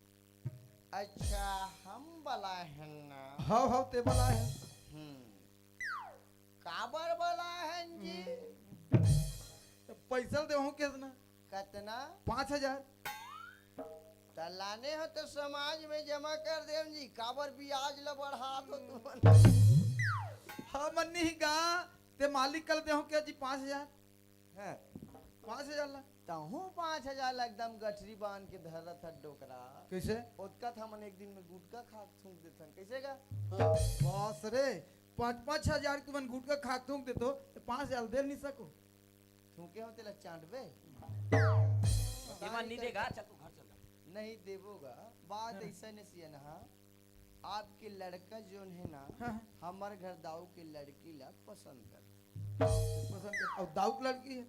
अच्छा हम बला है ना। हाउ ते बला है काबर बला है जी। तो पैसा दे हूं कितना कितना 5000 तलाने हो तो समाज में जमा कर देम जी। काबर ब्याज ल बढ़ा दो तुम। हाँ मन्नी गा ते मालिक कल दे हूं क्या जी 5000 हैं 5000 ला तहू 5000 एकदम गठरी बांध के धरत था डोकरा। कैसे ओतका था मन एक दिन में गुटका खा थूक देथन कैसे का। बस रे 5-5 हजार तुमन गुटका खा थूक देतो तो 5000 दे नहीं सको थूके हो तेला चांटबे ईमान नहीं देगा चल तू घर चल जा। नहीं देवोगा। बात ऐसा नहीं सिया ना आपके लड़का जो है ना हाँ। हमारे घर दाऊ के लड़की ला पसंद कर। पसंद कर और दाऊ की लड़की है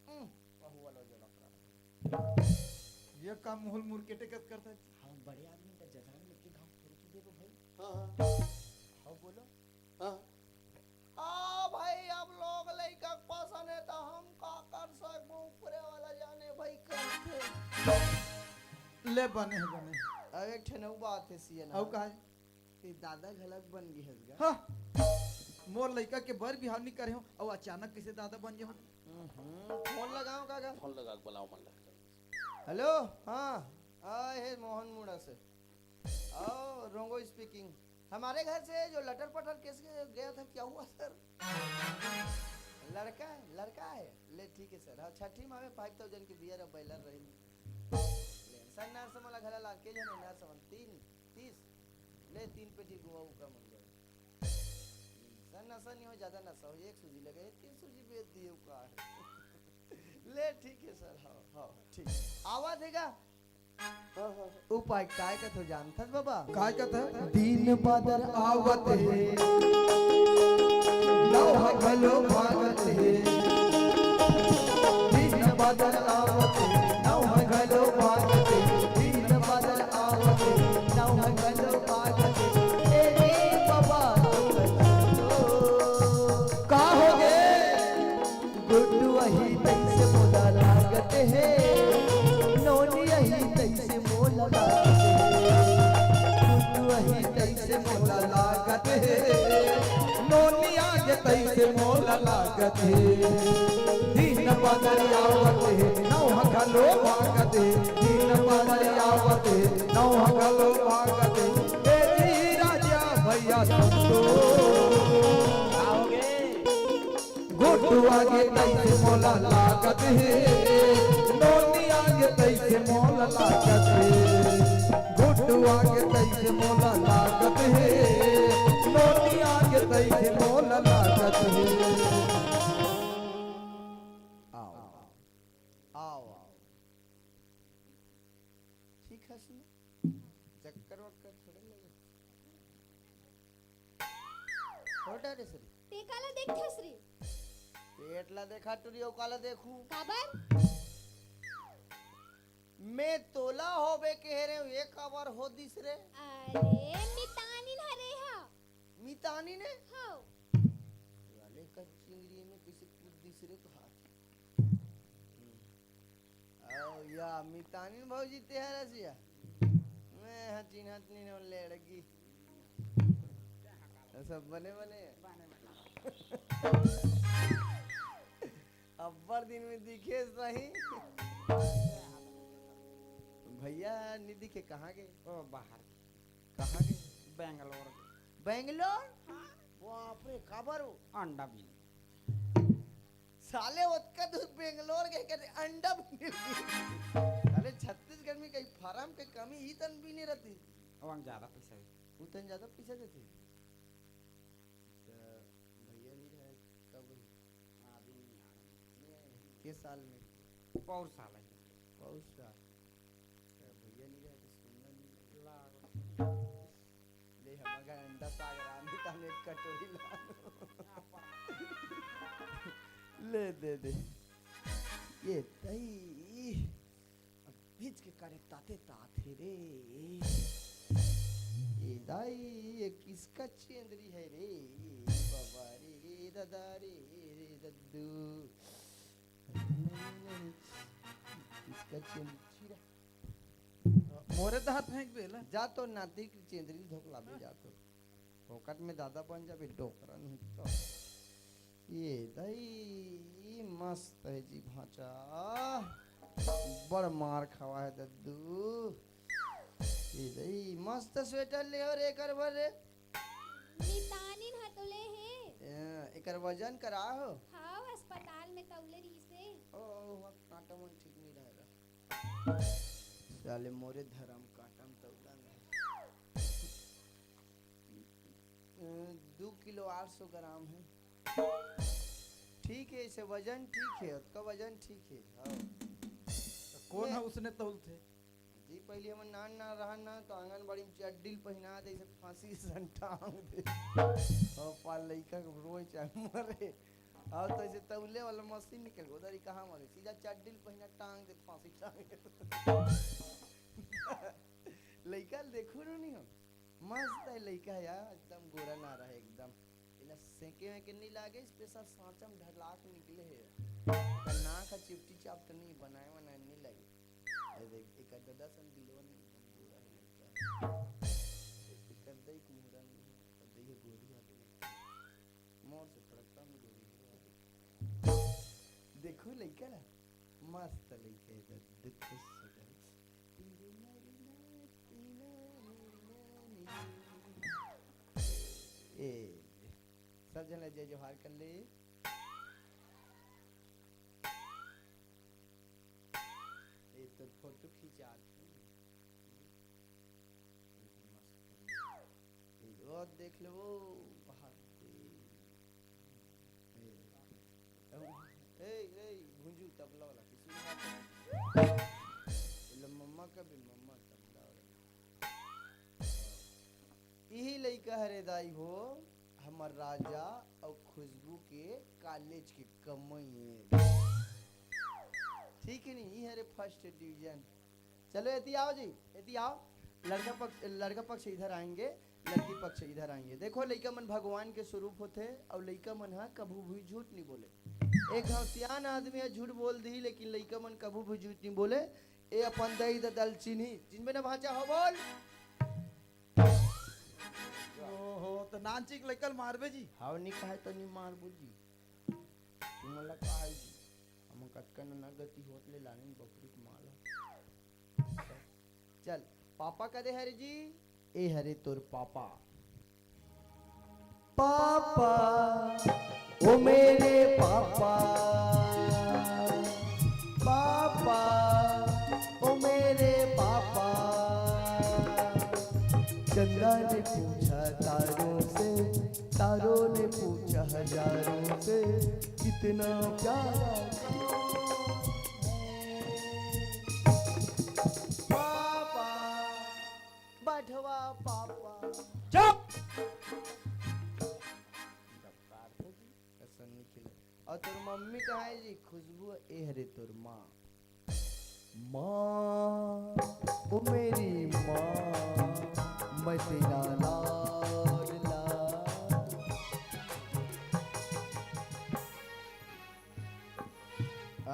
बहु वाला जो लफड़ा। ये काम मोहल मुर के टेकत करता है हम बड़े आदमी का जजान लेके गांव छोड़ के देखो भाई। हाँ हाँ बोलो। हाँ भाई अब लोग लड़का पसंद है तो हम का कर सकबो ऊपरे वाला जाने भाई करते। ले बने है बने अब एक ठनऊ बात है सिया ना और का है कि दादा घलक बन गई हसगा। हाँ मोर लड़का के बर बिहार नहीं करे हो और अचानक कैसे दादा बन जाओ फोन लगाओ काका। फोन लगा के बुलाओ मन लग हेलो हाँ आए है मोहन मुड़ा से। आओ रोंगो स्पीकिंग। हमारे घर से जो लटर पटर केस गया था क्या हुआ सर। लड़का है ले ठीक है सर। हाँ छठी माह में 5000 के बियर बैलर रही सर नार से मला घला लाग के जने नार समन 30 ले 3 पेटी गुआ का मन गए सर नशा नहीं हो ज्यादा नशा हो 1 सूजी लगे 3 सूजी बेच दिए का है। ले ठीक है सर। हाँ ठीक आवाज देगा। उपाय काय का तो जानता बाबा काय कहता है दिन बादर आवत है लौह गलो भागत है दिन बादर आवत है लौह गलो भागत है दिन बादर आवत है लौह गलो भागत है ए रे बाबा का हो गे गुड्डू वही तैसे मोला लागत है नोनी यही तैसे मोला लागत है वही तैसे मोला लागत है नोनी आगे तैसे मोला लागत है दिन बदल आवत है नौ घलो भागत है दिन बदल आवत है नौ घलो भागत है तेरी राजा भैया संतो आओगे गुड्डू आगे तैसे मोला लागत है नोनी आगे तैसे मोला लागत है गुड्डू आगे तैसे मोला लागत है नोनी आगे तैसे मोला लागत है आओ ठीक है सुनो चक्कर वक्कर थोड़े लगे छोटा रे सरी ते काला देख थसरी पेटला देखा टुरियो काला देखू काबर मैं तोला होबे कह रहे हूँ एक खबर हो दिस रे अरे मितानी ना रे हा मितानी ने हो वाले का चिंगड़ी में किसी कूद दिस रे तो हाथ आओ या मितानी भौजी ते है रसिया मैं हतीन हतनी ने लड़की सब बने अब्बर दिन में दिखे सही भैया निधि के कहाँ गए ओ बाहर कहाँ गए बेंगलोर बेंगलोर बाप रे खबर हो अंडा बिल साले उसका तो बेंगलोर के कहते अंडा भी नहीं साले छत्तीसगढ़ में कहीं फार्म के कमी ही तन भी नहीं रहती वहाँ ज्यादा पैसा है उतन ज्यादा पैसा देते भैया नहीं रहे कब के साल में पौर साल है बहुत साल भैया नहीं रहे तो सुनना नहीं ले हमारा अंडा सागर आने का एक कटोरी ला ले दे ये तई अब बीच के करे ताते रे ये दाई ये किसका चेंदरी है रे बाबा रे दादा रे दद्दू किसका चेंदरी मोरे तो हाथ फेंक देला जा तो नाती की चेंदरी धोक लाबे जा तो फोकट में दादा बन जाबे डोकरा नहीं तो ये दाई ये मस्त है जी भाचा बड़ मार खावा है दद्दू ये दाई मस्त स्वेटर ले और एकर भर रे नितानिन हतोले हैं एकर वजन करा हो हाँ अस्पताल में तौले रही से ओ कांटा मन ठीक नहीं रहेगा साले मोरे धर्म कांटम तौला नहीं 2 किलो 800 ग्राम है ठीक है इसे वजन ठीक है उसका वजन ठीक है हाँ कौन है उसने तौल थे जी पहले हम नान ना रहा ना तो आंगनबाड़ी में चड्डील पहना दे इसे फांसी सन टांग दे और पाल लइका के रोए चाहे मरे और तो इसे तौले वाला मशीन निकल गया उधर ही कहाँ मरे सीधा चड्डील पहना टांग दे फांसी टांग दे लइका देखो ना नहीं हम मस्त है लइका यार एकदम गोरा ना रहा एकदम इला सेके में के नहीं लागे स्पेशल सांचा में ढलाक निकले है ना का चिपटी चाप तो नहीं बनाए बनाए नहीं लगे देख एक दादा सन दिलवा नहीं गोरा है लड़का एक करदा एक मुंडा नहीं करदा ये गोरी आ गई मोर से फड़कता में गोरी देखो लड़का मस्त लड़का है दुख सदा ए सब जन जय जोहार कर ले तो फोटो खिंचा और देख लो बाहर ए भुंजू तबला वाला किसी मम्मा का भी मम्मा तबला वाला यही लइका हरे दाई हो हमर राजा और खुशबू के कॉलेज के कमई ठीक है नहीं ये है फर्स्ट डिवीजन चलो एती आओ जी एती आओ लड़का पक्ष इधर आएंगे लड़की पक्ष इधर आएंगे देखो लड़का मन भगवान के स्वरूप होते और लड़का मन है कभू भी झूठ नहीं बोले एक हसियान आदमी है झूठ बोल दी लेकिन लड़का मन कभू भी झूठ नहीं बोले ए अपन दही दल चीनी जिनमें ना भाचा हो बोल ओहो तो नानचिक लेकर मारबे जी हाव नहीं कहे तो नहीं मार बुजी तुम लगा कहा जी हम कटकन ना गति होत ले लाने बकरी के माला चल पापा कदे हरे जी ए हरे तोर पापा पापा ओ मेरे पापा पापा ओ मेरे पापा चंदा ने पूछा तारों ने पूछा हजारों से कितना प्यारा पापा बैठवा पापा चुप और तोर मम्मी कहाँ है जी खुशबू ए हरे तोर माँ माँ ओ मेरी माँ मैं तेरा लाडला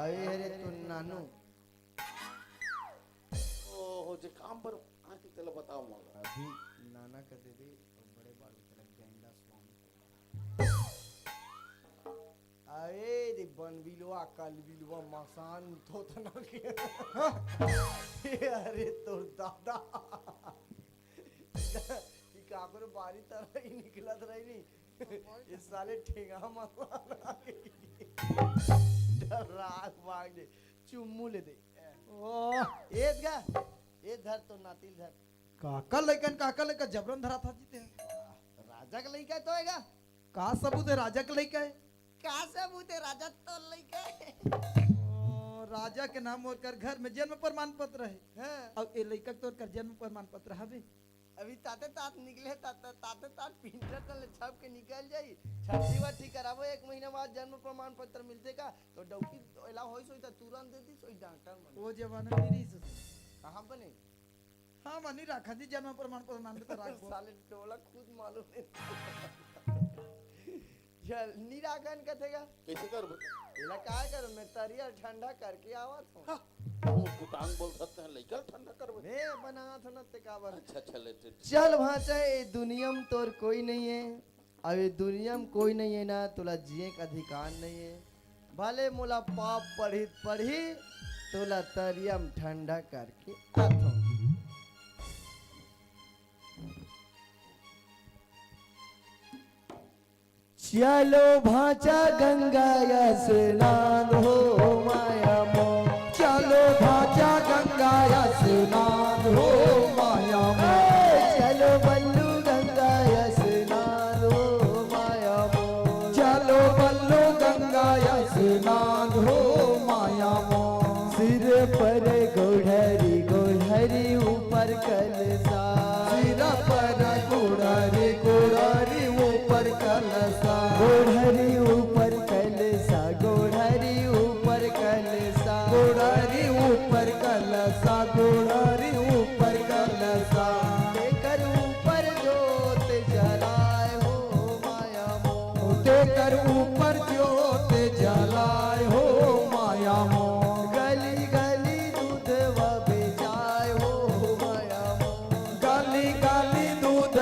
अरे हरे तोर नानू ओ जे काम पर आके तेला बताओ मगर अभी नाना कर दे और बड़े बाल तेरा गेंडा स्वामी अरे रे बनविलवा कलविलवा मसान तो तना के अरे तोर दादा कि काकर बारी तरह ही निकलत रही नहीं इस साले ठेंगा मारवा डराक मांग दे चुम्मू ले दे ओ ए धर तो नातिल धर काका लेकर जबरन धरा था जीते राजा का लइका तो हैगा का सबूत है राजा के लइका है का सबूत है राजा तो लइका है राजा के नाम और कर घर में जन्म प्रमाण पत्र है हाँ। अब ए लइका तोर कर जन्म प्रमाण पत्र हवे अभी ताते तात निकले ताते तात प्रिंटर तले छाप के निकल जाई छाती वाटी कराबो 1 महीना बाद जन्म प्रमाण पत्र मिलते का तो डौकी एला होई सोई त तुरंत दे दी सोई डॉक्टर मन वो जमाना मेरी से कहां बने हाँ मनी राखा जी जन्म प्रमाण पत्र नाम तो राख साले टोला खुद मालूम नहीं चल निरागन कथेगा कैसे कर इला काय कर मैं तरिया ठंडा करके आवत हूं कुटांग बोल सकते हैं लेकर ठंडा कर मैं बना था न ते काबर अच्छा चले चल भाचा ये दुनिया में तोर कोई नहीं है अब ये दुनिया में कोई नहीं है ना तुला जिए का अधिकार नहीं है भले मोला पाप पढ़ी तुला तरिया में ठंडा करके आत हूं चलो भाचा गंगा स्नान हो माया मो चलो भाचा गंगा स्नान हो माया मो चलो बल्लू गंगा स्नान हो माया मो चलो बल्लो गंगा स्नान हो माया मो सिर पर गोढ़री ऊपर कलसा सिर पर गोड़ारी ऊपर कलसा गोढ़री ऊपर कलसा गोढ़री ऊपर कलसा गोड़ारी ऊपर कलसा गोड़ारी ऊपर कलसा लेकर ऊपर जोत जलाए हो माया मो देकर ऊपर ज्योत जलाए हो माया मो गली गली दूध व बेचाए हो माया मो गाली गाली दूध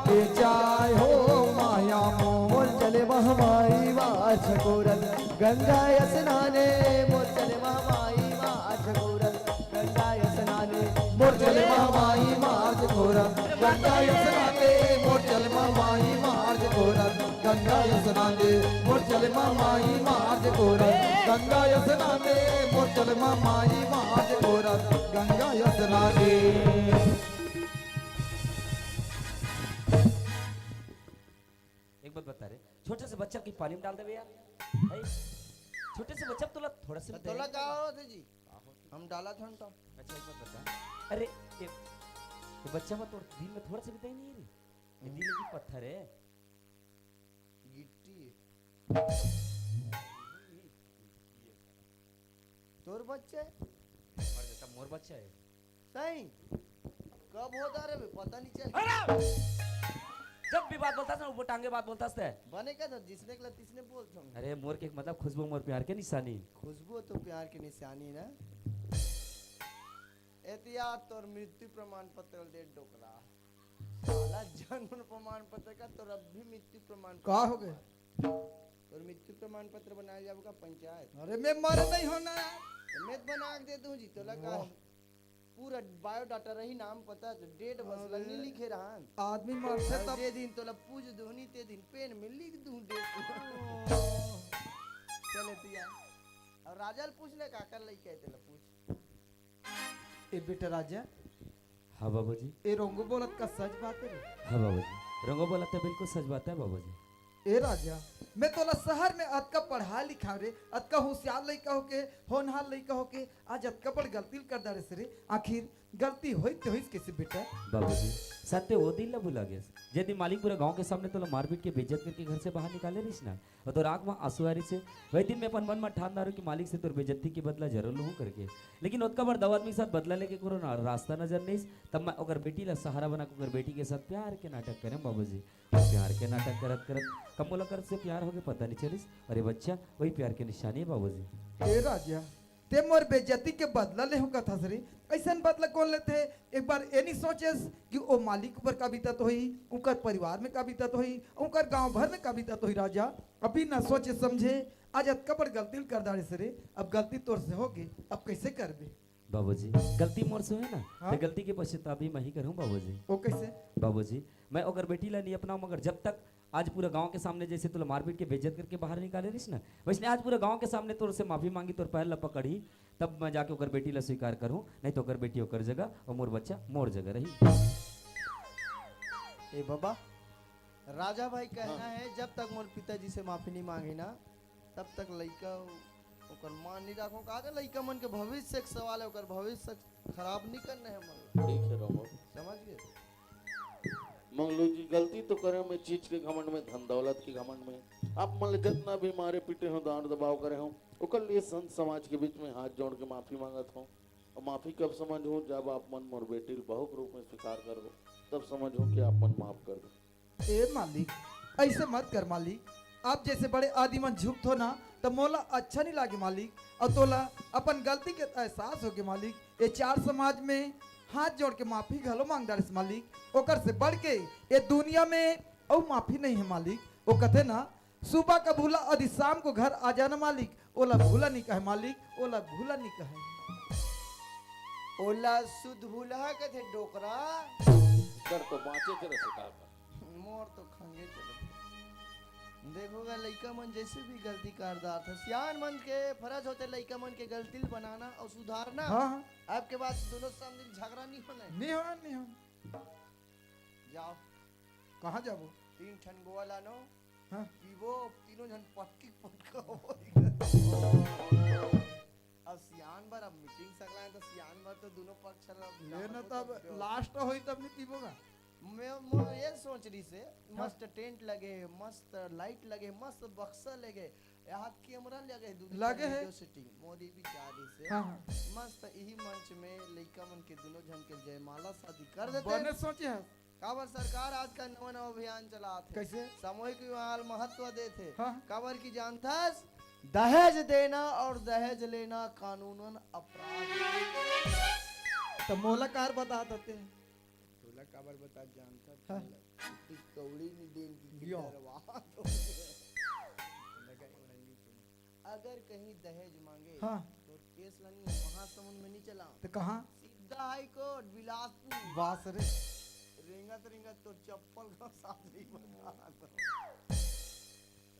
बेचाए हो माया मो मोर चले महमाई वाच कोरल गंगा स्नाने मोर चले महमाई वाच कोरल गंगा स्नाने मोर चले माई मार्ज घोरा गंगा स्नाने मोर चले माई मार्ज घोरा गंगा स्नाने मोर चले माई मार्ज घोरा गंगा स्नाने मोर चले माई मार्ज घोरा गंगा स्नाने एक बात बता रहे छोटे से बच्चा की पानी में डाल देवे यार भाई छोटे से बच्चा तो थोड़ा सा भी तोला दे। का होते जी हम डाला था तो अच्छा एक बात बता अरे ये बच्चा में तो दिल में थोड़ा सा भी दही नहीं है रे ये दिल की पत्थर है गिट्टी तोर बच्चे मर जाता मोर बच्चा है सही कब होता रे पता नहीं चल अरे जब भी बात बोलता था वो टांगे बात बोलता था बने क्या था जिसने कला तिसने बोल था अरे मोर के मतलब खुशबू मोर प्यार के निशानी खुशबू तो प्यार की निशानी ना एहतियात तोर मृत्यु प्रमाण पत्र दे डोकरा साला जन्म प्रमाण पत्र का तोर अब भी मृत्यु प्रमाण का हो गए तोर मृत्यु प्रमाण पत्र बनाया जाएगा पंचायत अरे मैं मर नहीं होना यार तो मैं बना के दे दूं जी तो लगा पूरा बायोडाटा रही नाम पता तो डेट बस लगनी लिखे रहन आदमी मरते और तब जे दिन तोला पूज दूनी ते दिन पेन में लिख दूं डेट चले तिया और राजल पूछ ले का कर लई के तेला पूछ ए बेटा राजा हाँ बाबू जी ए रोंगो बोलत का सच बात है रे। हाँ बाबू जी रंगो बोला तो बिल्कुल सच बात है बाबू जी ए राजा मैं तोला शहर में अतका पढ़ा लिखा रे अतका होशियार लइका होके होनहार लइका होके आज अतका बड़ गलती कर दारे से रे आखिर गलती होई तो होई कैसे बेटा बाबू जी सत्य वो दिन ला भुला गया जे दिन मालिक पूरा गांव के सामने तो मारपीट के बेइज्जत करके घर से बाहर निकाले रही ना और तो राग में आंसू आ रही से वही दिन में अपन मन में ठान दारू कि मालिक से तो बेइज्जती के बदला जरूर लूँ करके लेकिन उतका बार दवा आदमी के साथ बदला लेके करो ना रास्ता नजर नहीं तब मैं अगर बेटी ला सहारा बना कर बेटी के साथ प्यार के नाटक करें बाबू जी प्यार के नाटक करत करत कमोला कर से प्यार हो गए पता नहीं चलिस अरे बच्चा वही प्यार की निशानी है बाबू जी ए राजा ते मोर बेइज्जती के बदला ले होगा था सरी ऐसन बदला कौन लेते एक बार ए नहीं सोचेस कि ओ मालिक ऊपर का बीता तो ही उनकर परिवार में का बीता तो ही उनकर गांव भर में का बीता तो ही राजा अभी ना सोचे समझे आज अतका बड़ गलती कर दाड़े से रे अब गलती तोर से होगी अब कैसे करबे बाबूजी गलती मोर से है ना हाँ? तो गलती के पश्चाताप मैं ही करूँ बाबूजी वो कैसे बाबूजी मैं अगर बेटी ला नहीं अपनाऊं मगर जब तक आज पूरा गांव के सामने जैसे तुला मारपीट के बेइज्जत करके बाहर निकाले रही ना वैसे आज पूरा गांव के सामने तोर से माफी मांगी तोर पैर ला पकड़ी तब मैं जाके ओकर बेटी ला स्वीकार करूं नहीं तो ओकर बेटी ओकर जगह और मोर बच्चा मोर जगह रही ए बाबा राजा भाई कहना है जब तक मोर पिताजी से माफी नहीं मांगी ना तब तक लइका ओकर मान नहीं राखो का लइका मन के भविष्य के सवाल है ओकर भविष्य खराब नहीं करना है मन ठीक है रोमो समझ गए मंगलू जी गलती तो करे मैं चीज के घमंड में धन दौलत के घमंड में आप मन जितना भी मारे पीटे हो दांड दबाव करे हो ओकर लिए संत समाज के बीच में हाथ जोड़ के माफी मांगत हो और माफी कब समझूं, जब आप मन मोर बेटी बहू के रूप में स्वीकार करो, तब समझूं कि आप मन माफ कर दो। ए मालिक ऐसे मत कर मालिक, आप जैसे बड़े आदि मन झुकत हो ना तो मोला अच्छा नहीं लागे मालिक, और तोला अपन गलती के एहसास हो के मालिक, ये चार समाज में हाथ जोड़ के माफी घलो मांगदार से मालिक, ओकर से बढ़ के ये दुनिया में और माफी नहीं है मालिक। वो कहते ना सुबह का भूला आदि शाम को घर आ जाना मालिक, ओला भूला नहीं कहे मालिक, ओला भूला नहीं कहे। ओला सुध भूला के थे डोकरा कर तो बाँचे तेरे शिकार कर। मोर तो खंगे चलो। देखोगा लइका मन जैसे भी गलती करदार था, सियान मन के फर्ज होते लइका मन के गलती बनाना और सुधारना। हाँ हाँ आपके बाद दोनों सामने झगड़ा नहीं होना है। नहीं हो नहीं हो। जाओ कहाँ जाबो? 3 ठन गोवा लानो, हाँ पीबो, तीनों जन पटकी पटका हो। अब सियान बार अब मीटिंग सकला है तो सियान बार तो दोनों पक्ष ये ना तब लास्ट होई तब नहीं पीबोगा। मैं ये सोच रही से मस्त टेंट लगे, मस्त लाइट लगे, मस्त बक्सा लगे, यहाँ कैमरा लगे, लगे है सिटिंग मोदी भी जा रही से। हाँ हाँ मस्त यही मंच में लइका मन के दोनों जन के जयमाला शादी कर देते। बने सोचे है काबर सरकार आज का नवा नवा अभियान चला थे, कैसे? सामूहिक विवाह महत्व देते। हाँ काबर की जानता दहेज देना और दहेज लेना कानूनन अपराध। तो मोला कार बता देते हैं। तोला काबर बता जानता हाँ। तू कौड़ी नहीं देन की यो। करवा तो अगर कहीं दहेज मांगे हाँ तो केस लनी महासमुंद में नहीं चला, तो कहाँ? सीधा हाई कोर्ट बिलासपुर। वास रे रेंगत रेंगत तो चप्पल का साथ नहीं बता दो।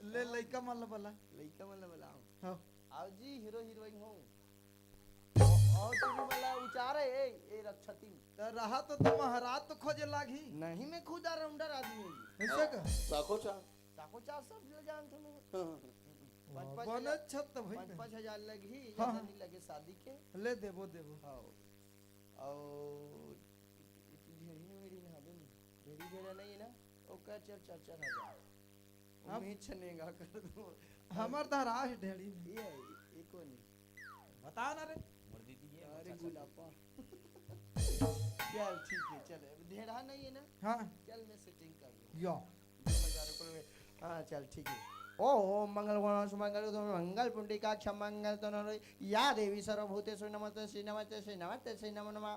ले लइका मन बला लइका मन बोला हाँ आओ जी हीरो हीरोइन हो और तुम बोला उचारे ए रक्षती तो रहा तो तुम महाराज तो खोजे लागी नहीं मैं खुद राउंडर आदमी हूँ। ऐसे का साखो चा ताको चार सब ले जान तुम्हें बने छत तो भाई 5-5 हजार लगी हाँ, ज्यादा हाँ। नहीं लगे शादी के। ले देबो देबो हाँ और ढेरी मेरी ना दे ढेरी ढेरा नहीं है ना ओका 4-4 हजार अब- मैं छनेगा कर दो। हमर तो राज ढेड़ी में। ये एको नहीं बता ना रे अरे गुलापा चल ठीक है चल ढेरा नहीं है ना, हाँ चल मैं सेटिंग कर लूँ यो 2000 रुपये में। हाँ चल ठीक है। ओ मंगल गण सुमंगल मंगल पुंडिका क्षमंगल तनो या देवी सर्वभूतेषु नमस्ते श्री नमस्ते श्री नमस्ते श्री नमो नमः।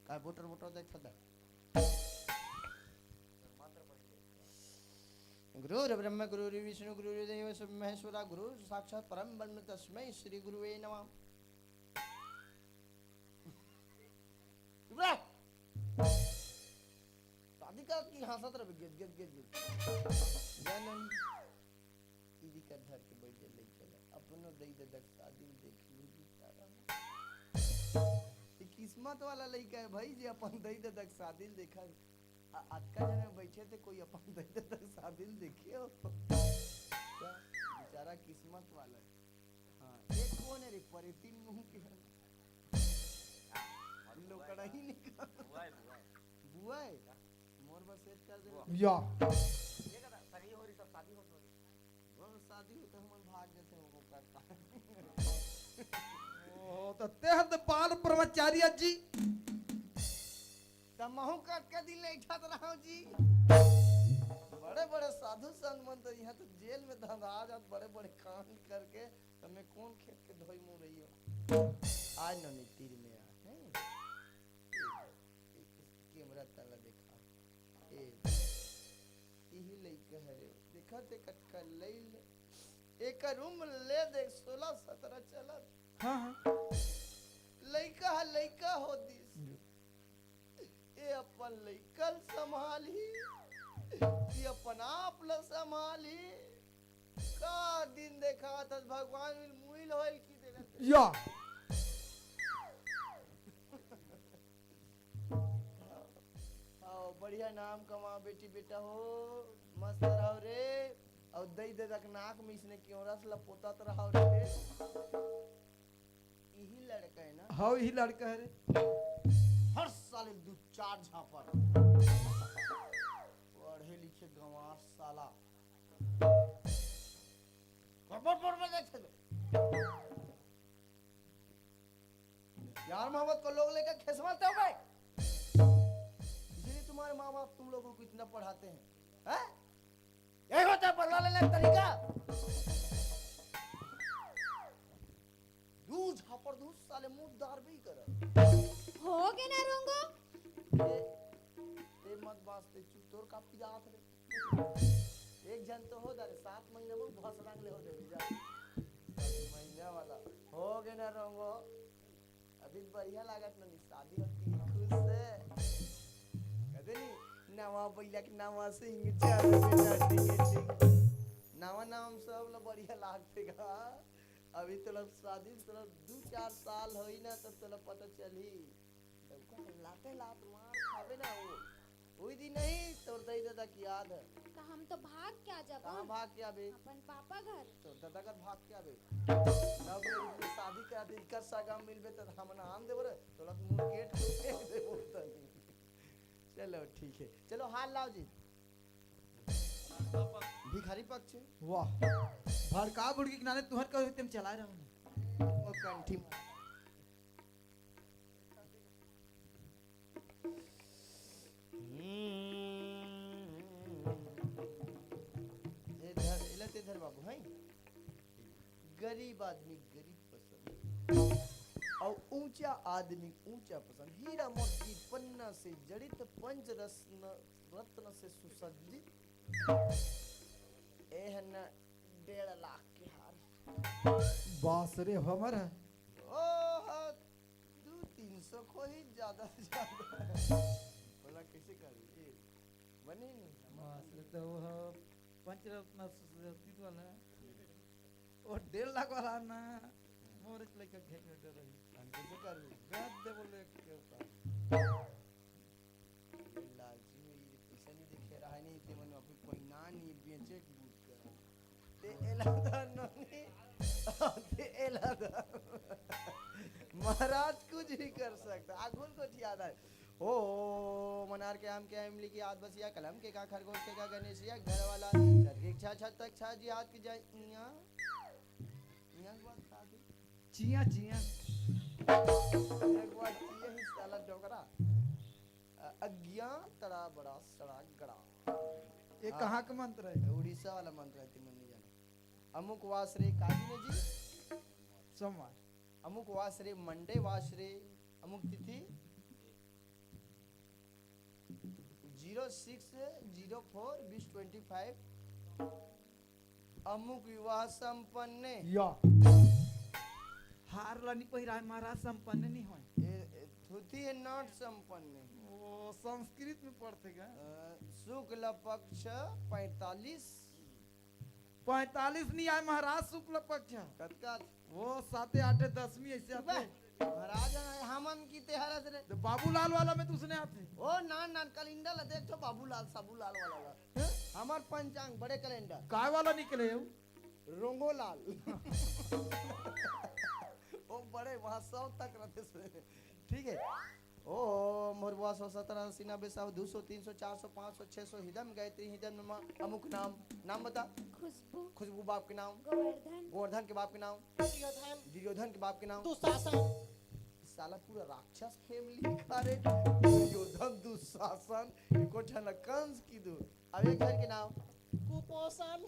का बोटर बोटर देख था गुरु ब्रह्म गुरु विष्णु गुरु देव महेश्वरा गुरु साक्षात परम ब्रह्म तस्मै श्री गुरुवे नमः। शादी का की हंसत रहे गेट गेट गेट गेट जानन टीवी का धर के बैठ ले चला अपनो दई ददक शादी देख ली तारा। ये किस्मत वाला लड़का है भाई जे अपन दई ददक शादी देखा। आज का जने बैठे थे कोई अपन दई ददक शादी देखे हो बेचारा किस्मत वाला है। हाँ ये कौन है रे परे 3 मुंह के लोकड़ा ही निकल बुआ है मोर बस सेट कर दे यो वो शादी हो तो हम भाग जैसे वो करता। ओ तो तेहर दे बाल ब्रह्मचारी जी तमहु काट के दिल उठात रहो जी। बड़े बड़े साधु संत मन तो यहाँ तो जेल में धंधा जात बड़े बड़े कांड करके तो मैं कौन खेत के धोई मुंह रही हो आज न तीर में आ कैमरा तला देखा ए यही लइका है रे देखा ते कटका लइल एक रूम ले देख 16-17 चलत। हाँ हाँ लइका हो दिस ये अपन लइकल संभाली ये अपन आप ल संभाली का दिन देखा था भगवान मुइल होइल की देना यो आओ बढ़िया नाम कमा बेटी बेटा हो मस्त रहो रे और दई दे तक नाक में इसने क्यों रस लपोता तो रहो रे यही लड़का है ना हाँ यही लड़का है रे हर साल 2-4 झापर पढ़े लिखे गंवार साला बड़ देख प्यार मोहब्बत को लोग लेकर खिसवाते हो गए, इसलिए तुम्हारे माँ बाप तुम लोगों को इतना पढ़ाते हैं, हैं? यही होता है बदला लेने का तरीका। दूध झापड़ दूध साले मुंह दार भी कर हो गए ना रोंगो। ते मत वास्ते चुप तोर का पियात रे एक जन तो हो दारे 7 महीना में भस रंग ले हो दे जा महीना वाला हो गए ना रंगो अभी बढ़िया लागत नहीं शादी होती है खुश से कहते नहीं नवा बैला के नामा सिंह चार बेटा टिंग नवा नाम सब ला बढ़िया लागते का अभी तो लोग शादी तो 2-4 साल होई ना तब तो पता चली तब का लाते लात मार खावे ना वो वही दिन नहीं तोर दई दादा की याद है तो हम तो भाग क्या जब कहाँ भाग के आबे अपन पापा घर। तो दादा का भाग के आबे तब शादी के आदि कर सागा मिलबे तो हम नाम देबो रे तो लग मुंह गेट पे दे बोलता नहीं चलो ठीक है चलो हाल लाओ जी भिखारी पक्ष वाह भड़का बुड़की के किनारे तुहर कहो तुम चला रहा हूँ और कंठी इधर बाबू हैं गरीब आदमी गरीब पसंद और ऊंचा आदमी ऊंचा पसंद हीरा मोती पन्ना से जड़ित पंच रत्न से सुसज्जित एहन 1.5 लाख के हार बास रे हमर है ओह 200-300 को ही ज्यादा से ज्यादा बोला कैसे कर बने नहीं बास रे तो वो पंचरत्न सुसज्जित वाला और 1.5 लाख वाला ना मोर लेके घेट घेट रही कैसे कर बेद दे बोले के ऊपर लालची में ये पैसा नहीं दिखे रहा नहीं ते मन अभी पहिना नहीं बेचे की बूट कर ते एलादा नहीं ते एलादा महाराज कुछ नहीं कर सकता आगुल को याद है ओ मनार के आम के इमली की याद बसिया कलम के का खरगोश के का गणेशिया घर वाला छत के छत तक छा जी हाथ की जाए इया बात साधु चिया चिया एक बार चिया ही साला डोगरा अज्ञान तड़ा बड़ा सड़ा गड़ा ये कहाँ का मंत्र है उड़ीसा वाला मंत्र है तुम नहीं जाना अमुक वासरे काजी ने जी सोमवार अमुक वासरे मंडे वासरे अमुक तिथि 06/04/2025 अमुक विवाह संपन्न या हार लानी पहिरा महाराज संपन्न नहीं होए थुथि नॉट संपन्न वो संस्कृत में पढ़ते का शुक्ल पक्ष 45 नहीं आए महाराज शुक्ल पक्ष कतका वो 7, 8, 10वीं ऐसे आते महाराज हमन की तेहरत रे तो बाबूलाल वाला में दूसरे आते ओ नान कैलेंडर ला देख तो बाबूलाल साबूलाल वाला ला हमार पंचांग बड़े कैलेंडर काय वाला निकले हो रोंगोलाल ओ बड़े वहां 100 तक रहते ठीक है ओ मोरबुआ 117 80 90 100 200 300 400 500 600 हिदम गायत्री हिदम नमा अमुक नाम बता खुशबू खुशबू बाप के नाम गोवर्धन गोवर्धन के बाप के नाम दुर्योधन के बाप के नाम दुशासन साला पूरा राक्षस फैमिली खा रे दुर्योधन दुशासन एको ठन कंस की दो अब एक घर के नाम कुपोषण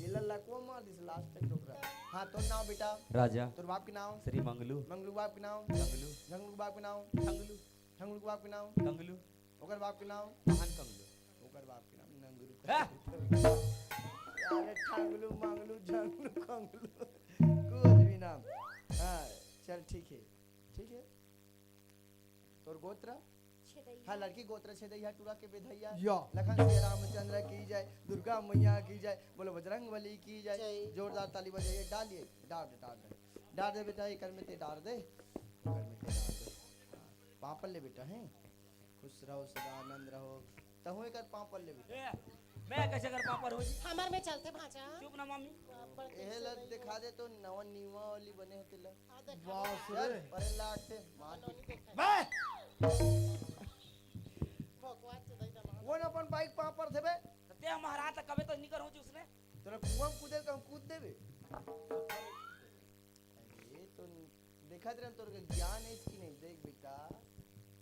ये लल्ला को मार दिस लास्ट तक डोकरा हां तो नाम बेटा राजा तोर बाप के नाम श्री मंगलू मंगलू बाप के नाम कंगलू झंगलू बाप के नाम ठंगलू ठंगलू के बाप के नाम कंगलू ओकर बाप के नाम महान कंगलू ओकर बाप के नाम नंगलू अरे ठंगलू मंगलू झंगलू कंगलू कुछ भी नाम हां चल ठीक है तोर गोत्र छेदैया हाँ लड़की गोत्र छेदैया टूरा के बेधैया या लखन श्री रामचंद्र की जय दुर्गा मैया की जय बोलो बजरंग बली की जय जोरदार ताली बजाइए डालिए डाल दे बेटा ये कर में ते डाल दे पापल ले बेटा हैं खुश रहो सदा आनंद रहो तहु कर पापल ले बेटा मैं कैसे कर पापड़ हो जी हमार में चलते भाचा चुप ना मम्मी एहे लग दिखा दे तो नवा नीवा वाली बने होते लग बास चल रे पर लाट से मार वो न अपन बाइक पापड़ देबे ते महाराज तक कबे तो निकर हो जी उसने तोरा कुआं कूदे का कूद देबे अरे तो देख दिखत रहे तोर के ज्ञान है कि नहीं देख बेटा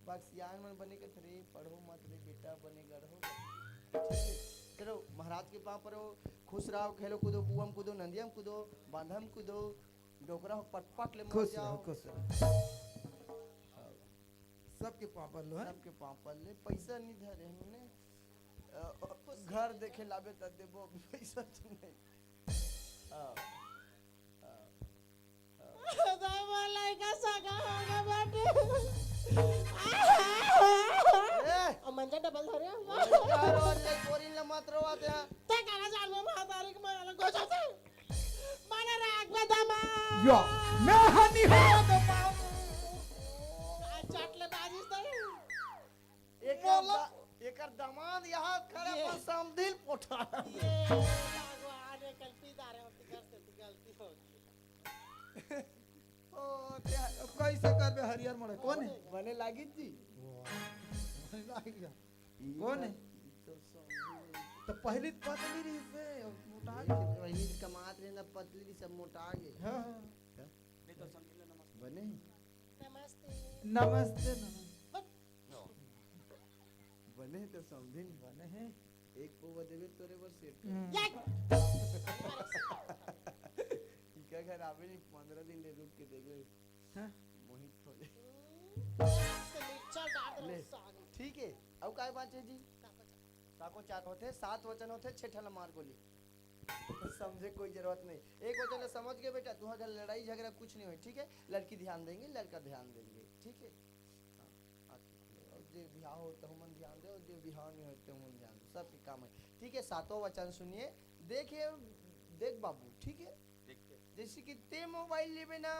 बस ज्ञान मन बने के थरे पढ़ो मत रे बेटा बने गढ़ो चलो महाराज के पाँव पर खुश रहो खेलो कूदो कुआम कूदो नंदियम कूदो बांधम कूदो डोकरा हो पटपट ले मर खुश जाओ रहो खुश रहो सबके पापा लो है सबके पाँव पर ले पैसा नहीं धरे हमने घर देखे लाबे त देबो पैसा नहीं लड़का सगा होगा बाटे मंजा डबल धरे यार और ले कोरी ले मत रोवाते हैं ते काला जान में महातारी के माला गोसाते माने राग में दमा यो मैं हनी हो दो पाऊ चाटले बाजिस दे एकर दामाद यहाँ खड़े पर समदिल पोठा ये भगवान ने गलती दारे होती करते गलती हो गई ओ क्या अब कैसे करबे हरियर मोड़े कौन है बने लागी जी कौन है तो समझी तो पहली पतली रही से अब मोटा वही कमात रहे ना पतली सब मोटा गए हां बने नमस्ते नमस्ते बने तो समझी बने हैं एक पोवा देवे तोरे वर सेट क्या घर आवे नहीं 15 दिन ले रुक के देवे हां मोहित हो जाए चल डाल ले। दे साग ठीक है अब काय बात है जी काको चाक होते 7 वचन होते 6 ठला मार गोली समझे कोई जरूरत नहीं एक वचन समझ गए बेटा तू अगर लड़ाई झगड़ा कुछ नहीं हो ठीक है लड़की ध्यान देंगे लड़का ध्यान देंगे ठीक है और जे बियाह हो तो हम ध्यान दे और जे बियाह नहीं हो तो हम ध्यान दे सबके काम है ठीक है 7वां वचन सुनिए देखिए देख बाबू ठीक है जैसे कि ते मोबाइल लेबे ना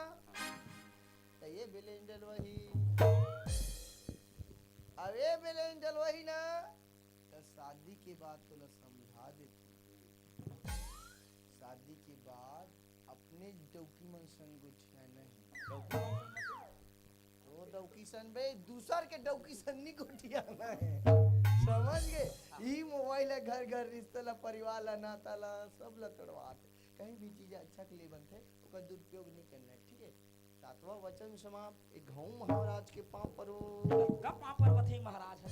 तो ये बिलेंडल वही अब ये बिलेंडल वही ना तो शादी के बाद तो समझा देती शादी के बाद अपने डौकी मन संग गुठिया नहीं तो डौकी सन बे दूसर के डौकी सन नहीं गुठिया है समझ गए ई मोबाइल है घर घर रिश्ता ला परिवार ला नाता ला सब ला तोड़वाते कहीं भी चीज अच्छा के लिए बनते उसका दुरुपयोग नहीं करना है ठीक है 7वां वचन समाप्त एक घाव महाराज के पांव पर का पापर पथी महाराज है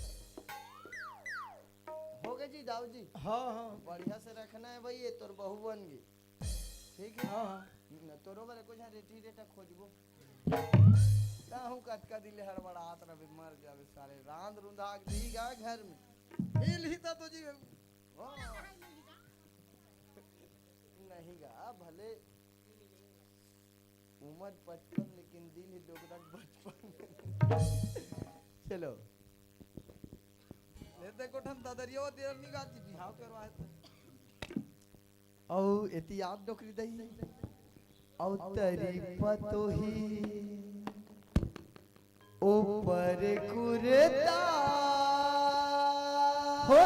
हो गए जी दाऊ जी हां हां बढ़िया से रखना है भाई ये तोर बहू बन गई ठीक है हां न तोरो बारे कुछ रेटी रेटा खोजबो काहू कटका दिले हड़बड़ात रहे मर जावे सारे रांद रुंधा दीगा घर में हिल ही तो जी नहीं गा भले उम्र 55 लेकिन दिल ही डोगरा 55 चलो लेते कोठन दादरियो देरनी गाती बिहाव करवाए औ एती आप डोकरी दई औ तरी पतोही ऊपर कुरता हो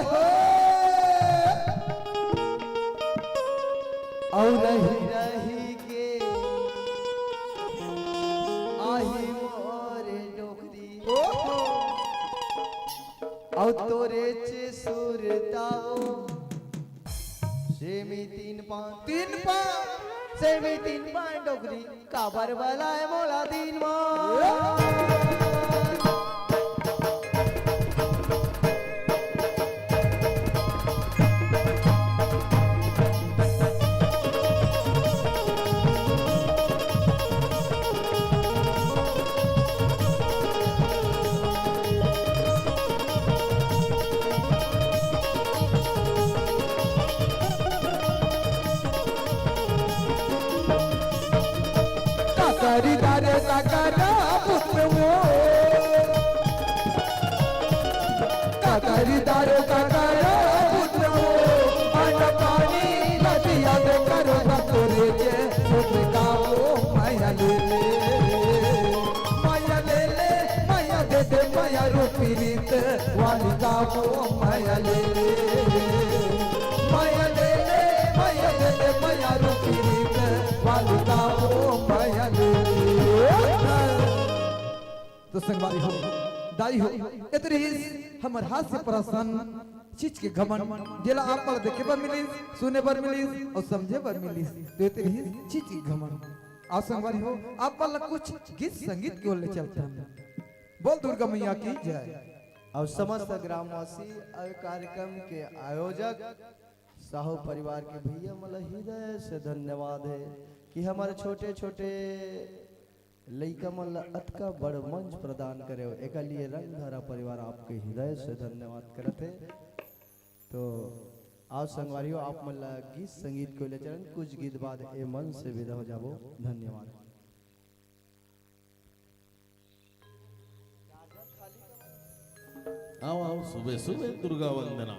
और रही रही के आही मोरे डोकरी औ तोरे चे सुरताओ सेमी 3 5 सेमी 3 5 डोकरी काबर वाला है मोला 3 करीदारे काकाना पुत्र वो करीदारे काकाना पुत्र वो पानी पानी नदिया दे करो ना तोरे जे सुख का वो माया ले माया दे दे माया रूपी रीत वाली का वो माया ले माया दे दे माया रूपी रीत वाली का वो माया ले तो संगवारी हो दाई हो इतनी ही हमर हाथ से प्रसन्न चीज के घमन जेला आप पर देखे बर मिली सुने बर मिली और समझे बर मिली तो इतनी ही चीज के घमन आ संगवारी हो आप वाला कुछ गीत संगीत क्यों ले चलते हैं। बोल दुर्गा मैया की जय। और समस्त ग्रामवासी और कार्यक्रम के आयोजक साहू परिवार के भैया मतलब हृदय से धन्यवाद है कि हमारे छोटे छोटे लइका मन अतका बड़ मंच प्रदान करे हो। एक लिए रंगधारा परिवार आपके हृदय से धन्यवाद करते। तो आओ संगवारियों आप मन गीत संगीत को ले चलन कुछ गीत बाद ए मन से विदा हो जाबो। धन्यवाद। आओ आओ सुबह सुबह दुर्गा वंदना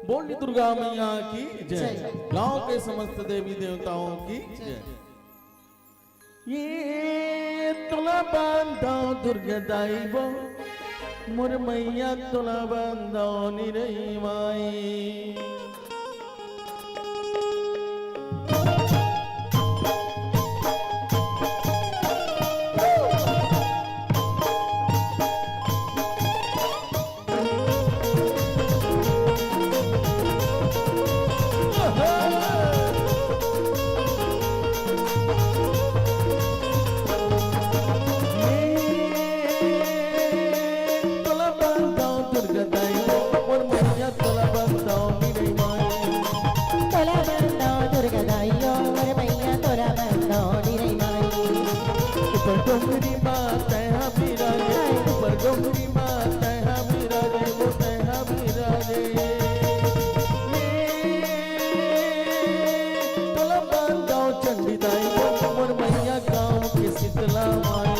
बोली दुर्गा मैया की जय। गांव के समस्त देवी देवताओं की जय। ये तुला बांधो दुर्गा दाइबो मोर मैया तुला बांधो निरई माई। डोंगरी माता है बिराजे ऊपर डोंगरी माता है बिराजे मोते है बिराजे। तोला बांधाओ चंडी दाई मोर मैया गाँव के शीतला माई।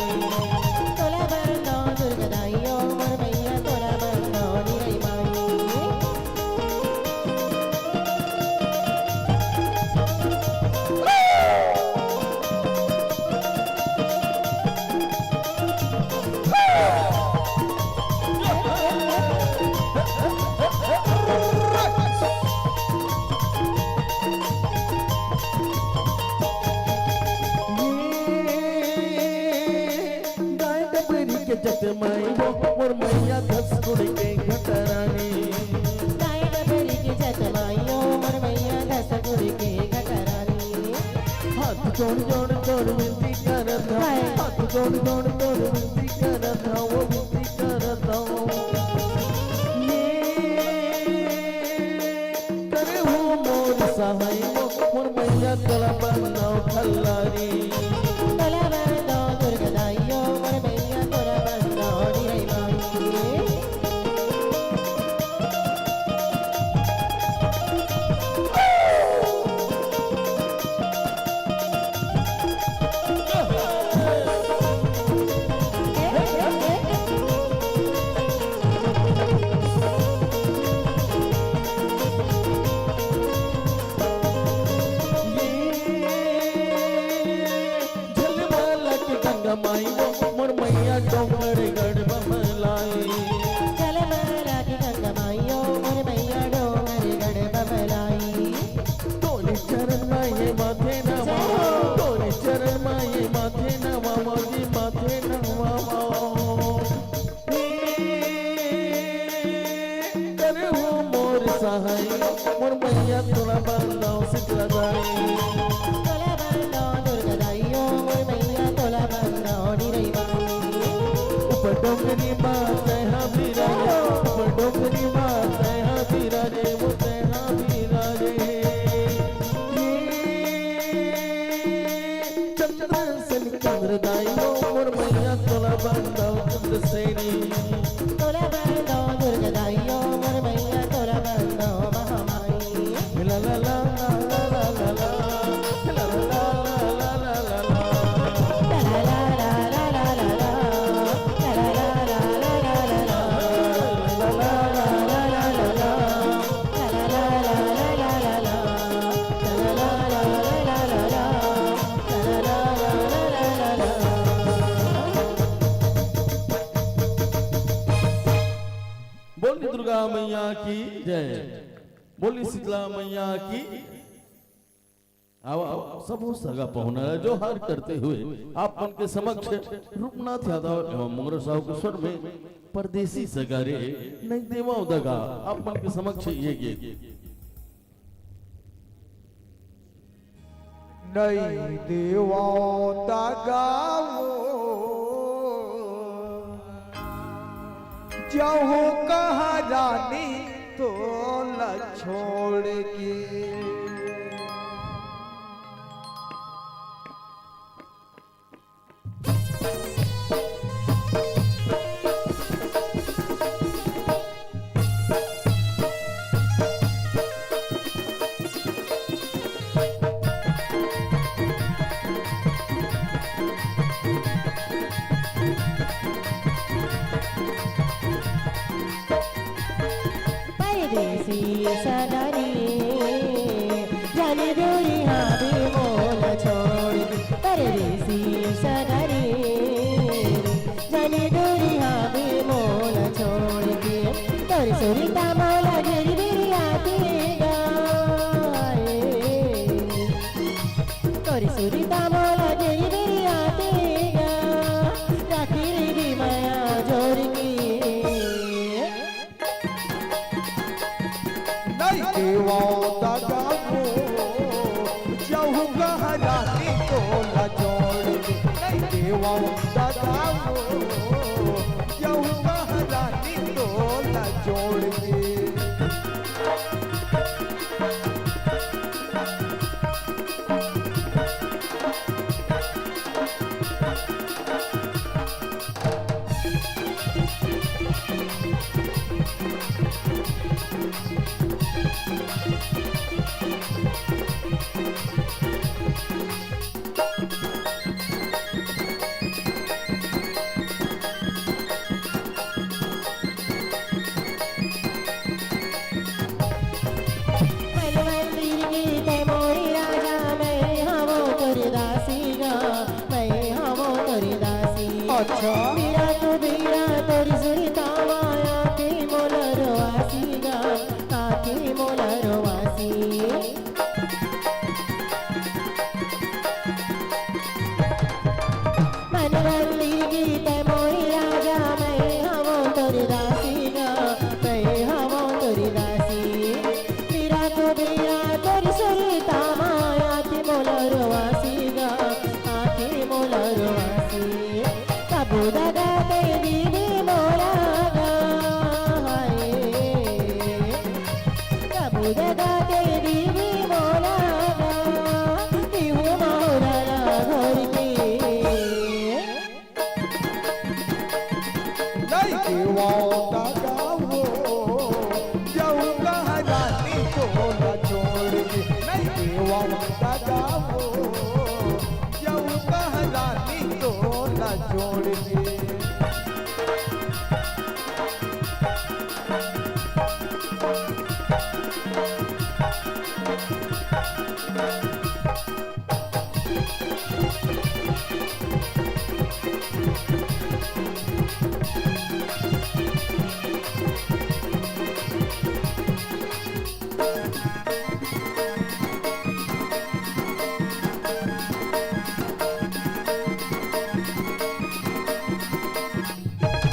तोला बांधाओ दुर्गा दाइयो मोर मैया तोला बांधाओ निरई माई। जट माई मोर मैया दस गुड़ के घटरानी। गाय डबरी के जट माइयो मोर मैया दस गुड़ के घटरानी। हाथ जोड़ जोड़ तोड़ विनती करत हूँ हाथ जोड़ जोड़ तोड़ विनती करत हूँ वो विनती करत हूँ। करे हूँ मोर सहाय मोर मैया तोला बनाओ खल्लारी। तोला बांधाओ दुर्गा दाइयो मोर मैया तोला बांधाओ निरई माई। माई मोर मैया डोंगर गढ़ बमलाई। चल माला की गंगा माइयो मोर मैया डोंगर गढ़ बमलाई। तोरे चरण माये माथे नवा तोरे चरण माये माथे नवा मोरी माथे नवा करे हो मोर सहाय मोर मैया तोला बांधाओ शीतला दाई। तोला बांधाओ दुर्गा दाइयो मोर मैया तोला बांधाओ निरई माई। ऊपर डोंगरी माता है बिराजे ऊपर डोंगरी माता है बिराजे मोते है बिराजे। चंद्रसेन चंद्रदाइयो मोर मैया तोला बांधाओ चंद्रसेनी। तोला बांधाओ दुर्गा दाइयो मोर मैया तोला बांधाओ महामाई। ला ला ला ला ला ला ला ला ला ला ला ला ला। ला ला ला ला ला ला ला ला ला ला ला ला ला ला बोली दुर्गा मैया की जय। बोली शीतला मैया की। आओ आओ सब सगा पहुना जो हार करते हुए आप मन के समक्ष रूपनाथ यादव एवं मुंगरा साहू के स्वर में परदेसी सगारे नहीं देवा दगा आप मन के समक्ष ये गीत। नहीं देवाता गाओ जाओ कहा रानी तो ल छोड़ के परदेसी सनरी जाने दूरी हावी मोल छोड़ के परदेसी सनरी जाने दूरी हावी मोल छोड़ के तोर सुरीता मोला घेरी बेरी आती गाए तोर सुरीता मोला घेरी बेरी आती गा राखी री माया जोड़ के नहीं देवाता गाओ जाओ कहा रानी तो ल छोड़ के नहीं देवाता गाओ जाओ कहा रानी तो ल छोड़ के अच्छा बीरा तो बीरा तोरी सुरीता माया की मोलर वासी गा आखी मोलर वासी मनवल्ली गीत मोरी राजा मैं हवो तोरी दासी गा मैं हवो तोरी दासी बीरा तो बीरा तोरी सुरीता माया की मोलर वासी गा आखी मोलर वासी बुदगा तेरी भी मोला गाए बुदगा तेरी भी मोला गा क्यों मोरा घर के नहीं देवाता गाओ जाओ कहा रानी तो ल छोड़ के नहीं देवाता गाओ जाओ कहा रानी तो ल छोड़ के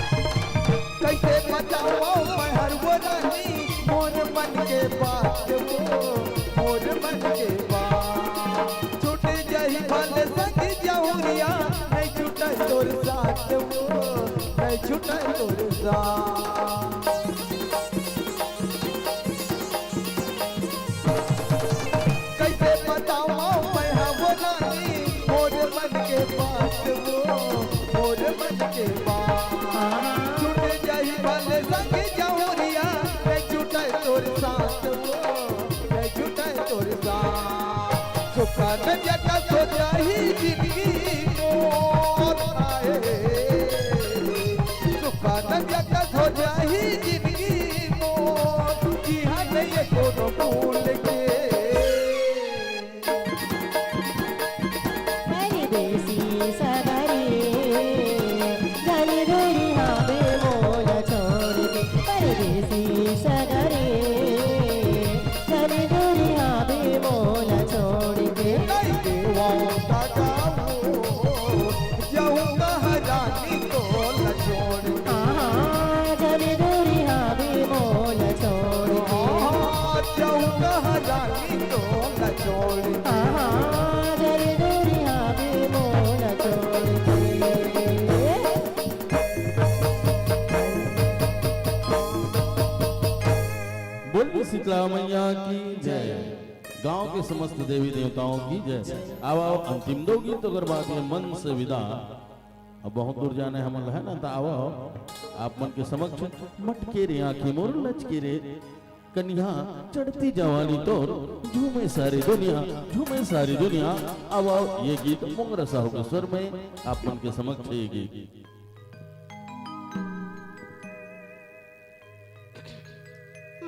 कैसे बताओ मैं हर वो रानी मोर मन के बात वो मोर मन के बात छूट जाही भले संग जाऊरिया नहीं छूटे तोर साथ वो नहीं छूटे तोर साथ कैसे बताओ मैं हर वो रानी मोर मन के बात वो मोर मन के बात छूट जाही भले संग जाऊरिया मैं छूटे तोर साथ वो मैं छूटे तोर साथ सुखा न जगा सो जाही जिंदगी मोर आए सुखा न जगा सो जाही जिंदगी मोर जिहा नहीं कोनो भूल के परदेसी सनरी जाने दूरी हावी मोल छोड़ के परदेसी सनरी जाने दूरी हावी मोल छोड़ के नहीं देवाता गाओ जाओ कहा रानी तो ल छोड़ के जाने दूरी हावी मोल छोड़ के जाऊँ कहा रानी तो ल छोड़ के जाने शीतला मैया की जय। गांव के समस्त देवी देवताओं की जय। आओ आओ अंतिम दो गीत अगर बात है मन से विदा। अब बहुत दूर जाने हम है ना, तो आओ आप मन के समक्ष मटके रे आंखें मोर लचके रे कन्या चढ़ती जवानी तोर झूमे सारी दुनिया, झूमे सारी दुनिया। अब आओ ये गीत मोंगरा साहू के स्वर में आप मन के समक्ष ये गीत।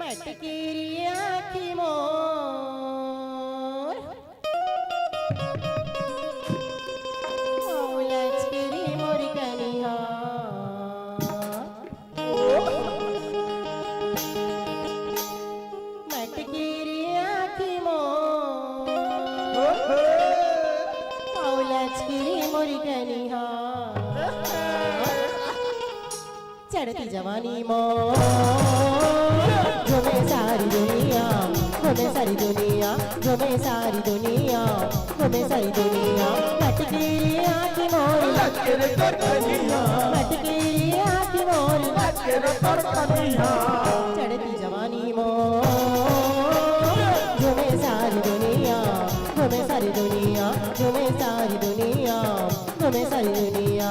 मटकेरी आँखी मोर लचकेरी मोर कनिया मटकेरी आँखी मोर लचकेरी मोर कनिया चढ़ती जवानी मोर घूमे सारी दुनिया, घूमे सारी दुनिया, घूमे सारी दुनिया, घूमे सारी दुनिया। मटकेरी आँखी मोर लचकेरे तोर कनिया, मटकेरी आँखी मोर लचकेरे तोर कनिया चढ़ती जवानी मोर घूमे सारी दुनिया, घूमे सारी दुनिया, घूमे सारी दुनिया, घूमे सारी दुनिया।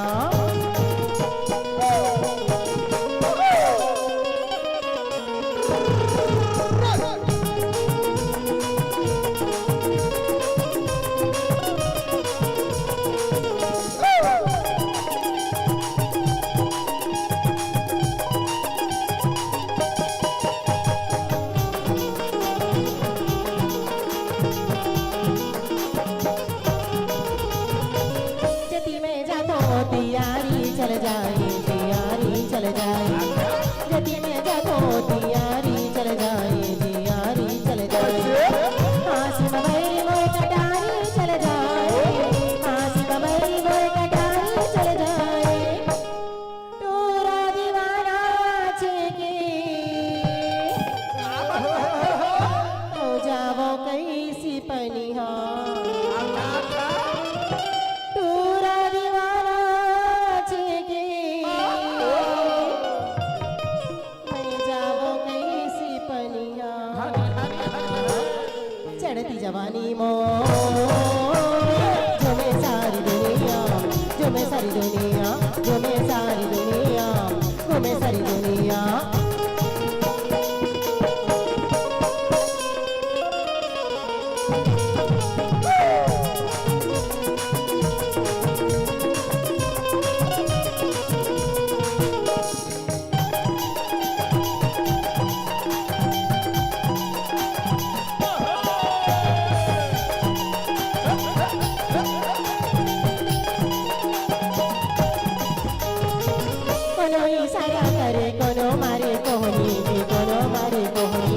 चल जाए जियारी चल जाए जति में जागो तियारी चल जाए जियारी चल जाए आसी बबई मोर कटारी चल जाए आसी बबई मोर कटारी चल जाए टूरा दीवाना छेके तो जावो कैसी पनिहा जवानी मोर झूमे सारी दुनिया, झूमे सारी दुनिया, झूमे सारी दुनिया, घूमे सारी दुनिया। कोनो इशारा करे कोनो मारे कोहनी जी कोनो मारे कोहनी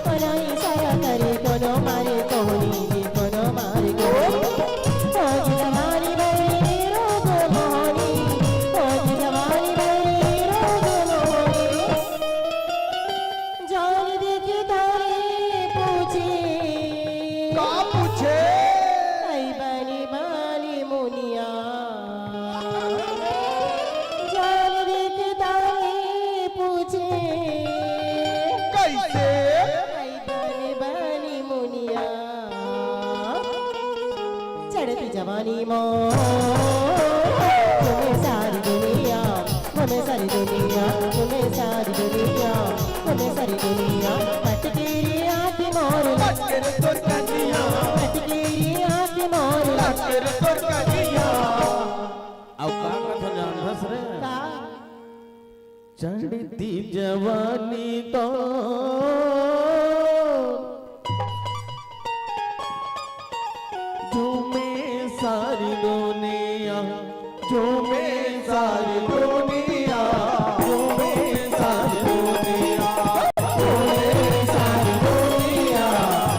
कोनो इशारा करे कोनो मारे कोहनी जी कोनो मारे कोहनी ओ जवानी बड़ी रोग मोहनी ओ जवानी बड़ी रोग मोहनी जान देखी तारे पूछे का पूछे आई बनी बाली मुनिया कैसे बनी मुनिया चढ़ती जवानी मोर घूमे सारी दुनिया, घूमे सारी दुनिया, घूमे सारी दुनिया, घूमे सारी दुनिया। मटकेरी आँखी मोर लचकेरे तोर कनिया, मटकेरी आँखी मोर लचकेरे तोर कनिया। अब का कथा जान हंस रे का चढ़ती जवानी तो झूमे सारी दुनिया, झूमे सारी दुनिया, झूमे सारी दुनिया, झूमे सारी दुनिया,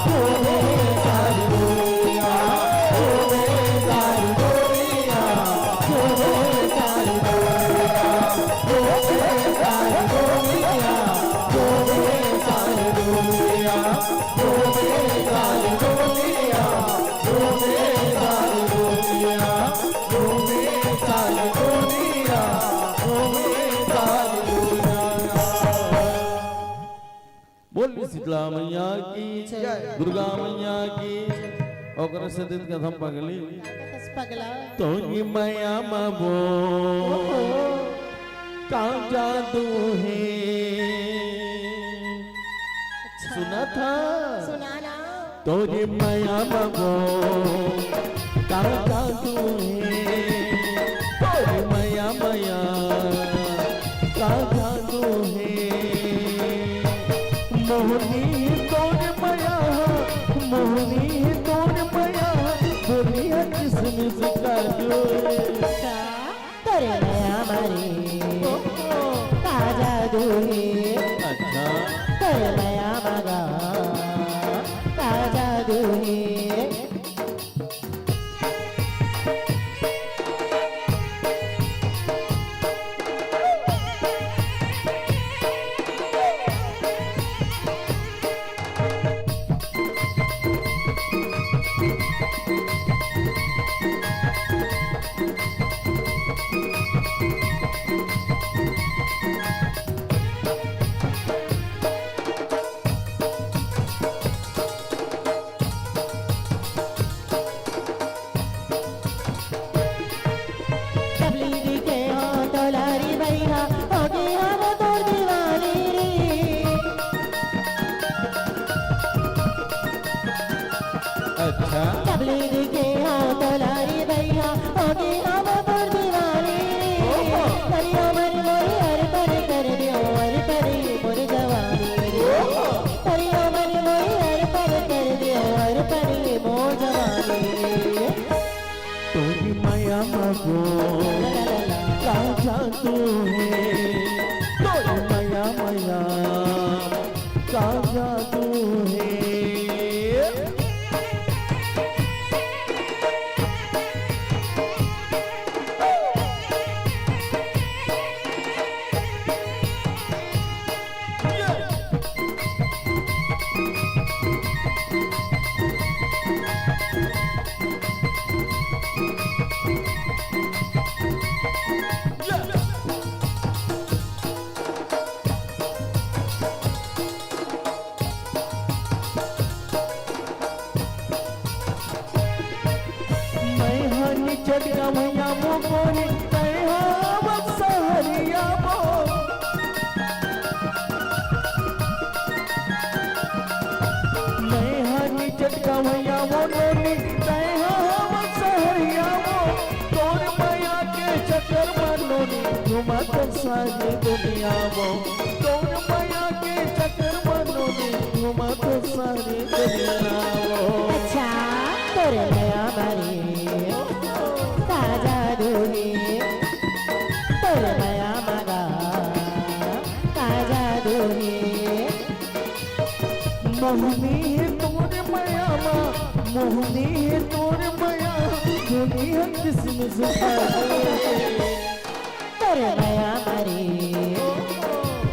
झूमे सारी दुनिया, झूमे सारी दुनिया, झूमे सारी दुनिया, झूमे सारी दुनिया, झूमे सारी दुनिया, झूमे सारी दुनिया, झूमे सारी दुनिया, झूमे सारी दुनिया। शीतला मैया की जय। दुर्गा मैया की ओकर से दिन कदम पगली कस पगला तो ये मैया मबो का जादू है सुना था सुनाना तो ये मैया मबो का जादू है तो ये मैया मैया का जादू है मोहनी तोर मैया मोहनी तोर मैया बोलिया किसमिस का जो का तेरे नया मारी का जादू है अच्छा तेरे नया मगा का जादू है तबलीगी के हाँ तोलारी भैया होगी हम तोर दीवानी रे अच्छा तबलीगी के हाँ तोलारी भैया होगी हम तोर दीवानी रे करियो मर मोरी हर पर कर दियो हर पर मोर जवानी रे करियो मर मोरी हर पर कर दियो हर पर मोर जवानी रे तोरी माया मगो का जादू है तोरी माया माया का जादू है मैं हनी चटका मैया मोरी मैं हम सहरिया मो मैं हनी चटका मैया मोरी मैं हम सहरिया मो तोर मैया के चक्कर मारलोनी घुमा तो सारी दुनिया मो तोर मैया के चक्कर मारलोनी घुमा तो सारी दुनिया मो अच्छा तोरे नया मारी का जादू है तोरे नया मगा का जादू है मोहनी तोर माया मोहनी तोर माया दुनिया किसमिस तोरे नया मारी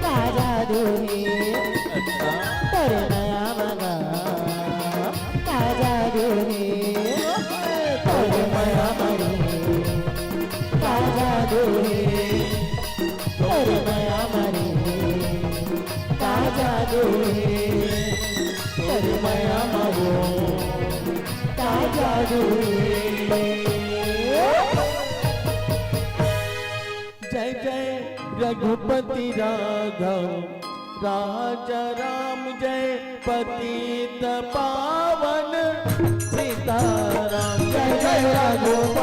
का जादू है तोरे नया मगा का जादू है तोरे नया मारी का जादू है तोरे नया मारी का जादू है तोरे नया मारो का जादू है जय जय रघुपति राघव राजा राम जय पतित पावन सीताराम जय जय रघुपति